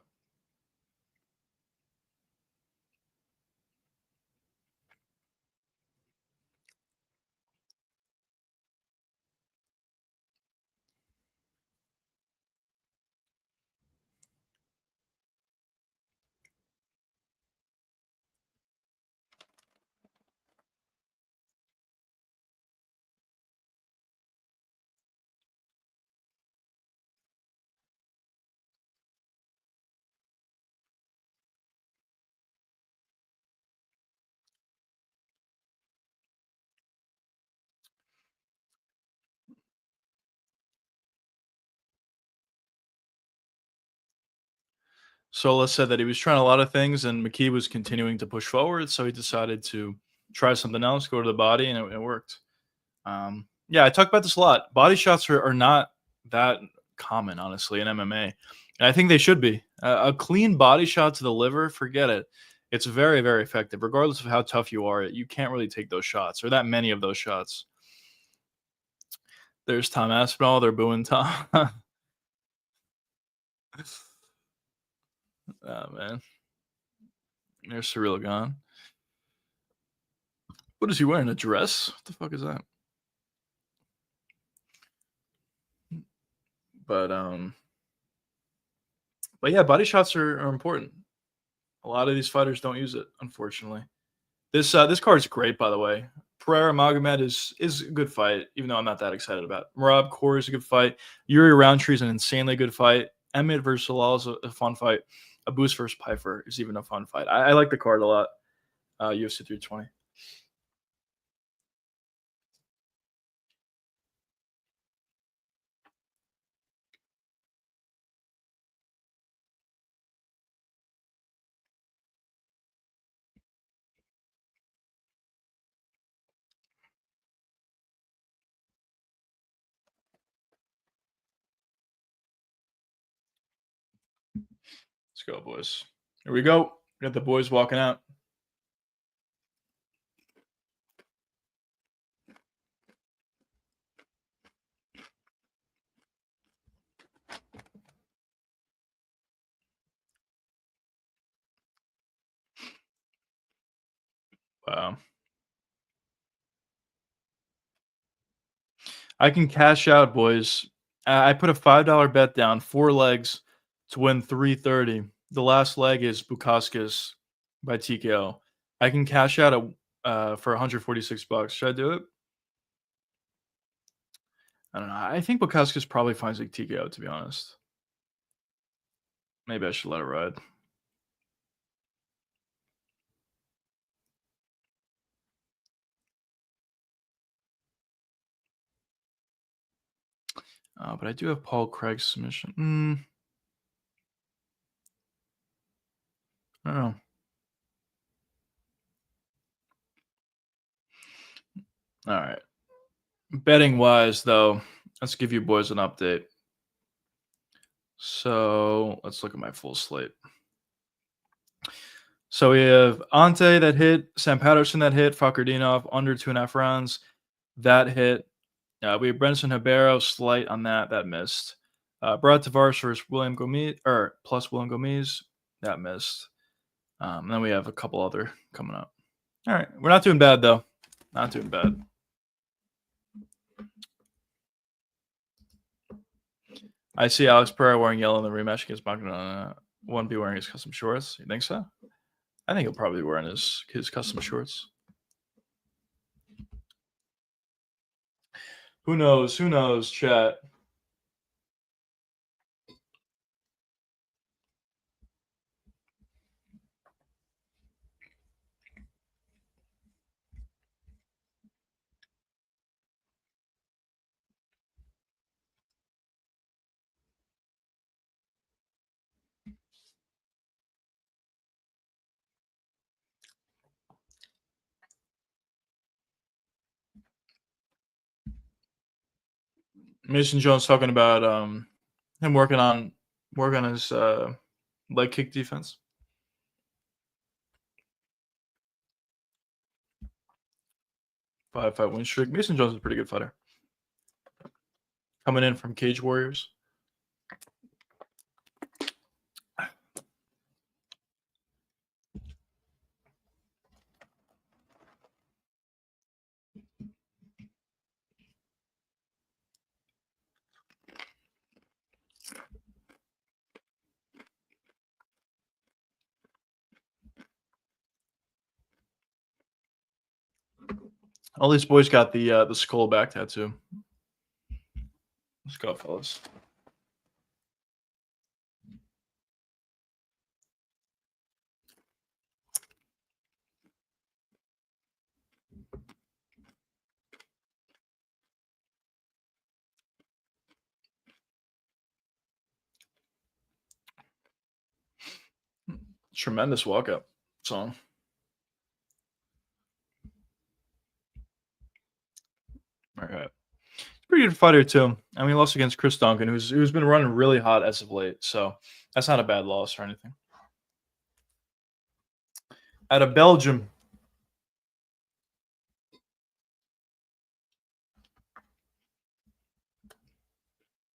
Sola said that he was trying a lot of things, and McKee was continuing to push forward, so he decided to try something else, go to the body, and it worked. Yeah, I talk about this a lot. Body shots are not that common, honestly, in MMA, and I think they should be. A clean body shot to the liver, forget it. It's very, very effective, regardless of how tough you are. You can't really take those shots, or that many of those shots. There's Tom Aspinall. They're booing Tom. Oh man, there's Surreal gone. What is he wearing? A dress? What the fuck is that? But but yeah, body shots are important. A lot of these fighters don't use it, unfortunately. This card is great, by the way. Pereira Magomed is a good fight, even though I'm not that excited about it. Merab Corey is a good fight. Yuri Roundtree is an insanely good fight. Emmett versus Salal is a fun fight. Abus versus Piper is even a fun fight. I like the card a lot. UFC 320. Let's go, boys. Here we go. We got the boys walking out. Wow. I can cash out, boys. I put a $5 bet down, 4 legs to win 330. The last leg is Bukowskis by TKO. I can cash out for 146 bucks. Should I do it? I don't know. I think Bukowskis probably finds like TKO, to be honest. Maybe I should let it ride. But I do have Paul Craig's submission. I don't know. All right. Betting wise, though, let's give you boys an update. So let's look at my full slate. So we have Ante that hit, Sam Patterson that hit, Fakardinov under 2.5 rounds that hit. We have Brenson Hibero slight on that missed. Brad Tavares versus William Gomes or plus William Gomes that missed. And then we have a couple other coming up. All right, we're not doing bad though. Not doing bad. I see Alex Pereira wearing yellow in the rematch against Magna. Won't be wearing his custom shorts. You think so? I think he'll probably be wearing his custom shorts. Who knows? Who knows, chat? Mason Jones talking about him working on his leg kick defense. Five win streak. Mason Jones is a pretty good fighter. Coming in from Cage Warriors. All these boys got the skull back tattoo. Let's go, fellas. Tremendous walkout song. All right. Pretty good fighter too. I mean, he lost against Chris Duncan, who's been running really hot as of late. So that's not a bad loss or anything. Out of Belgium.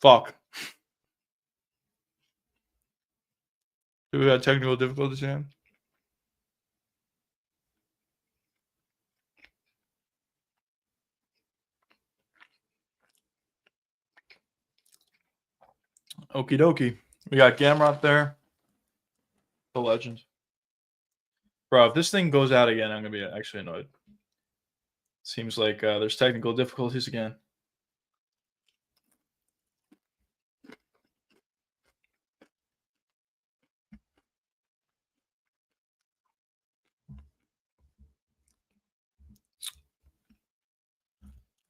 Fuck. Do we have technical difficulties here? Okie dokie. We got Gamrot there. The legend. Bro, if this thing goes out again, I'm going to be actually annoyed. Seems like there's technical difficulties again.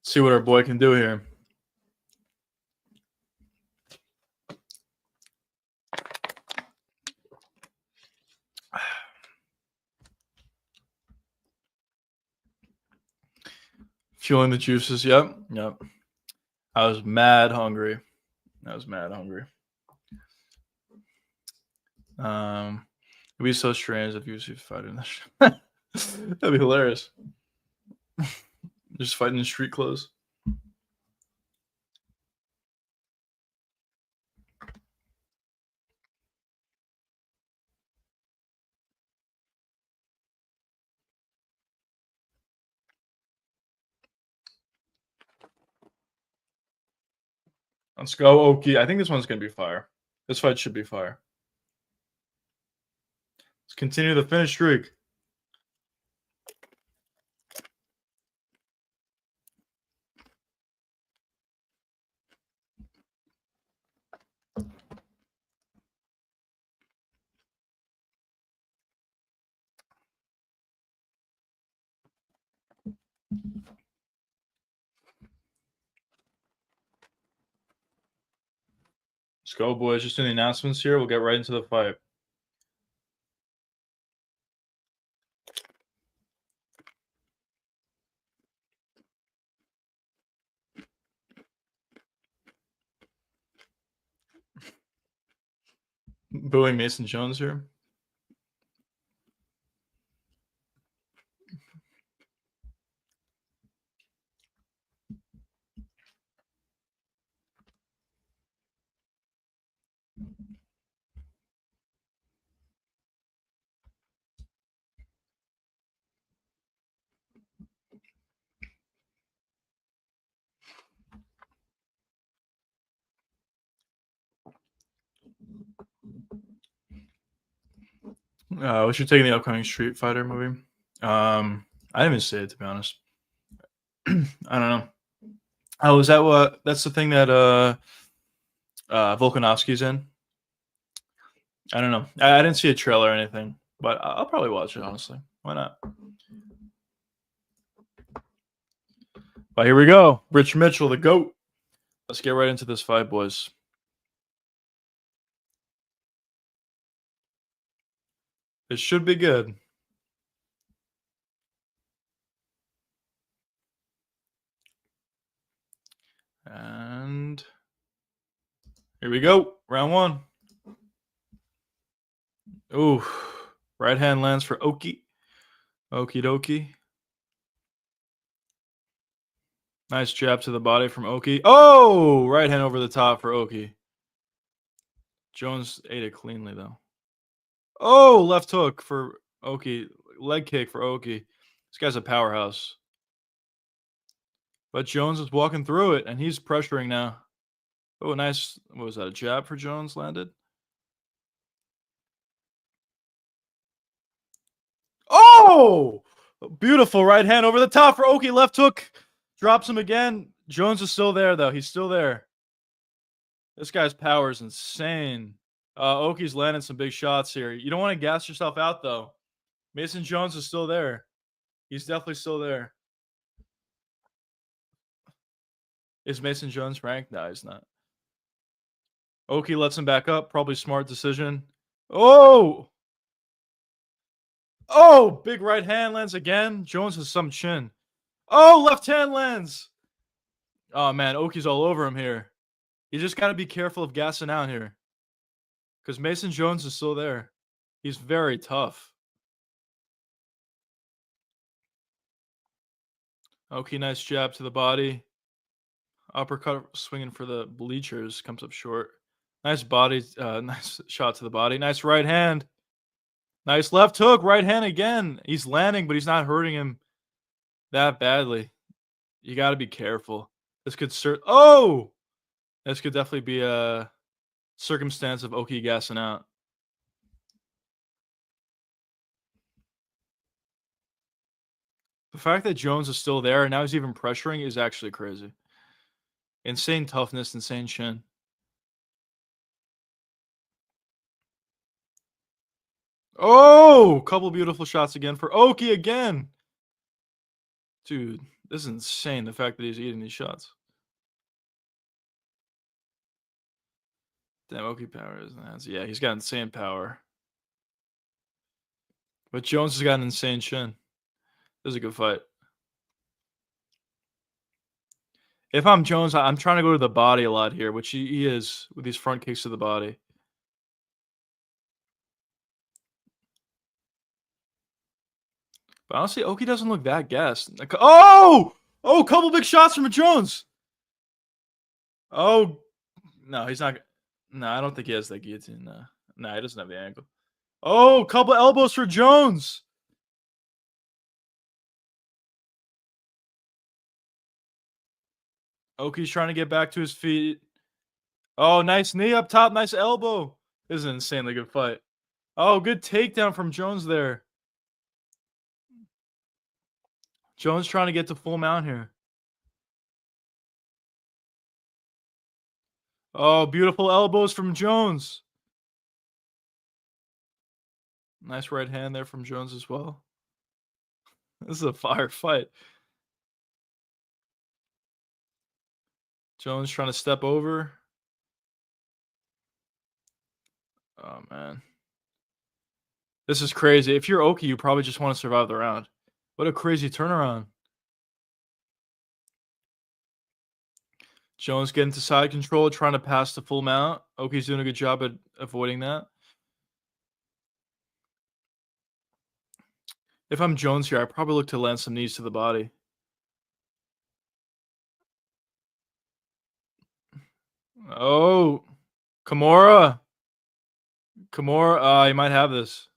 See what our boy can do here. Fueling the juices. Yep. I was mad hungry. It'd be so strange if UFC fighting in this. That'd be hilarious. Just fighting in street clothes. Let's go, Oki. I think this one's gonna be fire. This fight should be fire. Let's continue the finish streak. Let's go, boys. Just doing the announcements here. We'll get right into the fight. Booing Mason Jones here. What's your take on the upcoming Street Fighter movie? I didn't even see it, to be honest. I don't know. Oh, is that what? That's the thing that Volkanovski's in. I don't know. I didn't see a trailer or anything, but I'll probably watch it. Honestly, why not? But here we go. Rich Mitchell, the GOAT. Let's get right into this fight, boys. It should be good. And here we go. Round one. Ooh. Right hand lands for Oki. Okie dokie. Nice jab to the body from Oki. Oh! Right hand over the top for Oki. Jones ate it cleanly, though. Oh! Left hook for Oki. Leg kick for Oki. This guy's a powerhouse. But Jones is walking through it, and he's pressuring now. Oh, nice. What was that? A jab for Jones landed? Oh! Beautiful right hand over the top for Oki. Left hook. Drops him again. Jones is still there, though. He's still there. This guy's power is insane. Oki's landing some big shots here. You don't want to gas yourself out, though. Mason Jones is still there. He's definitely still there. Is Mason Jones ranked? No, he's not. Oki lets him back up. Probably smart decision. Oh! Oh, big right hand lands again. Jones has some chin. Oh, left hand lands. Oh, man. Oki's all over him here. You just got to be careful of gassing out here. Because Mason Jones is still there. He's very tough. Oki, nice jab to the body. Uppercut swinging for the bleachers. Comes up short. Nice body. Nice shot to the body. Nice right hand. Nice left hook. Right hand again. He's landing, but he's not hurting him that badly. You got to be careful. This could this could definitely be a circumstance of Oki gassing out. The fact that Jones is still there and now he's even pressuring is actually crazy. Insane toughness, insane chin. Oh, couple beautiful shots again for Oki again. Dude, this is insane, the fact that he's eating these shots. Damn, Oki power is nuts. Yeah, he's got insane power. But Jones has got an insane chin. This is a good fight. If I'm Jones, I'm trying to go to the body a lot here, which he is with these front kicks to the body. But honestly, Oki doesn't look that gassed. Like, oh, couple big shots from Jones. Oh, no, he's not. No, I don't think he has that guillotine. No, he doesn't have the angle. Oh, couple elbows for Jones. Oki's trying to get back to his feet. Oh, nice knee up top. Nice elbow. This is an insanely good fight. Oh, good takedown from Jones there. Jones trying to get to full mount here. Oh, beautiful elbows from Jones. Nice right hand there from Jones as well. This is a fire fight. Jones trying to step over. Oh, man. This is crazy. If you're Oki, you probably just want to survive the round. What a crazy turnaround. Jones getting to side control, trying to pass the full mount. Oki's doing a good job at avoiding that. If I'm Jones here, I probably look to land some knees to the body. Oh, Kimura. Kimura, he might have this.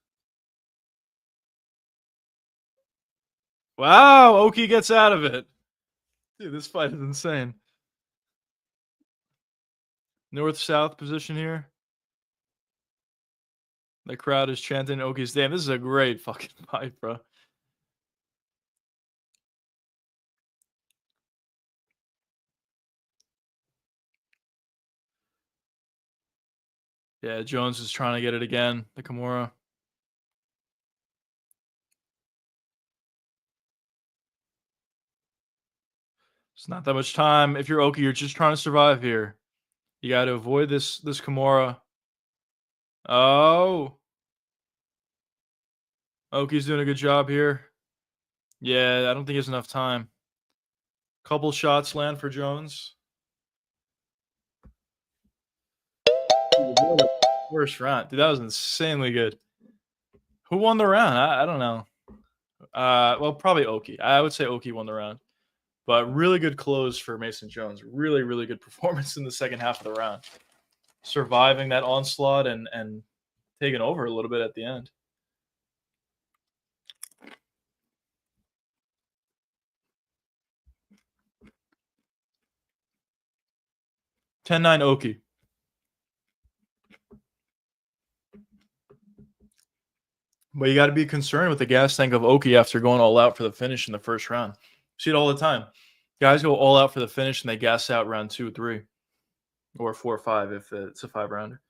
Wow, Oki gets out of it. Dude, this fight is insane. North-south position here. The crowd is chanting Oki's name. This is a great fucking fight, bro. Yeah, Jones is trying to get it again. The Kimura. It's not that much time. If you're Oki, you're just trying to survive here. You got to avoid this Kimura. Oh. Oki's doing a good job here. Yeah, I don't think he has enough time. Couple shots land for Jones. First round. Dude, that was insanely good. Who won the round? I don't know. Well, probably Oki. I would say Oki won the round. But really good close for Mason Jones. Really, really good performance in the second half of the round. Surviving that onslaught and taking over a little bit at the end. (10-9) Oki. But you got to be concerned with the gas tank of Oki after going all out for the finish in the first round. See it all the time. Guys go all out for the finish and they gas out round 2, 3, or 4, 5 if it's a 5-rounder.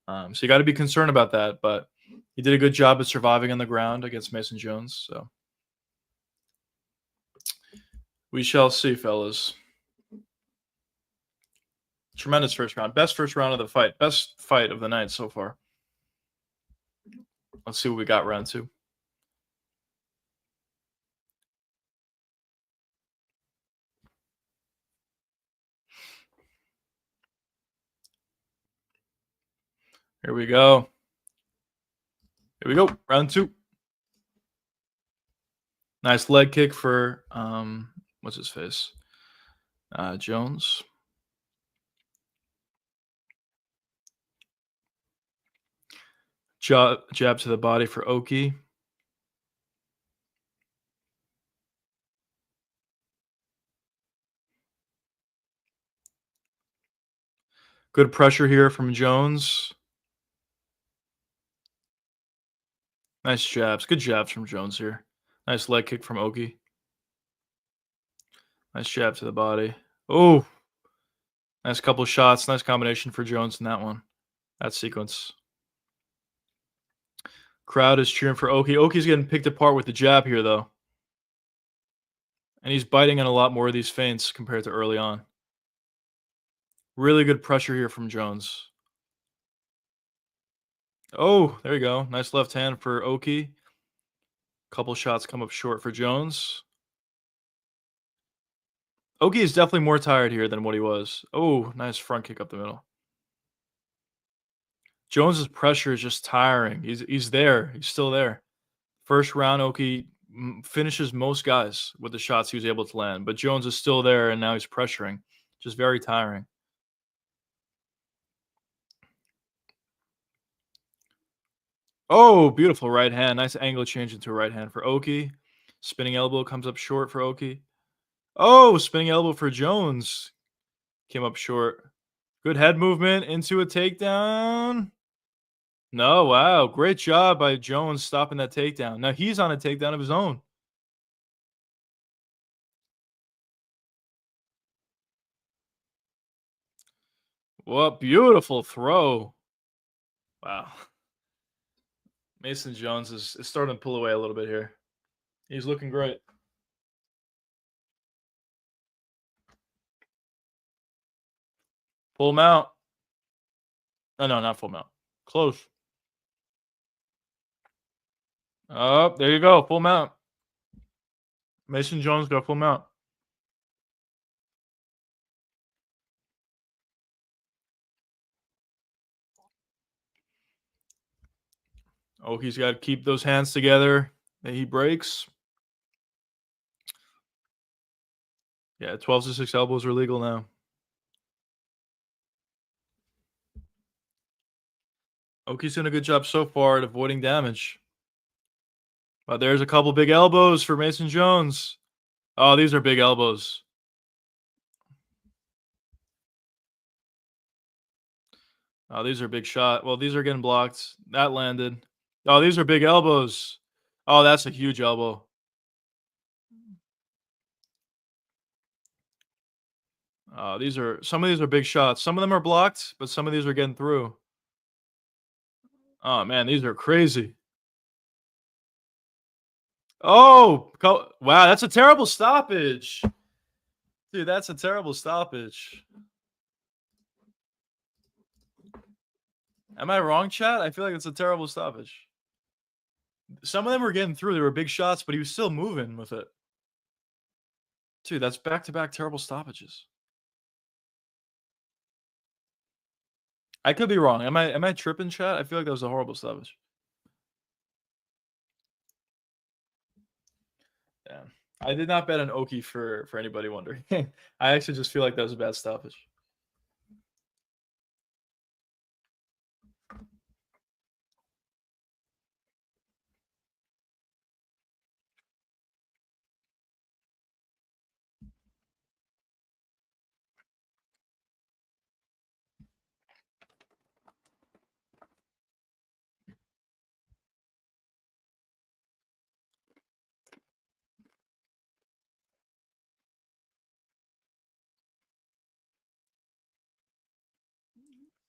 So you got to be concerned about that. But he did a good job of surviving on the ground against Mason Jones. So we shall see, fellas. Tremendous first round. Best first round of the fight. Best fight of the night so far. Let's see what we got round 2. Here we go. Here we go. Round 2. Nice leg kick for what's his face? Jones. Jab to the body for Oki. Good pressure here from Jones. Nice jabs. Good jabs from Jones here. Nice leg kick from Oki. Nice jab to the body. Oh, nice couple shots. Nice combination for Jones in that one. That sequence. Crowd is cheering for Oki. Oki's getting picked apart with the jab here, though. And he's biting in a lot more of these feints compared to early on. Really good pressure here from Jones. Oh, there you go. Nice left hand for Oki. Couple shots come up short for Jones. Oki is definitely more tired here than what he was. Oh, nice front kick up the middle. Jones's pressure is just tiring. He's there. He's still there. First round, Oki finishes most guys with the shots he was able to land, but Jones is still there, and now he's pressuring. Just very tiring. Oh, beautiful right hand. Nice angle change into a right hand for Oki. Spinning elbow comes up short for Oki. Oh, spinning elbow for Jones. Came up short. Good head movement into a takedown. No, wow. Great job by Jones stopping that takedown. Now he's on a takedown of his own. What beautiful throw. Wow. Mason Jones is starting to pull away a little bit here. He's looking great. Full mount. Oh, no, not full mount. Close. Oh, there you go. Full mount. Mason Jones got full mount. Oh, he's got to keep those hands together that he breaks. Yeah, 12-6 elbows are legal now. Oki's doing a good job so far at avoiding damage. But there's a couple big elbows for Mason Jones. Oh, these are big elbows. Oh, these are big shot. Well, these are getting blocked. That landed. Oh, these are big elbows. Oh, that's a huge elbow. Some of these are big shots. Some of them are blocked, but some of these are getting through. Oh man, these are crazy. Oh, wow, that's a terrible stoppage. Dude, that's a terrible stoppage. Am I wrong, chat? I feel like it's a terrible stoppage. Some of them were getting through. They were big shots, but he was still moving with it. Dude, that's back-to-back terrible stoppages. I could be wrong. Am I tripping, chat? I feel like that was a horrible stoppage. Yeah. I did not bet on Oki for anybody wondering. I actually just feel like that was a bad stoppage.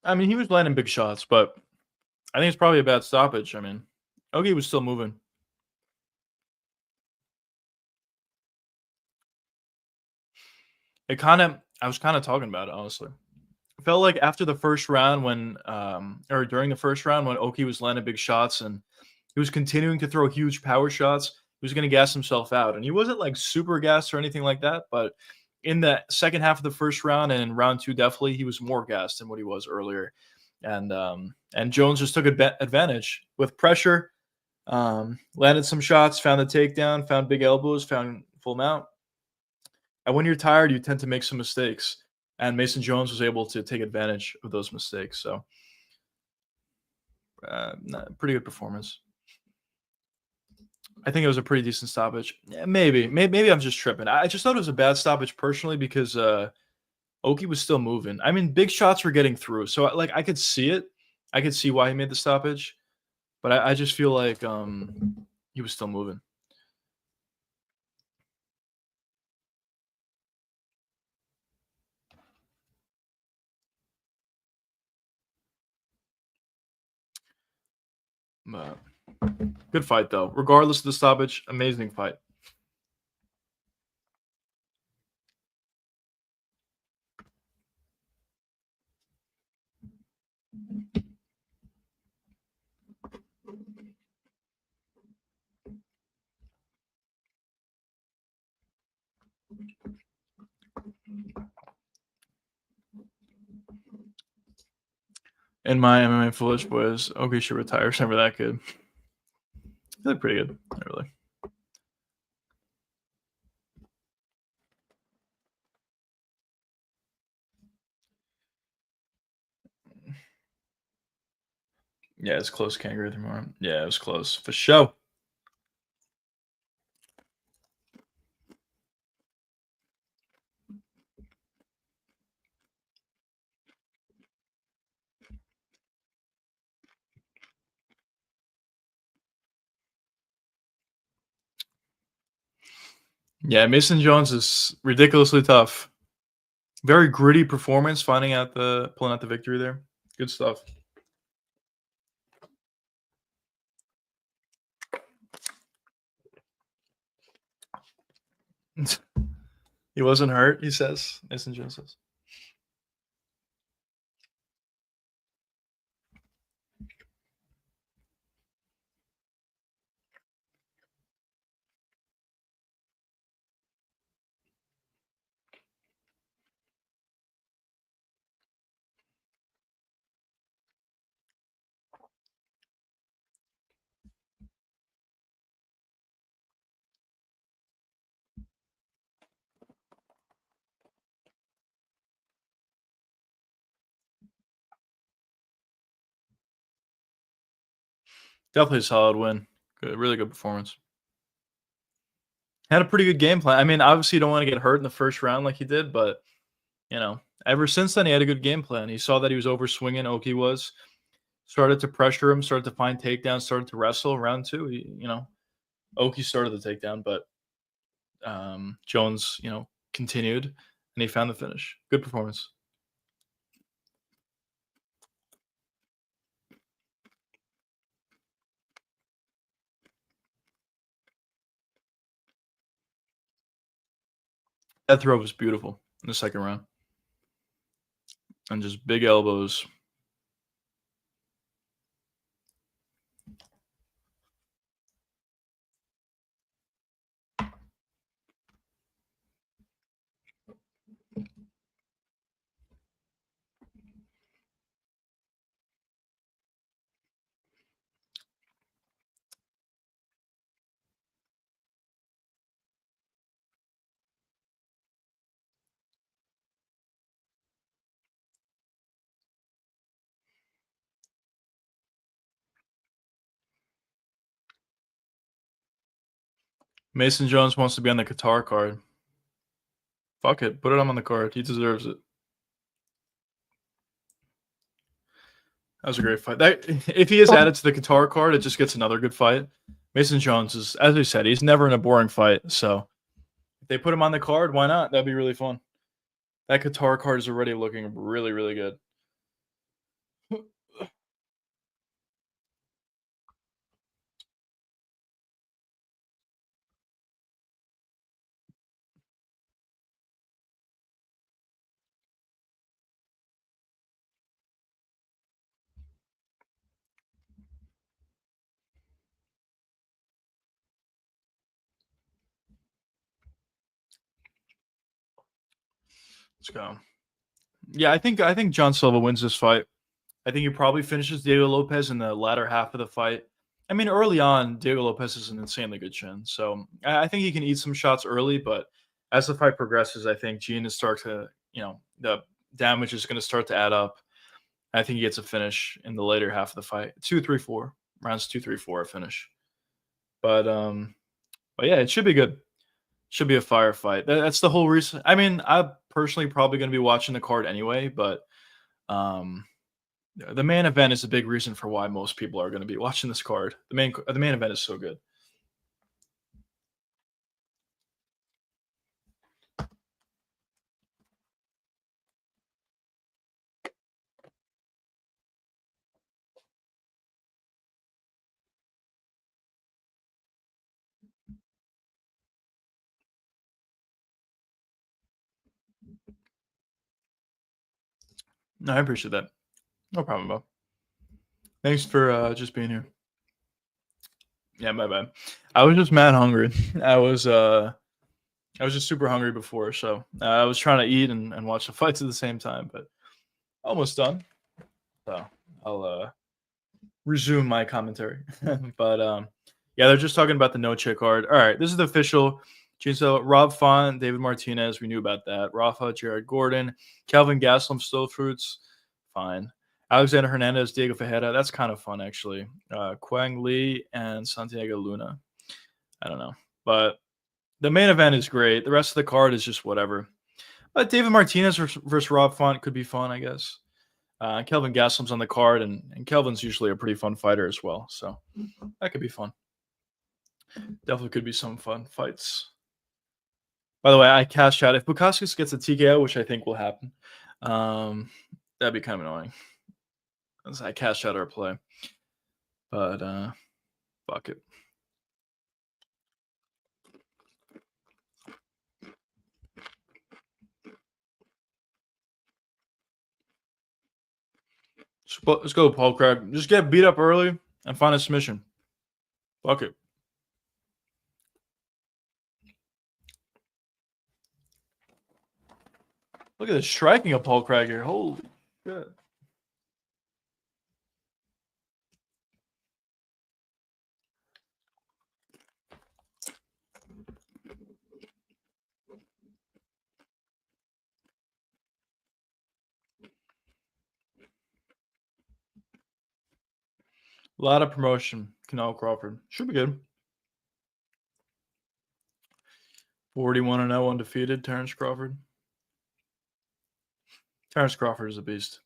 I mean, he was landing big shots, but I think it's probably a bad stoppage. I mean, Oki was still moving. I was kind of talking about it, honestly. It felt like after the first round or during the first round when Oki was landing big shots and he was continuing to throw huge power shots, he was going to gas himself out. And he wasn't like super gassed or anything like that, but in the second half of the first round and in round 2, definitely, he was more gassed than what he was earlier. and Jones just took advantage with pressure. Landed some shots, found the takedown, found big elbows, found full mount. And when you're tired, you tend to make some mistakes. And Mason Jones was able to take advantage of those mistakes. So, pretty good performance. I think it was a pretty decent stoppage. Yeah, maybe I'm just tripping. I just thought it was a bad stoppage personally because Oki was still moving. I mean, big shots were getting through, so like I could see it. I could see why he made the stoppage, but I just feel like he was still moving. But good fight though. Regardless of the stoppage, amazing fight. In my MMA Foolish Boys, Oki should retire. It's never that good. He looked pretty good, not really. Yeah, it's close. Can't agree with you more. Yeah, it was close for sure. Yeah, Mason Jones is ridiculously tough. Very gritty performance, pulling out the victory there. Good stuff. He wasn't hurt, he says. Mason Jones says. Definitely a solid win. Good, really good performance. Had a pretty good game plan. I mean, obviously, you don't want to get hurt in the first round like he did, but ever since then, he had a good game plan. He saw that he was over swinging. Oki was started to pressure him, started to find takedowns, started to wrestle. Round two, Oki started the takedown, but Jones, continued, and he found the finish. Good performance. That throw was beautiful in the second round. And just big elbows. Mason Jones wants to be on the Qatar card. Fuck it. Put it on the card. He deserves it. That was a great fight. If he is added to the Qatar card, it just gets another good fight. Mason Jones is, as we said, he's never in a boring fight. So if they put him on the card, why not? That'd be really fun. That Qatar card is already looking really, really good. Let's go. Yeah, I think John Silva wins this fight. I think he probably finishes Diego Lopez in the latter half of the fight. I mean, early on, Diego Lopez is an insanely good chin, so I think he can eat some shots early. But as the fight progresses, I think Gene is start to, the damage is going to start to add up. I think he gets a finish in the later half of the fight. 2, 3, 4 rounds, 2, 3, 4 a finish. But yeah, it should be good. Should be a firefight. That's the whole reason. I mean, I'm personally probably going to be watching the card anyway, but um, the main event is a big reason for why most people are going to be watching this card. The main event is so good. No, I appreciate that. No problem, Bob. Thanks for just being here. Yeah, my bad. I was just mad hungry. I was just super hungry before, so I was trying to eat and watch the fights at the same time, but almost done. So I'll resume my commentary. But yeah, they're just talking about the no chick card. All right, this is the official. So Rob Font, David Martinez, we knew about that. Rafa, Jared Gordon, Calvin Gastelum, Still Fruits, fine. Alexander Hernandez, Diego Fajeda, that's kind of fun actually. Quang Lee and Santiago Luna. I don't know, but the main event is great. The rest of the card is just whatever. But David Martinez versus Rob Font could be fun, I guess. Kelvin Gastelum's on the card, and Kelvin's usually a pretty fun fighter as well. So that could be fun. Definitely could be some fun fights. By the way, I cashed out. If Bukakis gets a TKO, which I think will happen, that'd be kind of annoying. As I cashed out our play. But fuck it. Let's go, Paul Craig. Just get beat up early and find a submission. Fuck it. Look at the striking of Paul Craig here. Holy shit. A lot of promotion. Canelo Crawford. Should be good. 41-0 undefeated. Terrence Crawford. Terrence Crawford is a beast.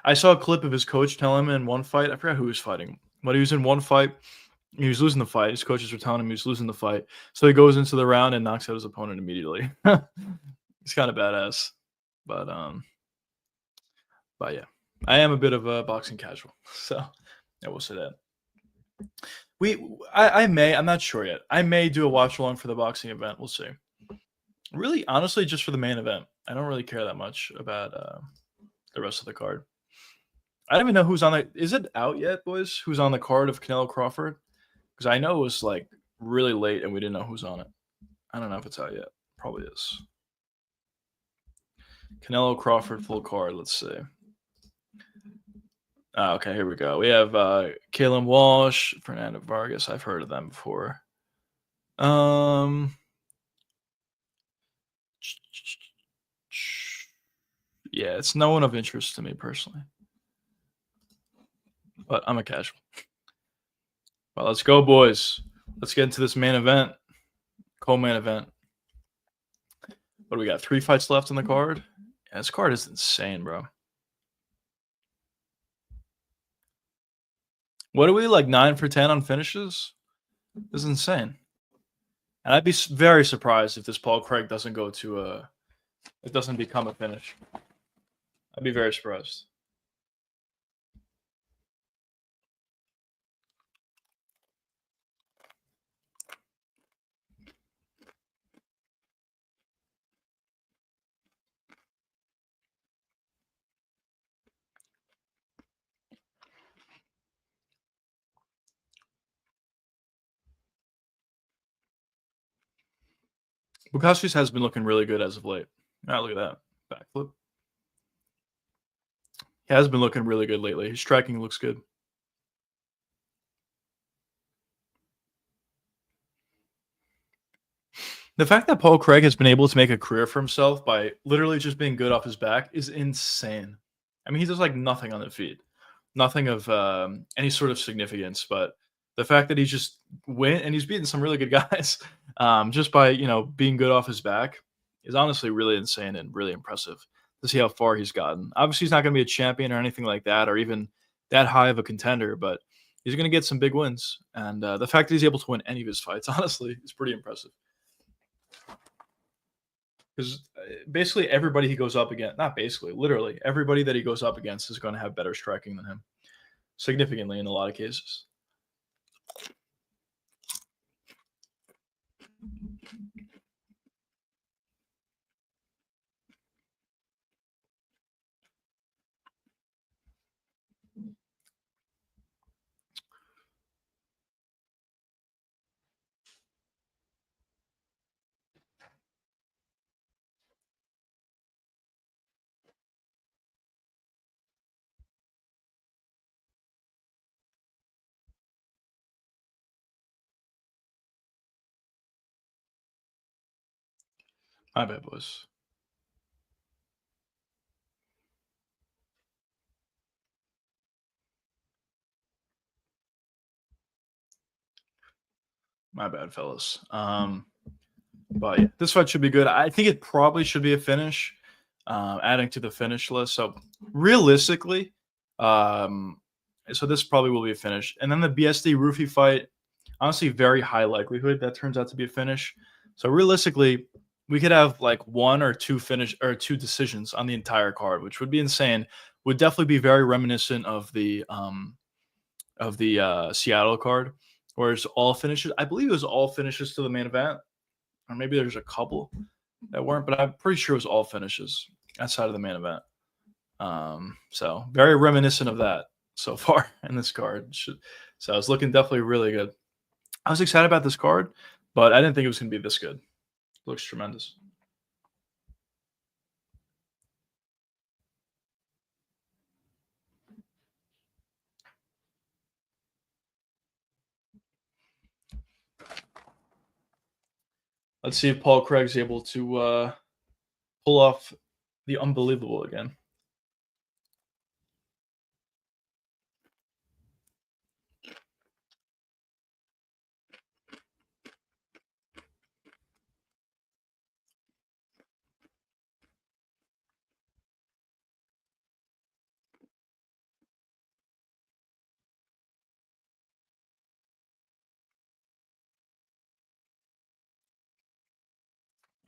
I saw a clip of his coach telling him in one fight. I forgot who he was fighting, but he was in one fight. He was losing the fight. His coaches were telling him he was losing the fight. So he goes into the round and knocks out his opponent immediately. He's kind of badass. But yeah, I am a bit of a boxing casual, so I will say that. I'm not sure yet. I may do a watch along for the boxing event. We'll see. Really, honestly, just for the main event. I don't really care that much about the rest of the card. I don't even know who's on the. Is it out yet, boys? Who's on the card of Canelo Crawford? Because I know it was like really late and we didn't know who's on it. I don't know if it's out yet. Probably is. Canelo Crawford full card. Let's see. Okay, here we go. We have Kalen Walsh, Fernando Vargas. I've heard of them before. Yeah, it's no one of interest to me personally. But I'm a casual. Well, let's go, boys. Let's get into this main event. Co-main event. What do we got? 3 fights left on the card? Yeah, this card is insane, bro. What are we, like 9 for 10 on finishes? This is insane. And I'd be very surprised if this Paul Craig doesn't go to it doesn't become a finish. I'd be very surprised. Bukakis has been looking really good as of late. Ah, look at that. Backflip. He has been looking really good lately. His striking looks good. The fact that Paul Craig has been able to make a career for himself by literally just being good off his back is insane. I mean, he does like nothing on the feet, nothing of any sort of significance. But the fact that he just went and he's beaten some really good guys just by being good off his back is honestly really insane and really impressive to see how far he's gotten. Obviously, he's not going to be a champion or anything like that, or even that high of a contender, but he's going to get some big wins. And the fact that he's able to win any of his fights, honestly, is pretty impressive. Because basically everybody he goes up against, not basically, literally everybody that he goes up against is going to have better striking than him, significantly in a lot of cases. My bad, boys. My bad, fellas. But yeah, this fight should be good. I think it probably should be a finish, adding to the finish list. So realistically, so this probably will be a finish. And then the BSD Roofie fight, honestly, very high likelihood that turns out to be a finish. So realistically, we could have like one or two two decisions on the entire card, which would be insane. Would definitely be very reminiscent of the Seattle card, where it's all finishes. I believe it was all finishes to the main event, or maybe there's a couple that weren't, but I'm pretty sure it was all finishes outside of the main event. So very reminiscent of that so far in this card. So I was looking definitely really good. I was excited about this card, but I didn't think it was going to be this good. It looks tremendous. Let's see if Paul Craig's able to pull off the unbelievable again.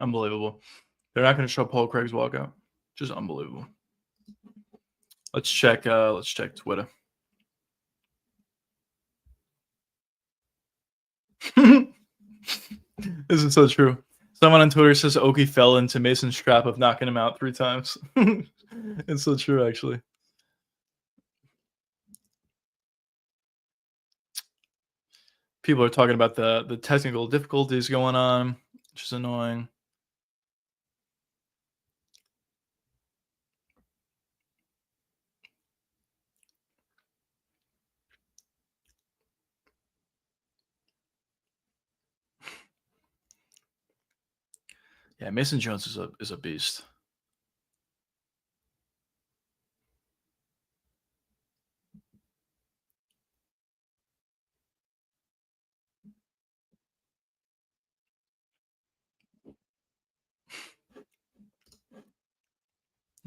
Unbelievable. They're not going to show Paul Craig's walkout. Just unbelievable. Let's check Twitter. This is so true. Someone on Twitter says Oki fell into Mason's trap of knocking him out 3 times. It's so true, actually. People are talking about the technical difficulties going on, which is annoying. Yeah, Mason Jones is a beast.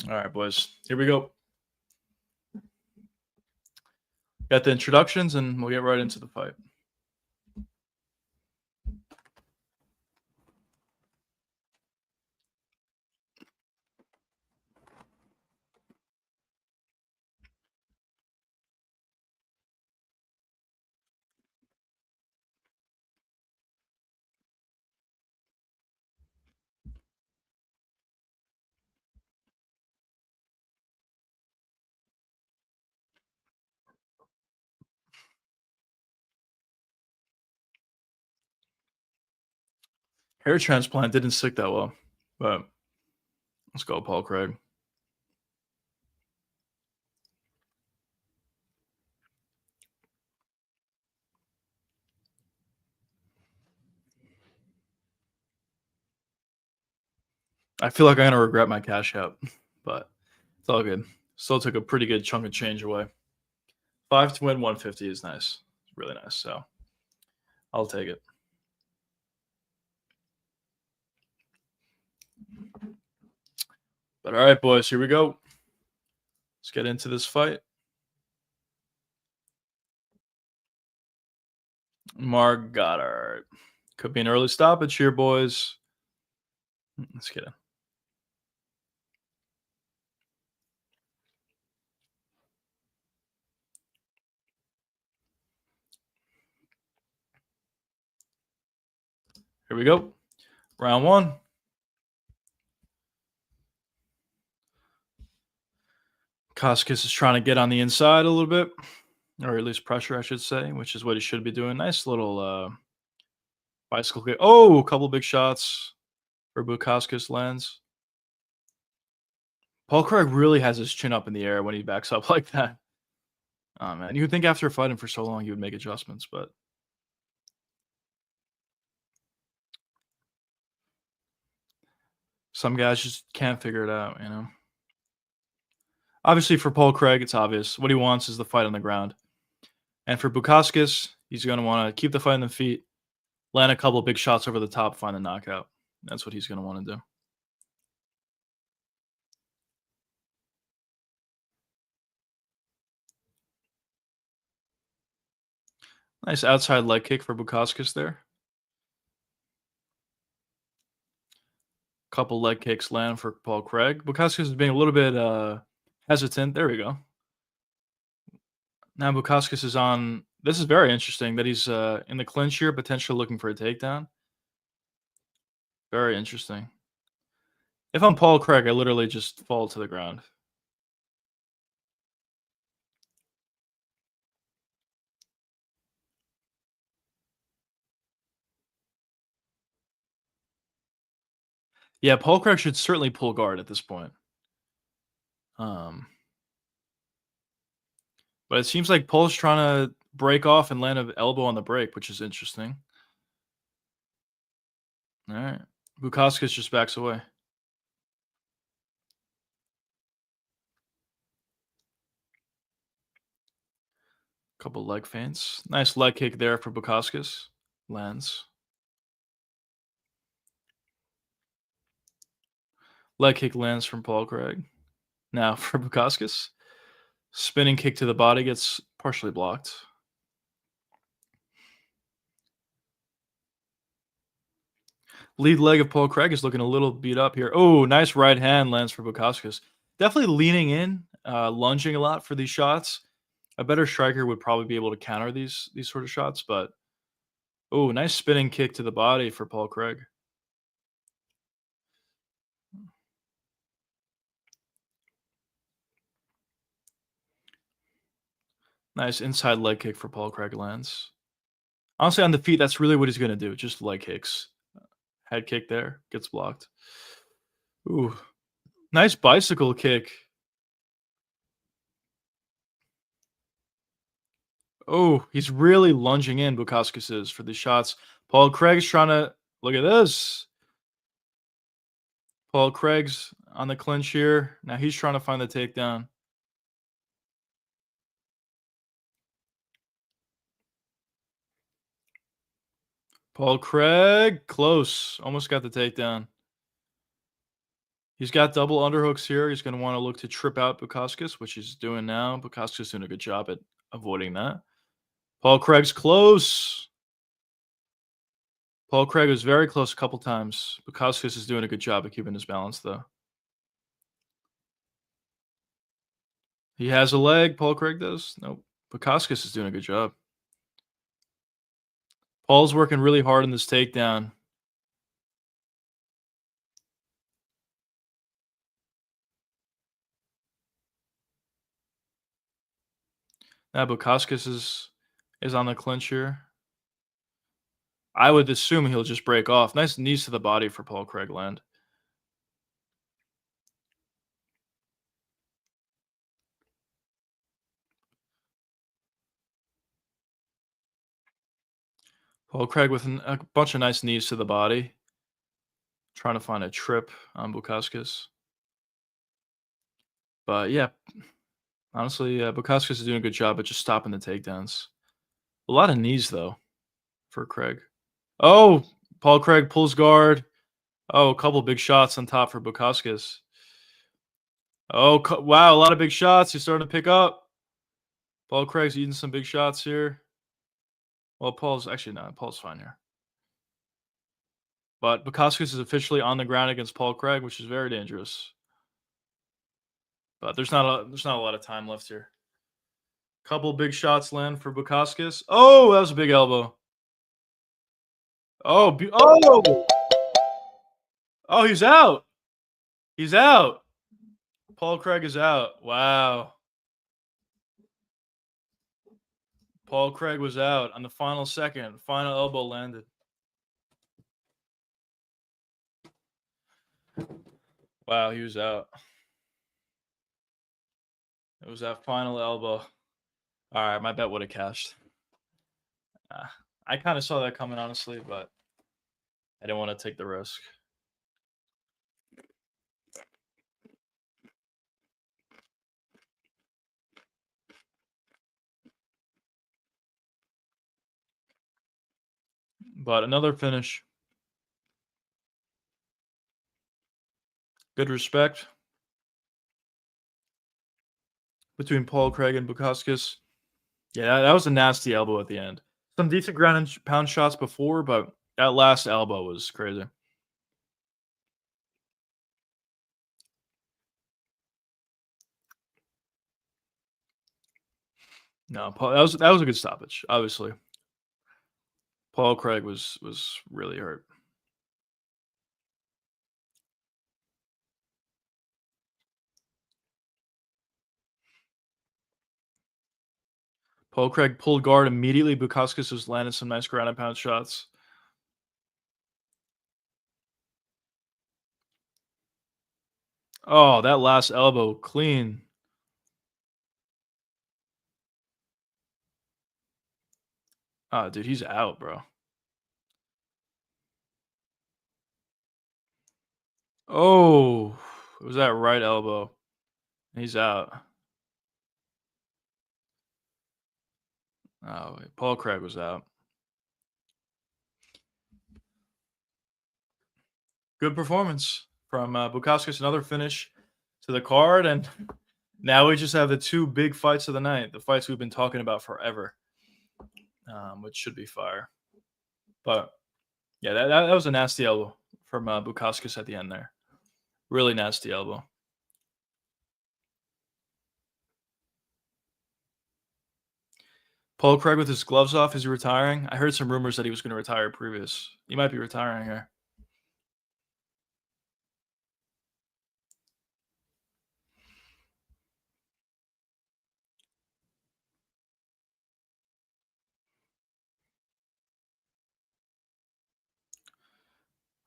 All right, boys. Here we go. Got the introductions, and we'll get right into the fight. Hair transplant didn't stick that well, but Let's go, Paul Craig. I feel like I'm going to regret my cash out, but it's all good. Still took a pretty good chunk of change away. 5 to win 150 is nice. It's really nice. So I'll take it. But all right, boys, here we go. Let's get into this fight. Mark Goddard. Could be an early stoppage here, boys. Let's get it. Here we go. Round one. Koskis is trying to get on the inside a little bit, or at least pressure, I should say, which is what he should be doing. Nice little bicycle kick. Oh, a couple big shots for Bukauskas lands. Paul Craig really has his chin up in the air when he backs up like that. Oh, man. You would think after fighting for so long, he would make adjustments, but some guys just can't figure it out, you know? Obviously, for Paul Craig, it's obvious. What he wants is the fight on the ground. And for Bukauskas, he's going to want to keep the fight on the feet, land a couple of big shots over the top, find the knockout. That's what he's going to want to do. Nice outside leg kick for Bukauskas there. Couple leg kicks land for Paul Craig. Bukauskas is being a little bit hesitant. There we go. Now Bukauskas is on. This is very interesting that he's in the clinch here, potentially looking for a takedown. Very interesting. If I'm Paul Craig, I literally just fall to the ground. Yeah, Paul Craig should certainly pull guard at this point. But it seems like Paul's trying to break off and land an elbow on the break, which is interesting. All right. Bukauskas just backs away. Couple leg feints. Nice leg kick there for Bukauskas. Lands. Leg kick lands from Paul Craig. Now for Bukauskas. Spinning kick to the body gets partially blocked. Lead leg of Paul Craig is looking a little beat up here. Oh, nice right hand lands for Bukauskas. Definitely leaning in, lunging a lot for these shots. A better striker would probably be able to counter these sort of shots, but oh, nice spinning kick to the body for Paul Craig. Nice inside leg kick for Paul Craig lands. Honestly, on the feet, that's really what he's going to do. Just leg kicks. Head kick there. Gets blocked. Ooh. Nice bicycle kick. Oh, he's really lunging in, Bukauskas is, for the shots. Paul Craig's trying to... Look at this. Paul Craig's on the clinch here. Now he's trying to find the takedown. Paul Craig, close. Almost got the takedown. He's got double underhooks here. He's going to want to look to trip out Bukauskas, which he's doing now. Bukauskas is doing a good job at avoiding that. Paul Craig's close. Paul Craig was very close a couple times. Bukauskas is doing a good job at keeping his balance, though. He has a leg. Paul Craig does. Nope. Bukauskas is doing a good job. Paul's working really hard in this takedown. Now Bukauskas is on the clinch here. I would assume he'll just break off. Nice knees to the body for Paul Craig land. Paul Craig with a bunch of nice knees to the body. Trying to find a trip on Bukauskas. But yeah, honestly, Bukauskas is doing a good job at just stopping the takedowns. A lot of knees, though, for Craig. Oh, Paul Craig pulls guard. Oh, a couple big shots on top for Bukauskas. Oh, wow, a lot of big shots. He's starting to pick up. Paul Craig's eating some big shots here. Well, Paul's actually not. Paul's fine here. But Bukauskas is officially on the ground against Paul Craig, which is very dangerous. But there's not a lot of time left here. Couple big shots land for Bukauskas. Oh, that was a big elbow. Oh, oh, he's out. He's out. Paul Craig is out. Wow. Paul Craig was out on the final second. Final elbow landed. Wow, he was out. It was that final elbow. All right, my bet would have cashed. I kind of saw that coming, honestly, but I didn't want to take the risk. But another finish. Good respect between Paul Craig and Bukauskas. Yeah, that was a nasty elbow at the end. Some decent ground and pound shots before, but that last elbow was crazy. No, Paul, that was a good stoppage. Obviously, Paul Craig was really hurt. Paul Craig pulled guard immediately. Bukauskas was landing some nice ground and pound shots. Oh, that last elbow, clean. Oh, dude, he's out, bro. Oh, it was that right elbow. He's out. Oh, wait, Paul Craig was out. Good performance from Bukauskas. Another finish to the card, and now we just have the two big fights of the night. The fights we've been talking about forever, which should be fire. But yeah, that was a nasty elbow from Bukauskas at the end there. Really nasty elbow. Paul Craig with his gloves off. Is he retiring? I heard some rumors that he was going to retire previous. He might be retiring here.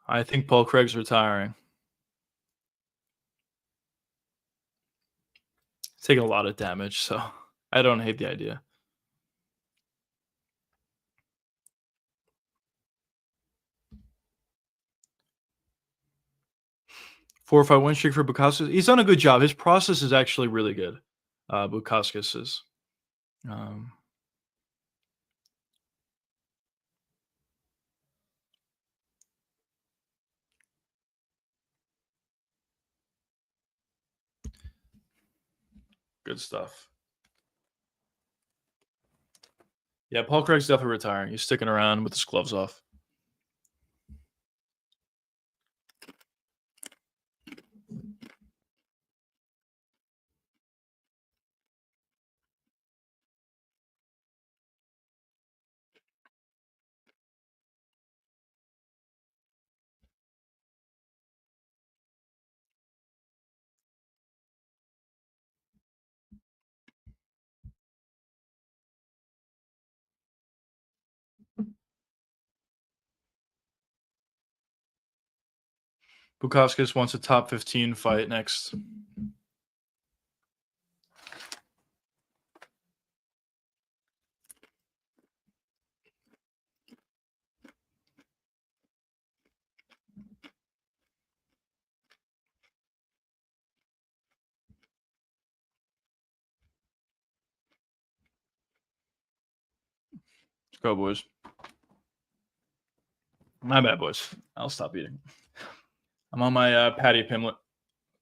I think Paul Craig's retiring. He's taking a lot of damage, so I don't hate the idea. 4-5 win streak for Bukauskas. He's done a good job. His process is actually really good. Bukauskas is. Good stuff. Yeah, Paul Craig's definitely retiring. He's sticking around with his gloves off. Bukauskas wants a top 15 fight next. Go, boys. My bad, boys. I'll stop eating. I'm on my Patty Pimlet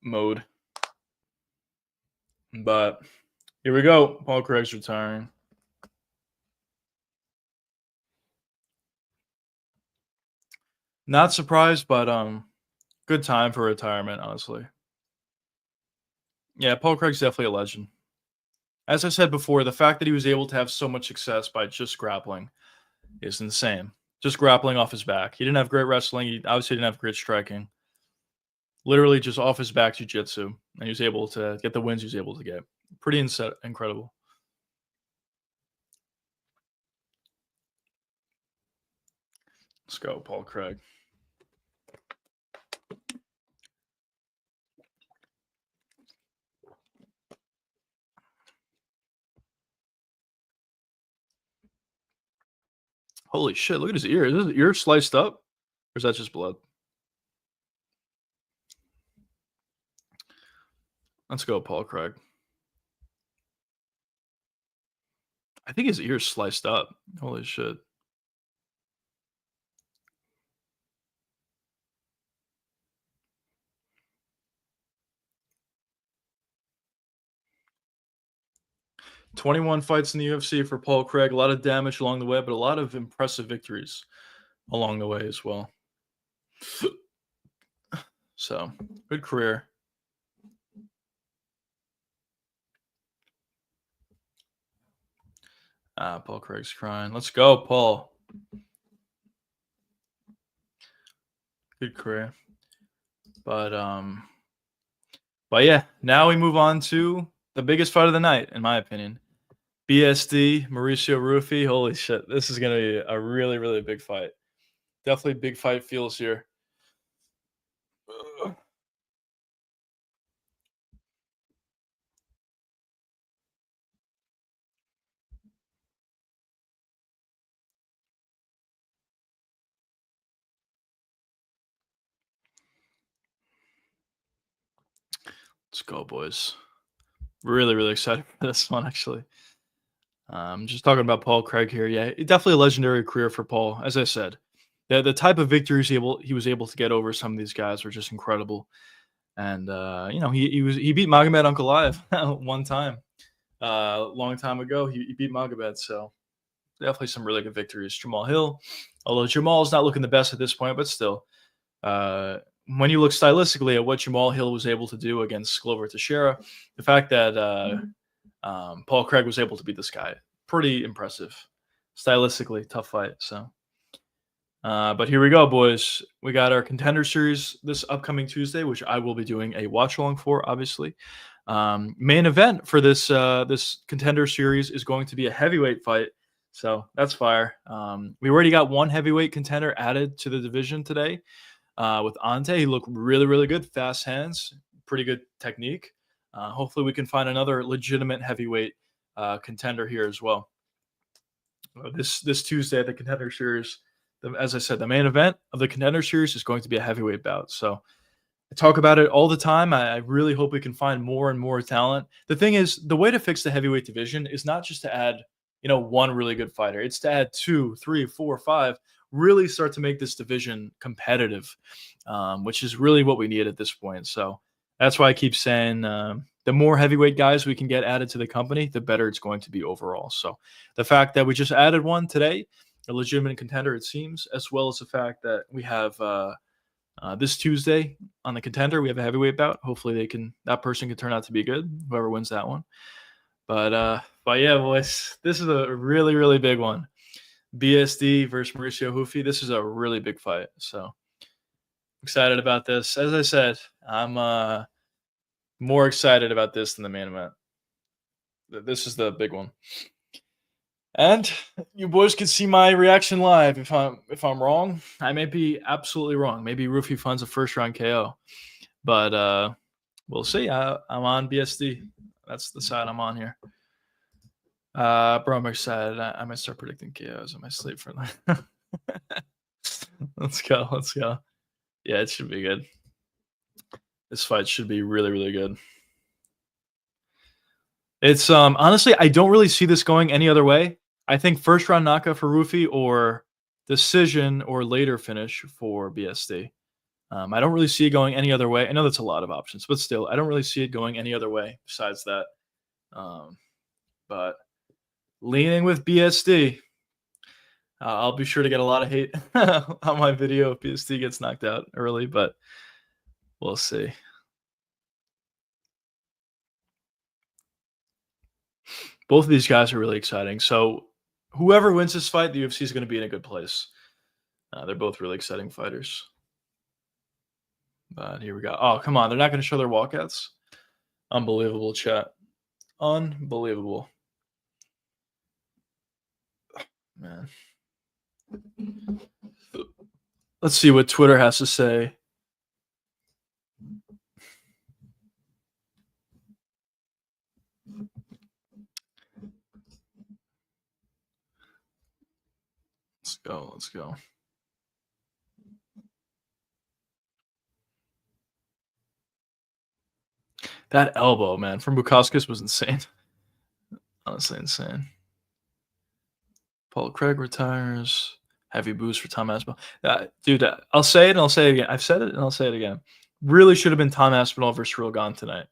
mode. But here we go. Paul Craig's retiring. Not surprised, but good time for retirement, honestly. Yeah, Paul Craig's definitely a legend. As I said before, the fact that he was able to have so much success by just grappling is insane. Just grappling off his back. He didn't have great wrestling. He obviously didn't have great striking. Literally just off his back jiu-jitsu. And he was able to get the wins he was able to get. Pretty incredible. Let's go, Paul Craig. Holy shit, look at his ear. Is his ear sliced up? Or is that just blood? Let's go, Paul Craig. I think his ear's sliced up. Holy shit. "21 fights in the UFC for Paul Craig. A lot of damage along the way, but a lot of impressive victories along the way as well. So, good career. Paul Craig's crying. Let's go, Paul. Good career. But yeah, now we move on to the biggest fight of the night, in my opinion. BSD, Mauricio Rufy. Holy shit. This is going to be a really, really big fight. Definitely big fight feels here. Let's go, boys. Really, really excited for this one, actually. Just talking about Paul Craig here. Yeah, definitely a legendary career for Paul. As I said, the type of victories he was able to get over some of these guys were just incredible. And he beat Magomed Ankalaev one time, long time ago. He beat Magomed, so definitely some really good victories. Jamal Hill, although Jamal is not looking the best at this point, but still, when you look stylistically at what Jamal Hill was able to do against Glover Teixeira, the fact that Paul Craig was able to beat this guy, pretty impressive. Stylistically, tough fight. So, but here we go, boys. We got our Contender Series this upcoming Tuesday, which I will be doing a watch along for, obviously. Main event for this Contender Series is going to be a heavyweight fight. So that's fire. We already got one heavyweight contender added to the division today with Ante. He looked really, really good. Fast hands, pretty good technique. Hopefully we can find another legitimate heavyweight contender here as well. This Tuesday at the Contender Series, as I said, the main event of the Contender Series is going to be a heavyweight bout. So I talk about it all the time. I really hope we can find more and more talent. The thing is, the way to fix the heavyweight division is not just to add, one really good fighter. It's to add 2, 3, 4, 5, really start to make this division competitive, which is really what we need at this point. So that's why I keep saying the more heavyweight guys we can get added to the company, the better it's going to be overall. So the fact that we just added one today, a legitimate contender, it seems, as well as the fact that we have this Tuesday on the Contender, we have a heavyweight bout. Hopefully that person can turn out to be good, whoever wins that one. But yeah, boys, this is a really, really big one. BSD versus Mauricio Rufy. This is a really big fight. So excited about this. As I said, I'm more excited about this than the main event. This is the big one. And you boys can see my reaction live. If I'm wrong, I may be absolutely wrong. Maybe Rufy finds a first round KO, but we'll see. I'm on BSD. That's the side I'm on here. Bro, I'm excited. I might start predicting KOs in my sleep for that. Let's go. Yeah, it should be good. This fight should be really, really good. It's honestly, I don't really see this going any other way. I think first round knockout for Rufi or decision or later finish for BSD. I don't really see it going any other way. I know that's a lot of options, but still, I don't really see it going any other way besides that. But leaning with BSD. I'll be sure to get a lot of hate on my video if BSD gets knocked out early, but we'll see. Both of these guys are really exciting. So whoever wins this fight, the UFC is going to be in a good place. They're both really exciting fighters. But here we go. Oh, come on. They're not going to show their walkouts? Unbelievable, chat. Unbelievable. Man. Let's see what Twitter has to say. Let's go. Let's go. That elbow, man, from Bukauskas was insane. Honestly insane. Paul Craig retires. Heavy boost for Tom Aspinall. Dude, I'll say it and I'll say it again. I've said it and I'll say it again. Really should have been Tom Aspinall versus Rogan tonight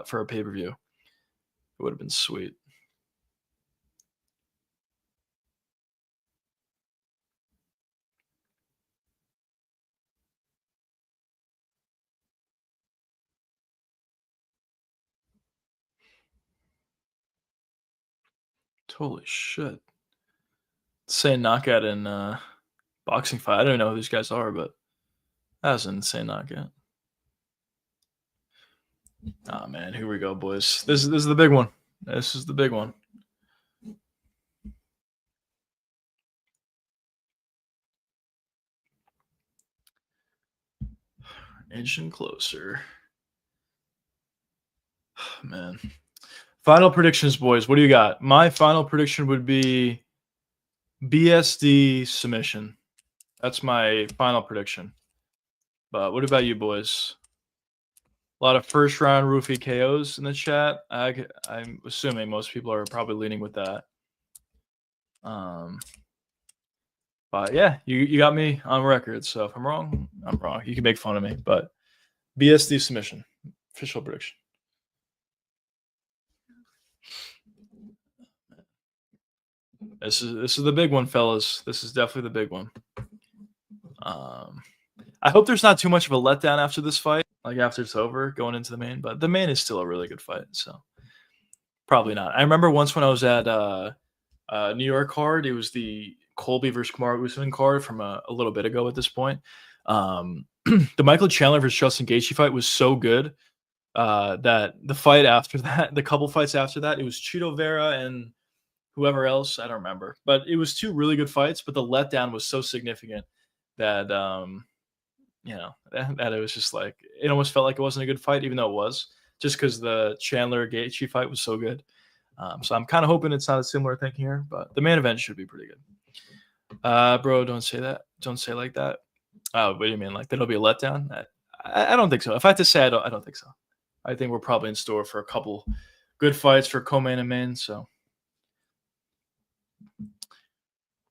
for a pay-per-view. It would have been sweet. Holy shit. Insane knockout in boxing fight. I don't know who these guys are, but that was an insane knockout. Oh man, here we go, boys. This is the big one. This is the big one. Inching closer. Man. Final predictions, boys. What do you got? My final prediction would be BSD submission. That's my final prediction. But what about you, boys? A lot of first round Roofie KOs in the chat. I'm assuming most people are probably leaning with that. But yeah, you got me on record. So if I'm wrong, I'm wrong. You can make fun of me. But BSD submission. Official prediction. This is the big one, fellas. This is definitely the big one. I hope there's not too much of a letdown after this fight, like after it's over, going into the main. But the main is still a really good fight, so probably not. I remember once when I was at New York card, it was the Colby versus Kamaru Usman card from a little bit ago. At this point, the Michael Chandler versus Justin Gaethje fight was so good that the fight after that, the couple fights after that, it was Chito Vera and whoever else, I don't remember, but it was two really good fights. But the letdown was so significant that that it was just like it almost felt like it wasn't a good fight, even though it was, just because the Chandler Gaethje fight was so good. So I'm kind of hoping it's not a similar thing here, but the main event should be pretty good. Bro, don't say that. Don't say like that. Oh, what do you mean? Like that'll be a letdown? I don't think so. If I had to say, I don't think so. I think we're probably in store for a couple good fights for co-main and main. So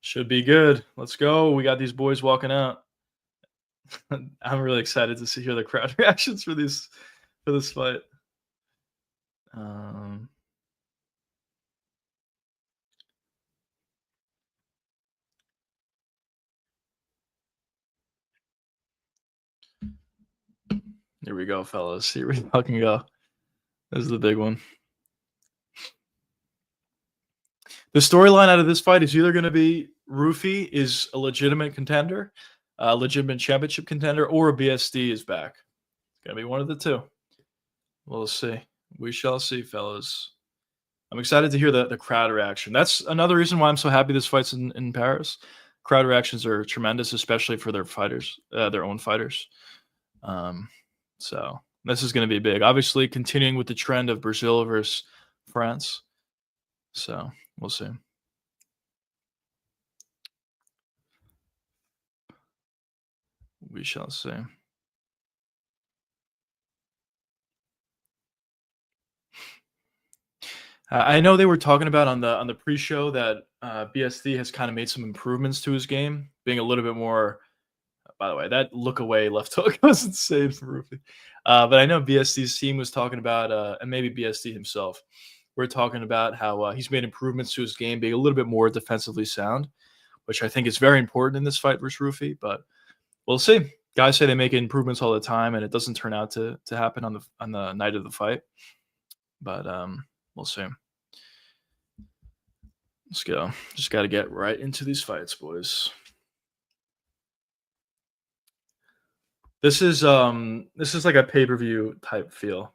should be good. Let's go. We got these boys walking out. I'm really excited to hear the crowd reactions for this fight. Here we go, fellas. Here we fucking go. This is the big one. The storyline out of this fight is either going to be Roofie is a legitimate contender, a legitimate championship contender, or a BSD is back. It's going to be one of the two. We'll see. We shall see, fellas. I'm excited to hear the crowd reaction. That's another reason why I'm so happy this fight's in Paris. Crowd reactions are tremendous, especially for their fighters, their own fighters. So this is going to be big. Obviously, continuing with the trend of Brazil versus France. So we'll see. We shall see. I know they were talking about on the pre-show that BSD has kind of made some improvements to his game, being a little bit more. By the way, that look away left hook was insane for Rufy. But I know BSD's team was talking about, and maybe BSD himself, we're talking about how he's made improvements to his game, being a little bit more defensively sound, which I think is very important in this fight versus Rufy. But we'll see. Guys say they make improvements all the time, and it doesn't turn out to happen on the night of the fight. But we'll see. Let's go. Just got to get right into these fights, boys. This is like a pay-per-view type feel.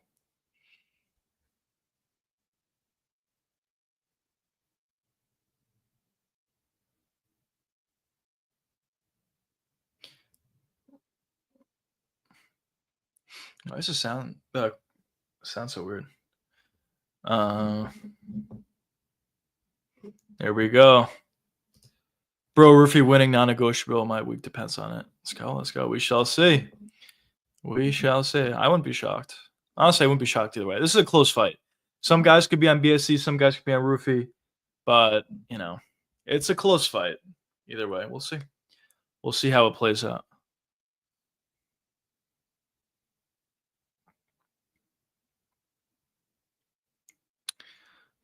Why does it sound so weird? There we go. Bro, Rufy winning non-negotiable. My week depends on it. Let's go. Let's go. We shall see. We shall see. I wouldn't be shocked. Honestly, I wouldn't be shocked either way. This is a close fight. Some guys could be on BSC, some guys could be on Rufy, but it's a close fight. Either way, we'll see. We'll see how it plays out.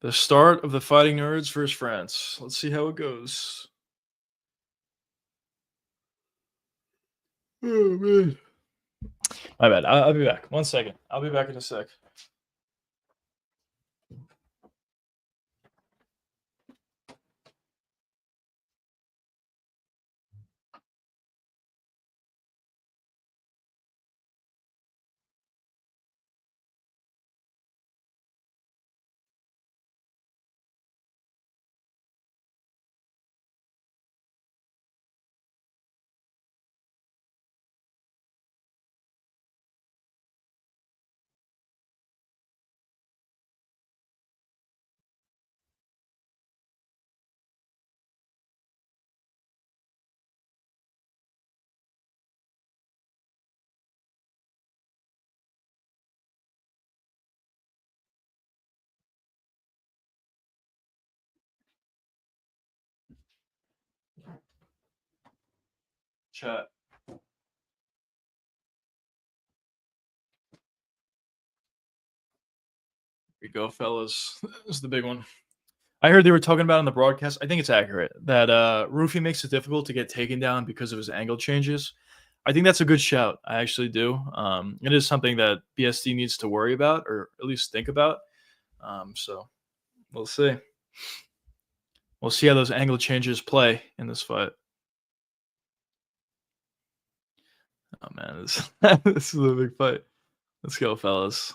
The start of the Fighting Nerds versus France. Let's see how it goes. Oh, man. My bad. I'll be back. 1 second. I'll be back in a sec. Chat. Here we go, fellas. This is the big one. I heard they were talking about on the broadcast. I think it's accurate that Rufy makes it difficult to get taken down because of his angle changes. I think that's a good shout. I actually do. It is something that BSD needs to worry about, or at least think about. So we'll see. We'll see how those angle changes play in this fight. Oh man, this is a big fight. Let's go, fellas.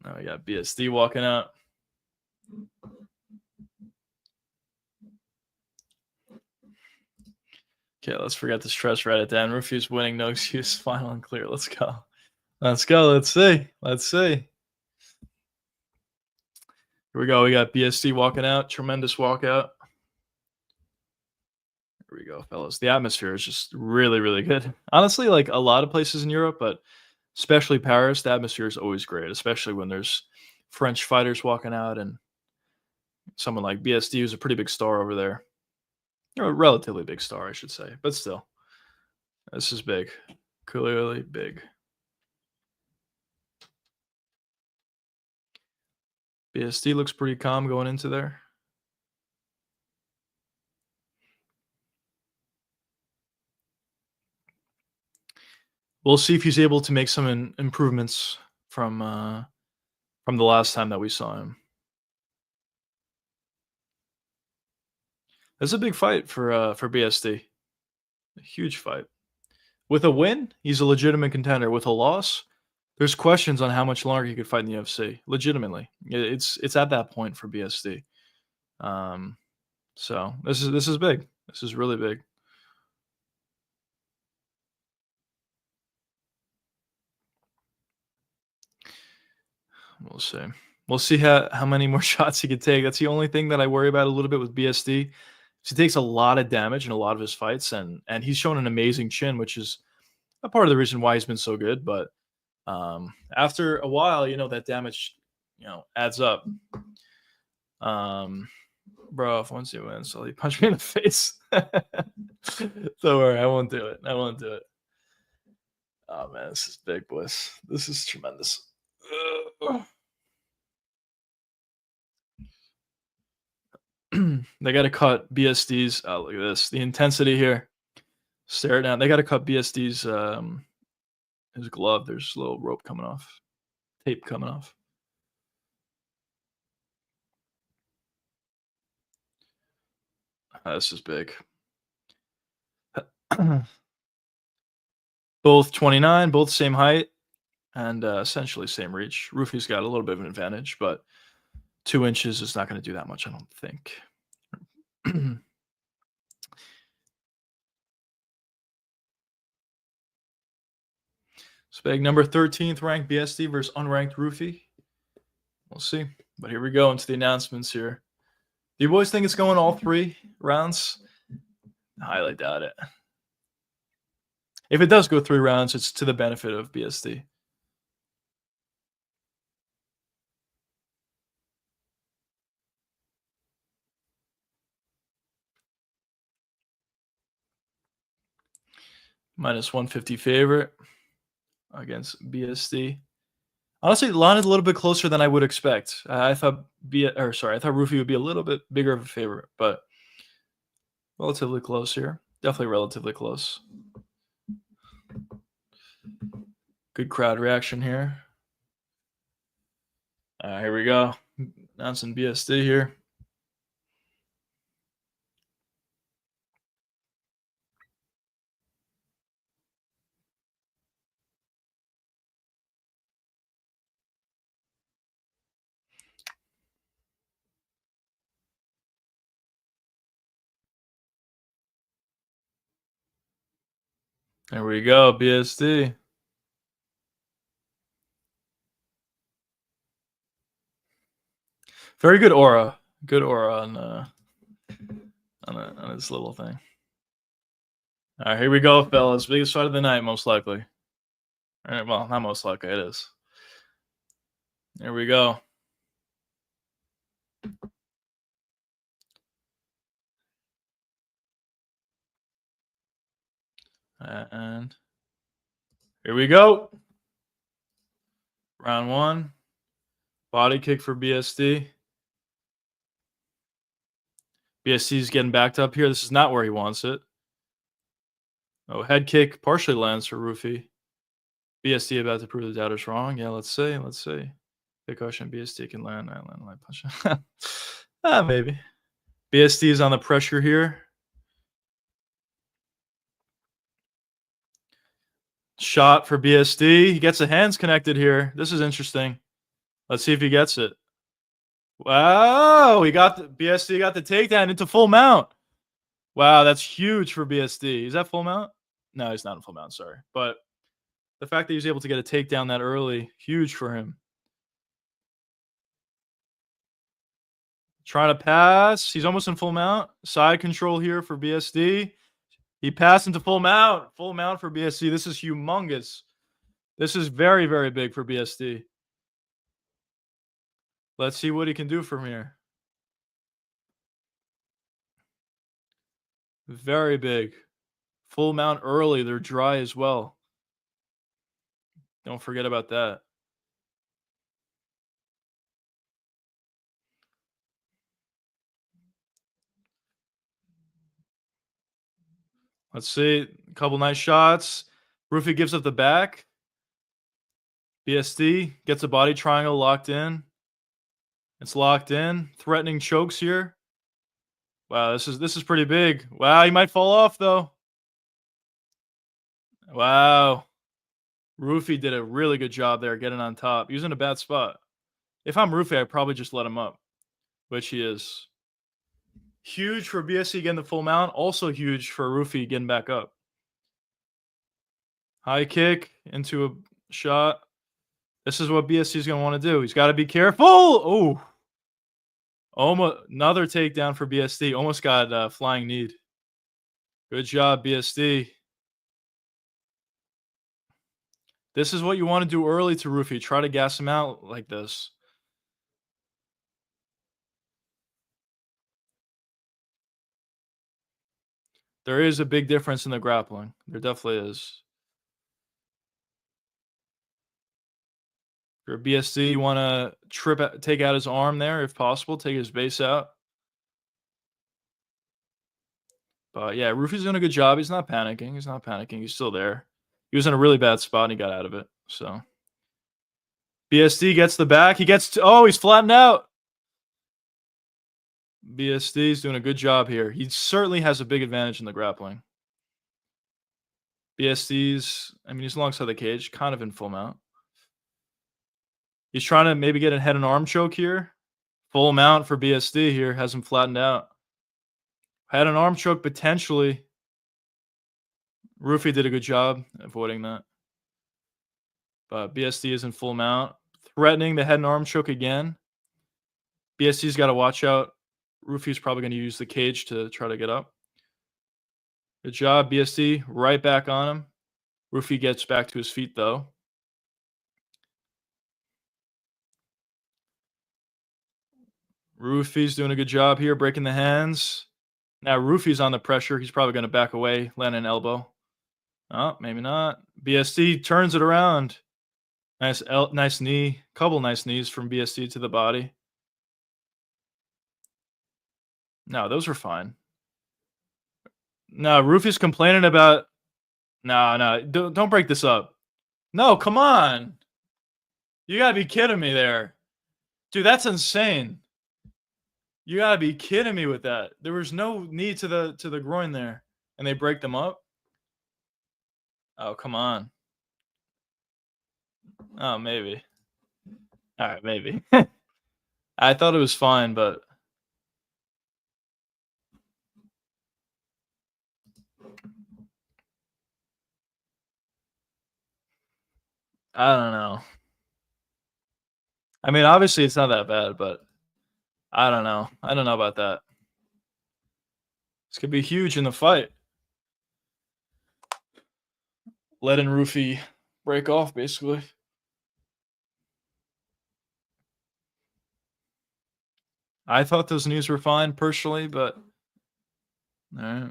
Now we got BSD walking out. Okay, let's forget the stress. Write it down. Rufy's winning, no excuse. Final and clear. Let's go. Let's go. Let's see. Let's see. Here we go. We got BSD walking out. Tremendous walkout. Here we go, fellas. The atmosphere is just really, really good. Honestly, like a lot of places in Europe, but especially Paris, the atmosphere is always great, especially when there's French fighters walking out and someone like BSD, who's a pretty big star over there. Or a relatively big star, I should say, but still. This is big. Clearly big. BSD looks pretty calm going into there. We'll see if he's able to make some improvements from the last time that we saw him. That's a big fight for BSD. A huge fight. With a win, he's a legitimate contender. With a loss, there's questions on how much longer he could fight in the UFC. Legitimately, it's at that point for BSD. So this is big. This is really big. We'll see. We'll see how many more shots he could take. That's the only thing that I worry about a little bit with BSD. He takes a lot of damage in a lot of his fights, and he's shown an amazing chin, which is a part of the reason why he's been so good. But after a while, that damage, adds up. Bro, if once you win, so he punched me in the face. Don't worry, I won't do it. I won't do it. Oh man, this is big, boys. This is tremendous. They got to cut BSD's. Oh, look at this. The intensity here. Stare it down. They got to cut BSD's his glove. There's a little rope coming off. Tape coming off. This is big. Both 29, both same height, and essentially same reach. Roofy's got a little bit of an advantage, but 2 inches is not going to do that much, I don't think. Spag number 13th ranked BSD versus unranked Roofy. We'll see. But here we go into the announcements here. Do you boys think it's going all 3 rounds? I highly doubt it. If it does go 3 rounds, it's to the benefit of BSD. Minus 150 favorite against BSD. Honestly, the line is a little bit closer than I would expect. I thought Roofy would be a little bit bigger of a favorite, but relatively close here. Definitely relatively close. Good crowd reaction here. Here we go. Announcing BSD here. There we go, BSD. Very good aura. Good aura on this little thing. All right, here we go, fellas. Biggest fight of the night, most likely. All right, well, not most likely, it is. Here we go. And here we go. Round 1. Body kick for BSD. BSD's getting backed up here. This is not where he wants it. Oh, head kick partially lands for Roofy. BSD about to prove the doubters wrong. Yeah, let's see. Let's see. Big question. BSD can land. I land light punch. Maybe. BSD is on the pressure here. Shot for BSD. He gets the hands connected here. This is interesting. Let's see if he gets it. Wow, BSD got the takedown into full mount. Wow, that's huge for BSD. Is that full mount? No, he's not in full mount, sorry. But the fact that he was able to get a takedown that early, huge for him. Trying to pass. He's almost in full mount. Side control here for BSD. He passed into full mount. Full mount for BSD. This is humongous. This is very, very big for BSD. Let's see what he can do from here. Very big. Full mount early. They're dry as well. Don't forget about that. Let's see. A couple nice shots. Roofy gives up the back. BSD gets a body triangle locked in. It's locked in. Threatening chokes here. Wow, this is pretty big. Wow, he might fall off though. Wow. Roofy did a really good job there getting on top. He was in a bad spot. If I'm Roofy, I'd probably just let him up, which he is. Huge for BSD getting the full mount. Also huge for Roofy getting back up. High kick into a shot. This is what BSD is going to want to do. He's got to be careful. Oh, almost another takedown for BSD. Almost got flying knee. Good job, BSD. This is what you want to do early to Roofy. Try to gas him out like this. There is a big difference in the grappling. There definitely is. For BSD, you want to take out his arm there if possible, take his base out. But yeah, Rufy's doing a good job. He's not panicking. He's not panicking. He's still there. He was in a really bad spot and he got out of it. So BSD gets the back. He gets he's flattened out. BSD's doing a good job here. He certainly has a big advantage in the grappling. BSD's, he's alongside the cage, kind of in full mount. He's trying to maybe get a head and arm choke here. Full mount for BSD here. Has him flattened out. Head and arm choke potentially. Rufy did a good job avoiding that. But BSD is in full mount. Threatening the head and arm choke again. BSD's got to watch out. Rufy's probably going to use the cage to try to get up. Good job, BSD. Right back on him. Rufy gets back to his feet, though. Rufy's doing a good job here, breaking the hands. Now Rufy's on the pressure. He's probably going to back away, land an elbow. Oh, maybe not. BSD turns it around. Nice knee. Couple nice knees from BSD to the body. No, those were fine. No, Rufy's complaining about... No, don't break this up. No, come on. You gotta be kidding me there. Dude, that's insane. You gotta be kidding me with that. There was no knee to the groin there. And they break them up? Oh, come on. Oh, maybe. All right, maybe. I thought it was fine, but... I don't know. Obviously it's not that bad, but I don't know. I don't know about that. This could be huge in the fight. Letting Rufy break off, basically. I thought those knees were fine, personally, but... All right.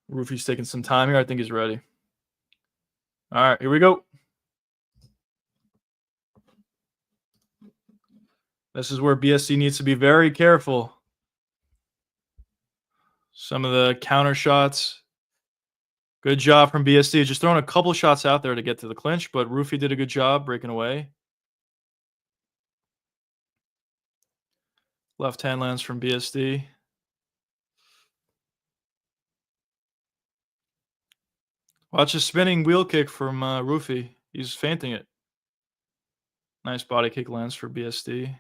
Rufy's taking some time here. I think he's ready. All right, here we go. This is where BSD needs to be very careful. Some of the counter shots. Good job from BSD. Just throwing a couple shots out there to get to the clinch, but Rufy did a good job breaking away. Left hand lands from BSD. Watch a spinning wheel kick from Rufy. He's feinting it. Nice body kick lands for BSD.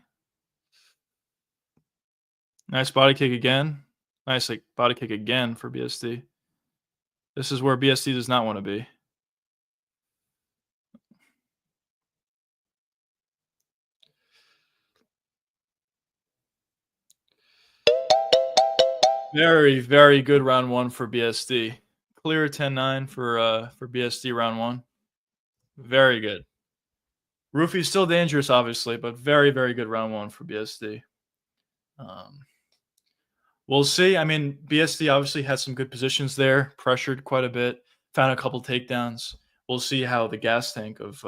Nice body kick again. Nice body kick again for BSD. This is where BSD does not want to be. Very, very good round one for BSD. Clear 10-9 for BSD round one. Very good. Rufy's still dangerous, obviously, but very, very good round one for BSD. We'll see. BSD obviously had some good positions there, pressured quite a bit, found a couple takedowns. We'll see how the gas tank of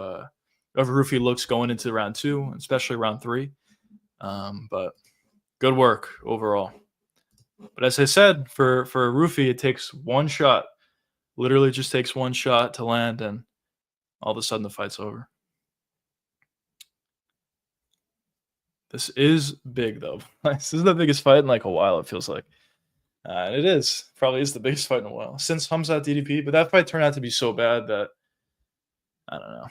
Rufy looks going into round two, especially round three. But good work overall. But as I said, for Rufy, it takes one shot. Literally just takes one shot to land, and all of a sudden the fight's over. This is big, though. This is the biggest fight in like a while, it feels like. And it is. Probably is the biggest fight in a while. Since Hamzat DDP, but that fight turned out to be so bad that, I don't know.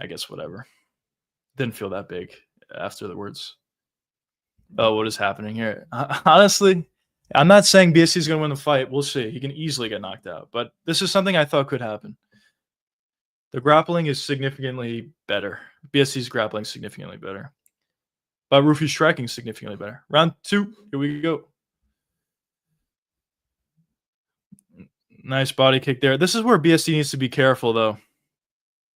I guess whatever. Didn't feel that big afterwards. Oh, what is happening here? Honestly, I'm not saying BSD is going to win the fight. We'll see. He can easily get knocked out. But this is something I thought could happen. The grappling is significantly better. BSD's grappling is significantly better. But Rufy's striking is significantly better. Round two. Here we go. Nice body kick there. This is where BSD needs to be careful, though.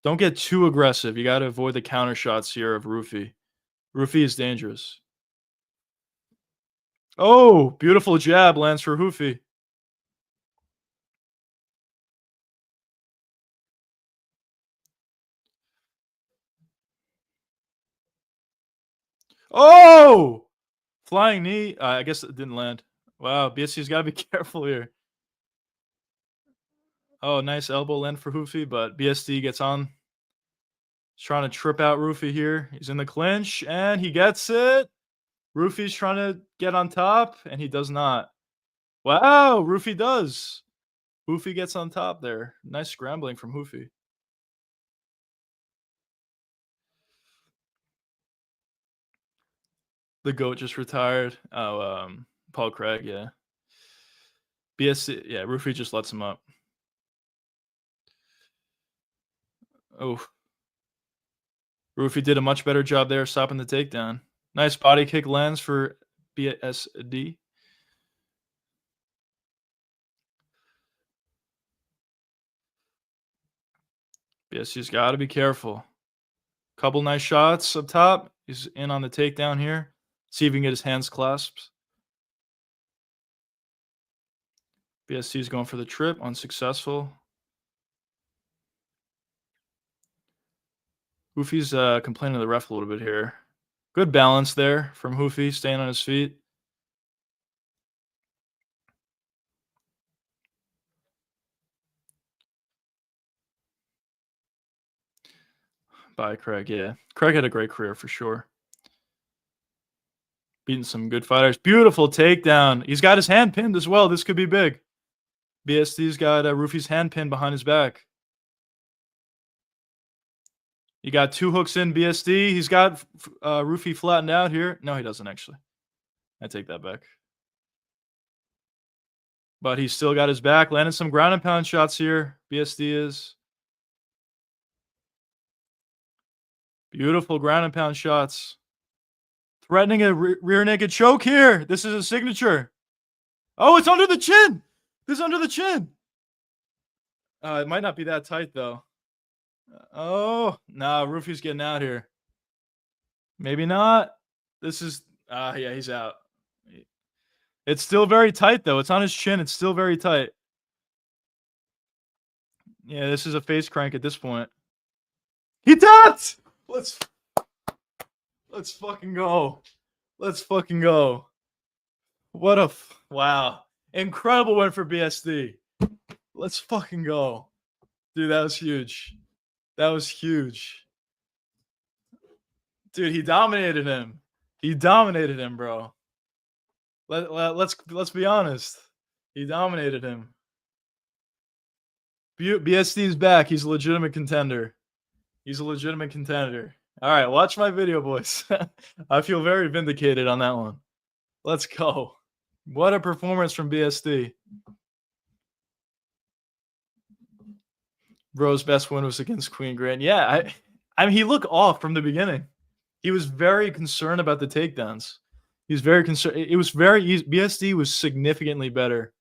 Don't get too aggressive. You got to avoid the counter shots here of Rufy. Rufy is dangerous. Oh, beautiful jab lands for Hoofy. Oh! Flying knee. I guess it didn't land. Wow, BSC's got to be careful here. Oh, nice elbow land for Hoofy, but BSD gets on. He's trying to trip out Roofy here. He's in the clinch, and he gets it. Roofy's trying to get on top, and he does not. Wow, Roofy does. Hoofy gets on top there. Nice scrambling from Hoofy. The GOAT just retired. Oh, Paul Craig, yeah. BSC, yeah, Roofy just lets him up. Oh. Roofy did a much better job there stopping the takedown. Nice body kick lands for BSD. BSD's got to be careful. Couple nice shots up top. He's in on the takedown here. See if he can get his hands clasped. BSD's going for the trip. Unsuccessful. Hoofy's complaining to the ref a little bit here. Good balance there from Hoofy, staying on his feet. By Craig, yeah. Craig had a great career for sure. Beating some good fighters. Beautiful takedown. He's got his hand pinned as well. This could be big. BSD's got Roofy's hand pinned behind his back. He got 2 hooks in BSD. He's got Roofy flattened out here. No, he doesn't actually. I take that back. But he's still got his back. Landing some ground and pound shots here. BSD is. Beautiful ground and pound shots. Threatening a rear naked choke here. This is a signature. Oh, it's under the chin. This is under the chin. It might not be that tight, though. Oh, nah, Roofy's getting out here. Maybe not. This is, yeah, he's out. It's still very tight, though. It's on his chin. It's still very tight. Yeah, this is a face crank at this point. He tapped! Let's fucking go. Let's fucking go. What a, wow. Incredible win for BSD. Let's fucking go. Dude, that was huge. That was huge. Dude, he dominated him. He dominated him, bro. Let's be honest. He dominated him. BSD's back. He's a legitimate contender. He's a legitimate contender. All right, watch my video, boys. I feel very vindicated on that one. Let's go. What a performance from BSD. Bro's best win was against Queen Grant. Yeah, I mean, he looked off from the beginning. He was very concerned about the takedowns. He's very concerned. It was very easy. BSD was significantly better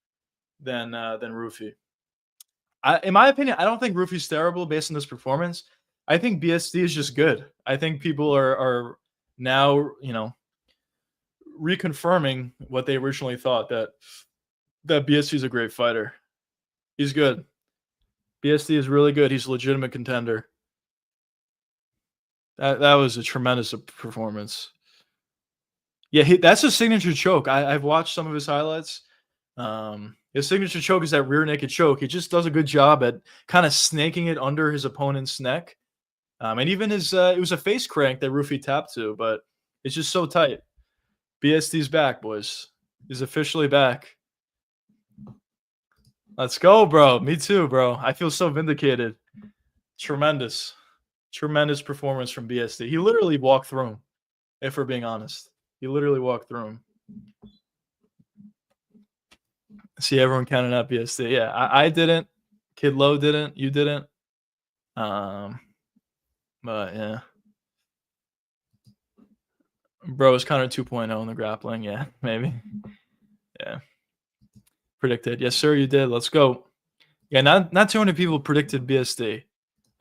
than Roofy. In my opinion, I don't think Roofy's terrible based on this performance. I think BSD is just good. I think people are now, reconfirming what they originally thought, that BSD is a great fighter. He's good. BSD is really good. He's a legitimate contender. That was a tremendous performance. Yeah, that's a signature choke. I've watched some of his highlights. His signature choke is that rear naked choke. He just does a good job at kind of snaking it under his opponent's neck. And even his it was a face crank that Roofy tapped to, but it's just so tight. BSD's back, boys. He's officially back. Let's go, bro. Me too, bro. I feel so vindicated. Tremendous. Tremendous performance from BSD. He literally walked through him, if we're being honest. He literally walked through him. See, everyone counted out BSD. Yeah, I didn't. Kid Low didn't. You didn't. But yeah. Bro is Connor 2.0 in the grappling. Yeah, maybe. Yeah. Predicted. Yes, sir, you did. Let's go. Yeah, not too many people predicted BSD.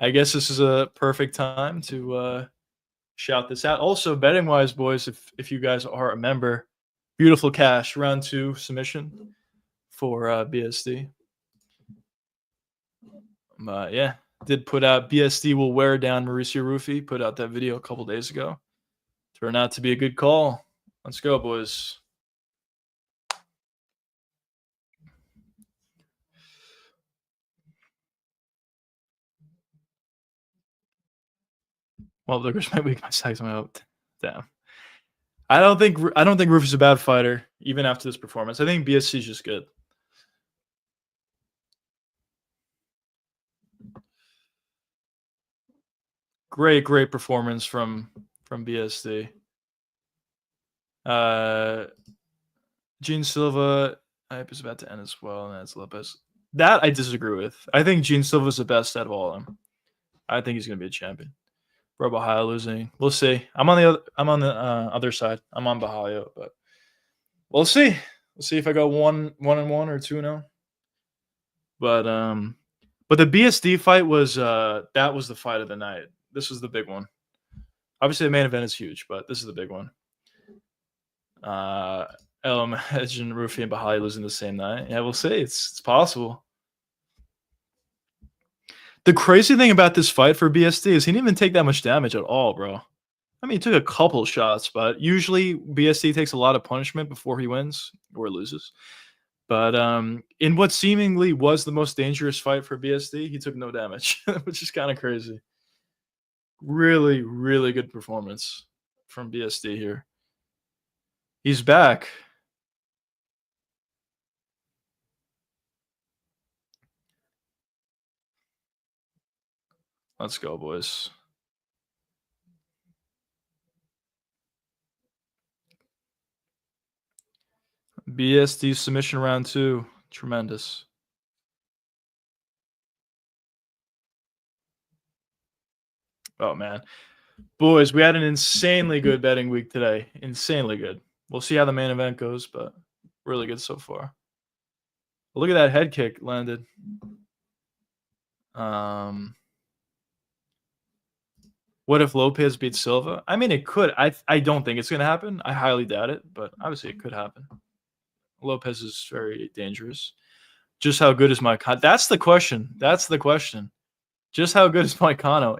I guess this is a perfect time to shout this out. Also, betting wise, boys, if you guys are a member, Beautiful cash. Round 2 submission for BSD. Yeah, did put out BSD will wear down Mauricio Rufy. Put out that video a couple days ago. Turned out to be a good call. Let's go, boys. Well, there goes my week. My size went up. Damn. I don't think Rufy's a bad fighter, even after this performance. I think BSC is just good. Great performance from BSD. Gene Silva, hype is about to end as well, and that's Lopez. That I disagree with. I think Gene Silva's the best out of all of them. I think he's gonna be a champion. Bro, Bahia losing. We'll see. I'm on the other side. I'm on Bahia, but we'll see. We'll see if I go 1-1 or 2-0. But the BSD fight was that was the fight of the night. This was the big one. Obviously, the main event is huge, but this is the big one. Imagine Rufy and Bahali losing the same night. Yeah, we'll see. It's possible. The crazy thing about this fight for BSD is he didn't even take that much damage at all, bro. I mean, he took a couple shots, but usually BSD takes a lot of punishment before he wins or loses. But in what seemingly was the most dangerous fight for BSD, he took no damage, which is kind of crazy. Really, really good performance from BSD here. He's back. Let's go, boys. BSD submission round 2. Tremendous. Oh, man. Boys, we had an insanely good betting week today. Insanely good. We'll see how the main event goes, but really good so far. Look at that head kick landed. What if Lopez beats Silva? I mean, it could. I don't think it's going to happen. I highly doubt it, but obviously it could happen. Lopez is very dangerous. Just how good is Moicano? That's the question. That's the question. Just how good is Moicano?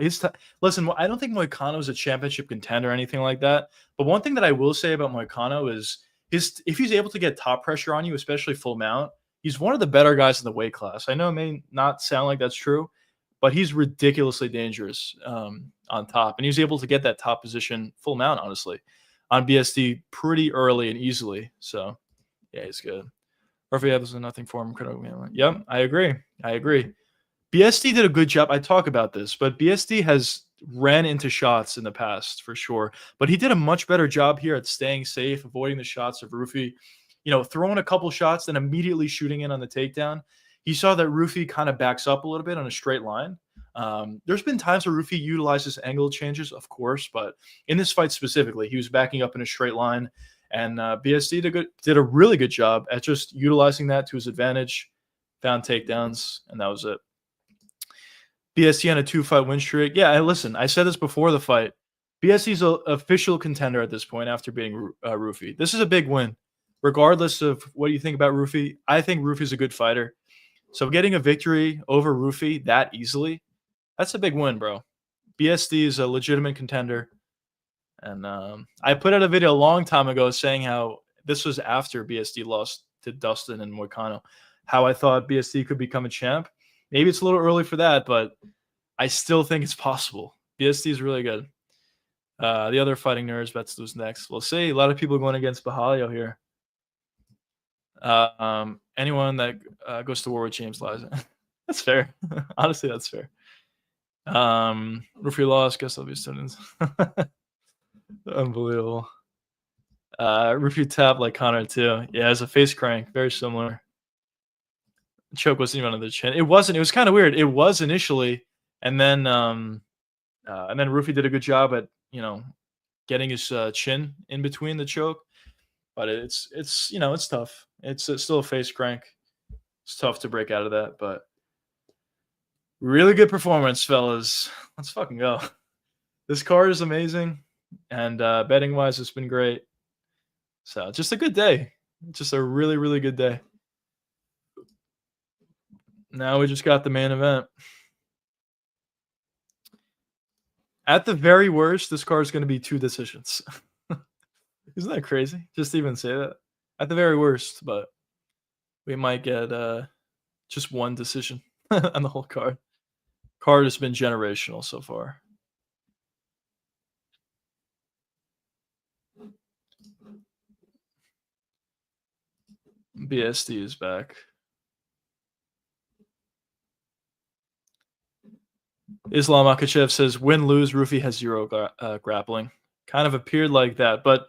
Listen, I don't think Moicano is a championship contender or anything like that. But one thing that I will say about Moicano is if he's able to get top pressure on you, especially full mount, he's one of the better guys in the weight class. I know it may not sound like that's true, but he's ridiculously dangerous on top. And he was able to get that top position full mount, honestly, on BSD pretty early and easily. So, yeah, he's good. Murphy has nothing for him. Yep, I agree. BSD did a good job. I talk about this, but BSD has ran into shots in the past for sure. But he did a much better job here at staying safe, avoiding the shots of Rufy. You know, throwing a couple shots, then immediately shooting in on the takedown. He saw that Rufy kind of backs up a little bit on a straight line. There's been times where Rufy utilizes angle changes, of course, but in this fight specifically, he was backing up in a straight line. And BSD did a really good job at just utilizing that to his advantage, found takedowns, and that was it. BSD on a 2-fight win streak. Yeah, listen, I said this before the fight. BSD's an official contender at this point after beating Rufy. This is a big win. Regardless of what you think about Rufy, I think Rufy's a good fighter. So getting a victory over Rufy that easily, that's a big win, bro. BSD is a legitimate contender. And I put out a video a long time ago saying how this was after BSD lost to Dustin and Moicano, how I thought BSD could become a champ. Maybe it's a little early for that, but I still think it's possible. BSD is really good. The other fighting nerds, bets lose next. We'll see. A lot of people going against Bahalio here. Anyone that goes to war with James Liza. That's fair. Honestly, that's fair. Rufy lost. Guess I'll be students. Unbelievable. Rufy tap like Connor too. Yeah, it's a face crank. Very similar. Choke wasn't even on the chin. It wasn't. It was kind of weird. It was initially, and then Rufy did a good job at getting his chin in between the choke. But it's tough. It's still a face crank. It's tough to break out of that, but really good performance, fellas. Let's fucking go. This card is amazing, and betting wise, it's been great. So just a good day. Just a really, really good day. Now we just got the main event. At the very worst, this card is going to be 2 decisions. Isn't that crazy? Just to even say that. At the very worst, but we might get just 1 decision on the whole card. Card has been generational so far. BSD is back. Islam Akachev says, win-lose, Rufi has 0 grappling. Kind of appeared like that, but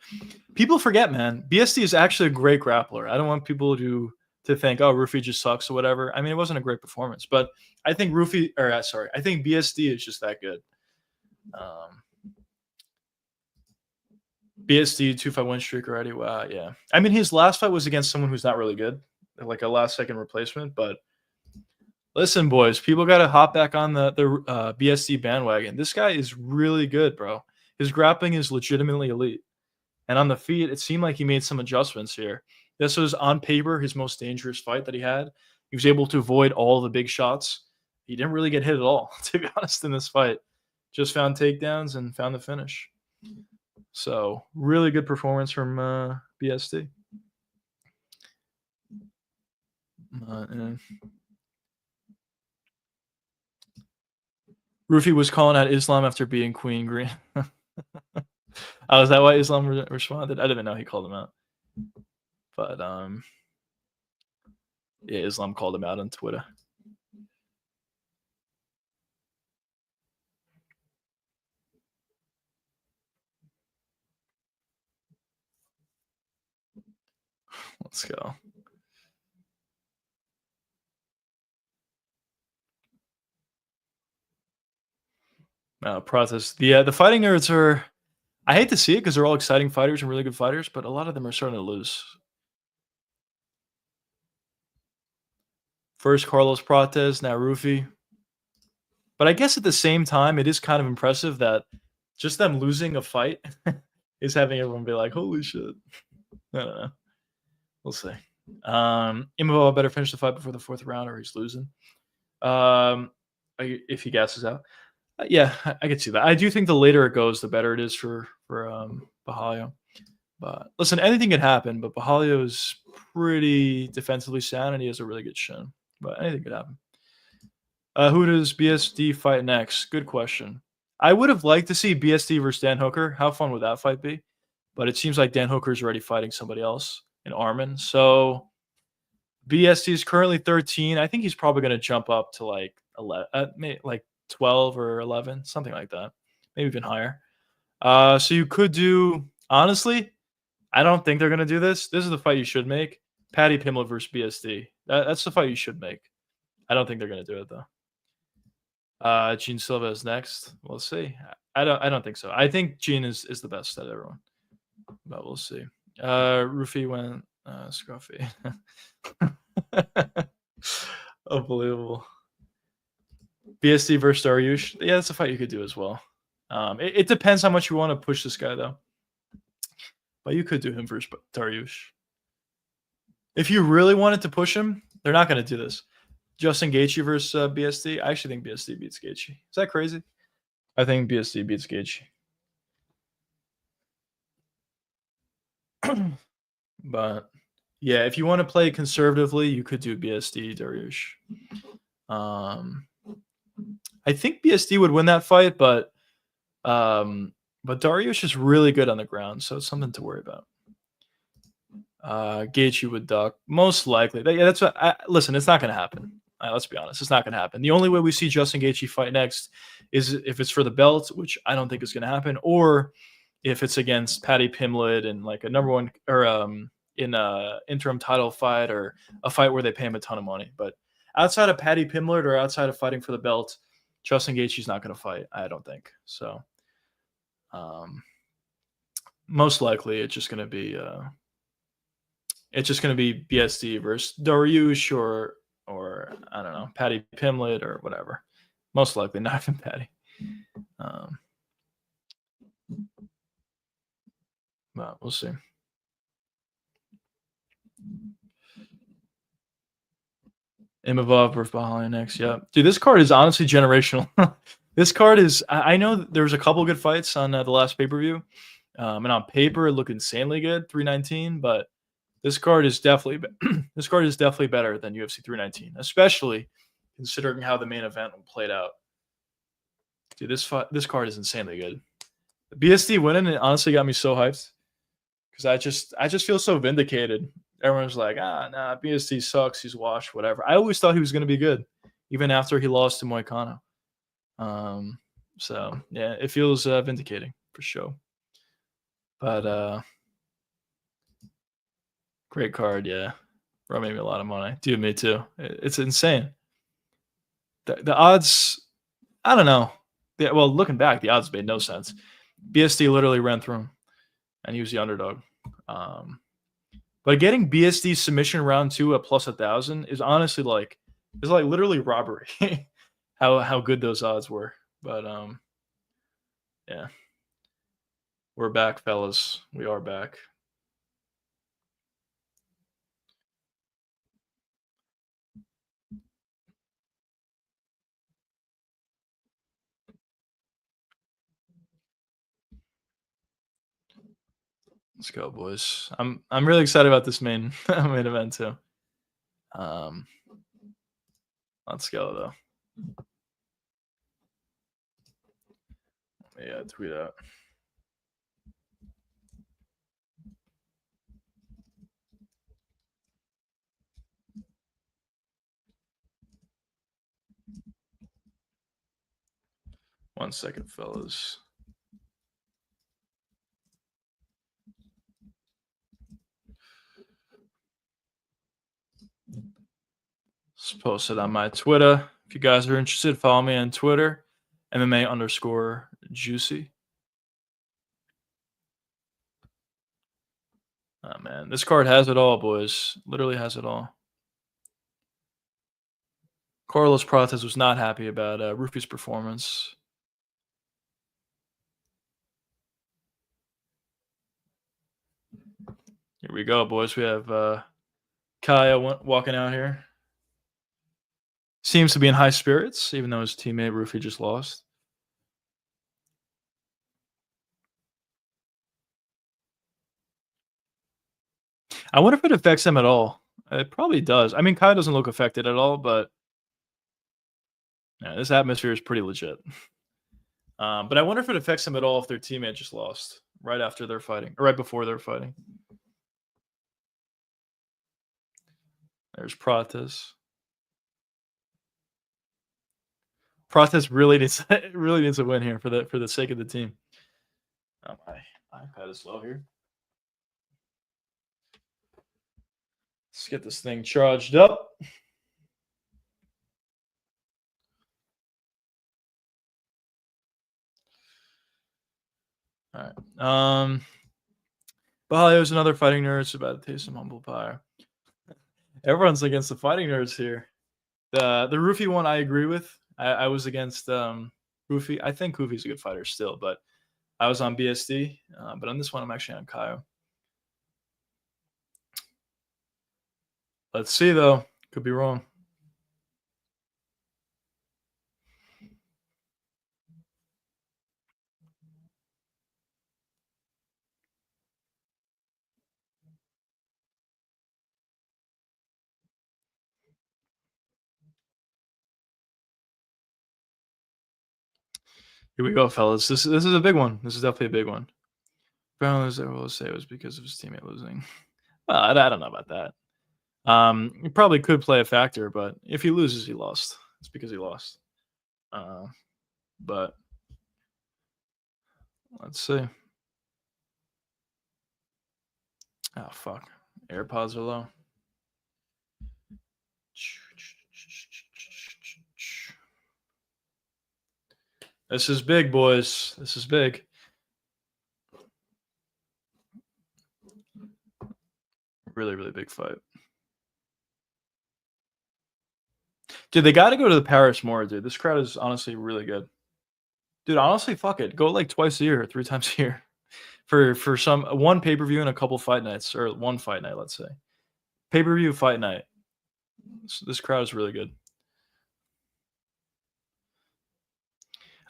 people forget, man. BSD is actually a great grappler. I don't want people to think, oh, Rufi just sucks or whatever. I mean, it wasn't a great performance, but I think I think BSD is just that good. BSD 2-5 win streak already. Wow, yeah. I mean, his last fight was against someone who's not really good, like a last-second replacement. But listen, boys, people got to hop back on the BSD bandwagon. This guy is really good, bro. His grappling is legitimately elite. And on the feet, it seemed like he made some adjustments here. This was, on paper, his most dangerous fight that he had. He was able to avoid all the big shots. He didn't really get hit at all, to be honest, in this fight. Just found takedowns and found the finish. So, really good performance from BSD. Rufi was calling out Islam after being Queen Green. Oh, is that why Islam responded? I didn't know he called him out. But yeah, Islam called him out on Twitter. Let's go. Process. The fighting nerds are. I hate to see it because they're all exciting fighters and really good fighters, but a lot of them are starting to lose. First Carlos Prates, now Rufi. But I guess at the same time, it is kind of impressive that just them losing a fight is having everyone be like, holy shit. I don't know. We'll see. Imavov better finish the fight before the 4th round or he's losing. If he gasses out. Yeah, I can see that. I do think the later it goes, the better it is for Bahalio. But listen, anything can happen. But Bahalio is pretty defensively sound, and he has a really good shin. But anything could happen. Who does BSD fight next? Good question. I would have liked to see BSD versus Dan Hooker. How fun would that fight be? But it seems like Dan Hooker is already fighting somebody else in Armin. So BSD is currently 13. I think he's probably going to jump up to like 11, like 12 or 11, something like that. Maybe even higher. So you could do, honestly, I don't think they're going to do this. This is the fight you should make. Paddy Pimblett versus BSD. That's the fight you should make. I don't think they're going to do it, though. Gene Silva is next. We'll see. I don't think so. I think Gene is the best out of everyone. But we'll see. Rufi went scruffy. Unbelievable. BSD versus Dariush. Yeah, that's a fight you could do as well. It depends how much you want to push this guy, though. But you could do him versus Dariush. If you really wanted to push him, they're not going to do this. Justin Gaethje versus BSD. I actually think BSD beats Gaethje. Is that crazy? I think BSD beats Gaethje. But yeah, if you want to play conservatively, you could do BSD Dariush. I think BSD would win that fight, but Dariush is really good on the ground, so it's something to worry about. Gaethje would duck most likely. Yeah, that's what. Listen, it's not going to happen. Let's be honest, it's not going to happen. The only way we see Justin Gaethje fight next is if it's for the belt, which I don't think is going to happen, or if it's against Paddy Pimblett in like a number one or in a interim title fight or a fight where they pay him a ton of money. But outside of Paddy Pimblett or outside of fighting for the belt, Justin Gaethje's not going to fight. I don't think so. Most likely, it's just going to be BSD versus Dariush or I don't know, Paddy Pimblett or whatever. Most likely, not even Paddy. But we'll see. Imavov versus Bahalia next. Yeah, dude, this card is honestly generational. This card is. I know there was a couple good fights on the last pay per view, and on paper it looked insanely good, 319. But this card is definitely this card is definitely better than UFC 319, especially considering how the main event played out. Dude, this card is insanely good. BSD winning, it honestly got me so hyped because I just feel so vindicated. Everyone's like, nah, BSD sucks. He's washed, whatever. I always thought he was going to be good, even after he lost to Moicano. So yeah, it feels vindicating for sure. But great card, yeah. Bro made me a lot of money. Dude, me too. It's insane. The odds, I don't know. Well, looking back, the odds made no sense. BSD literally ran through him, and he was the underdog. But getting BSD submission round 2 at plus 1,000 is honestly like literally robbery. how good those odds were. But yeah, we're back, fellas. We are back. Let's go, boys. I'm really excited about this main event too. Let's go though. Yeah, tweet out. One second, fellas. Just post it on my Twitter. If you guys are interested, follow me on Twitter, MMA_juicy. Oh man, this card has it all, boys. Literally has it all. Carlos Prates was not happy about Rufi's performance. Here we go, boys. We have Kaya walking out here. Seems to be in high spirits, even though his teammate Rufi just lost. I wonder if it affects him at all. It probably does. I mean, Kaya doesn't look affected at all, but yeah, this atmosphere is pretty legit. But I wonder if it affects him at all if their teammate just lost right after they're fighting, or right before they're fighting. There's Prates. Prates really needs a win here for the sake of the team. Oh, my iPad is slow here. Let's get this thing charged up. All right. Bahalio's another fighting nerds about to taste some humble pie. Everyone's against the fighting nerds here. The Rufi one I agree with. I was against Rufi. I think Rufi's a good fighter still, but I was on BSD. But on this one, I'm actually on Kaio. Let's see, though. Could be wrong. Here we go, fellas. This is a big one. This is definitely a big one. Brown lose, I will say it was because of his teammate losing. Well, I don't know about that. It probably could play a factor, but if he loses, he lost. It's because he lost. But let's see. Oh, fuck. AirPods are low. This is big, boys. This is big. Really, really big fight. Dude, they got to go to the Paris more, dude. This crowd is honestly really good. Dude, honestly, fuck it. Go like twice a year or 3 times a year for some one pay-per-view and a couple fight nights, or one fight night, let's say. Pay-per-view fight night. This crowd is really good.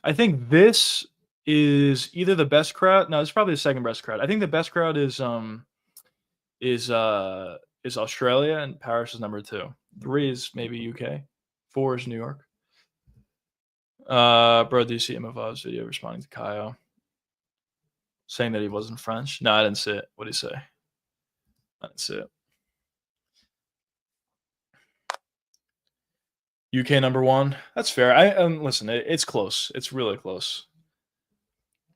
I think this is either the best crowd. No, it's probably the second best crowd. I think the best crowd is Australia, and Paris is number 2. 3 is maybe UK. 4 is New York. Bro, do you see Imavov's video responding to Kyle saying that he wasn't French? No, I didn't see it. What did he say? I didn't see it. UK number 1. That's fair. Listen. It's close. It's really close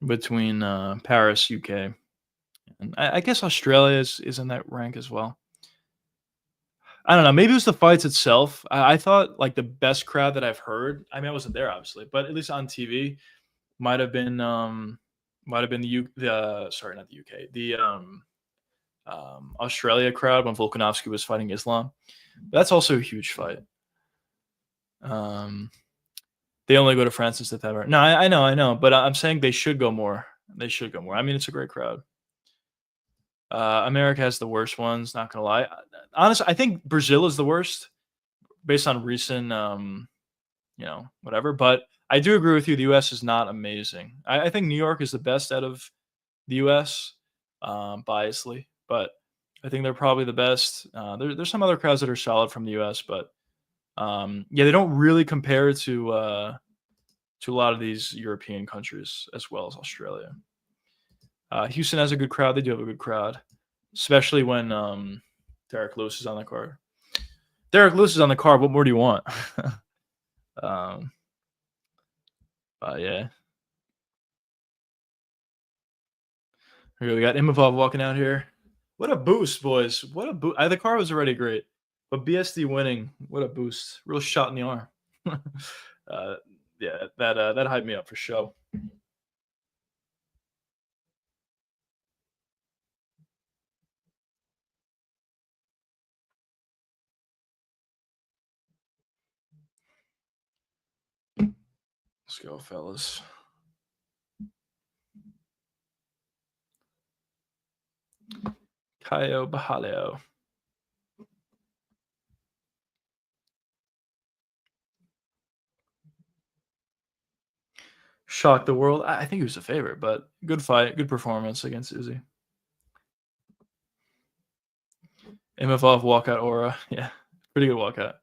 between Paris, UK, and I guess Australia is in that rank as well. I don't know. Maybe it was the fights itself. I thought like the best crowd that I've heard. I mean, I wasn't there obviously, but at least on TV, might have been sorry, not the UK, the Australia crowd when Volkanovski was fighting Islam. That's also a huge fight. They only go to France in September. No, I know, but I'm saying they should go more. They should go more. I mean, it's a great crowd. America has the worst ones. Not gonna lie. Honestly, I think Brazil is the worst based on recent, whatever. But I do agree with you. The U.S. is not amazing. I think New York is the best out of the U.S. Biasly, but I think they're probably the best. There's some other crowds that are solid from the U.S., but they don't really compare to a lot of these European countries as well as Australia. Houston has a good crowd. They do have a good crowd, especially when Derek Lewis is on the card. Derek Lewis is on the card. What more do you want? But yeah. Here we got Imavov walking out here. What a boost, boys. What a boost. The car was already great, but BSD winning, what a boost. Real shot in the arm. That hyped me up for sure. Let's go, fellas. Caio Bajaleo. Shocked the world. I think he was a favorite, but good fight, good performance against Izzy. Imavov walkout aura. Yeah, pretty good walkout.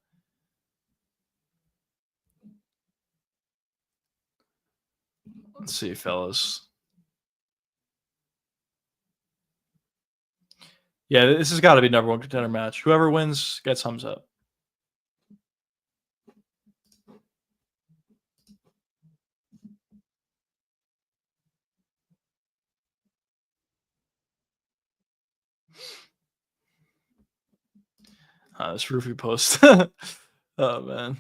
Let's see, fellas. Yeah, this has got to be number 1 contender match. Whoever wins gets thumbs up. This roofie post. Oh, man.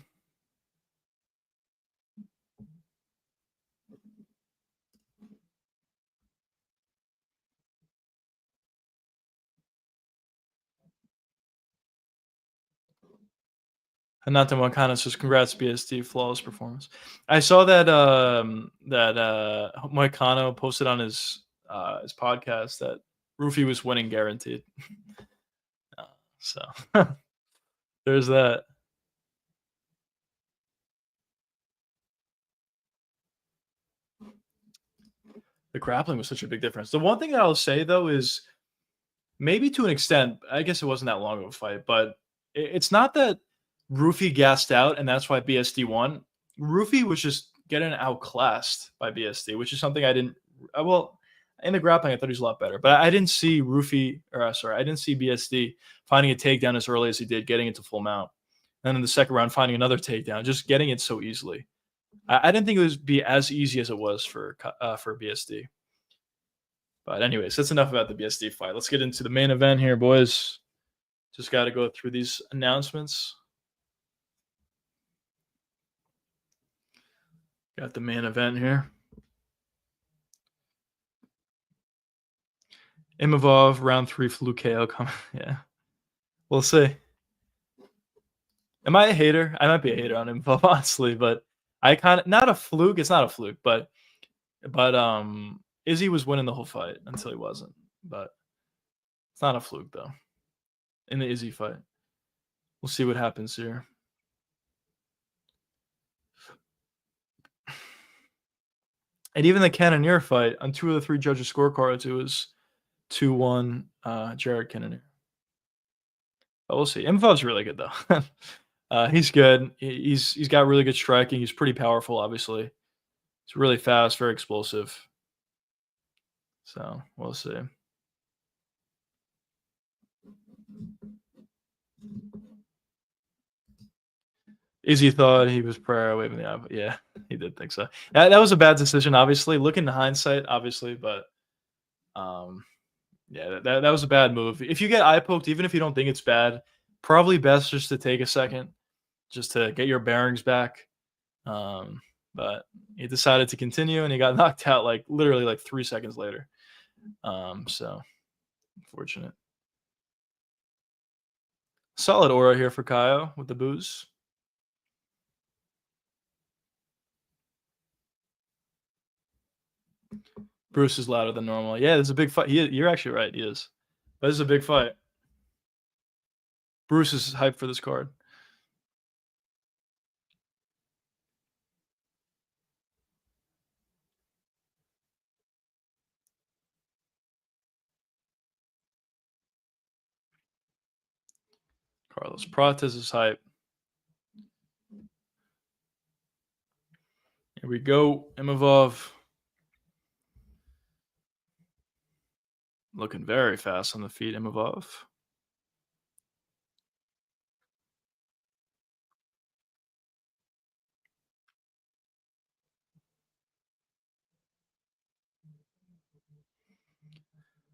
Hanata Wakana says, "Congrats, BST, flawless performance." I saw that Moicano posted on his podcast that Roofy was winning guaranteed. So there's that. The grappling was such a big difference. The one thing that I'll say though is maybe to an extent, I guess it wasn't that long of a fight, but it's not that Roofy gassed out and that's why BSD won. Roofy was just getting outclassed by BSD, which is something I didn't. Well, in the grappling, I thought he was a lot better, but I didn't see I didn't see BSD finding a takedown as early as he did, getting it to full mount, and in the second round finding another takedown, just getting it so easily. I didn't think it would be as easy as it was for BSD. But anyways, that's enough about the BSD fight. Let's get into the main event here, boys. Just got to go through these announcements. Got the main event here. Imavov, round 3 fluke KO coming. Yeah. We'll see. Am I a hater? I might be a hater on Imavov, honestly, but I kind of not a fluke. It's not a fluke, but Izzy was winning the whole fight until he wasn't. But it's not a fluke though. In the Izzy fight. We'll see what happens here. And even the Cannonier fight, on 2 of the 3 judges' scorecards, it was 2-1 Jared Cannonier. But we'll see. Imhov's really good though. He's good. He's got really good striking. He's pretty powerful, obviously. He's really fast, very explosive. So we'll see. Izzy thought he was prior waving the eye. Yeah, he did think so. That was a bad decision, obviously. Looking in hindsight, obviously, but yeah, that was a bad move. If you get eye poked, even if you don't think it's bad, probably best just to take a second, just to get your bearings back. But he decided to continue, and he got knocked out like literally like 3 seconds later. So unfortunate. Solid aura here for Kaio with the booze. Bruce is louder than normal. Yeah, it's a big fight. You're actually right. He is. But this is a big fight. Bruce is hyped for this card. Carlos Prates is hype. Here we go. Imavov. Looking very fast on the feet, Imavov.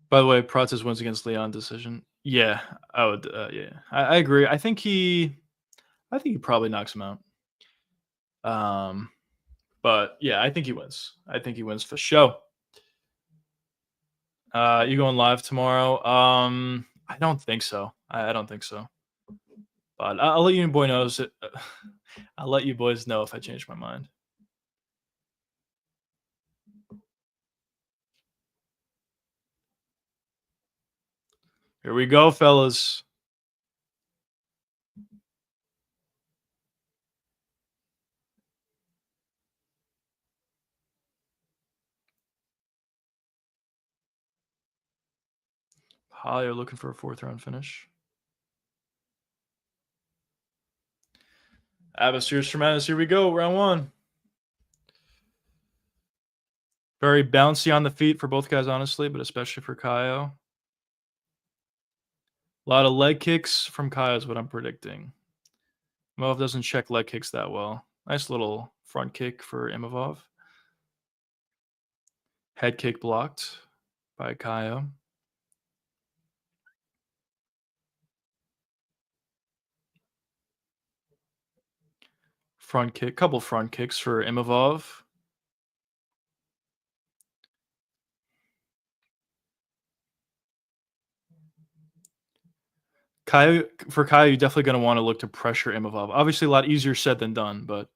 By the way, Prates wins against Leon decision. Yeah, I would. Yeah, I agree. I think he probably knocks him out. But yeah, I think he wins. I think he wins for show. You going live tomorrow? I don't think so. I don't think so. But I'll let you boys knows it. I'll let you boys know if I change my mind. Here we go, fellas. Holly are looking for a 4th round finish. Abasir's Tremendous. Here we go. Round 1. Very bouncy on the feet for both guys, honestly, but especially for Kaio. A lot of leg kicks from Kaio is what I'm predicting. Imavov doesn't check leg kicks that well. Nice little front kick for Imavov. Head kick blocked by Kaio. Front kick, couple front kicks for Imavov. For Kaio, you're definitely going to want to look to pressure Imavov. Obviously, a lot easier said than done, but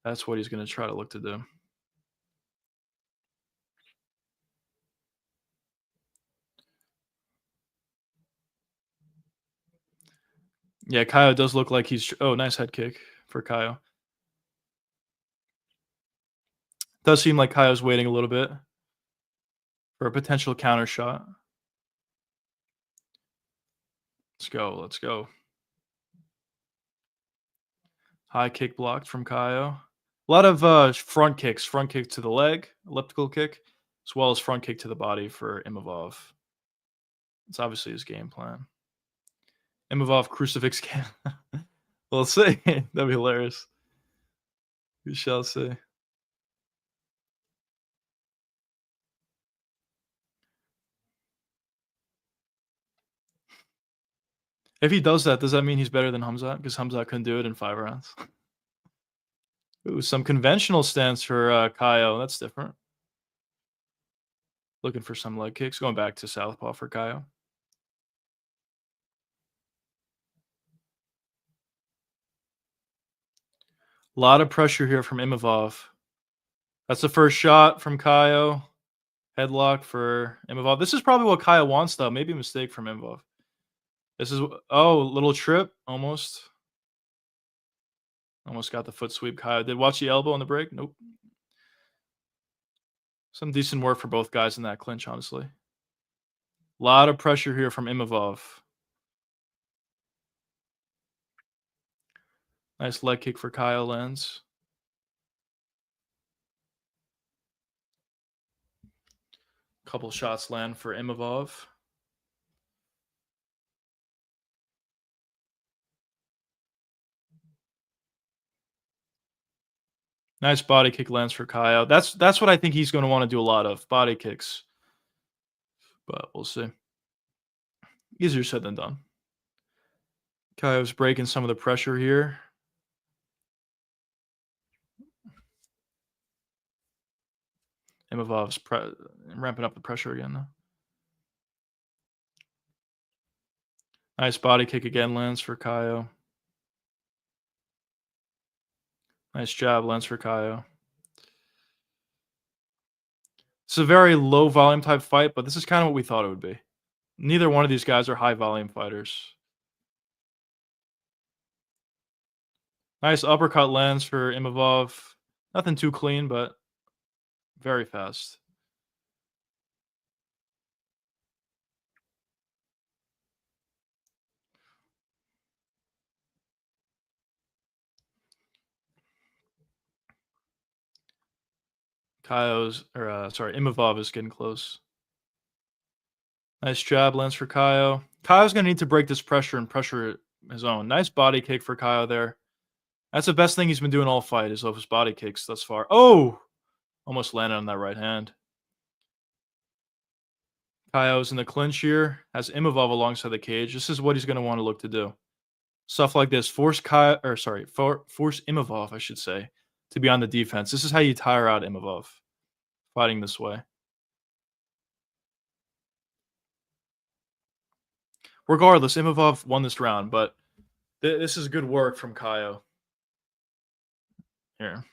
that's what he's going to try to look to do. Yeah, Kaio does look like he's... Oh, nice head kick for Kaio. Does seem like Kaio's waiting a little bit for a potential counter shot. Let's go. Let's go. High kick blocked from Kaio. A lot of front kicks. Front kick to the leg, elliptical kick, as well as front kick to the body for Imavov. It's obviously his game plan. Imavov crucifix can. We'll see. That'd be hilarious. We shall see. If he does that, does that mean he's better than Hamzat? Because Hamzat couldn't do it in 5 rounds. Ooh, some conventional stance for Kaio. That's different. Looking for some leg kicks. Going back to southpaw for Kaio. A lot of pressure here from Imavov. That's the first shot from Kaio. Headlock for Imavov. This is probably what Kaio wants, though. Maybe a mistake from Imavov. This is little trip almost. Almost got the foot sweep. Kyle did. Watch the elbow on the break. Nope. Some decent work for both guys in that clinch, honestly. A lot of pressure here from Imavov. Nice leg kick for Kyle lands. Couple shots land for Imavov. Nice body kick lands for Kyle. That's what I think he's going to want to do a lot of, body kicks. But we'll see. Easier said than done. Kyle's breaking some of the pressure here. Imavov's ramping up the pressure again, though. Nice body kick again lands for Kyle. Nice jab lands for Kyle. It's a very low volume type fight, but this is kind of what we thought it would be. Neither one of these guys are high volume fighters. Nice uppercut lands for Imavov. Nothing too clean, but very fast. Imavov is getting close. Nice jab lands for Kyle. Kyle's going to need to break this pressure and pressure his own. Nice body kick for Kyle there. That's the best thing he's been doing all fight is those body kicks thus far. Oh! Almost landed on that right hand. Kyle's in the clinch here. Has Imavov alongside the cage. This is what he's going to want to look to do. Stuff like this. Force Imavov, I should say, to be on the defense. This is how you tire out Imavov. Fighting this way. Regardless, Imavov won this round, but this is good work from Kyle. Here.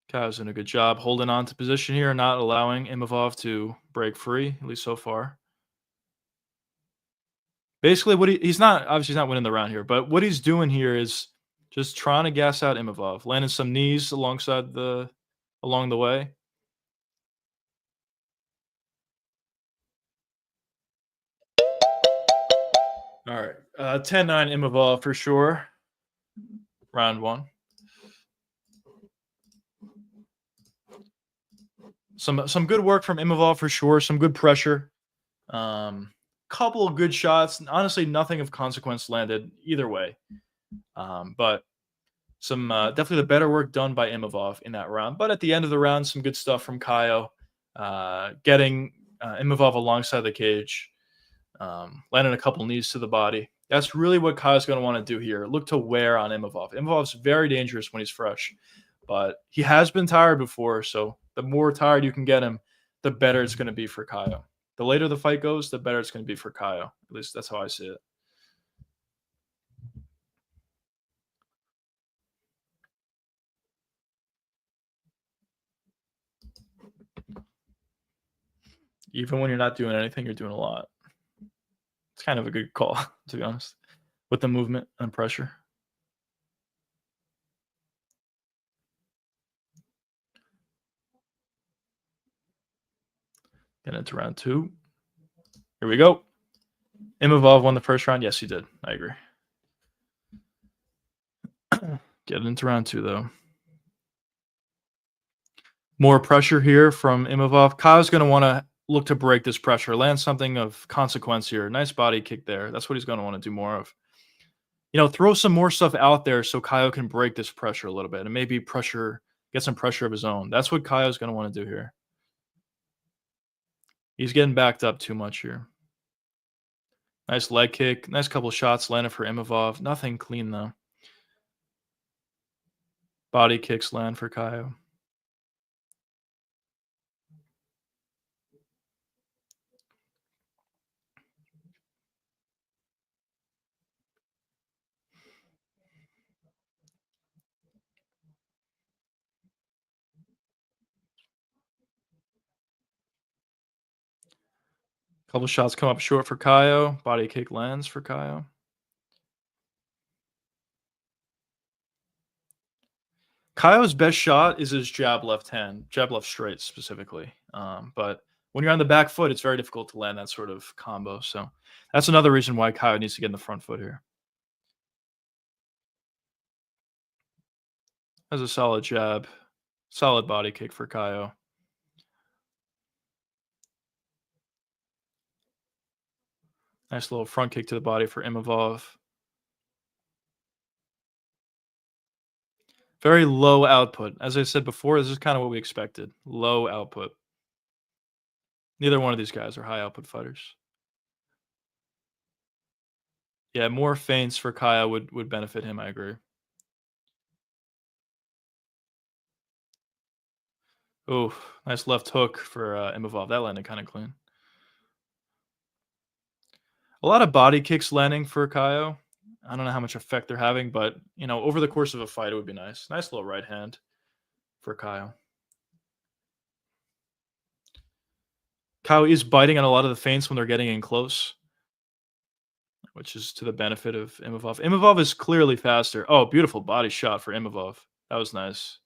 Kyle's doing a good job holding on to position here, not allowing Imavov to break free, at least so far. Basically, he's not winning the round here, but what he's doing here is just trying to gas out Imavov, landing some knees along the way. All right, 10-9 Imavov for sure. Round one. Some good work from Imavov for sure. Some good pressure. Couple of good shots. Honestly, nothing of consequence landed either way. But some definitely the better work done by Imavov in that round. But at the end of the round, some good stuff from Kyle. Getting Imavov alongside the cage. Landing a couple knees to the body. That's really what Kyle's going to want to do here. Look to wear on Imavov. Imavov's very dangerous when he's fresh. But he has been tired before, so the more tired you can get him, the better it's going to be for Kyle. The later the fight goes, the better it's going to be for Kyle. At least that's how I see it. Even when you're not doing anything, you're doing a lot. It's kind of a good call, to be honest, with the movement and pressure. Get into round two. Here we go. Imavov won the first round. Yes, he did. I agree. Get into round two, though. More pressure here from Imavov. Kyle's going to want to look to break this pressure, land something of consequence here. Nice body kick there. That's what he's going to want to do more of. Throw some more stuff out there so Kyle can break this pressure a little bit and maybe get some pressure of his own. That's what Kyle's going to want to do here. He's getting backed up too much here. Nice leg kick. Nice couple shots landed for Imavov. Nothing clean, though. Body kicks land for Kyle. Couple shots come up short for Kaio. Body kick lands for Kaio. Kaio's best shot is his jab left hand, jab left straight specifically. But when you're on the back foot, it's very difficult to land that sort of combo. So that's another reason why Kaio needs to get in the front foot here. That's a solid jab, solid body kick for Kaio. Nice little front kick to the body for Imavov. Very low output. As I said before, this is kind of what we expected. Low output. Neither one of these guys are high output fighters. Yeah, more feints for Kaio would benefit him, I agree. Oh, nice left hook for Imavov. That landed kind of clean. A lot of body kicks landing for Kaio. I don't know how much effect they're having, but over the course of a fight, it would be nice. Nice little right hand for Kaio. Kaio is biting on a lot of the feints when they're getting in close, which is to the benefit of Imavov. Imavov is clearly faster. Oh, beautiful body shot for Imavov. That was nice.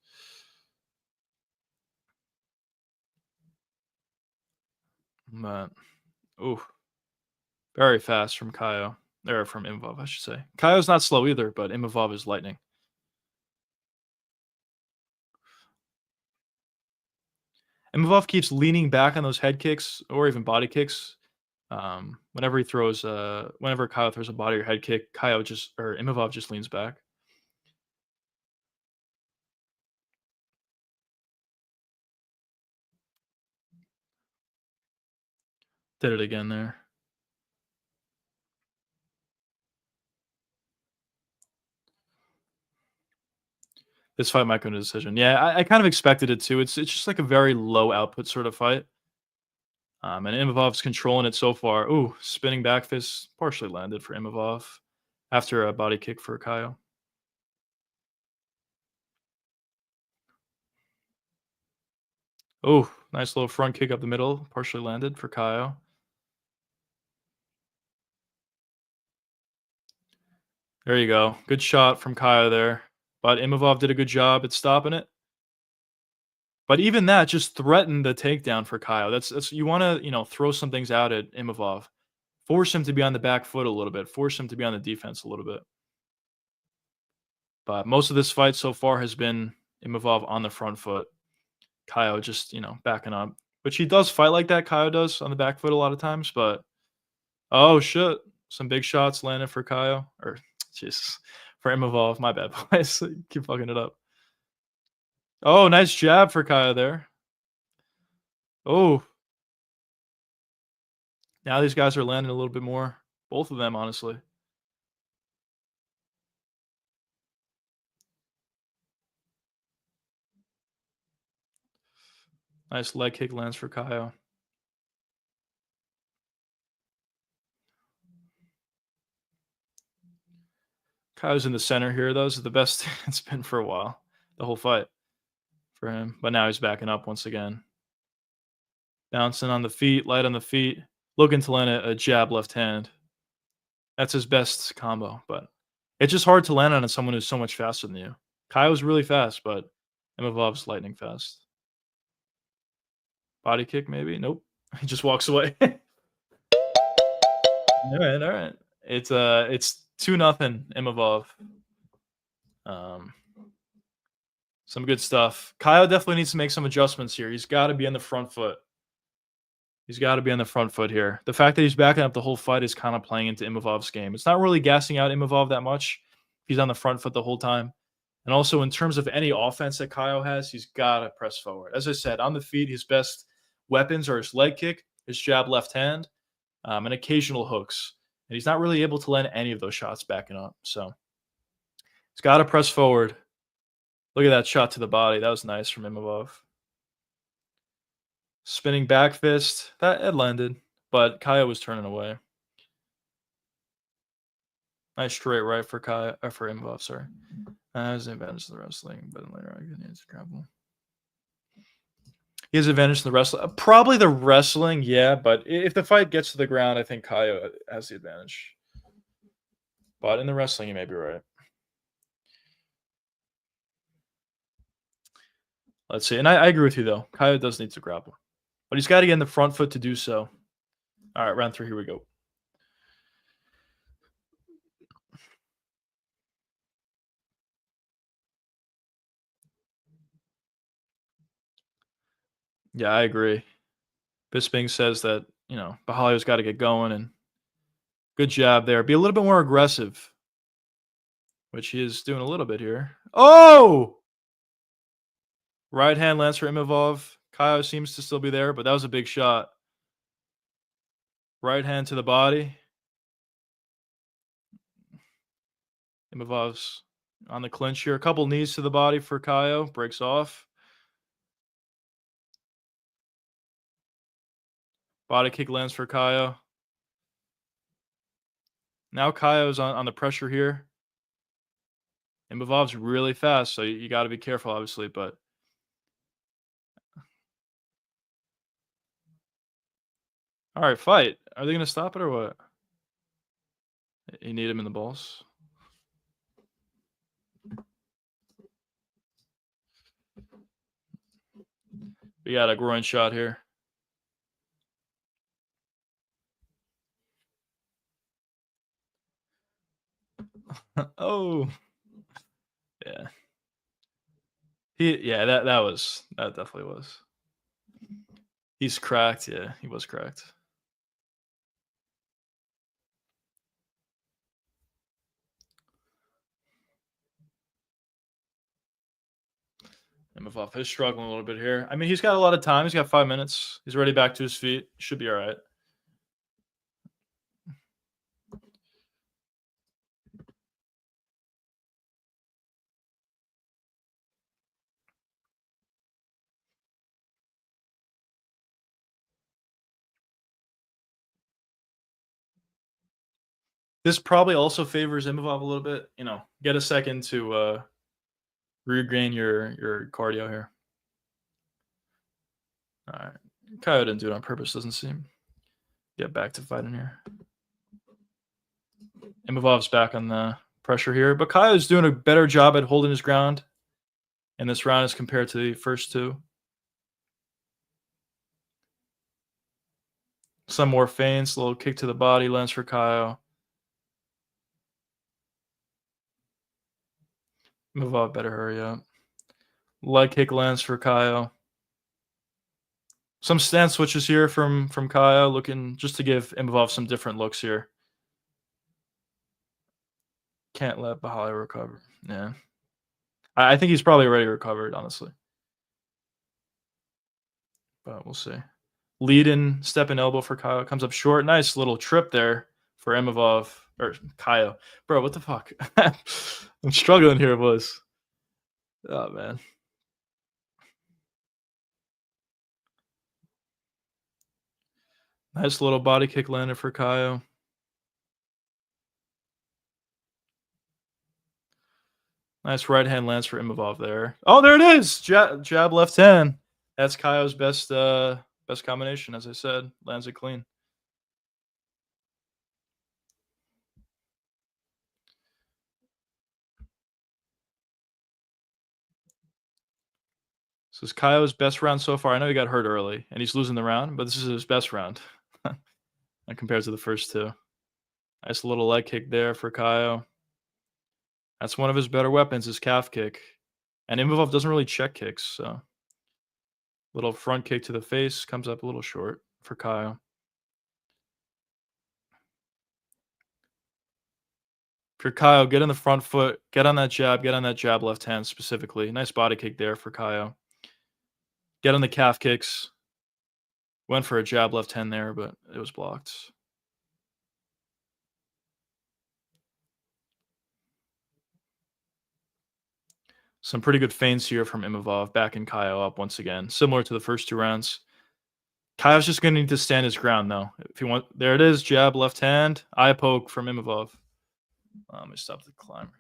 But, ooh, very fast from Kaio. Or from Imavov, I should say. Kaio's not slow either, but Imavov is lightning. Imavov keeps leaning back on those head kicks or even body kicks. Whenever Kaio throws a body or head kick, Imavov just leans back. Did it again there. This fight might go to decision. Yeah, I kind of expected it too. It's just like a very low output sort of fight. And Imavov's controlling it so far. Ooh, spinning back fist partially landed for Imavov after a body kick for Kaio. Oh, nice little front kick up the middle, partially landed for Kaio. There you go. Good shot from Kaio there. But Imavov did a good job at stopping it. But even that just threatened the takedown for Kaio. That's you want to, throw some things out at Imavov. Force him to be on the back foot a little bit. Force him to be on the defense a little bit. But most of this fight so far has been Imavov on the front foot. Kaio just, backing up. Which he does fight like that, Kaio does, on the back foot a lot of times, but oh shit. Some big shots landed for Kaio. Or Jesus. For Imavov. My bad, boys. Keep fucking it up. Oh, nice jab for Kaio there. Oh. Now these guys are landing a little bit more. Both of them, honestly. Nice leg kick lands for Kaio. Kaio's in the center here. Those are the best it's been for a while. The whole fight for him. But now he's backing up once again. Bouncing on the feet, light on the feet. Looking to land a jab left hand. That's his best combo. But it's just hard to land on someone who's so much faster than you. Kaio's really fast, but Imavov's lightning fast. Body kick, maybe? Nope. He just walks away. All right. It's 2-0 Imavov. Some good stuff. Kaio definitely needs to make some adjustments here. He's got to be on the front foot. He's got to be on the front foot here. The fact that he's backing up the whole fight is kind of playing into Imavov's game. It's not really gassing out Imavov that much. He's on the front foot the whole time. And also, in terms of any offense that Kaio has, he's got to press forward. As I said, on the feet, his best weapons are his leg kick, his jab left hand, and occasional hooks. And he's not really able to land any of those shots backing up. So he's got to press forward. Look at that shot to the body. That was nice from Imavov. Spinning back fist. It landed, but Kaio was turning away. Nice straight right for Imavov, sorry. As an advantage to the wrestling, but later I can answer grapple. He has advantage in the wrestling. Probably the wrestling, yeah. But if the fight gets to the ground, I think Kaio has the advantage. But in the wrestling, you may be right. Let's see. And I agree with you, though. Kaio does need to grapple. But he's got to get in the front foot to do so. All right, round 3. Here we go. Yeah, I agree. Bisping says that, Bahalio's got to get going, and good job there. Be a little bit more aggressive, which he is doing a little bit here. Oh! Right hand lands for Imavov. Kaio seems to still be there, but that was a big shot. Right hand to the body. Imavov's on the clinch here. A couple knees to the body for Kaio. Breaks off. Body kick lands for Kaio. Now Kaio's on the pressure here. Imavov's really fast, so you got to be careful, obviously, but all right, fight. Are they going to stop it or what? You need him in the balls. We got a groin shot here. Oh. Yeah. That definitely was. He's cracked. Yeah, he was cracked. Imavov is struggling a little bit here. I mean, he's got a lot of time. He's got 5 minutes. He's already back to his feet. Should be all right. This probably also favors Imavov a little bit. Get a second to regain your cardio here. All right. Kaio didn't do it on purpose, doesn't seem. Get back to fighting here. Imavov's back on the pressure here, but Kaio's doing a better job at holding his ground in this round as compared to the first two. Some more feints, a little kick to the body lands for Kaio. Imavov better hurry up. Leg kick lands for Kaio. Some stance switches here from Kaio, looking just to give Imavov some different looks here. Can't let Bahalio recover. Yeah. I think he's probably already recovered, honestly. But we'll see. Lead in, step and elbow for Kaio. Comes up short. Nice little trip there for Imavov. Or Kaio. Bro, what the fuck? I'm struggling here, boys. Oh, man. Nice little body kick landed for Kaio. Nice right hand lands for Imavov there. Oh, there it is. Jab left hand. That's Kaio's best combination, as I said. Lands it clean. This is Kaio's best round so far. I know he got hurt early, and he's losing the round, but this is his best round compared to the first two. Nice little leg kick there for Kaio. That's one of his better weapons, his calf kick. And Imavov doesn't really check kicks, so little front kick to the face comes up a little short for Kaio. For Kaio, get in the front foot, get on that jab left hand specifically. Nice body kick there for Kaio. Get on the calf kicks. Went for a jab left hand there, but it was blocked. Some pretty good feints here from Imavov, backing Kaio up once again, similar to the first two rounds. Kaio's just going to need to stand his ground, though. If you want, there it is, jab left hand, eye poke from Imavov. Let me stop the climber.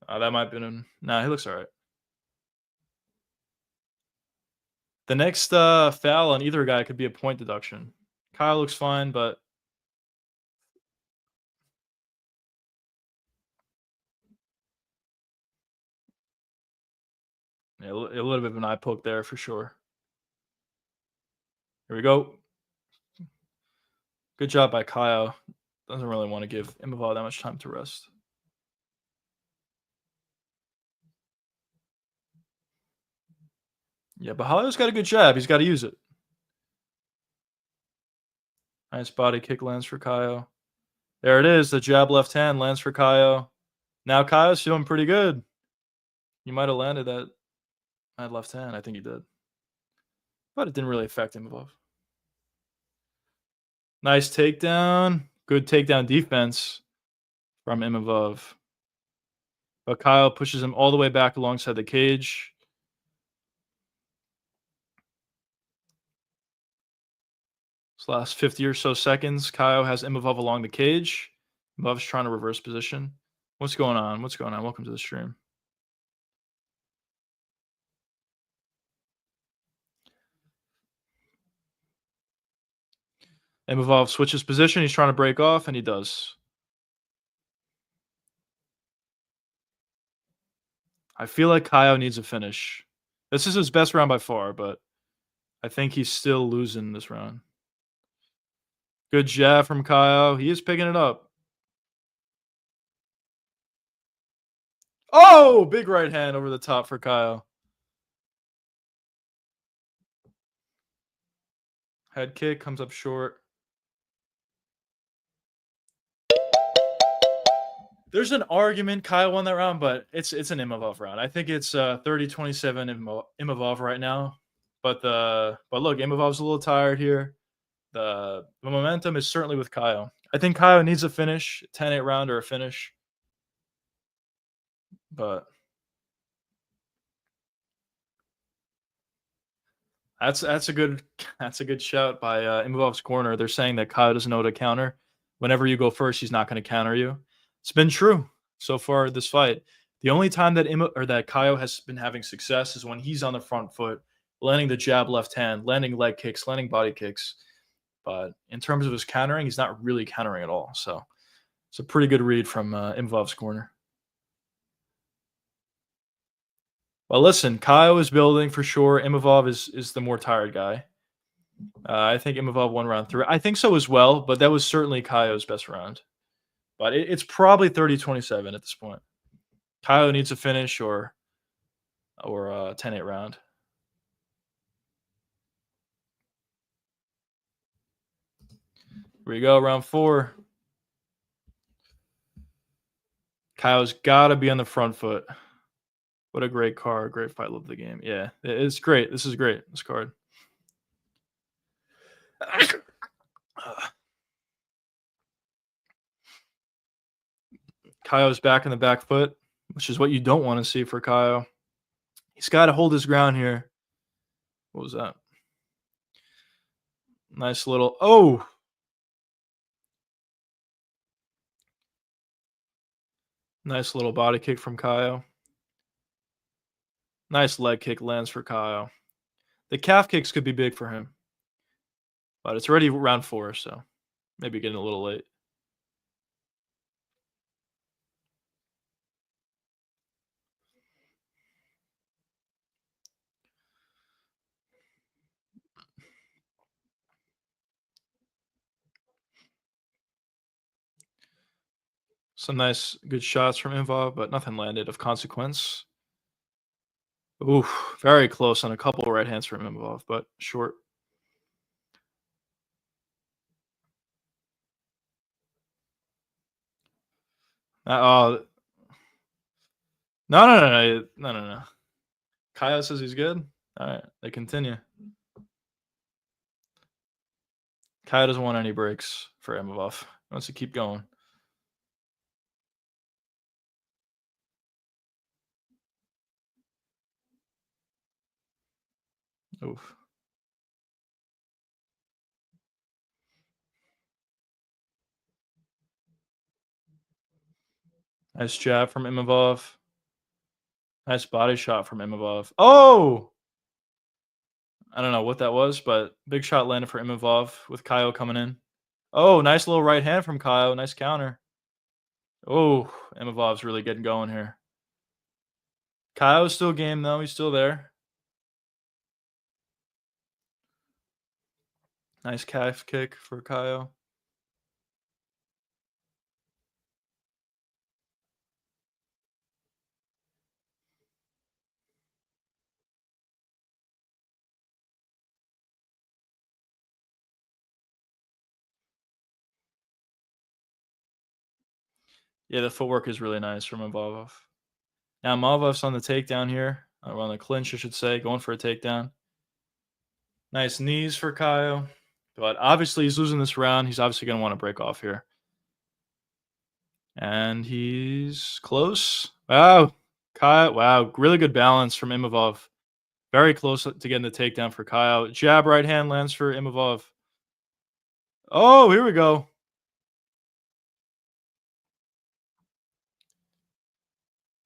That might have been. Nah, he looks all right. The next foul on either guy could be a point deduction. Kyle looks fine, but yeah, a little bit of an eye poke there for sure. Here we go. Good job by Kyle. Doesn't really want to give Imavov that much time to rest. Yeah, but Holly's got a good jab. He's got to use it. Nice body kick lands for Kyle. There it is. The jab left hand lands for Kyle. Now Kyle's feeling pretty good. He might have landed that left hand. I think he did. But it didn't really affect Imavov. Nice takedown. Good takedown defense from Imavov. But Kyle pushes him all the way back alongside the cage. This last 50 or so seconds, Kyle has Imavov along the cage. Imavov's trying to reverse position. What's going on? What's going on? Welcome to the stream. Imavov switches position. He's trying to break off, and he does. I feel like Kyle needs a finish. This is his best round by far, but I think he's still losing this round. Good jab from Kyle. He is picking it up. Oh, big right hand over the top for Kyle. Head kick comes up short. There's an argument Kyle won that round, but it's an Imavov round. I think it's 30-27 Imavov right now. But look, Imavov's a little tired here. The momentum is certainly with Kyle. I think Kyle needs a finish, 10-8 round or a finish. But that's a good shout by Imavov's corner. They're saying that Kyle doesn't know how to counter. Whenever you go first, he's not going to counter you. It's been true so far this fight. The only time that Kyle has been having success is when he's on the front foot, landing the jab left hand, landing leg kicks, landing body kicks. But in terms of his countering, he's not really countering at all. So it's a pretty good read from Imavov's corner. Well, listen, Kyle is building for sure. Imavov is the more tired guy. I think Imavov won round 3. I think so as well, but that was certainly Kyle's best round. But it's probably 30-27 at this point. Kyle needs a finish or a 10-8 round. Here we go, round 4. Kyle's got to be on the front foot. What a great card. Great fight. Love the game. Yeah, it's great. This is great, this card. Kyle's back in the back foot, which is what you don't want to see for Kyle. He's got to hold his ground here. What was that? Nice little... Oh! Nice little body kick from Kyle. Nice leg kick lands for Kyle. The calf kicks could be big for him. But it's already round 4, so maybe getting a little late. Some nice, good shots from Imavov, but nothing landed of consequence. Ooh, very close on a couple right hands from Imavov, but short. No. Kyle says he's good. All right, they continue. Kyle doesn't want any breaks for Imavov. He wants to keep going. Oof. Nice jab from Imavov. Nice body shot from Imavov. Oh! I don't know what that was, but big shot landed for Imavov with Kaio coming in. Oh, nice little right hand from Kaio. Nice counter. Oh, Imavov's really getting going here. Kaio's still game, though. He's still there. Nice calf kick for Kaio. Yeah, the footwork is really nice from Imavov. Now Imavov's on the takedown here. Or on the clinch, I should say. Going for a takedown. Nice knees for Kaio. But obviously he's losing this round. He's obviously going to want to break off here. And he's close. Wow. Kaio. Wow. Really good balance from Imavov. Very close to getting the takedown for Kaio. Jab right hand lands for Imavov. Oh, here we go.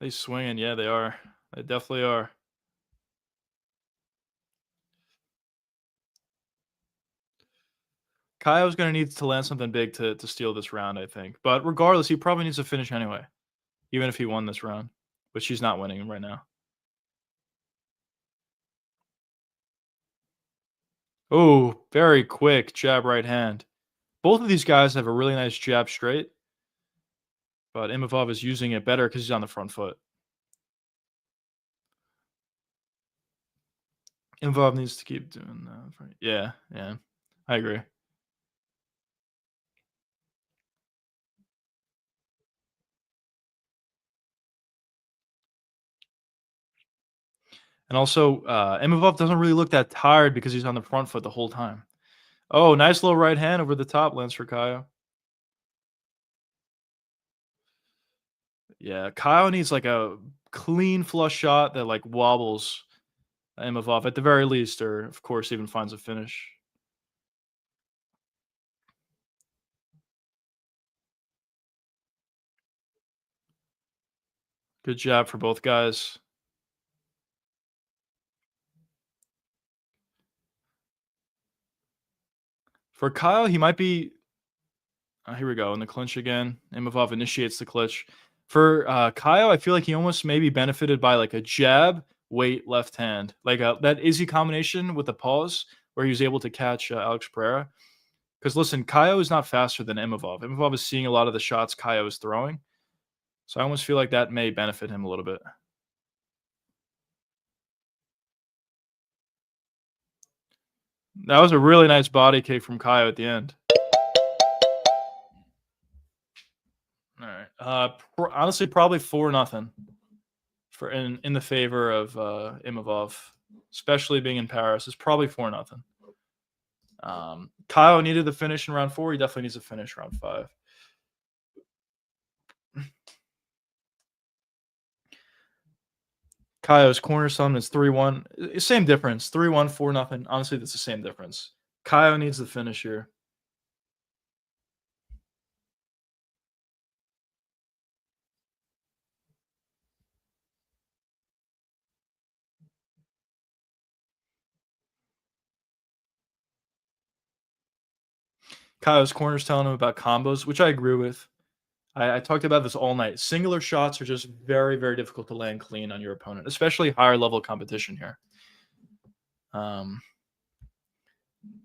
They swinging. Yeah, they are. They definitely are. Kaio's going to need to land something big to steal this round, I think. But regardless, he probably needs to finish anyway, even if he won this round, which he's not winning right now. Oh, very quick jab right hand. Both of these guys have a really nice jab straight, but Imavov is using it better because he's on the front foot. Imavov needs to keep doing that. Yeah, yeah, I agree. And also, Imavov doesn't really look that tired because he's on the front foot the whole time. Oh, nice little right hand over the top lands for Kaio. Yeah, Kaio needs like a clean flush shot that like wobbles Imavov at the very least, or of course even finds a finish. Good job for both guys. For Kyle, he might be. Here we go in the clinch again. Imavov initiates the clinch. For Kyle, I feel like he almost maybe benefited by like a jab, weight, left hand, like that Izzy combination with the pause where he was able to catch Alex Pereira. Because listen, Kaio is not faster than Imavov. Imavov is seeing a lot of the shots Kaio is throwing, so I almost feel like that may benefit him a little bit. That was a really nice body kick from Kaio at the end. All right. Honestly, probably 4-0 for in the favor of Imavov, especially being in Paris. It's probably 4-0. Kyle needed the finish in round 4. He definitely needs to finish round 5. Kaio's corner sum is 3-1. Same difference. 3-1, 4-0. Honestly, that's the same difference. Kaio needs the finish here. Kaio's corner's telling him about combos, which I agree with. I talked about this all night. Singular shots are just very, very difficult to land clean on your opponent, especially higher level competition here.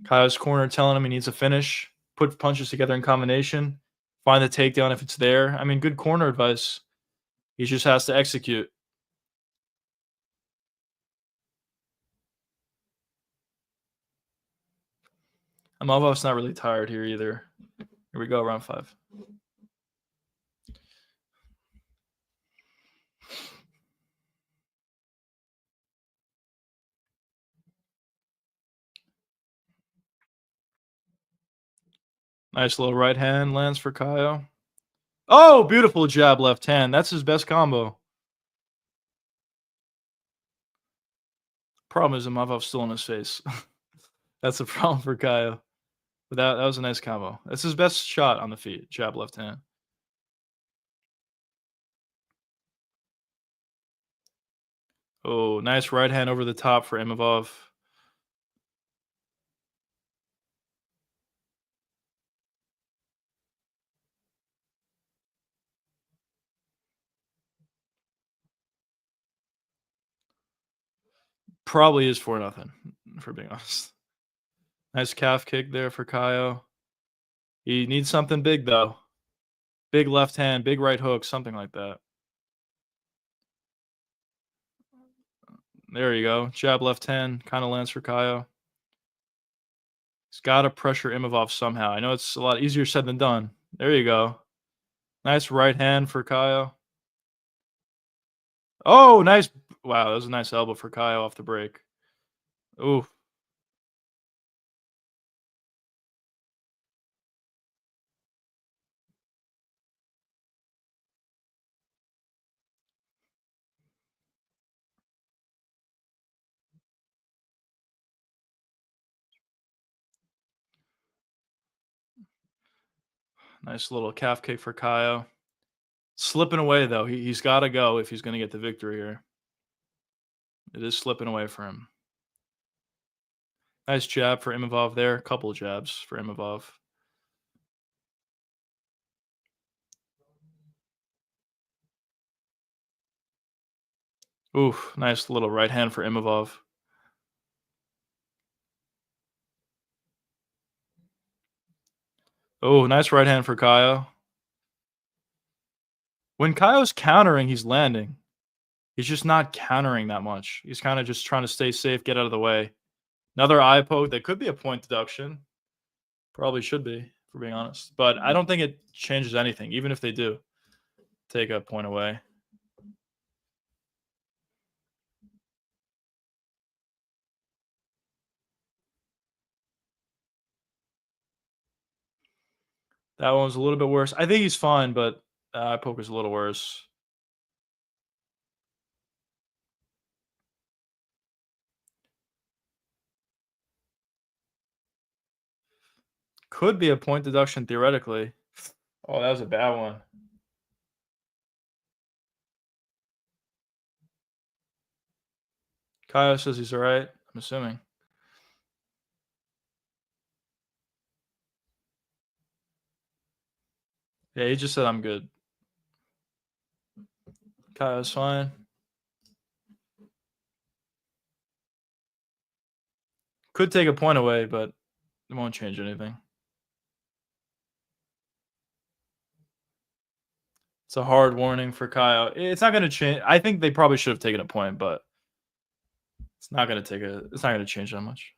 Kaio's corner telling him he needs a finish, put punches together in combination, find the takedown if it's there. I mean, good corner advice. He just has to execute. Imavov's not really tired here either. Here we go, round 5. Nice little right hand lands for Kaio. Oh, beautiful jab left hand. That's his best combo. Problem is Imavov's still in his face. That's the problem for Kaio. But that was a nice combo. That's his best shot on the feet. Jab left hand. Oh, nice right hand over the top for Imavov. Probably is 4-0, for being honest. Nice calf kick there for Kaio. He needs something big, though. Big left hand, big right hook, something like that. There you go. Jab left hand, kind of lands for Kaio. He's got to pressure Imavov somehow. I know it's a lot easier said than done. There you go. Nice right hand for Kaio. Oh, nice. Wow, that was a nice elbow for Kaio off the break. Ooh. Nice little calf kick for Kaio. Slipping away, though. He's got to go if he's going to get the victory here. It is slipping away for him. Nice jab for Imavov there. Couple of jabs for Imavov. Ooh, nice little right hand for Imavov. Oh, nice right hand for Kaio. When Kaio's countering, he's landing. He's just not countering that much. He's kind of just trying to stay safe, get out of the way. Another eye poke. That could be a point deduction. Probably should be, for being honest. But I don't think it changes anything, even if they do take a point away. That one was a little bit worse. I think he's fine, but eye poke is a little worse. Could be a point deduction theoretically. Oh, that was a bad one. Kaio says he's all right, I'm assuming. Yeah, he just said I'm good. Kaio's fine. Could take a point away, but it won't change anything. It's a hard warning for Kaio. It's not going to change. I think they probably should have taken a point, but it's not going to change that much.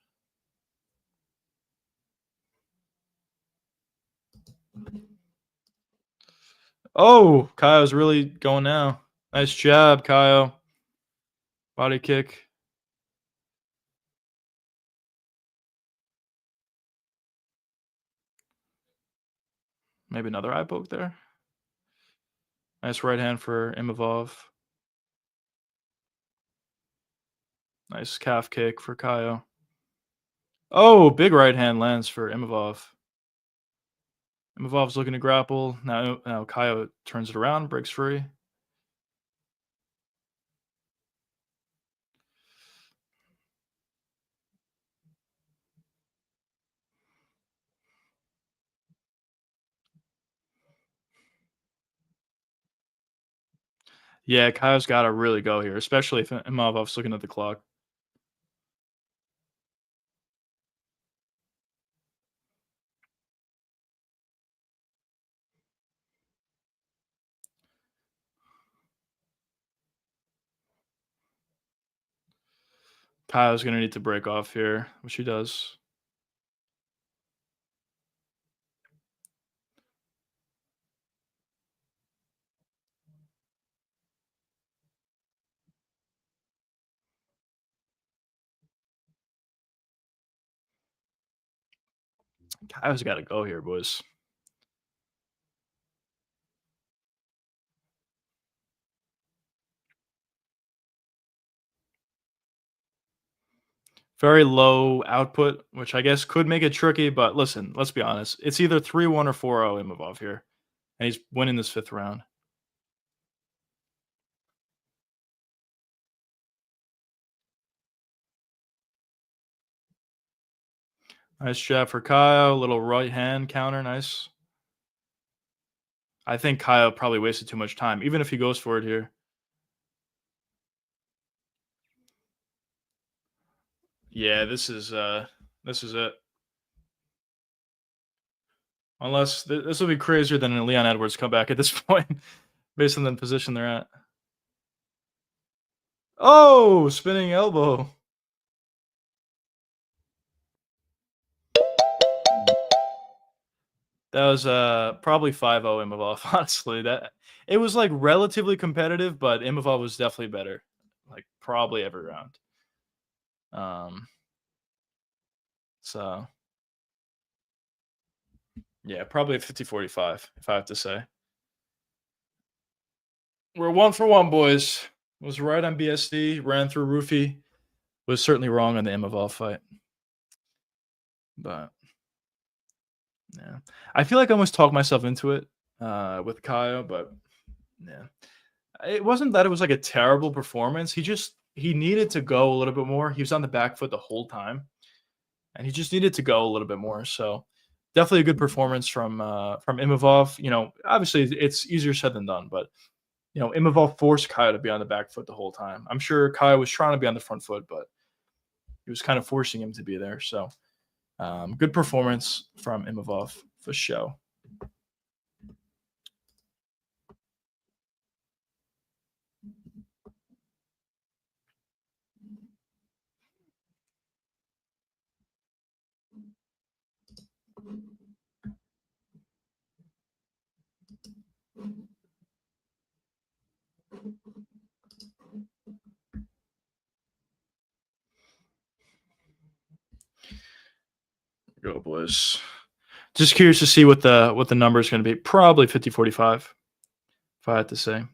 Oh, Kaio's really going now. Nice jab, Kaio. Body kick. Maybe another eye poke there. Nice right hand for Imavov. Nice calf kick for Kaio. Oh, big right hand lands for Imavov. Imavov's looking to grapple. Now Kaio turns it around, breaks free. Yeah, Kaio's got to really go here, especially if Imavov's looking at the clock. Kaio's going to need to break off here, which he does. Kaio's got to go here, boys. Very low output, which I guess could make it tricky, but listen, let's be honest. It's either 3-1 or 4-0 Imavov here, and he's winning this 5th round. Nice jab for Kaio. Little right hand counter. Nice. I think Kaio probably wasted too much time, even if he goes for it here. Yeah, this is it. Unless this will be crazier than a Leon Edwards comeback at this point, based on the position they're at. Oh, spinning elbow. That was probably 5-0 Imavov, honestly. That it was like relatively competitive, but Imavov was definitely better. Like probably every round. Um so yeah, probably a 50-45, if I have to say. We're 1 for 1, boys. Was right on BSD, ran through Roofy. Was certainly wrong on the Imavov fight. But yeah. I feel like I almost talked myself into it with Kyle, but yeah. It wasn't that it was like a terrible performance. He needed to go a little bit more. He was on the back foot the whole time, and he just needed to go a little bit more. So definitely a good performance from Imavov. You know, obviously it's easier said than done, but you know, Imavov forced Kyle to be on the back foot the whole time. I'm sure Kyle was trying to be on the front foot, but he was kind of forcing him to be there. So good performance from Imavov for show. Go, boys. Just curious to see what the number is going to be. Probably 50-45, if I had to say.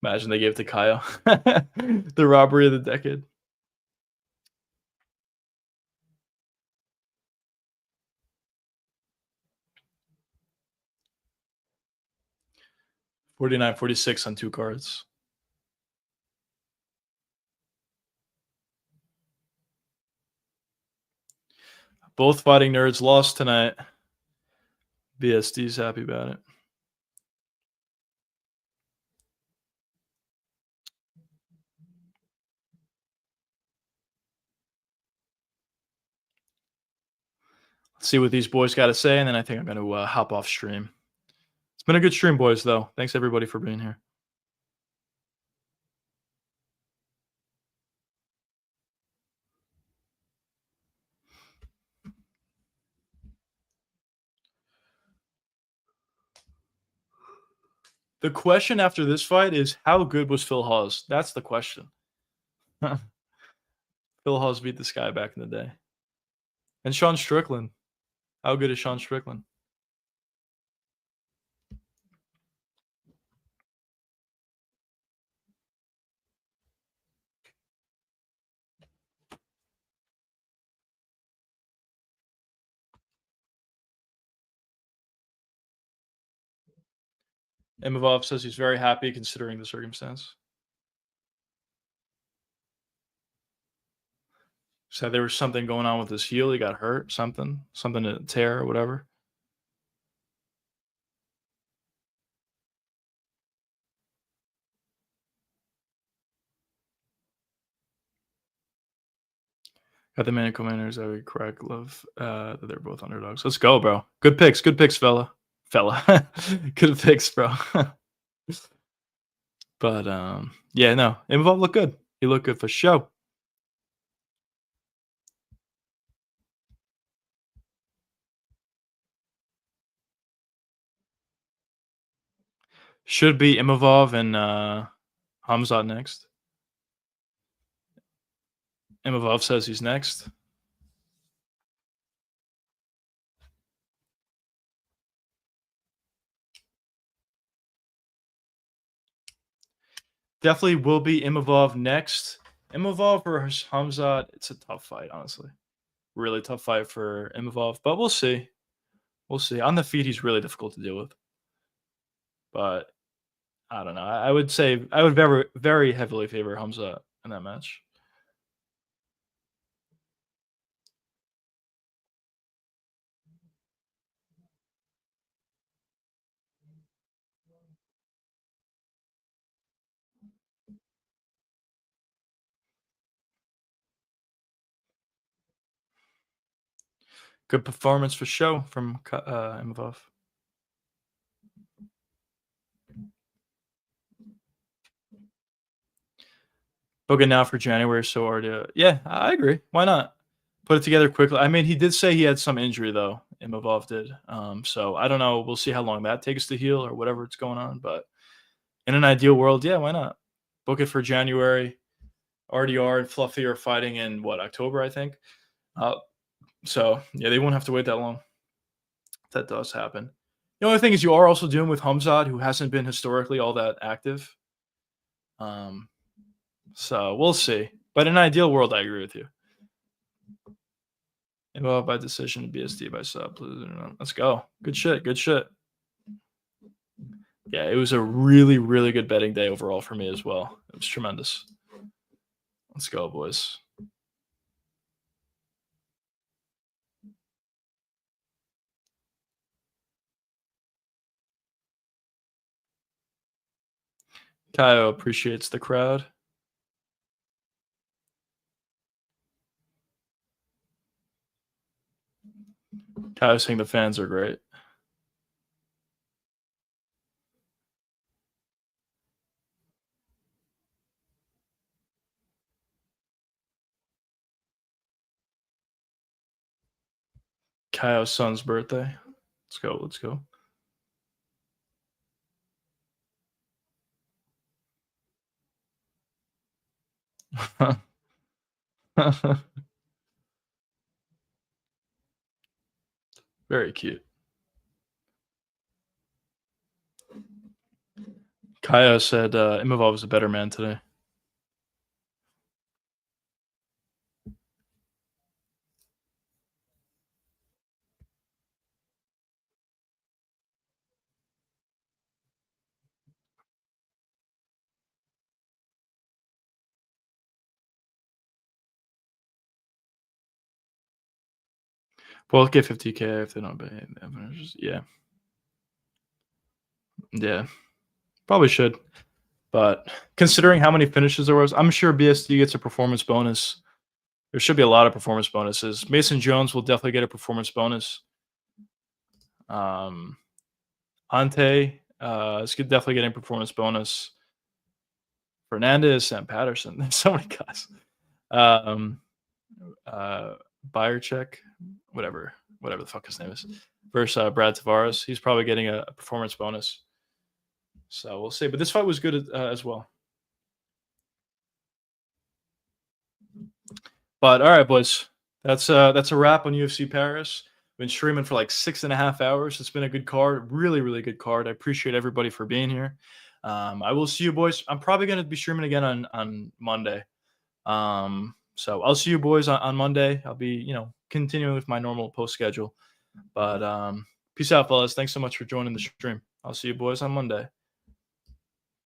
Imagine they gave it to Kyle. The robbery of the decade. $49-46 on 2 cards. Both fighting nerds lost tonight. BSD's happy about it. Let's see what these boys got to say, and then I think I'm going to hop off stream. It's been a good stream, boys, though. Thanks, everybody, for being here. The question after this fight is, how good was Phil Hawes? That's the question. Phil Hawes beat this guy back in the day. And Sean Strickland. How good is Sean Strickland? Imavov says he's very happy considering the circumstance. Said there was something going on with his heel. He got hurt, something to tear or whatever. Got the main commanders. I would correct. Love that they're both underdogs. Let's go, bro. Good picks, fella. Good picks, bro. But yeah, no, Imavov looked good. He looked good for show. Should be Imavov and Hamzat next. Imavov says he's next. Definitely will be Imavov next. Imavov versus Hamzat. It's a tough fight, honestly. Really tough fight for Imavov, but we'll see. We'll see. On the feet, he's really difficult to deal with. But I don't know. I would say I would very, very heavily favor Hamzat in that match. Good performance for show from Imavov. Booking now for January, so hard to. Yeah, I agree. Why not? Put it together quickly. I mean, he did say he had some injury though. Imavov did. So I don't know. We'll see how long that takes to heal or whatever it's going on. But in an ideal world, yeah, why not? Book it for January. RDR and Fluffy are fighting in what, October, I think. So yeah, they won't have to wait that long. That does happen. The only thing is you are also dealing with Hamzat, who hasn't been historically all that active. So we'll see. But in an ideal world, I agree with you. Involved by decision, BSD by sub. Let's go. Good shit. Good shit. Yeah, it was a really, really good betting day overall for me as well. It was tremendous. Let's go, boys. Kyle appreciates the crowd. Kyle saying the fans are great. Kyle's son's birthday. Let's go. Let's go. Very cute. Kaya said Imavov was a better man today. Both get 50K if they don't pay. Yeah. Yeah. Probably should. But considering how many finishes there was, I'm sure BSD gets a performance bonus. There should be a lot of performance bonuses. Mason Jones will definitely get a performance bonus. Ante is definitely getting a performance bonus. Fernandez, Sam Patterson. There's so many guys. Buyer check, whatever the fuck his name is, versus Brad Tavares. He's probably getting a performance bonus. So we'll see. But this fight was good as well. But all right, boys. That's a wrap on UFC Paris. Been streaming for like 6.5 hours. It's been a good card. Really, really good card. I appreciate everybody for being here. I will see you boys. I'm probably going to be streaming again on Monday. So I'll see you boys on Monday. I'll be, continuing with my normal post schedule. But peace out, fellas. Thanks so much for joining the stream. I'll see you boys on Monday.